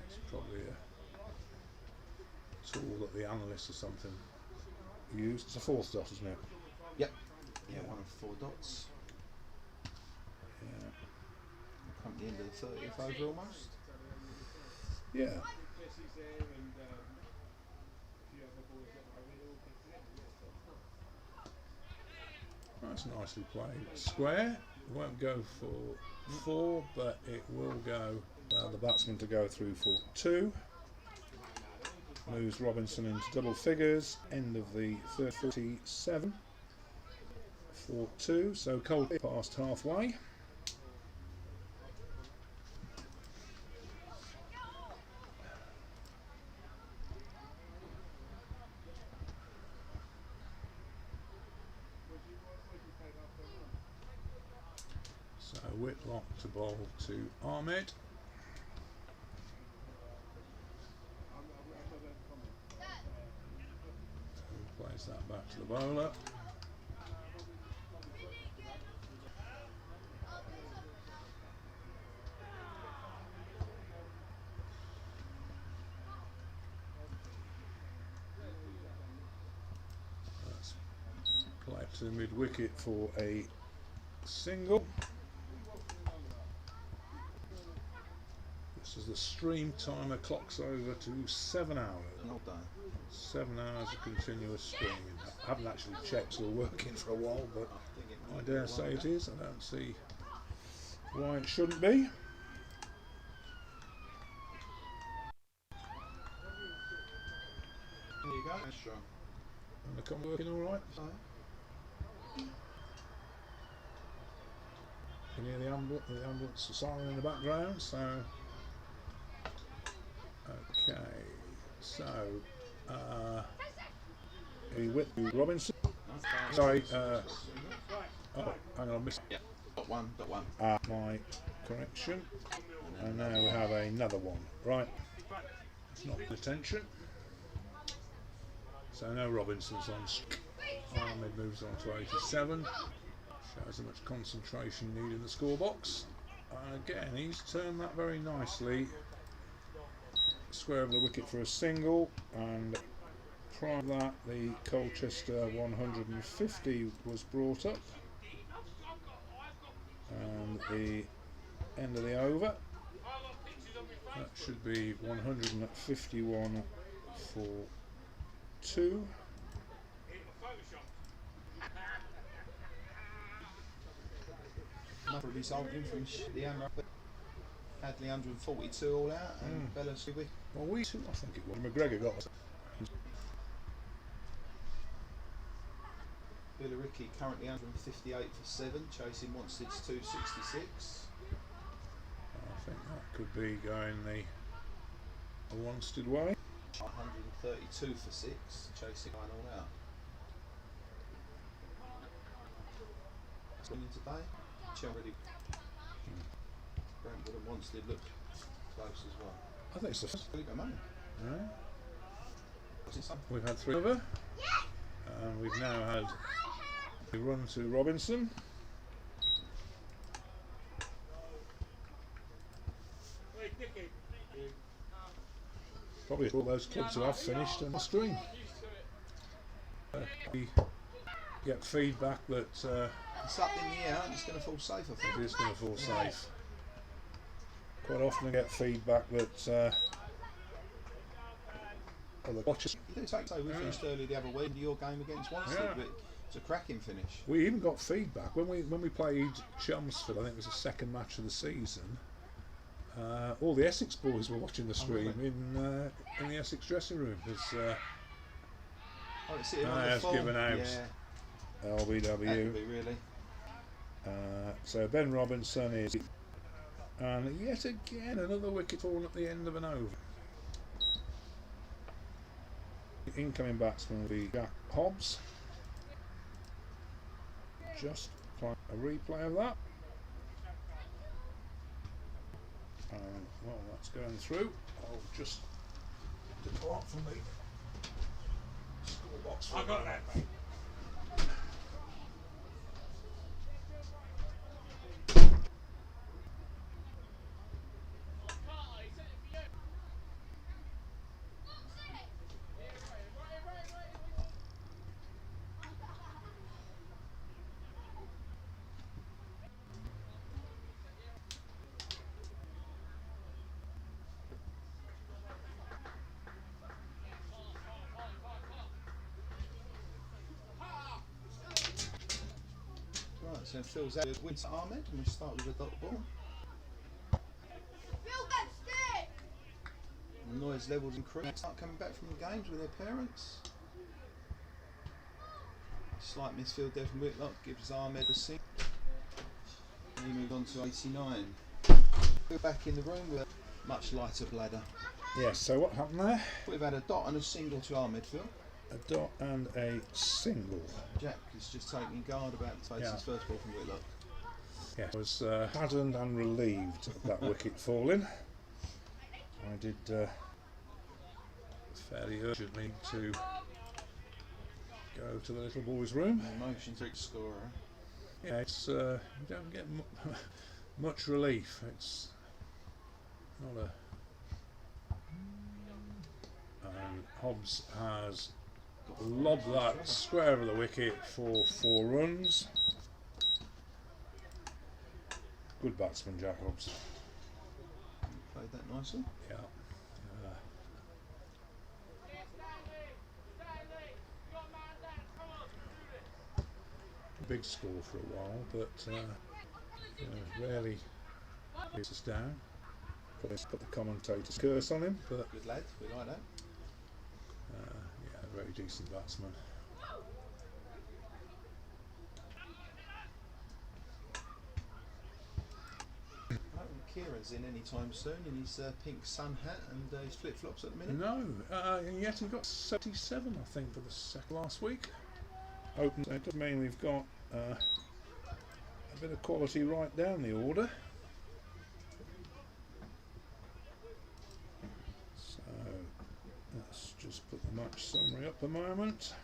It's probably a tool that the analysts or something use. It's a 4th dot, isn't it? Yep. Yeah, 1 of 4 dots. Yeah. Come to the end of the 30th over almost. Yeah. That's nicely played. Square. It won't go for 4, but it will go. The batsman to go through for 2. Moves Robinson into double figures. End of the 37. For 2. So Colchester past halfway. So Whitlock to bowl to Ahmed. Who plays that back to the bowler. That's played to mid wicket for a single. This is the stream timer, clocks over to 7 hours. Well done. 7 hours of continuous streaming. I haven't actually checked, it's all working for a while, but I dare say it is. I don't see why it shouldn't be. There you go. That's strong. And the com working all right. You can hear the ambulance siren in the background. So, okay. So, with Robinson. Sorry. Oh, hang on, I missed. Yeah. Got one. My correction. And now we have another one. Right. It's not paying attention. So now Robinson's on. Ahmed moves on to 87. Shows how much concentration needed in the scorebox. Again, he's turned that very nicely. Square of the wicket for a single, and prior to that, the Colchester 150 was brought up, and the end of the over. That should be 151 for 2. Another result in from the Amra. Hadley 142 all out, and Bella Sibby. Well, I think it was. McGregor got us. Billericay currently 158 for 7, chasing Wanstead's 266. I think that could be going the Wanstead way. 132 for 6, chasing 9 all out. Winning today. Charity. Brentwood and Wanstead look close as well. I think it's the first. Really good money. Yeah. What's it, son? We've had 3 over, and we've now had a run to Robinson. Probably all those clubs who have finished on the stream. We get feedback that It's up in the air and it's going to fall safe, I think. it is going to fall safe. Quite often I get feedback that other watchers. You do take so we finished early the other week, your game against Wanstead, Yeah. but It's a cracking finish. We even got feedback when we played Chelmsford. I think it was the second match of the season. All the Essex boys were watching the stream in the Essex dressing room because See it on the has full. given out Yeah, LBW. that could be really. So Ben Robinson is, and yet again another wicket fallen at the end of an over. The incoming batsman will be Jack Hobbs. Just play a replay of that. And while that's going through, I'll just depart from the score box. I got that, mate. Right, so Phil's out with Winston Ahmed, and we start with a dot ball. Phil, that stick! The noise levels increase. Start coming back from the games with their parents. Slight misfield there from Whitlock gives Ahmed a sink. And he moved on to 89. We're back in the room with a much lighter bladder. Yes, so what happened there? We've had a dot and a single to Ahmed, Phil. A dot and a single. Jack is just taking guard about to face his first ball from Whitlock. Yeah, I was saddened and relieved at that wicket falling. I did fairly urgently to go to the little boy's room. Emotion to scorer. Yeah, it's you don't get much relief. It's not a. And Hobbs has lobbed that square of the wicket for 4 runs. Good batsman, Jack Hobbs. Played that nicely. Yeah. Big score for a while, but rarely gets us down. Put the commentator's curse on him, but Good lad, we like that. yeah, very decent batsman. I don't think Kieran's in any time soon in his pink sun hat and his flip flops at the minute. No, and yet he got 77, I think, for the second last week. Open. It does mean we've got a bit of quality right down the order. So let's just put the match summary up a moment.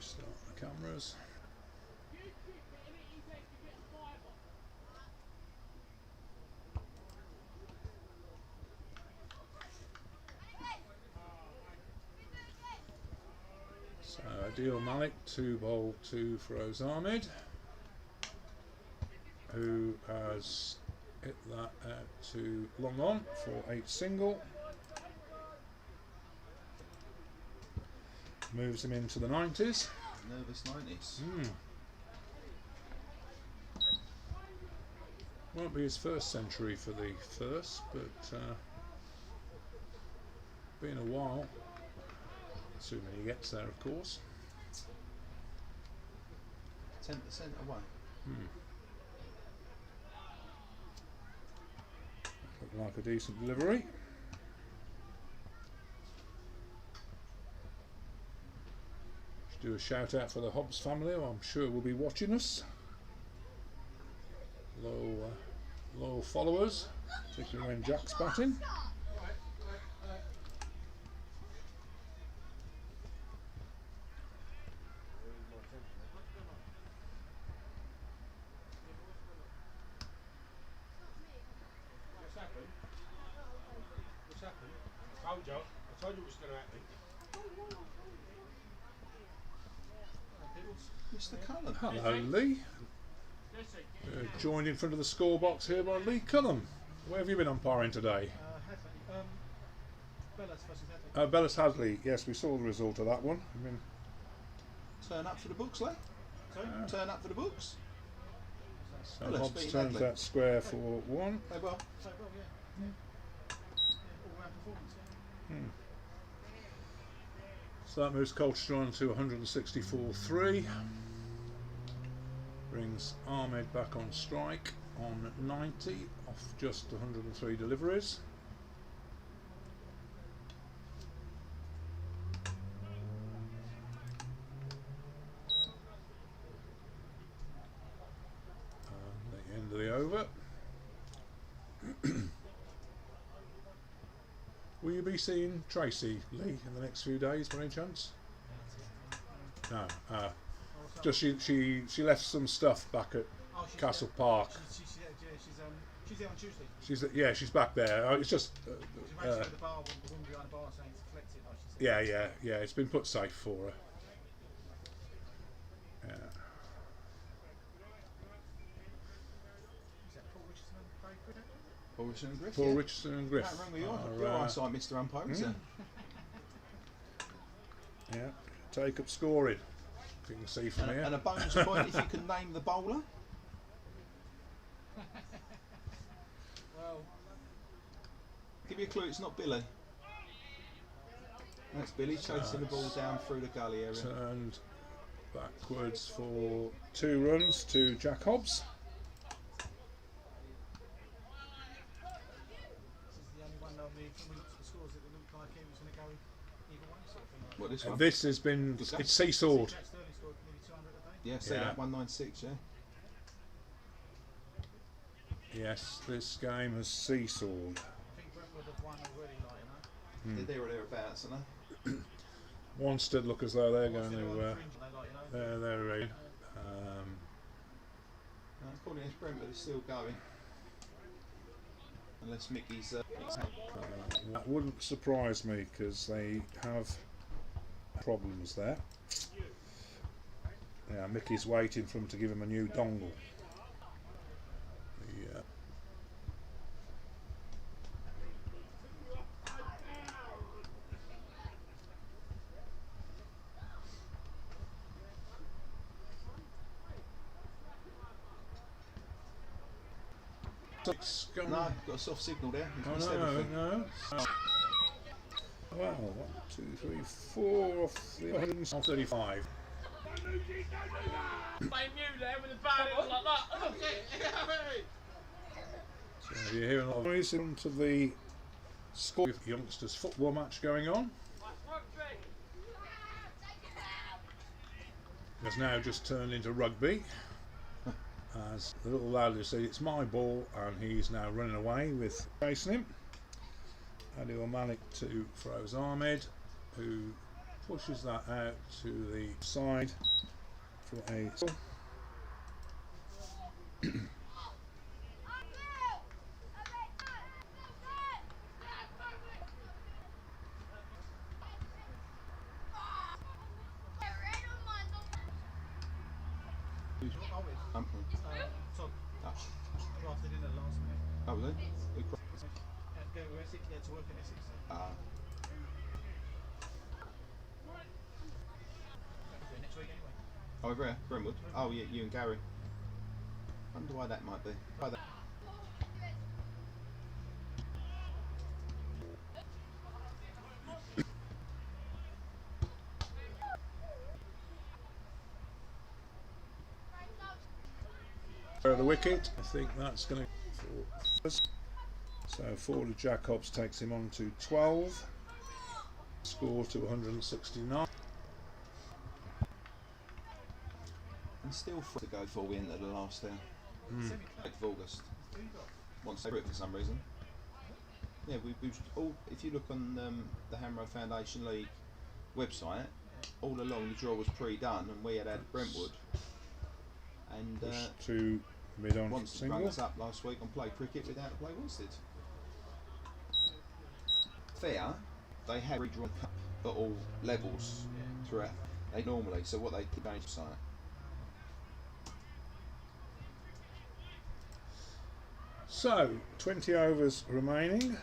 Start the cameras. So Adil Malik, 2 bowl, 2 for Oz Ahmed, who has hit that out to long on for 8 single. Moves him into the 90s. Nervous 90s. Won't be his first century for the first, but been a while. Assuming he gets there, of course. 10% away. Looked like a decent delivery. Should do a shout out for the Hobbs family, who I'm sure will be watching us. Loyal followers, particularly when Jack's batting. I told you it was going to happen. Mr. Cullen. Hello, Lee. Joined in front of the score box here by Lee Cullum. Where have you been umpiring today? Bellas versus Hadley. Bellis Hadley, yes, we saw the result of that one. I mean, Turn up for the books, leh? Sorry? Turn up for the books. so Bellis Hobbs beat turns Hadley. that square for 1. They well. So well, yeah. All round performance. Yeah. So that moves Colchester on to 164.3. Brings Ahmed back on strike on 90 off just 103 deliveries. The end of the over. Will you be seeing Tracy Lee in the next few days by any chance? No. Just she left some stuff back at Oh, she's Castle there. Park. She's there on Tuesday. She's back there. It's just She's waiting for the bar, the woman behind the bar saying to collect it. Oh, she said. yeah. It's been put safe for her. Yeah. Is that Paul Richardson and Craig Griffin? Paul Richardson and Griff. Paul yeah. Richardson and Griff. Can't remember are, your eyesight, Mr. Umpire, is it? Yeah, take up scoring. If you can see from here. And a bonus point if you can name the bowler. Well, Give you a clue, it's not Billy. That's Billy chasing the ball down through the gully area. Turned backwards for 2 runs to Jack Hobbs. this is the only one when we looked at the scores that it looked like it was going to go either way, sort of thing. What, this one? This has been, it's seesawed. Jack Sterling scored nearly 200 a day. Yeah, see Yeah. that 196, yeah. Yes, this game has seesawed. I think Brentwood have won already, like, you know. They're there or thereabouts, aren't they? Wanstead look as though they're going They're on the to. fringe, they like, you know. They're ready. According to Brentford is still going. Unless Mickey's. That wouldn't surprise me because they have problems there. Yeah, Mickey's waiting for him to give him a new dongle. The, six going. No, got a soft signal there. He's Oh, missed no, everything. no. Well, 1, 2, 3, 4 off the 135. Blame you there with the bad like that. So you're hearing a lot of noise into the score of youngsters football match going on. Has now just turned into rugby. As the little lad has said, it's my ball, and he's now running away with chasing him. Adil Malik to throws Ahmed, who pushes that out to the side for a. Todd drafted in at last minute. Oh, was it? Go to Essex, yeah, to work in Essex. Next week anyway. Oh, over here, Brentwood. Oh, yeah, you and Gary. Wonder why that might be. Why that? The wicket, I think that's going to. So forward Jack Hobbs takes him on to 12. Score to 169. And still free to go before we enter the last there. 8th of August. Wants to do it for some reason. Yeah, we've all. If you look on the Hamrow Foundation League website, all along the draw was pre-done, and we had Brentwood. And Push to mid-on Wanstead single. rang us up last week on Play Cricket without to play Wanstead. Fair, they have redrawn cup at all levels throughout. They normally, so what they keep going to site. So 20 overs remaining.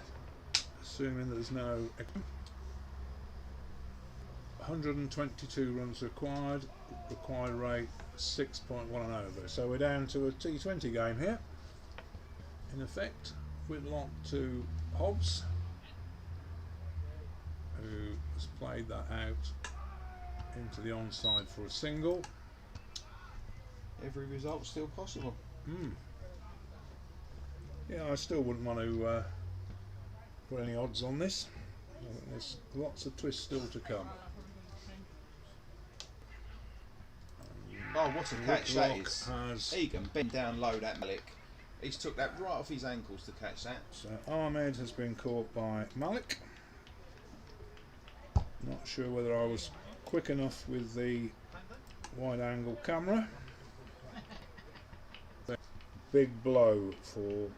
assuming that there's no 122 runs required, required rate 6.1 and over. So we're down to a T20 game here, in effect. Whitlock to Hobbs, who has played that out into the onside for a single. Every result still possible. Yeah, I still wouldn't want to put any odds on this. I think there's lots of twists still to come. Oh, what a catch that is. Has, Egan bent down low that Malik. He's took that right off his ankles to catch that. so Ahmed has been caught by Malik. Not sure whether I was quick enough with the wide angle camera. Big blow for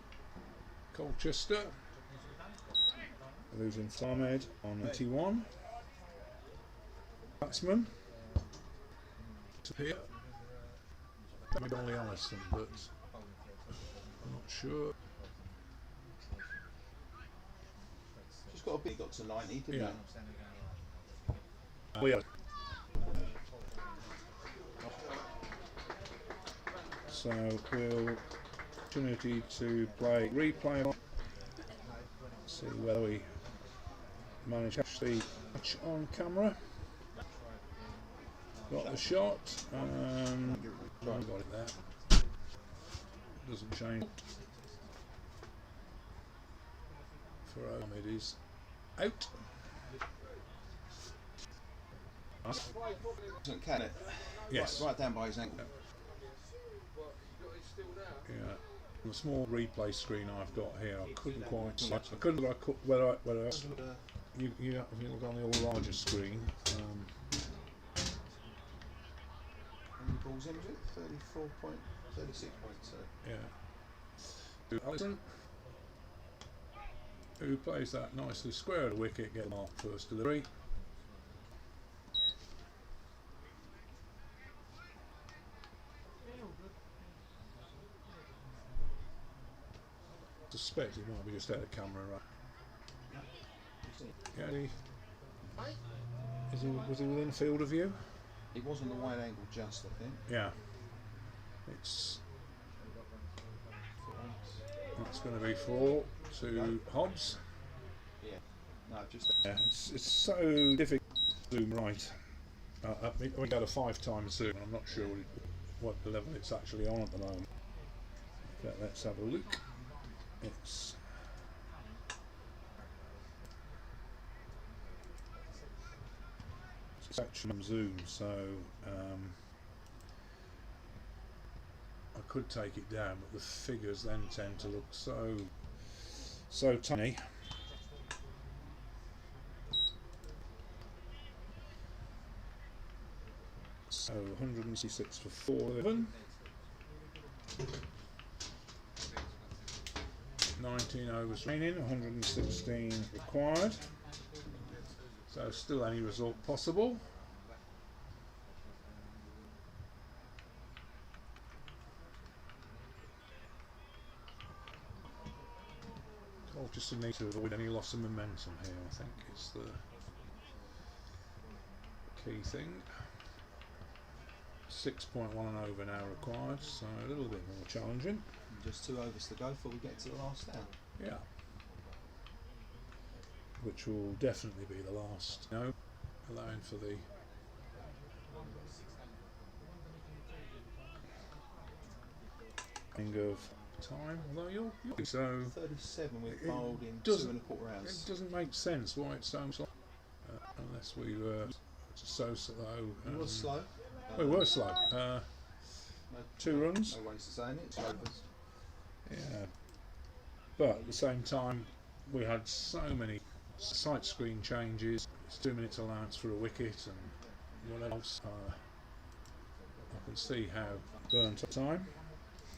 Colchester, losing Ahmed on 81. Batsman to here. Maybe only Allison, but I'm not sure. Just got a bit got to 90, didn't Yeah. he? Oh, yeah. So we'll opportunity to play replay. See whether we manage to actually catch on camera. Got the shot and got it there. Doesn't change. For Ahmed is out. Doesn't catch it. Yes. Right down by his ankle. Yeah. The small replay screen I've got here, I couldn't quite see. I couldn't. Whether you if you look on the all larger screen. How many balls in was it? 34.36.2. Yeah. Allison, who plays that nicely square at the wicket, get marked first delivery. Suspect he might be just out of camera, right? Yeah, was he within field of view? It was on the wide angle just, I think. Yeah. That's going to be 4 to Hobbs. Yeah. No, just. Yeah, it's so difficult to zoom right. We got a 5-time zoom. I'm not sure what the level it's actually on at the moment. Okay, let's have a look. It's spectrum zoom, so I could take it down, but the figures then tend to look so tiny. So 166 for 411. 19 overs remaining, 116 required. So still any result possible. Colchester need to avoid any loss of momentum here, I think is the key thing. 6.1 and over now required, so a little bit more challenging. Just 2 overs to go before we get to the last down. Yeah. Which will definitely be the last. No, allowing for the end of time. Although you're so 37 with it bowled in doesn't- 2 1/4 hours. it doesn't make sense why it's so slow, unless we were so slow. It was slow. We were slow. No, 2 runs. no ways of saying it. Slow. Yeah. But at the same time, we had so many sight screen changes. It's 2 minutes allowance for a wicket and whatever else. I can see how burnt up time.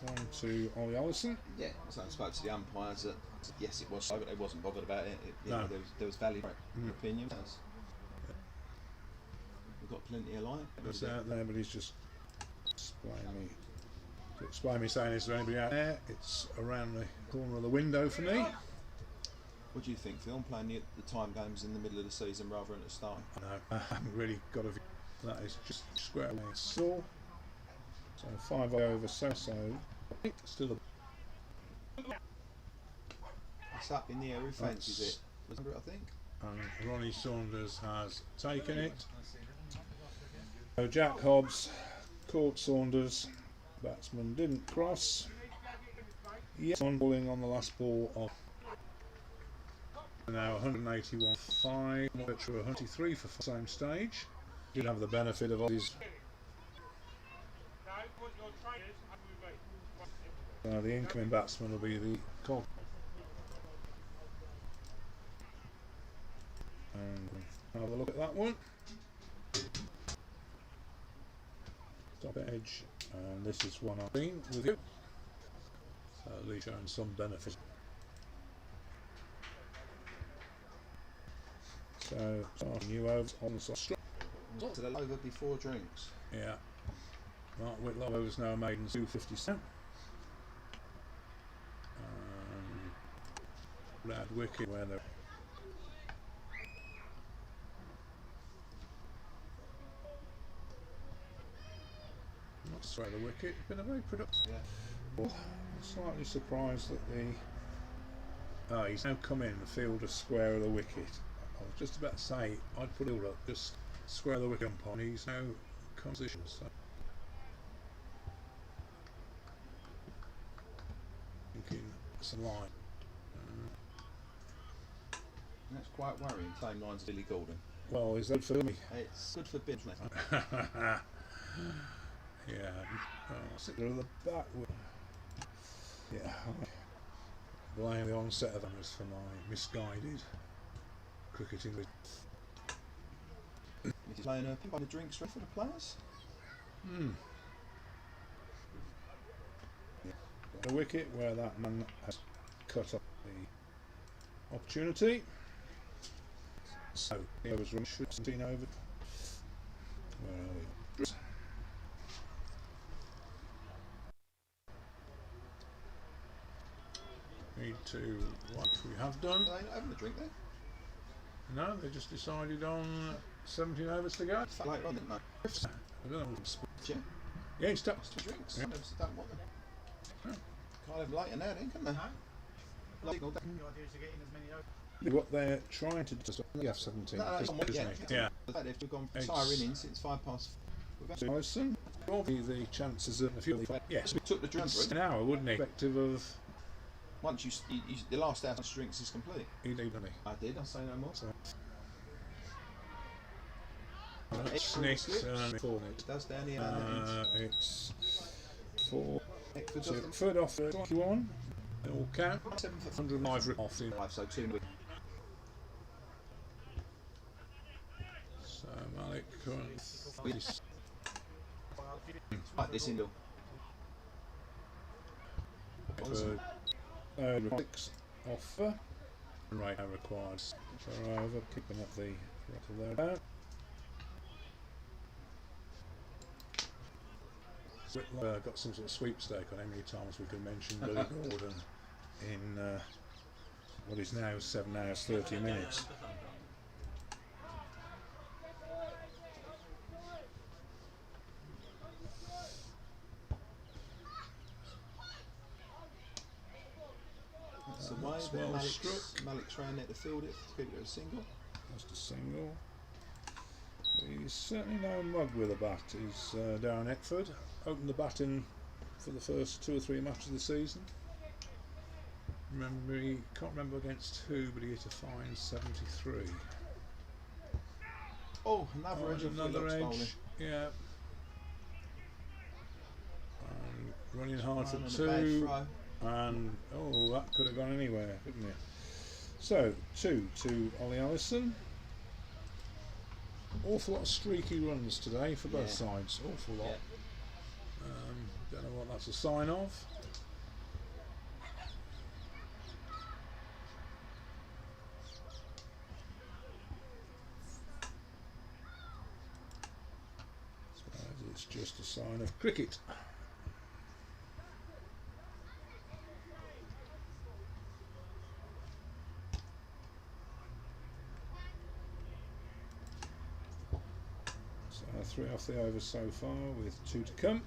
On to Ollie Allison. Yeah, so I spoke to the umpires that yes, it was slow, but they wasn't bothered about it. You No. know, there was value in Mm. opinion. We've got plenty of light. That's out there, but he's just explain me saying, is there anybody out there? It's around the corner of the window for me. What do you think, Phil? I'm playing the time games in the middle of the season rather than at the start. No, I haven't really got a view. That is just square away. So 5 over so still It's up in the air. Who fancies it? Was it, I think. and Ronnie Saunders has taken it. So Jack Hobbs caught Saunders. Batsman didn't cross. Yes, on bowling on the last ball of now 181.5, Hornchurch 123 for the same stage. Did have the benefit of all these. The incoming batsman will be the Colchester. And have a look at that one. Top edge, and this is one I've been with you. So at least showing some benefit. So starting you over on the strike. To the over before drinks. Yeah. Mark Whitlow overs now maidens 250 Brad Wicket where they're not straight the wicket, been a very productive. Yeah. Well, I'm slightly surprised that he's now come in the field of square of the wicket. I was just about to say I'd put it up just square of the wicket upon. He's now composition. So thinking it's a line. That's quite worrying. Same lines as Billy Gordon. Well, is that for me? It's good for Bibbs, mate. Yeah. Oh, sit there at the back. Yeah. I blame the onset of Hammers for my misguided cricketing. He's playing a the drinks ready for the players. The wicket where that man has cut off the opportunity. So there was run should have been over. Where are we? Need to what we have done. Are they not having a drink there? No, they just decided on 17 overs to go. Later on, didn't they? I don't know. Yeah. Yeah, it's tough. It's two drinks. Yeah. They just don't want them. Yeah. Can't have them later now, then, can they? Like, all day. The idea is to get in as many over. What they're trying to do is you have 17. No, it's not isn't yet. it? Yeah. The fact they've gone It's- siren in since 5 past. So Alison, the chances of a few. Yes, We took the drink it's route. an hour, wouldn't he? Perspective of Once you the last hour of drinks is complete. he'd even I did. I'll say no more. So Excellent snicks slips. and falling. It does down here. And It's 4 Eckford's so off them. third off 21. It will count. 7 for 105 rip off in. 5, so 2 with. So Malik currently Right, this indoor. six offer. Right now required for over, keeping up the rattle there. Got some sort of sweepstake on how many times we can mention Billy Gordon in what is now 7 hours 30 minutes. That's the way. That's There, well Malik's struck. round there to field it to keep it a single. Just a single. He's certainly no mug with a bat. He's Darren Eckford. Opened the batting for the first 2 or 3 matches of the season. Remember, he can't remember against who, but he hit a fine 73. Oh, another edge of Another Phillips bowling. edge. Yeah. Running hard for Ryan on a bad 2. throw. And oh, that could have gone anywhere, couldn't it? So 2 to Ollie Allison. Awful lot of streaky runs today for both Yeah. sides. Awful lot. Yeah. Don't know what that's a sign of. Suppose it's just a sign of cricket. 3 off the over so far with 2 to come.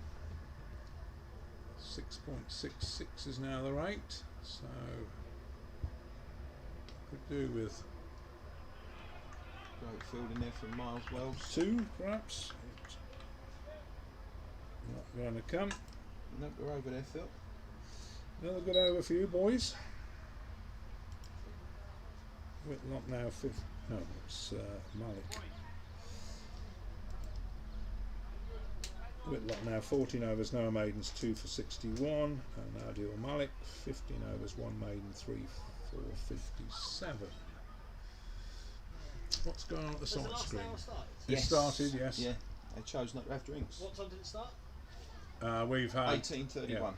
6.66 is now the rate, so could do with Great fielding there from Miles Wells. 2 perhaps. Not going to come. Nope, we're over there, Phil. Another good over for you boys. Whitlock now 5th. No, it's Malik. Whitlock now 14 overs, no maidens, 2 for 61. And now deal Malik 15 overs, 1 maiden, 3 for 57. What's going on at the Has side the last screen? hour started? It started, yes. Yeah, they chose not to have drinks. What time did it start? We've had 18:31. Well,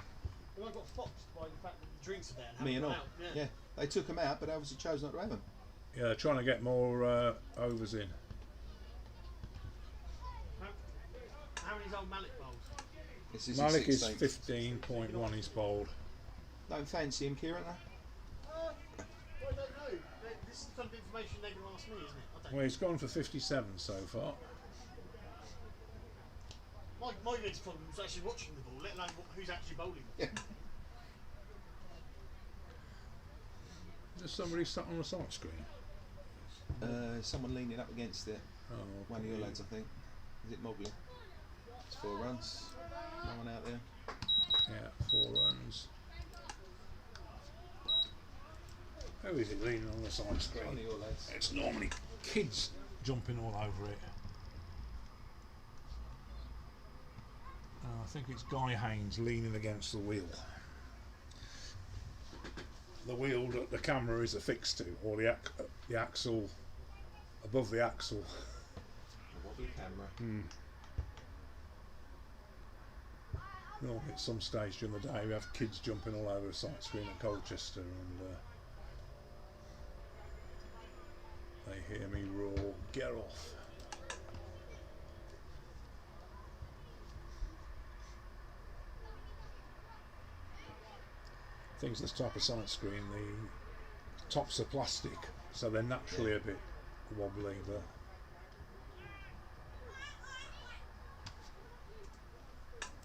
I got foxed by the fact that the drinks are there and Me haven't and gone all. out. Yeah, they took them out, but obviously chose not to have them. yeah, they're trying to get more overs in. How many's old Malik bowls? This is Malik his is 16th. 15.1. He's bowled. Don't fancy him, Kieran. Well, I don't know. This is the kind of information they're going to ask me, isn't it? I don't Well, he's gone for 57 so far. My biggest problem is actually watching the ball, let alone who's actually bowling. Yeah. There's somebody sat on the side screen. Someone leaning up against it. Oh, One of your lads, I think. Is it Mobley? It's 4 runs. No one out there. Yeah, 4 runs. Who is it leaning on the side One screen? of your lads. It's normally kids jumping all over it. I think it's Guy Haynes leaning against the wheel. The wheel that the camera is affixed to, or the axle, above the axle. A wobbly camera. Normally at some stage during the day we have kids jumping all over the site screen at Colchester, and they hear me roar, "Get off!" Things this type of site screen, the tops are plastic, so they're naturally a bit wobbly, but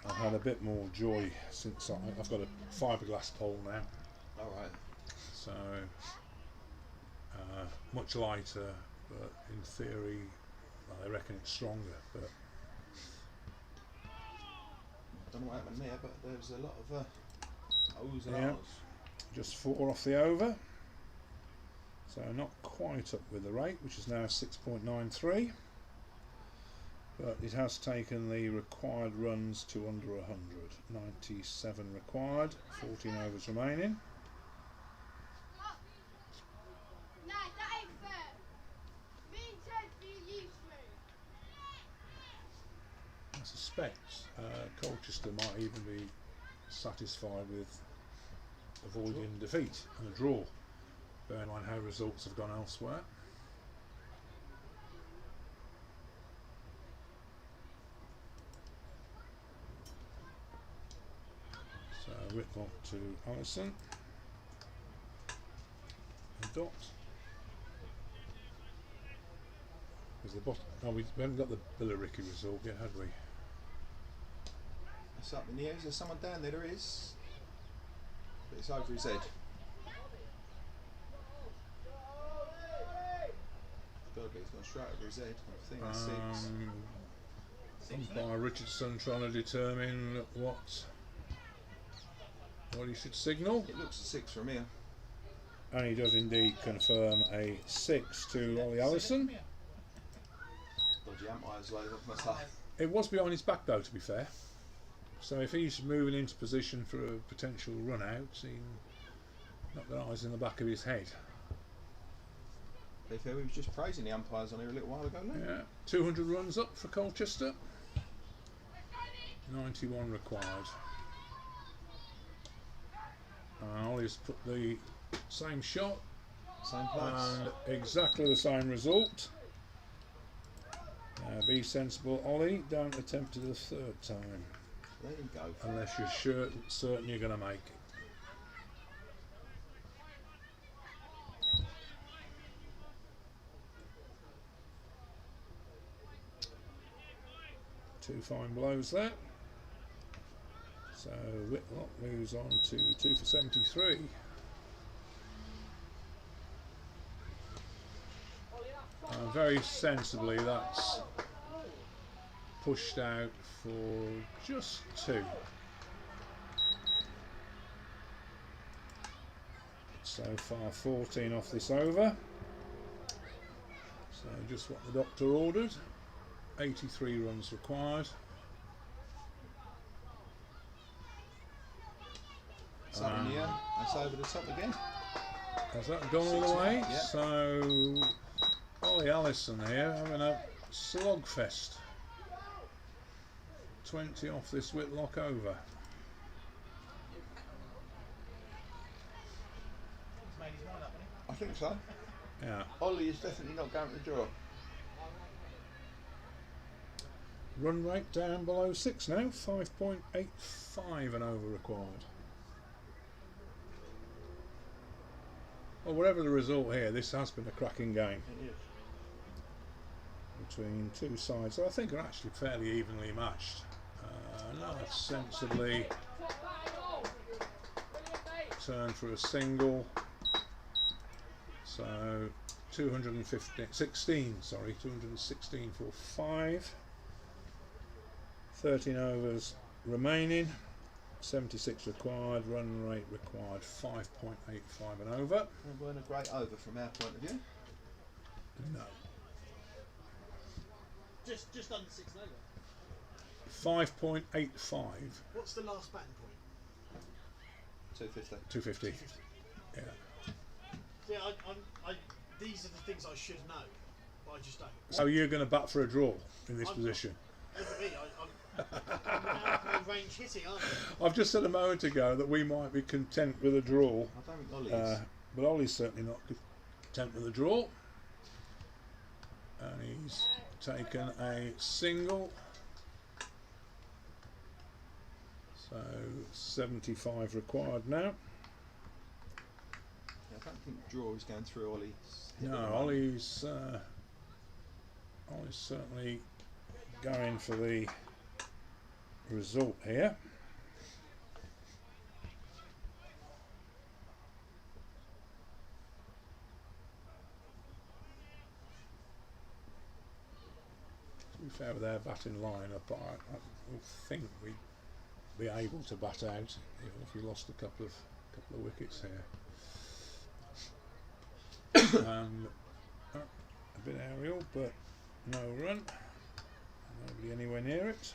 I've had a bit more joy since I've got a fiberglass pole now, Alright. so much lighter, but in theory I reckon it's stronger. But Don't know what happened there, but there was a lot of O's and Yeah. R's. just 4 off the over, so not quite up with the rate, which is now 6.93, but it has taken the required runs to under 100. 97 required, 14 overs remaining. Nah, that ain't fair. Me and Ted feel used to. I suspect Colchester might even be satisfied with avoiding defeat and a draw, bearing in mind how results have gone elsewhere. So Whitlock to Allison and Dot. Is the bottom? Oh, we haven't got the Billericay result yet, had we? It's up in the air. Is there someone down there? There is. But it's over his head. It's gone straight over his head. I think that's 6. Umpire Richardson trying to determine what he should signal, It looks a 6 from here. and he does indeed confirm a 6 to Ollie Allison. Dodgy umpires loaded off my side. It was behind his back though, to be fair, so if he's moving into position for a potential run out, he knocked the eyes in the back of his head. To be fair, we was just praising the umpires on here a little while ago, no? Yeah, 200 runs up for Colchester, 91 required. Ollie's put the same shot Same place. and exactly the same result. Be sensible, Ollie, don't attempt it a third time Let him go. unless you're certain you're going to make it. 2 fine blows there. So Whitlock moves on to 2 for 73. And very sensibly, that's pushed out for just 2. So far 14 off this over. So just what the doctor ordered. 83 runs required. It's up in the air. That's over the top again. Has that gone all the way? Yeah. So Ollie Allison here having a slogfest. 20 off this Whitlock over. He's made his mind up, hasn't I think so. Yeah. Ollie is definitely not going to draw. Run rate down below 6 now. 5.85 and over required. Well, whatever the result here, this has been a cracking game It is. between two sides. So I think are actually fairly evenly matched. Nice sensibly turn for a single. So 216 for 5. 13 overs remaining. 76 required, run rate required 5.85 and over. It weren't a great over from our point of view. No. Just under 6 and over. 5.85. What's the last batting point? 250. 250. Yeah. See, these are the things I should know, but I just don't. So you're going to bat for a draw in this I'm- position. Look at me, I'm out of range hitting, aren't I? I've just said a moment ago that we might be content with a draw, I don't think Ollie is. but Ollie's certainly not content with a draw. And he's taken a single. So 75 required now. Yeah, I don't think draw is going through Ollie's head No, at the moment. Ollie's certainly going for the result here. To be fair, with our batting lineup, I would think we'd be able to bat out even if we lost a couple of wickets here. And a bit aerial, but no run. Nobody anywhere near it.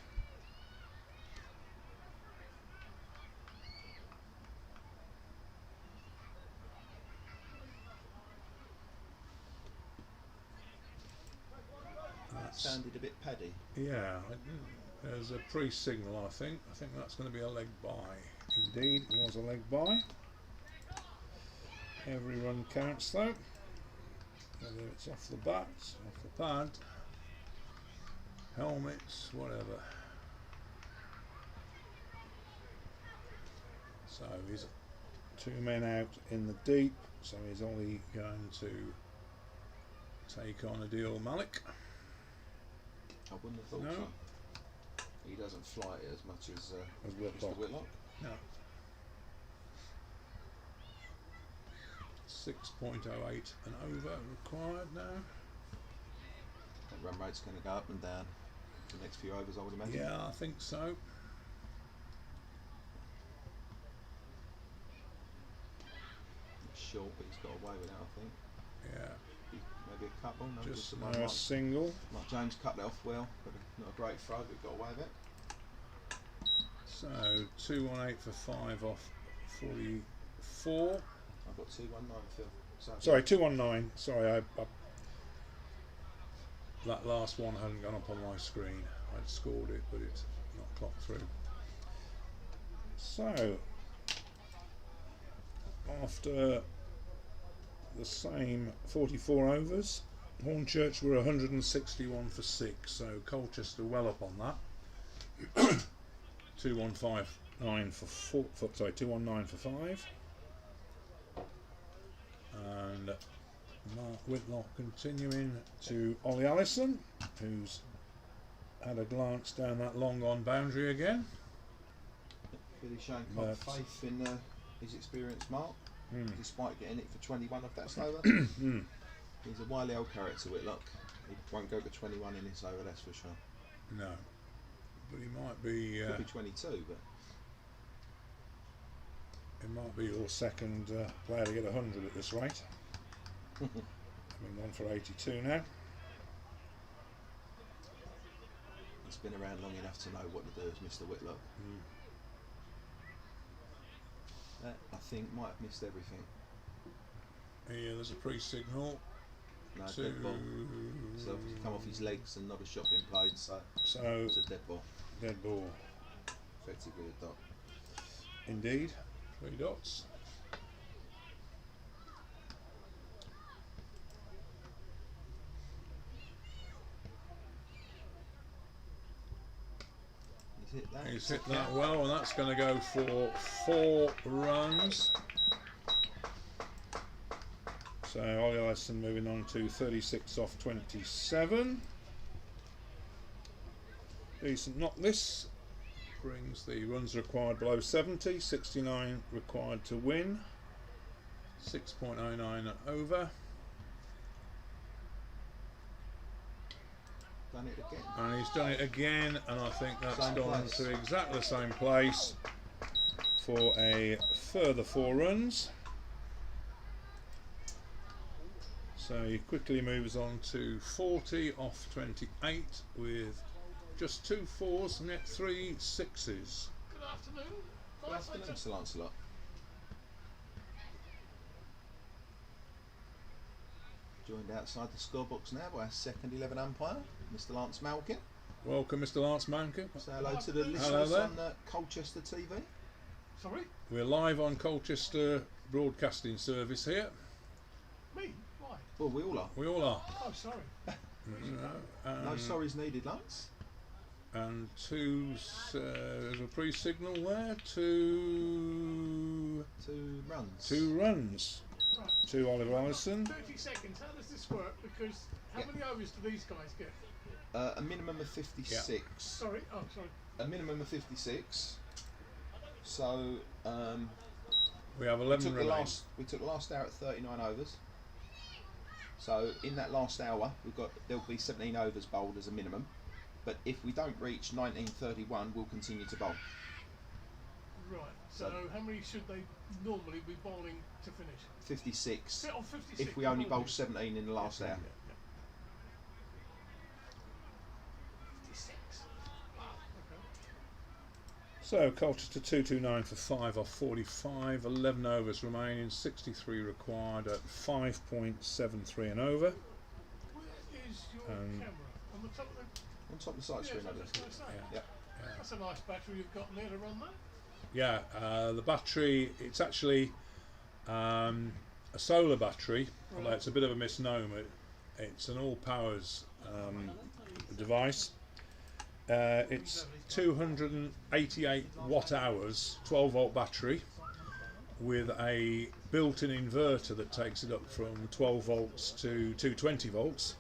That's, Sounded a bit paddy. yeah, there's a pre-signal, I think. I think that's going to be a leg by. Indeed, it was a leg by. Every run counts though. Whether it's off the bat, off the pad, helmets, whatever. So he's 2 men out in the deep, so he's only going to take on Adil Malik. I wouldn't have thought No. so. He doesn't fly it as much as Mr. Whitlock. Whitlock. No. 6.08 and over required now. That run rate's going to go up and down the next few overs, I would imagine. Yeah, I think so. It's short, but he's got away with it, I think. Yeah, Maybe a couple. No, just the now one a Mark, single. Mark James cut it off well, but not a great throw, but got away with it. So 218 for 5 off 44. I've got 219, Phil. So Sorry, 219. Sorry, I that last one hadn't gone up on my screen. I'd scored it, but it's not clocked through. So after the same 44 overs, Hornchurch were 161 for 6. So Colchester well up on that. 2159 for 4. Sorry, 219 for 5. And Mark Whitlock continuing to Ollie Allison, who's had a glance down that long on boundary again. Billy showing But- faith in his experienced mark, despite getting it for 21 off that over. Mm. He's a wily old character, Whitlock. He won't go to 21 in this over, that's for sure. No, but he might be. Could be 22, but It might be your second player to get 100 at this rate. Having gone for 82 now. he's been around long enough to know what to do as Mr. Whitlock. That, I think, might have missed everything. Here, there's a pre-signal. No, to dead ball. So he's come off his legs and not a shot been played, so So it's a dead ball. dead ball, Effectively a dot. indeed. 3 dots. He's hit that. He's hit that well, and that's going to go for 4 runs. So Ollie Ellison moving on to 36 off 27. Decent knock this. Brings the runs required below 70, 69 required to win. 6.09 over. Done it again. And he's done it again, and I think that's Same gone place. to exactly the same place for a further 4 runs. So he quickly moves on to 40 off 28 with just 2 4s and yet 3 6s. Good afternoon. Good afternoon, Sir Lancelot. Joined outside the scorebox now by our second 11 umpire, Mr. Lance Malkin. Welcome, Mr. Lance Mankin. Say hello to the Hello listeners there. on Colchester TV. Sorry? We're live on Colchester Broadcasting Service here. Me? Why? Well, we all are. We all are. Oh, sorry. No sorries needed, Lance. And 2, there's a pre-signal there, 2 2 runs. 2 runs Right. to Oliver Ellison. 30 seconds. How does this work? Because how Yeah. many overs do these guys get? A minimum of 56. Sorry. Oh, sorry. A minimum of 56. So We have we 11 took the remaining. last hour at 39 overs. So in that last hour, there'll be 17 overs bowled as a minimum. But if we don't reach 1931, we'll continue to bowl. Right. So how many should they normally be bowling to finish? 56. Sit on 56. If we only bowl normally. 17 in the last hour. 56. Wow. Okay. So Colchester 229 for 5 off 45, 11 overs remaining, 63 required at 5.73 and over. Where is your Um, camera? On the top of the... On top of the side Yeah, screen, that's I what I was think. going to say. Yeah. That's a nice battery you've got in there to run that. Yeah, the battery, it's actually a solar battery, although it's a bit of a misnomer. It's an all powers device. It's 288 watt hours, 12 volt battery, with a built-in inverter that takes it up from 12 volts to 220 volts,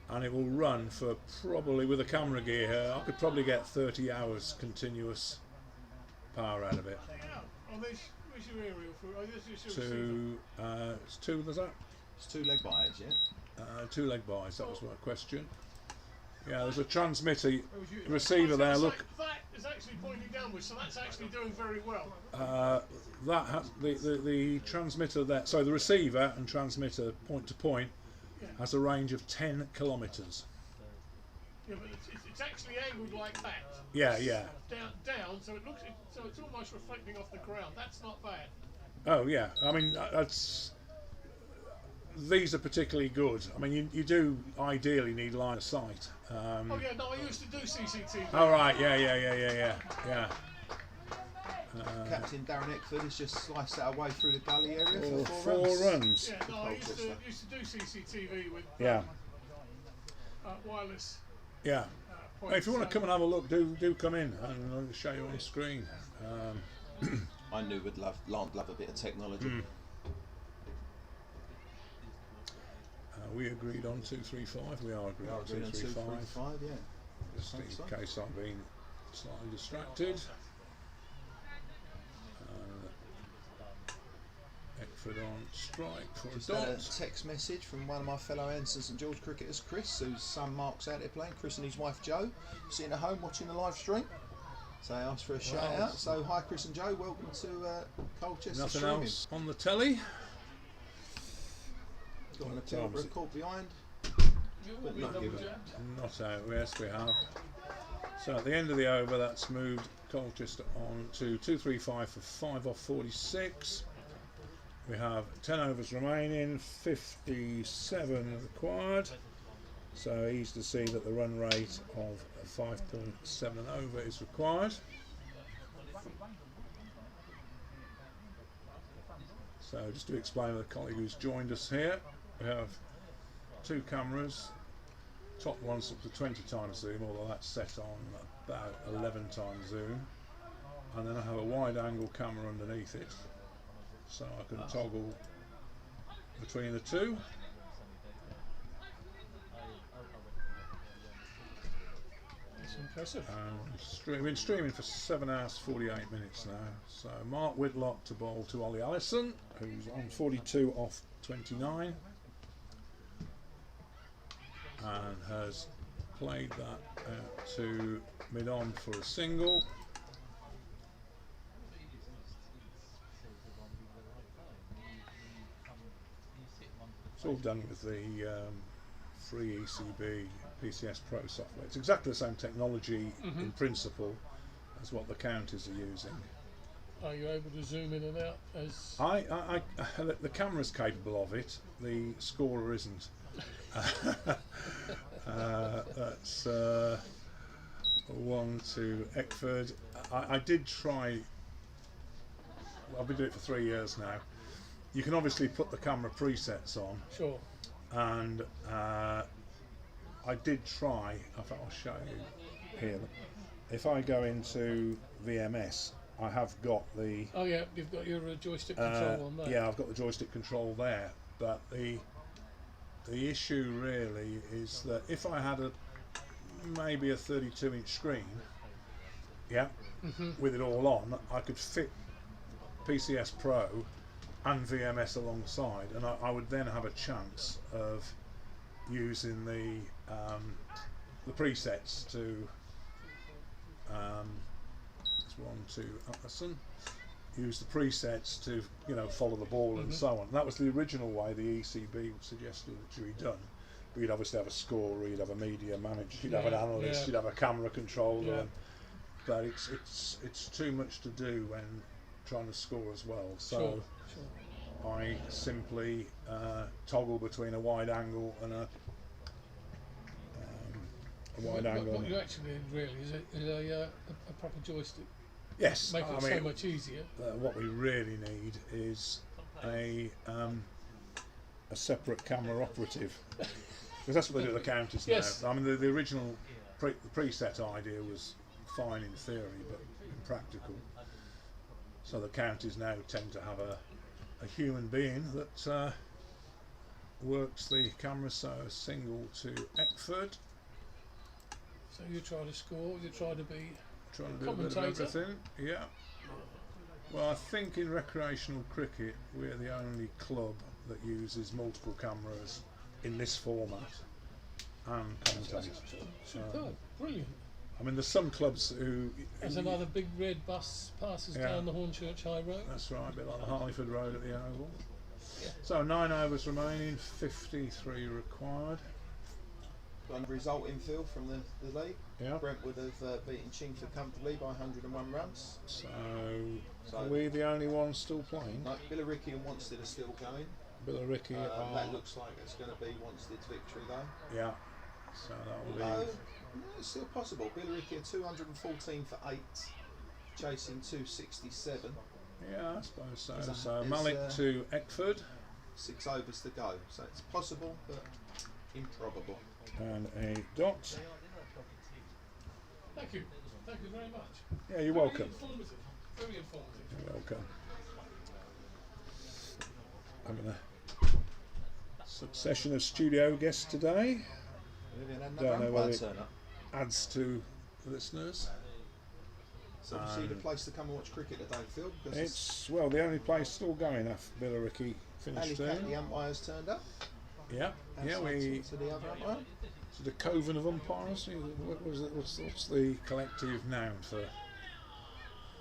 and it will run for probably, with a camera gear here, I could probably get 30 hours continuous power out of it. Wow. Oh, where's your aerial for? Oh, this is your receiver. It's 2, there's that? It's 2 leg buyers, yeah? 2 leg buys, that was my question. Yeah, there's a transmitter Oh, you- receiver I was there, gonna look. say, that is actually pointing downwards, so that's actually doing very well. That has the transmitter there, so the receiver and transmitter point to point Yeah. has a range of 10 kilometres. Yeah, but it's actually angled like that. Yeah, yeah. Down, so so it's almost reflecting off the ground. That's not bad. Oh yeah, I mean that's. These are particularly good. I mean, you do ideally need line of sight. Oh yeah, no, I used to do CCTV. All right, yeah. Captain Darren Eckford has just sliced that away through the gully area for 4 4 runs. runs. Yeah, no, I used Colchester. to do CCTV with Yeah, wireless yeah. points. If you want to come and have a look, do come in and I'll show you on screen. I knew we'd love a bit of technology. We agreed on 235. We are agreed on Agreed on 235. 235, yeah. just in case I've been slightly distracted. Eckford on strike for Just a had a dot. text message from one of my fellow Anderson St George cricketers, Chris, whose son Mark's out there playing. Chris and his wife Jo sitting at home watching the live stream. So I asked for a shout out. So hi Chris and Joe, welcome to Colchester Nothing streaming. else on the telly. Got an appeal record behind. You But will be not double given. jabbed. Not out, yes we have. So at the end of the over, that's moved Colchester on to 235 for 5 off 46. We have 10 overs remaining, 57 required. So easy to see that the run rate of 5.7 over is required. So just to explain to the colleague who's joined us here, we have two cameras. Top one's up to 20 times zoom, although that's set on about 11 times zoom. And then I have a wide angle camera underneath it, so I can toggle between the two. That's impressive. We've been streaming for 7 hours 48 minutes now. So Mark Whitlock to bowl to Ollie Allison, who's on 42 off 29, and has played that out to mid-on for a single. It's all done with the free ECB PCS Pro software. It's exactly the same technology in principle as what the counties are using. Are you able to zoom in and out as? The camera's capable of it. The scorer isn't. That's 1 to Eckford. I did try. I've been doing it for 3 years now. You can obviously put the camera presets on, Sure. and I did try. In fact, I'll show you here. If I go into VMS, I have got the Oh yeah, you've got your joystick control on that. yeah, I've got the joystick control there, but the issue really is that if I had maybe a 32-inch screen, yeah, with it all on, I could fit PCS Pro and VMS alongside, and I would then have a chance of using the presets to it's 1 to Allison. Use the presets to follow the ball and so on. That was the original way the ECB suggested it should be done. But you'd obviously have a scorer, you'd have a media manager, you'd have an analyst, you'd have a camera controller. But it's too much to do when trying to score as well. So I simply toggle between a wide angle and a wide angle. What you actually need really is a proper joystick. Yes, Make it so much easier. What we really need is a separate camera operative, because that's what they do at the counties Yes. now. I mean, the original the preset idea was fine in theory, but impractical. So the counties now tend to have a human being that works the camera. So a single to Eckford. So you try to score, you try to be Trying to do a bit of commentator. everything, yeah. Well, I think in recreational cricket we're the only club that uses multiple cameras in this format and commentate. Superb, brilliant. I mean, there's some clubs who. There's another big red bus passes down the Hornchurch High Road. That's right, a bit like the Harleyford Road at the Oval. Yeah. So 9 overs remaining, 53 required. Got a result in field from the league. Yeah. Brentwood have beaten Chingford comfortably by 101 runs. So So- are we the only ones still playing? No, Billericay and Wanstead are still going. Billericay are. That looks like it's going to be Wanstead's victory though. Yeah. So that will No, be. it's still possible. Billericay are 214 for 8, chasing 267. Yeah, I suppose so. Is So that- Malik is, to Eckford. 6 overs to go, so it's possible but improbable. And a dot. Thank you very much. Yeah, you're Very welcome. informative, very informative. You're welcome. Having a succession of studio guests today. Vivian had Don't another know umpire whether turn up. adds to listeners. So obviously the place to come and watch cricket today, Phil, because It's, well, the only place still going after Billericay finished Ali Cat, there. the umpires turned up. Yeah, yeah, we To the other umpire. to the coven of umpires. What's the collective noun for?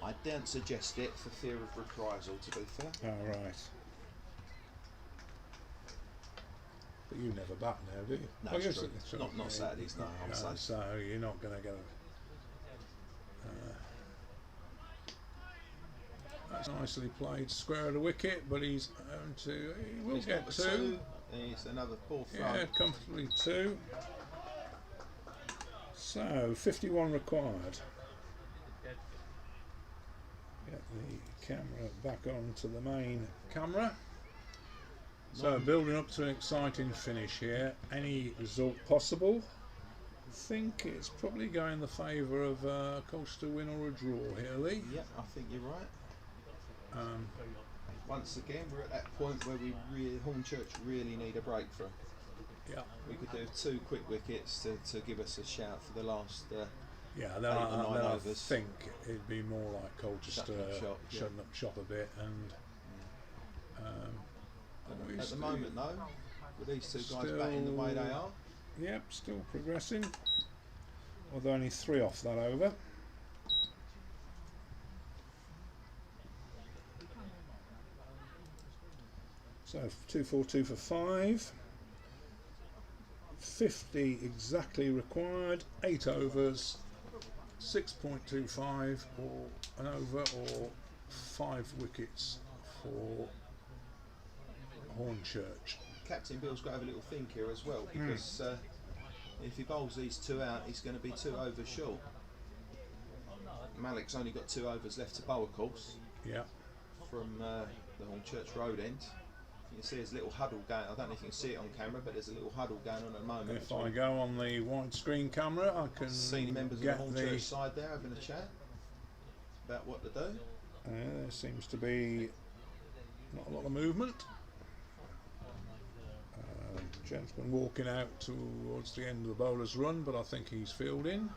I daren't suggest it for fear of reprisal, to be fair. Oh, right. But you never bat now, do you? No, Oh, it's yes, true. true. Not Yeah, Saturdays, no, I'm safe. So you're not going to go. That's nicely played, square of the wicket, but he's going to. He will He's get got two. He's another poor throw. Yeah, comfortably two. So 51 required. Get the camera back onto the main camera. So building up to an exciting finish here. Any result possible? I think it's probably going in the favour of a Colchester win or a draw here, Lee. Yep, I think you're right. Once again, we're at that point where we Hornchurch really need a breakthrough. Yeah. We could do 2 quick wickets to give us a shout for the last. Yeah, then 8 or 9 I overs. think it'd be more like Colchester shutting up shop a bit and. At the moment, though, with these 2 guys batting the way they are, Yep, still progressing. Although only 3 off that over. So 2-4-2 for 5. 50 exactly required. 8 overs. 6.25 or an over, or 5 wickets for Hornchurch. Captain Bill's got to have a little think here as well, because if he bowls these 2 out, he's going to be 2 overs short. Malik's only got 2 overs left to bowl, of course, Yeah. from the Hornchurch road end. You can see there's a little huddle going. I don't know if you can see it on camera, but there's a little huddle going on at the moment. If I go on the widescreen camera, I can Senior members of the get Hornchurch side there having a chat about what to do. There seems to be not a lot of movement. Gentleman walking out towards the end of the bowler's run, but I think he's fielding.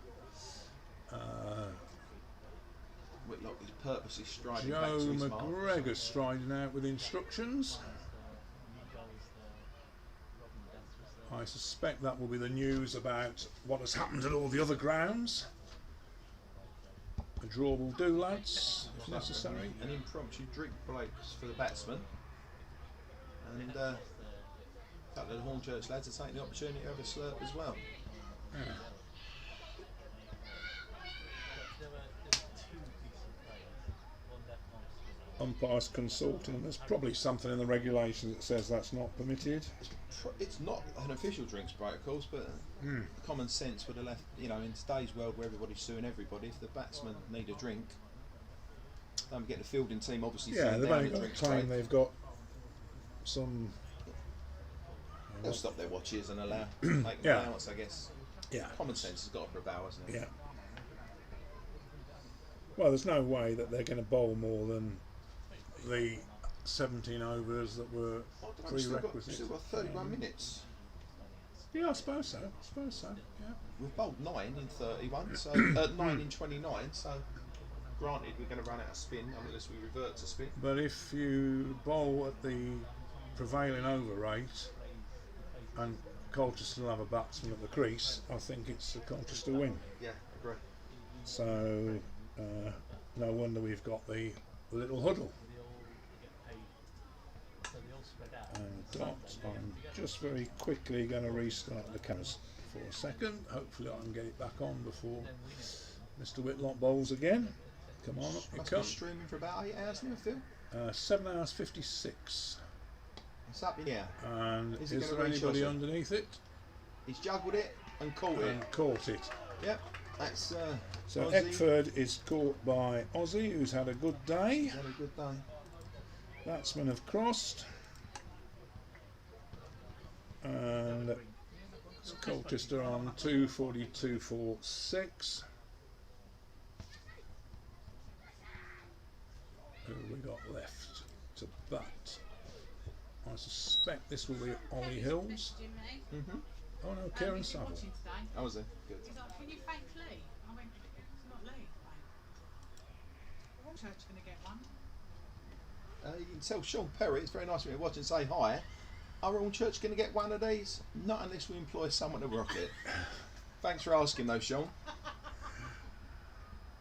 Whitlock is purposely striding back Joe to his mark. McGregor striding out with instructions. I suspect that will be the news about what has happened at all the other grounds. A draw will do, lads, if necessary. An impromptu drink breaks for the batsman. And a couple of the Hornchurch lads are taking the opportunity to have a slurp as well. Yeah. Umpires consulting. There's probably something in the regulations that says that's not permitted. It's not an official drinks break, of course, but common sense would have left, in today's world where everybody's suing everybody, if the batsmen need a drink, don't get the fielding team obviously Yeah, sitting they've down only a got drinks time. break. They've got some. They'll stop their watches and allow make Yeah. an allowance, I guess. Yeah. Common sense has got to prevail, hasn't it? Yeah. Well, there's no way that they're going to bowl more than the 17 overs that were We've prerequisites. still got 31 minutes. Yeah, I suppose so. Yeah. We've bowled 9 in 31, so 9 in 29. So, granted, we're going to run out of spin unless we revert to spin. But if you bowl at the prevailing over rate and Colchester will have a batsman at the crease, I think it's a Colchester win. Yeah, agree. So no wonder we've got the little huddle. And Dot, I'm just very quickly going to restart the cameras for a second. Hopefully I can get it back on before Mr. Whitlock bowls again. Come on, up you Must be come. streaming for about 8 hours now, Phil. 7 hours 56. It's up in the air. And Is is it there gonna reach anybody Ozzy? underneath it? He's juggled it and caught it. And caught it. Yep, that's So Ozzy. Eckford is caught by Ozzy, who's had a good day. Had a good day. Batsmen have crossed. And it's Colchester on 242 for 6. Who have we got left to bat? I suspect this will be Ollie Hills. Mm-hmm. Oh no, Kieran He's been Saville. watching today. How was it? Good. He's like, can you thank Lee? I went, it's not Lee. Hornchurch going to get one. You can tell Sean Perry, it's very nice of me to watch and say hi. Are Hornchurch going to get one of these? Not unless we employ someone to rock it. Thanks for asking though, Sean.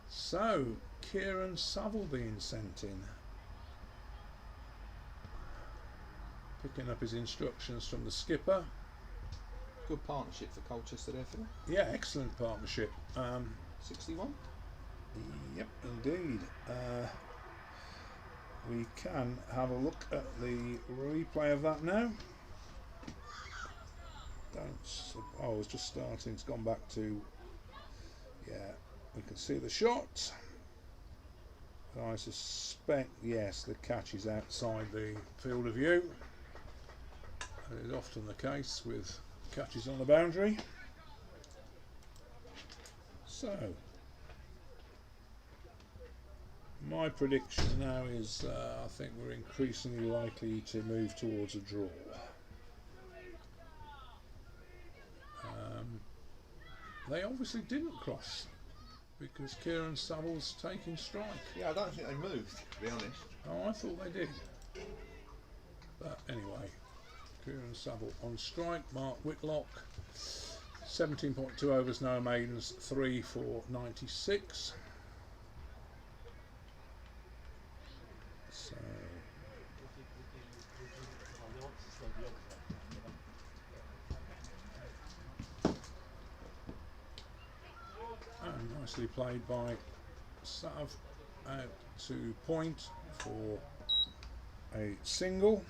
So, Kieran Saville being sent in. Picking up his instructions from the skipper. Good partnership for Colchester there, Phil. Yeah, excellent partnership. 61. Yep, indeed. We can have a look at the replay of that now. I was just starting. It's gone back to. Yeah, we can see the shot. I suspect, yes, the catch is outside the field of view. That is often the case with catches on the boundary. So, my prediction now is I think we're increasingly likely to move towards a draw. They obviously didn't cross because Kieran Saville's taking strike. Yeah, I don't think they moved, to be honest. Oh, I thought they did. But anyway, Kieran Saville on strike. Mark Whitlock, 17.2 overs, no maidens, 3 for 96. So, and nicely played by Sav out to point for a single.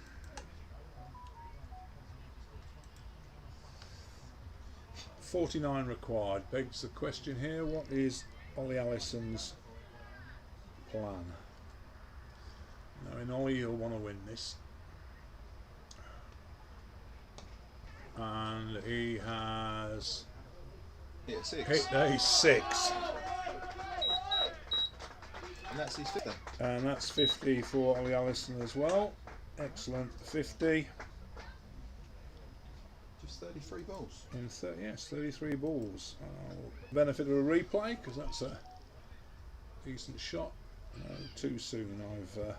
.49 required. Begs the question here, what is Ollie Allison's plan? Knowing Ollie, he'll want to win this. And he has Hit 6. hit a 6. And that's his 50. And that's 50 for Ollie Allison as well. Excellent 50. Just 33 balls. In yes, 33 balls. Benefit of a replay because that's a decent shot. Too soon. I've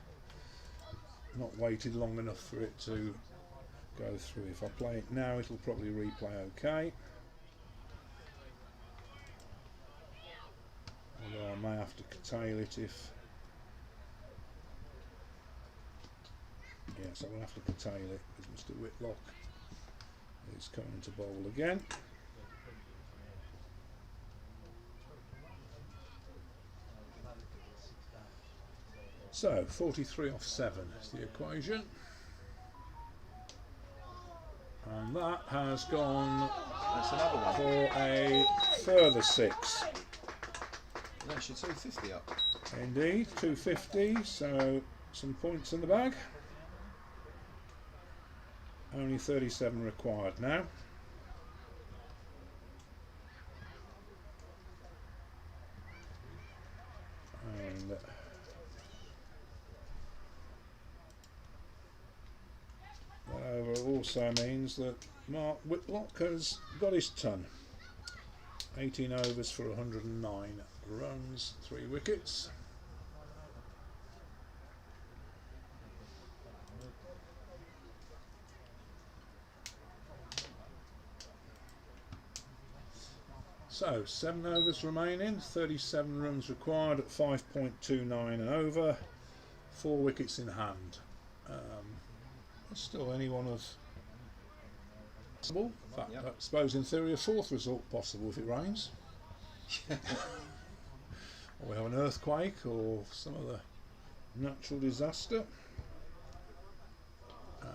not waited long enough for it to go through. If I play it now, it'll probably replay okay. Although I may have to curtail it if. Yes, I will have to curtail it because Mr. Whitlock is coming to bowl again. So 43 off 7 is the equation, and that has gone That's another one. for a further 6. That's your 250 up. Indeed, 250. So some points in the bag. Only 37 required now. And that over also means that Mark Whitlock has got his ton. 18 overs for 109 runs, 3 wickets. So 7 overs remaining, 37 runs required at 5.29 an over, 4 wickets in hand. There's still any one of possible. In fact, Yep. I suppose in theory a 4th result possible if it rains. Or we have an earthquake or some other natural disaster.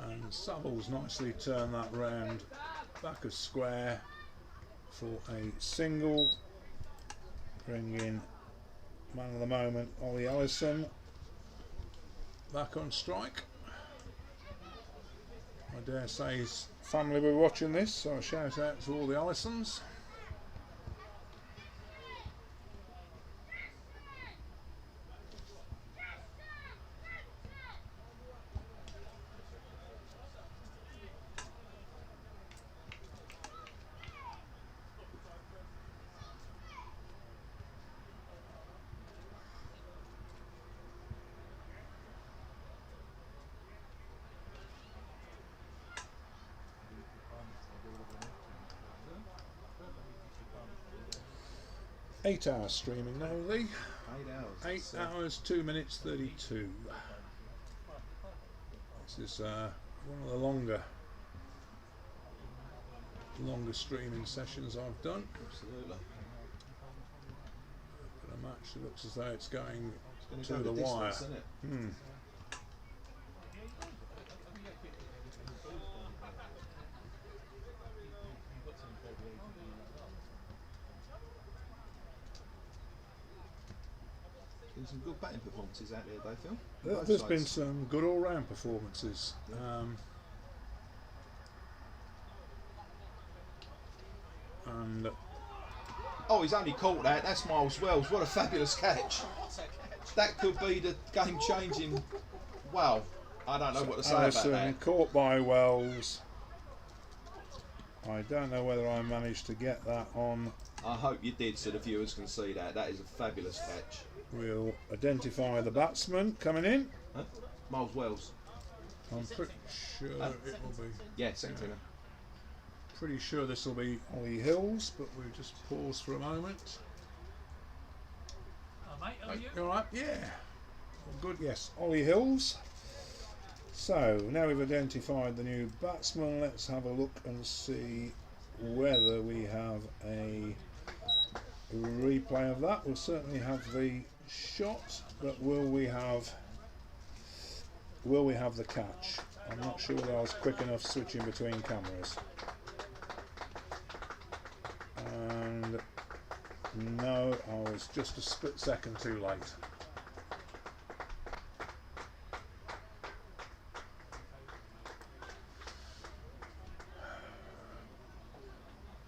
And Saville's nicely turned that round back of square for a single, bringing man of the moment Ollie Allison back on strike. I dare say his family will be watching this, so a shout out to all the Allisons. 8 hours streaming now, Lee. 8 hours. 8 It's, hours, 2 minutes 32. This is one of the longer streaming sessions I've done. Absolutely. But a match that looks as though it's going It's to going to the go wire. distance, isn't it? Hmm. Been some good batting performances out there, though, Phil. Both There's been sides. some good all-round performances. And Oh, he's only caught that. That's Miles Wells. What a fabulous catch. That could be the game-changing. Wow. I don't know what to say Allison about that. caught by Wells. I don't know whether I managed to get that on. I hope you did, so the viewers can see that. That is a fabulous catch. We'll identify the batsman coming in. Huh? Miles Wells. I'm pretty sure it will be. Yeah, second teamer. Pretty sure this will be Ollie Hills, but we'll just pause for a moment. Mate, how are you? You all right? Yeah. All good. Yes, Ollie Hills. So now we've identified the new batsman. Let's have a look and see whether we have a replay of that. We'll certainly have the shot, but will we have the catch? I'm not sure whether I was quick enough switching between cameras. And no, I was just a split second too late.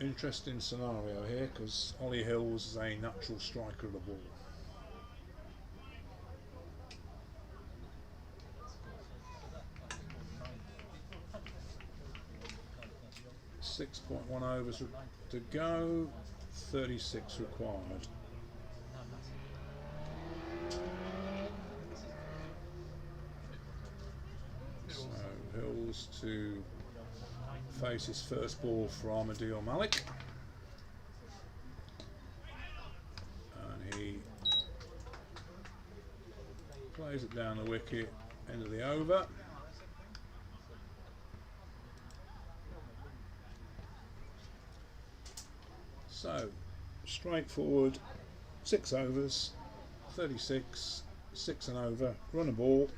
Interesting scenario here, because Ollie Hills is a natural striker of the ball. .1 overs to go, 36 required. So Hills to face his first ball for Ahmadil Malik, and he plays it down the wicket, end of the over. So straightforward, 6 overs, 36, 6 and over, run a ball,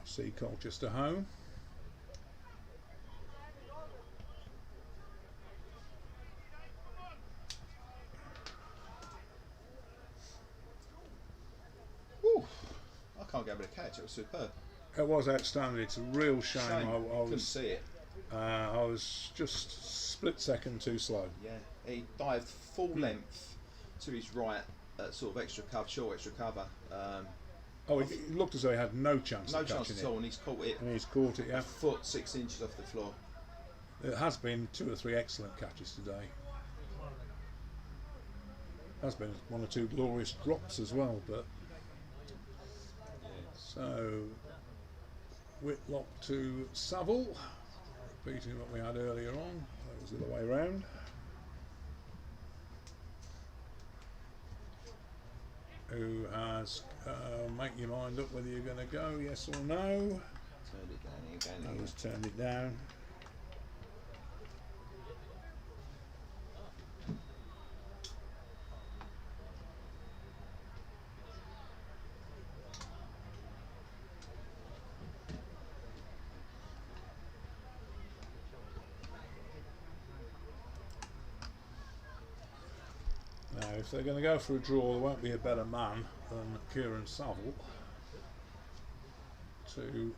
see Colchester home. Whew. I can't get a bit of catch. It was superb. It was outstanding. It's a real shame. Shame. I Couldn't was see it. I was just split second too slow. Yeah, he dived full length to his right at sort of extra cover, short extra cover. Oh, it looked as though he had no chance No of chance catching at all, it. and he's caught it And he's caught it, a yeah. foot 6 inches off the floor. There has been 2 or 3 excellent catches today. Has been 1 or 2 glorious drops as well, but so Whitlock to Saville, repeating what we had earlier on. That was the other way round. Who has make your mind up whether you're going to go, yes or no. Turned it down again. He's turned it down. Now, if they're going to go for a draw, there won't be a better man than Kieran Saville to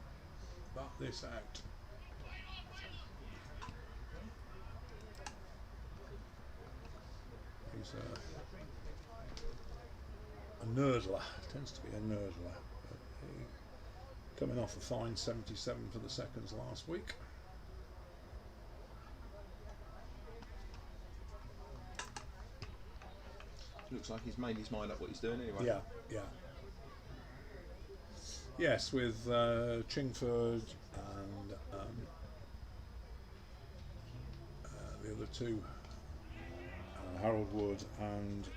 bat this out. He's a nerdler, tends to be a nerdler. But coming off a fine 77 for the seconds last week. Looks like he's made his mind up what he's doing anyway. Yeah, yeah. Yes, with Chingford and the other 2 Harold Wood, and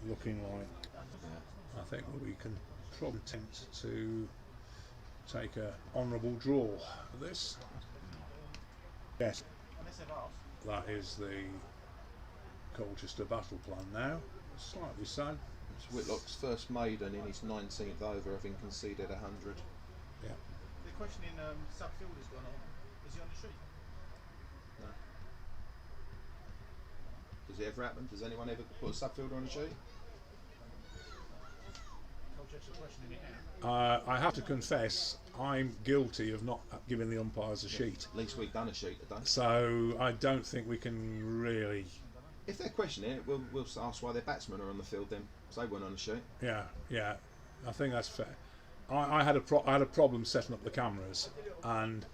looking like Yeah. I think that we can probably attempt to take a honourable draw for this. Yes, that is the Colchester battle plan now, slightly so. It's Whitlock's first maiden in his 19th over, having conceded 100. Yeah. The questioning subfield has gone on. Is he on the sheet? No. Does it ever happen? Does anyone ever put a subfielder on a sheet? Colchester questioning it now. I have to confess, I'm guilty of not giving the umpires a sheet. At least we've done a sheet today. So I don't think we can really. If they're questioning it, we'll ask why their batsmen are on the field then, because they weren't on the sheet. Yeah, I think that's fair. I had a problem setting up the cameras, and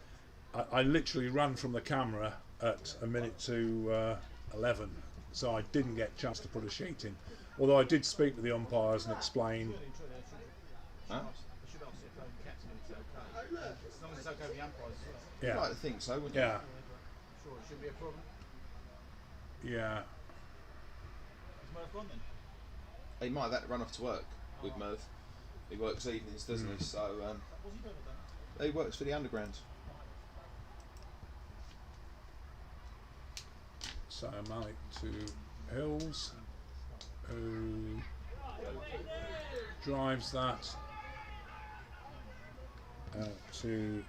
I literally ran from the camera at a minute to 11, so I didn't get a chance to put a sheet in. Although I did speak to the umpires and explain. Huh? I should ask the captain if it's okay. As long as it's okay with the umpires as well. You'd Yeah, like to think so, wouldn't you? yeah, Sure, it shouldn't be a problem. yeah. Is Murph gone then? He might have had to run off to work with Merv. He works evenings, doesn't he? So What's he doing with that? he works for the Underground. So Malik to Hills, who drives that to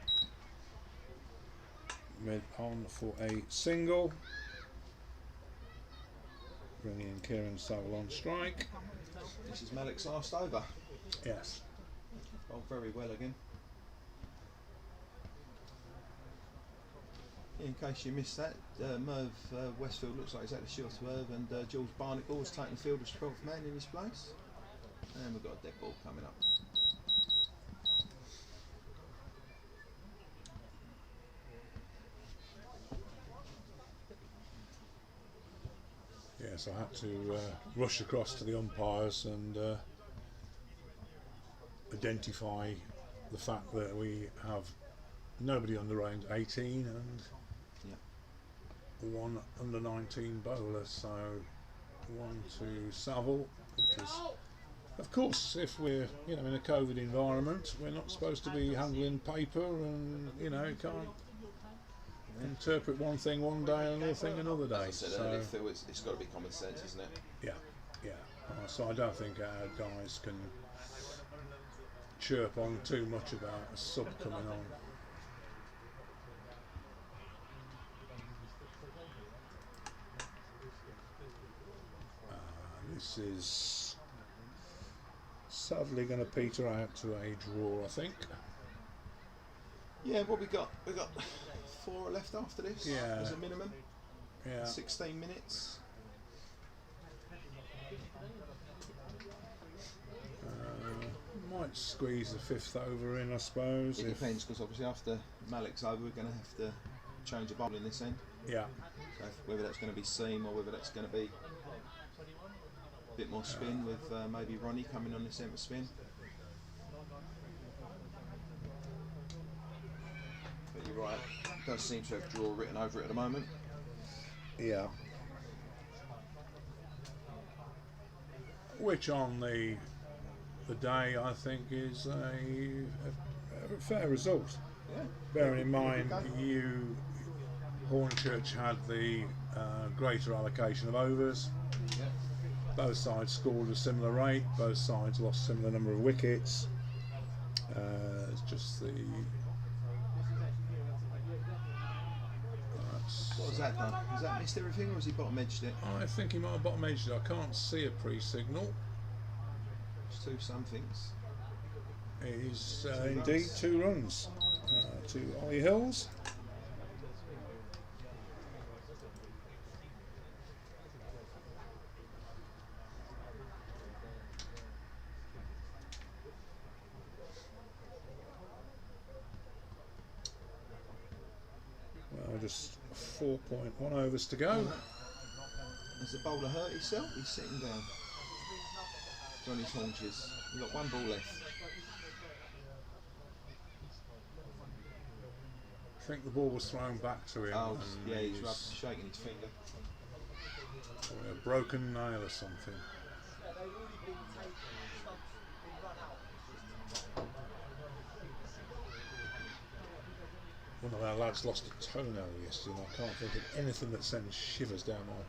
mid on for a single, bringing in Kieran Saville on strike. This is Malik's last over. Yes. Bowled very well again. In case you missed that, Merv Westfield looks like he's had a short swerve, and George Barnacle has taken the field as 12th man in his place. And we've got a dead ball coming up. Yes, I had to rush across to the umpires and identify the fact that we have nobody under 18 and one under 19 bowler. So one to Saville, which is, of course, if we're in a COVID environment, we're not supposed to be handling paper, and can't interpret one thing one day and another thing another day. As I said earlier, Phil, it's got to be common sense, isn't it? Yeah. So I don't think our guys can chirp on too much about a sub coming on. This is sadly going to peter out to a draw, I think. Yeah, what we got? We got 4 left after this. Yeah. As a minimum. Yeah. 16 minutes. Might squeeze the 5th over in, I suppose. It depends, because obviously after Malik's over, we're going to have to change a bowl in this end. Yeah. So whether that's going to be seam or whether that's going to be a bit more spin with maybe Ronnie coming on the centre spin. But you're right, it does seem to have draw written over it at the moment. Yeah. Which on the day I think is a fair result. Yeah. Bearing in mind Hornchurch had the greater allocation of overs. Yeah. Both sides scored a similar rate. Both sides lost a similar number of wickets. It's just the. What was that done? Has that missed everything, or has he bottom edged it? I think he might have bottom edged it. I can't see a pre-signal. It's 2 somethings. It is 2 indeed runs. 2 runs to Ollie Hills. Well, just 4.1 overs to go. Has the bowler hurt himself? He's sitting down. He's on his haunches. We've got 1 ball left. I think the ball was thrown back to him. Oh, and yeah, he's he's- shaking his finger. Or a broken nail or something. One of our lads lost a toenail yesterday, and I can't think of anything that sends shivers down my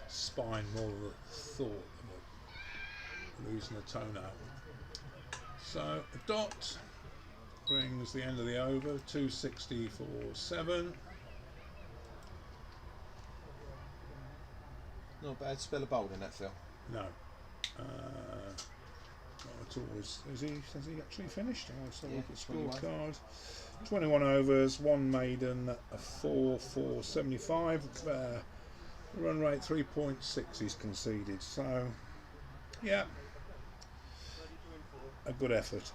spine more than the thought of losing a toenail. So a dot brings the end of the over, 264.7. Not a bad spell of bowling that, Phil. No. Not at all. Has he actually finished? I'll just have a look at 21. scorecard. 21 overs, 1 maiden, a 4.75. Run rate 3.6 he's conceded. So, yeah, a good effort.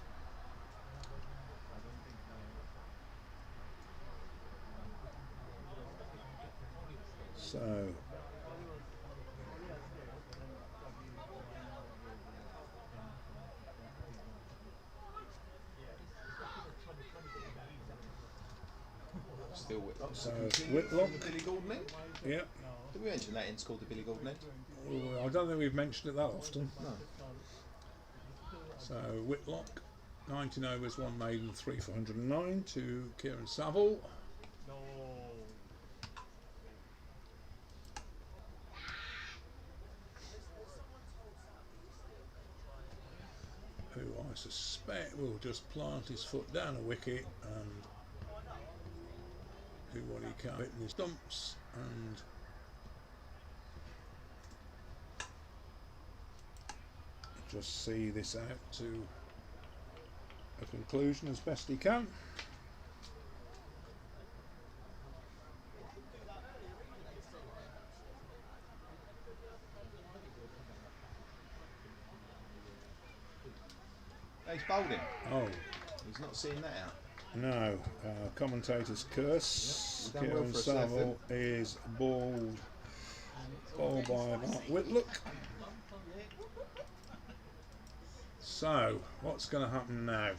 So, Still Whitlock. So, Continue Whitlock. from the Billy Gordon end. yeah. Did we mention that end's called the Billy Gordon end? Well, I don't think we've mentioned it that often. No. So Whitlock, 19 overs, 1 maiden, 3 for 109 to Kieran Saville. No. Who I suspect will just plant his foot down a wicket and do what he can in his stumps and just see this out to a conclusion as best he can. He's bowling. Oh He's not seeing that out. no, commentator's curse. Yep, you've done well Kieran for us there, Saville is bowled by Mark Whitlock. So, what's going to happen now?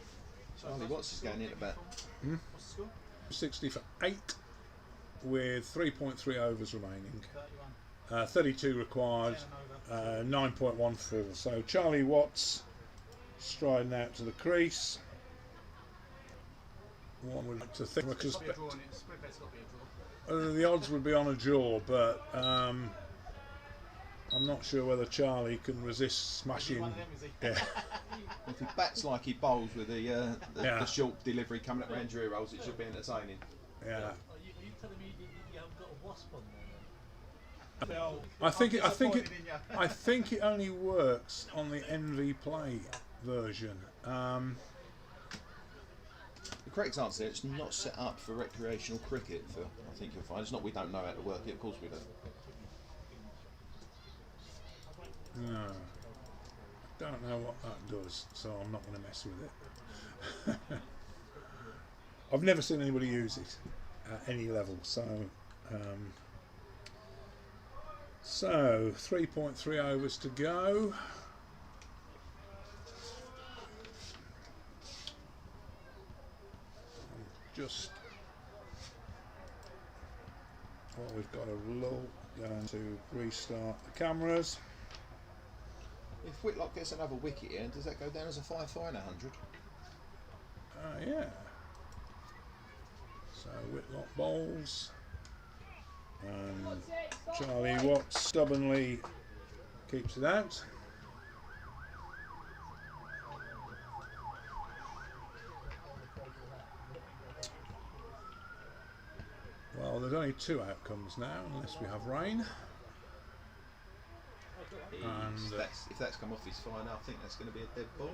Charlie Watts is going in at bat. What's the score? 60 for 8 with 3.3 overs remaining. 31. 32 required, 10 and over. 9.14. So Charlie Watts striding out to the crease. One would like to think It's got to be a draw in it. Split bet's got to be a draw. the odds would be on a draw, but I'm not sure whether Charlie can resist smashing. One of them, is he? Yeah. If he bats like he bowls with the Yeah. the short delivery coming up round Drew rolls, it should be entertaining. Yeah. Are you telling me you haven't got a wasp on there? Phil, I think I'm disappointed in you. I think it only works on the NV Play version. The correct answer is it's not set up for recreational cricket, Phil. I think you'll find. It's not we don't know how to work it, of course we do. No, I don't know what that does, so I'm not going to mess with it. I've never seen anybody use it at any level, so 3.3 overs to go. Just we've got a lull, going to restart the cameras. If Whitlock gets another wicket here, does that go down as a 5 for 100? Yeah. So Whitlock bowls, and Charlie Watts stubbornly keeps it out. Well, there's only 2 outcomes now, unless we have rain. And, If that's come off his fine, I think that's going to be a dead ball.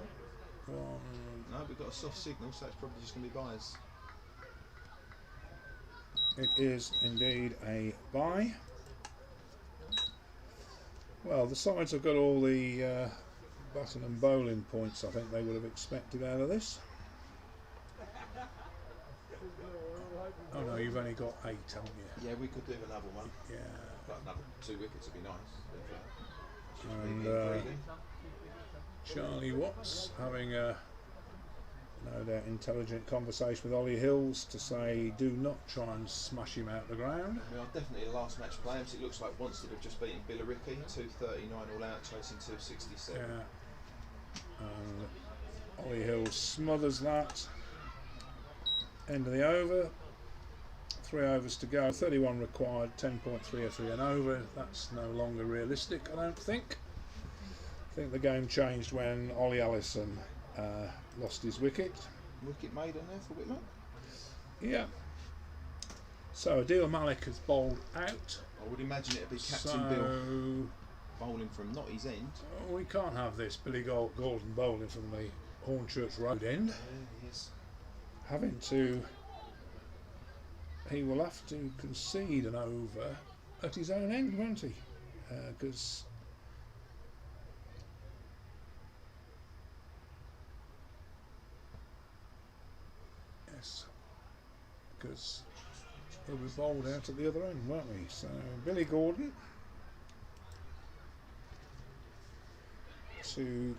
No, we've got a soft signal, so it's probably just going to be byes. It is indeed a bye. Well, the sides have got all the batting and bowling points I think they would have expected out of this. Oh no, you've only got 8, haven't you? Yeah, we could do another one. Yeah. But another 2 wickets would be nice. And Charlie Watts having a no doubt intelligent conversation with Ollie Hills to say do not try and smash him out the ground. I mean, definitely the last match players. It looks like Wanstead have just beaten Billericay 239 all out, chasing 267. Yeah. And Ollie Hills smothers that. End of the over. 3 overs to go. 31 required. 10.303 an over. That's no longer realistic, I don't think. I think the game changed when Ollie Allison lost his wicket. Wicket made on there for Whitlock. Yeah. So Adil Malik has bowled out. I would imagine it'd be Captain So Bill bowling from not his end. we can't have this Billy Gordon bowling from the Hornchurch Road end. He is. Having to, he will have to concede an over at his own end, won't he? Because because he'll be bowled out at the other end, won't he? So Billy Gordon to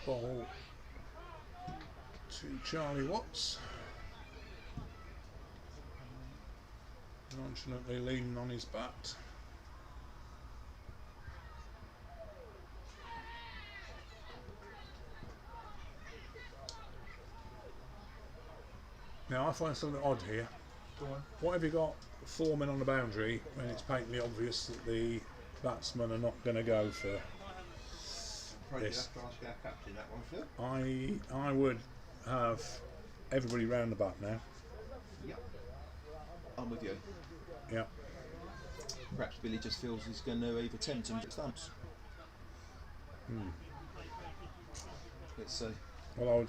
bowl to Charlie Watts, nonchalantly leaning on his bat. Now I find something odd here. Go on. What have you got 4 men on the boundary when it's patently obvious that the batsmen are not going to go for Probably this? have to ask our captain that one, Phil. I would have everybody round the bat now. Yep. I'm with you. Yeah. Perhaps Billy just feels he's going to either tempt him to stumps. Let's see. Well,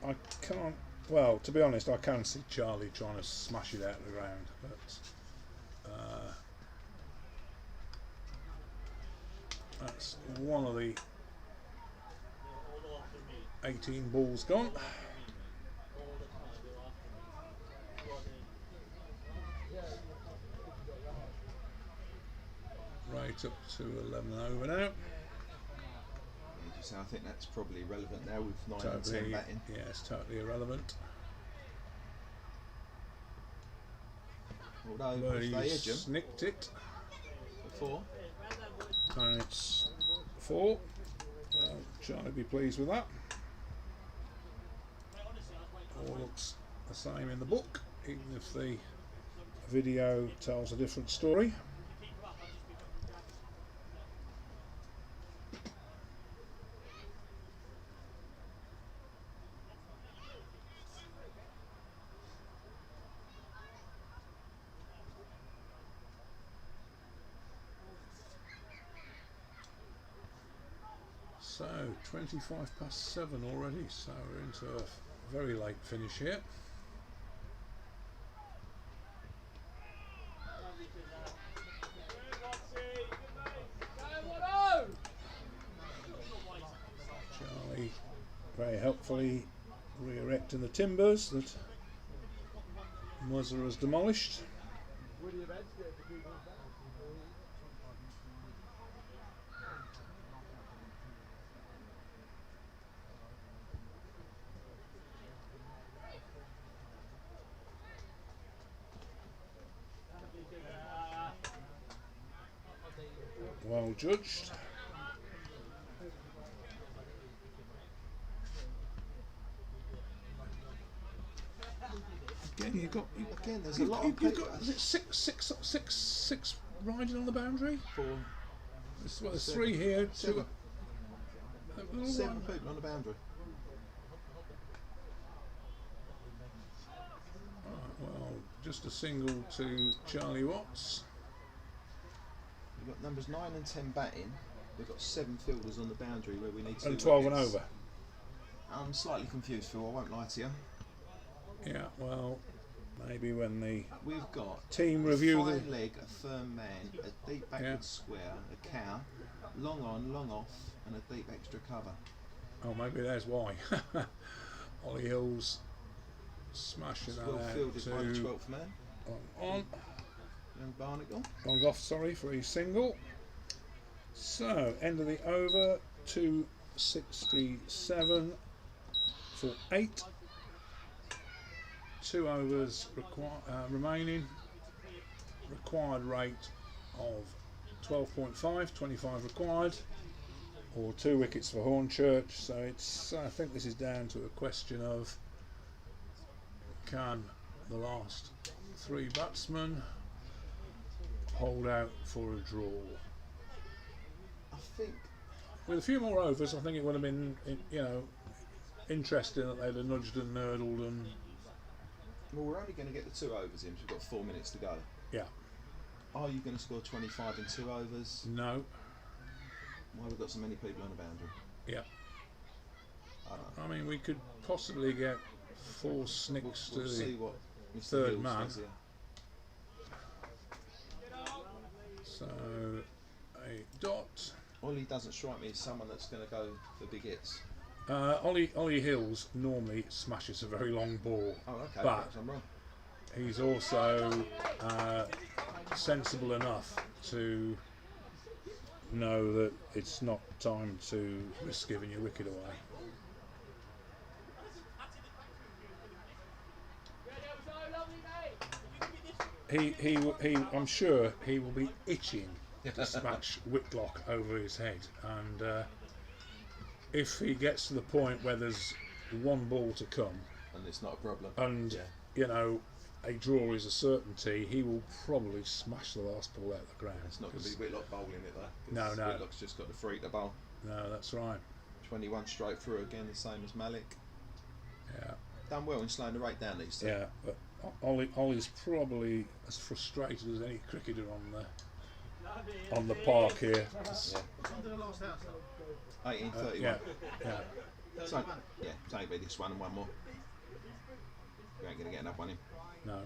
I can't. Well, to be honest, I can see Charlie trying to smash it out of the ground, but that's one of the 18 balls gone. Right up to 11 over now. So I think that's probably irrelevant now with 9 and 10 batting. Yeah, it's totally irrelevant. Although if they edge them Nicked it, before, and it's 4. Well, Charlie be pleased with that. All looks the same in the book, even if the video tells a different story. So 7:25 already, so we're into a very late finish here. Charlie very helpfully re-erecting the timbers that Muzzer has demolished. Well judged. Again, there's a lot of you've people. got is it six riding on the boundary. 4, There's 7. 3 here. 7. 2. 7 people on the boundary. Well, just a single to Charlie Watts. We've got numbers 9 and 10 batting. We've got 7 fielders on the boundary where we need to. And 12 and over. I'm slightly confused, Phil. I won't lie to you. Yeah, well, maybe when the We've got team a review fine leg, a firm man, a deep backward Yeah. square, a cow, long on, long off, and a deep extra cover. oh, maybe there's why. Ollie Hills smashing that Well out fielded by the to 12th man. on Young Barnacle. long off, sorry, for his single. So end of the over, 2 67 for 8. 2 overs remaining. Required rate of 12.5, 25 required, or 2 wickets for Hornchurch. So it's, I think this is down to a question of, can the last 3 batsmen hold out for a draw? I think With a few more overs, I think it would have been, interesting that they'd have nudged and nurdled and. well, we're only going to get the 2 overs in, so we've got 4 minutes to go. Yeah. Are you going to score 25 in 2 overs? No. Why have we got so many people on the boundary? Yeah. I don't know. I mean, we could possibly get 4 snicks We'll to see the what Mr. third Hills man. does here. So a dot. Ollie doesn't strike me as someone that's going to go for big hits. Ollie Hills normally smashes a very long ball, Oh, okay. but Perhaps I'm wrong. he's also sensible enough to know that it's not time to risk giving your wicket away. I'm sure he will be itching to smash Whitlock over his head, and if he gets to the point where there's 1 ball to come, And it's not a problem. and a draw is a certainty, he will probably smash the last ball out of the ground. It's not going to 'cause- be Whitlock bowling it though. No, 'cause no. Whitlock's just got the freak to bowl. No, that's right. 21 straight through again, the same as Malik. Yeah, Done well in slowing the rate down these two. yeah. But Ollie's probably as frustrated as any cricketer on the park here. Yeah. Under the last house, though. 18:31. Yeah, yeah. So, yeah, it's only be this one and 1 more. You ain't going to get another one in. No.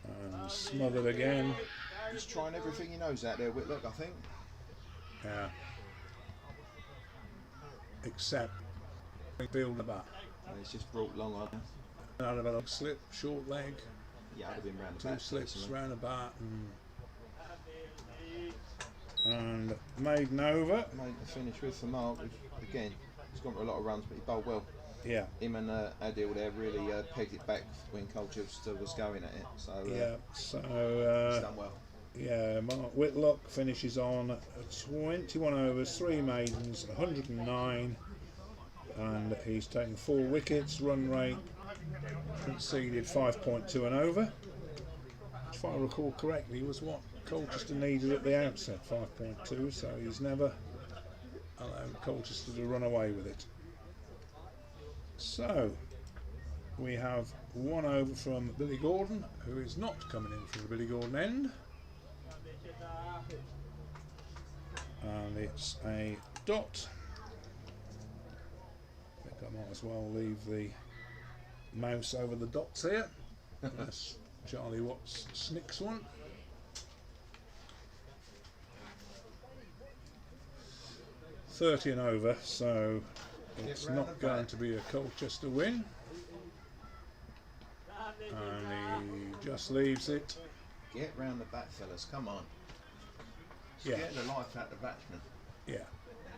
And smothered again. He's trying everything he knows out there, Whitlock, I think. Yeah. Except field the bat. And he's just brought long on. Out of a slip, short leg, Yeah, I'd have been round the 2 back. slips personally. round the bat, and maiden over. Made the finish with for Mark. Again, he's gone for a lot of runs, but he bowled well. Yeah, Him and Adil there really pegged it back when Colchester was going at it. So yeah. So he's done well. yeah, Mark Whitlock finishes on 21 overs, 3 maidens, 109, and he's taken 4 wickets. Run rate conceded 5.2 and over. If I recall correctly, was what Colchester needed at the outset, 5.2. So he's never allowed Colchester to run away with it. So we have 1 over from Billy Gordon, who is not coming in from the Billy Gordon end. And it's a dot. I think I might as well leave the mouse over the dots here. That's Charlie Watts' Snicks one. .30 and over, so it's round not the going back. to be a Colchester win. And he just leaves it. Get round the back, fellas. Come on. Yeah. Get the life out of the batsman. Yeah,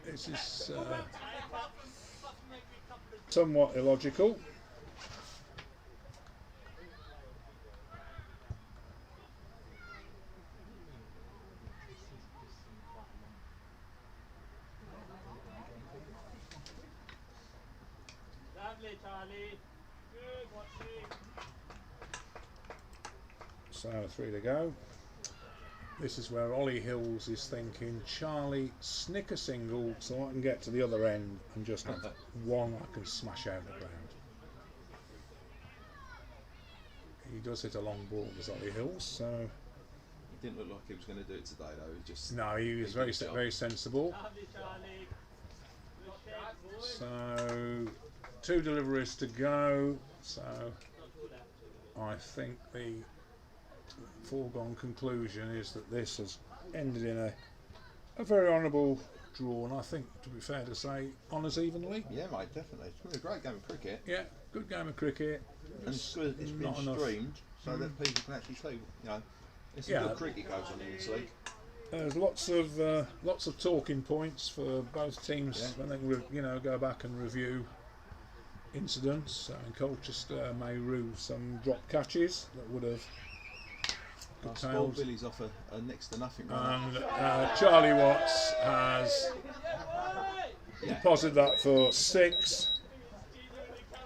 this is somewhat illogical. Lovely, Charlie. Good watching. So 3 to go. This is where Ollie Hills is thinking, Charlie, snick a single so I can get to the other end and just have 1 I can smash out the ground. He does hit a long ball, does Ollie Hills, so He didn't look like he was going to do it today, though. He just no, he was very very sensible. Lovely, Charlie. Good shot, boy. So 2 deliveries to go. So I think the foregone conclusion is that this has ended in a very honourable draw, and I think, to be fair to say, honours evenly. Yeah, mate, definitely. It's been a great game of cricket. Yeah, good game of cricket. And it's good it's been not enough. streamed so that people can actually see, There's some good cricket goes on in this league. There's lots of talking points for both teams when they go back and review incidents. And Colchester may rue some drop catches that would have Spoiled Billy's off a next to nothing run. And Charlie Watts has deposited that for 6,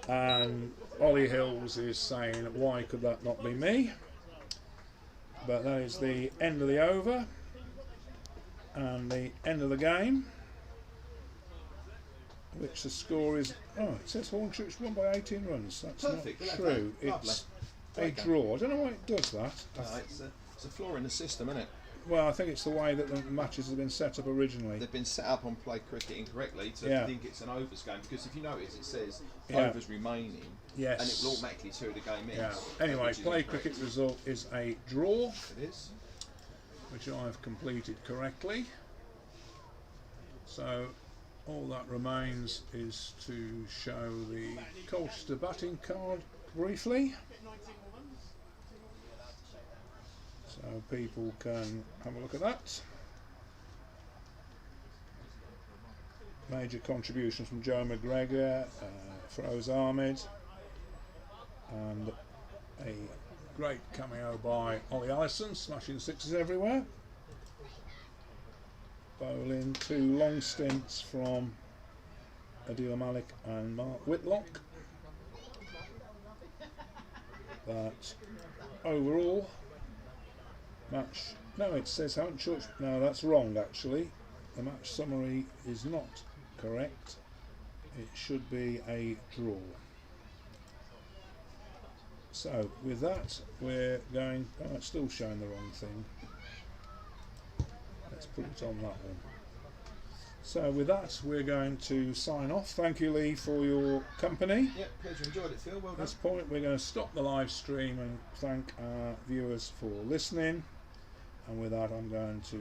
and Ollie Hills is saying, why could that not be me? But that is the end of the over and the end of the game, which the score is, it says Hornchurch won by 18 runs. That's perfect, not true. It's a draw. I don't know why it does that. It's a flaw in the system, isn't it? Well, I think it's the way that the matches have been set up originally. They've been set up on play cricket incorrectly to think it's an overs game, because if you notice it says overs remaining, and it will automatically two the game in. Yeah. Anyway, play cricket result is a draw. It is. Which I've completed correctly. So all that remains is to show the Colchester batting card briefly, so people can have a look at that. Major contributions from Joe McGregor, Feroz Ahmed, and a great cameo by Ollie Allison, smashing sixes everywhere. Bowling 2 long stints from Adil Malik and Mark Whitlock. But overall, it says Hornchurch. No, that's wrong actually. The match summary is not correct. It should be a draw. So with that, we're going. Oh, it's still showing the wrong thing. Let's put it on that one. So with that, we're going to sign off. Thank you, Lee, for your company. Yeah, pleasure. Enjoyed it, Phil. Well At done. this point, we're going to stop the live stream and thank our viewers for listening. And with that, I'm going to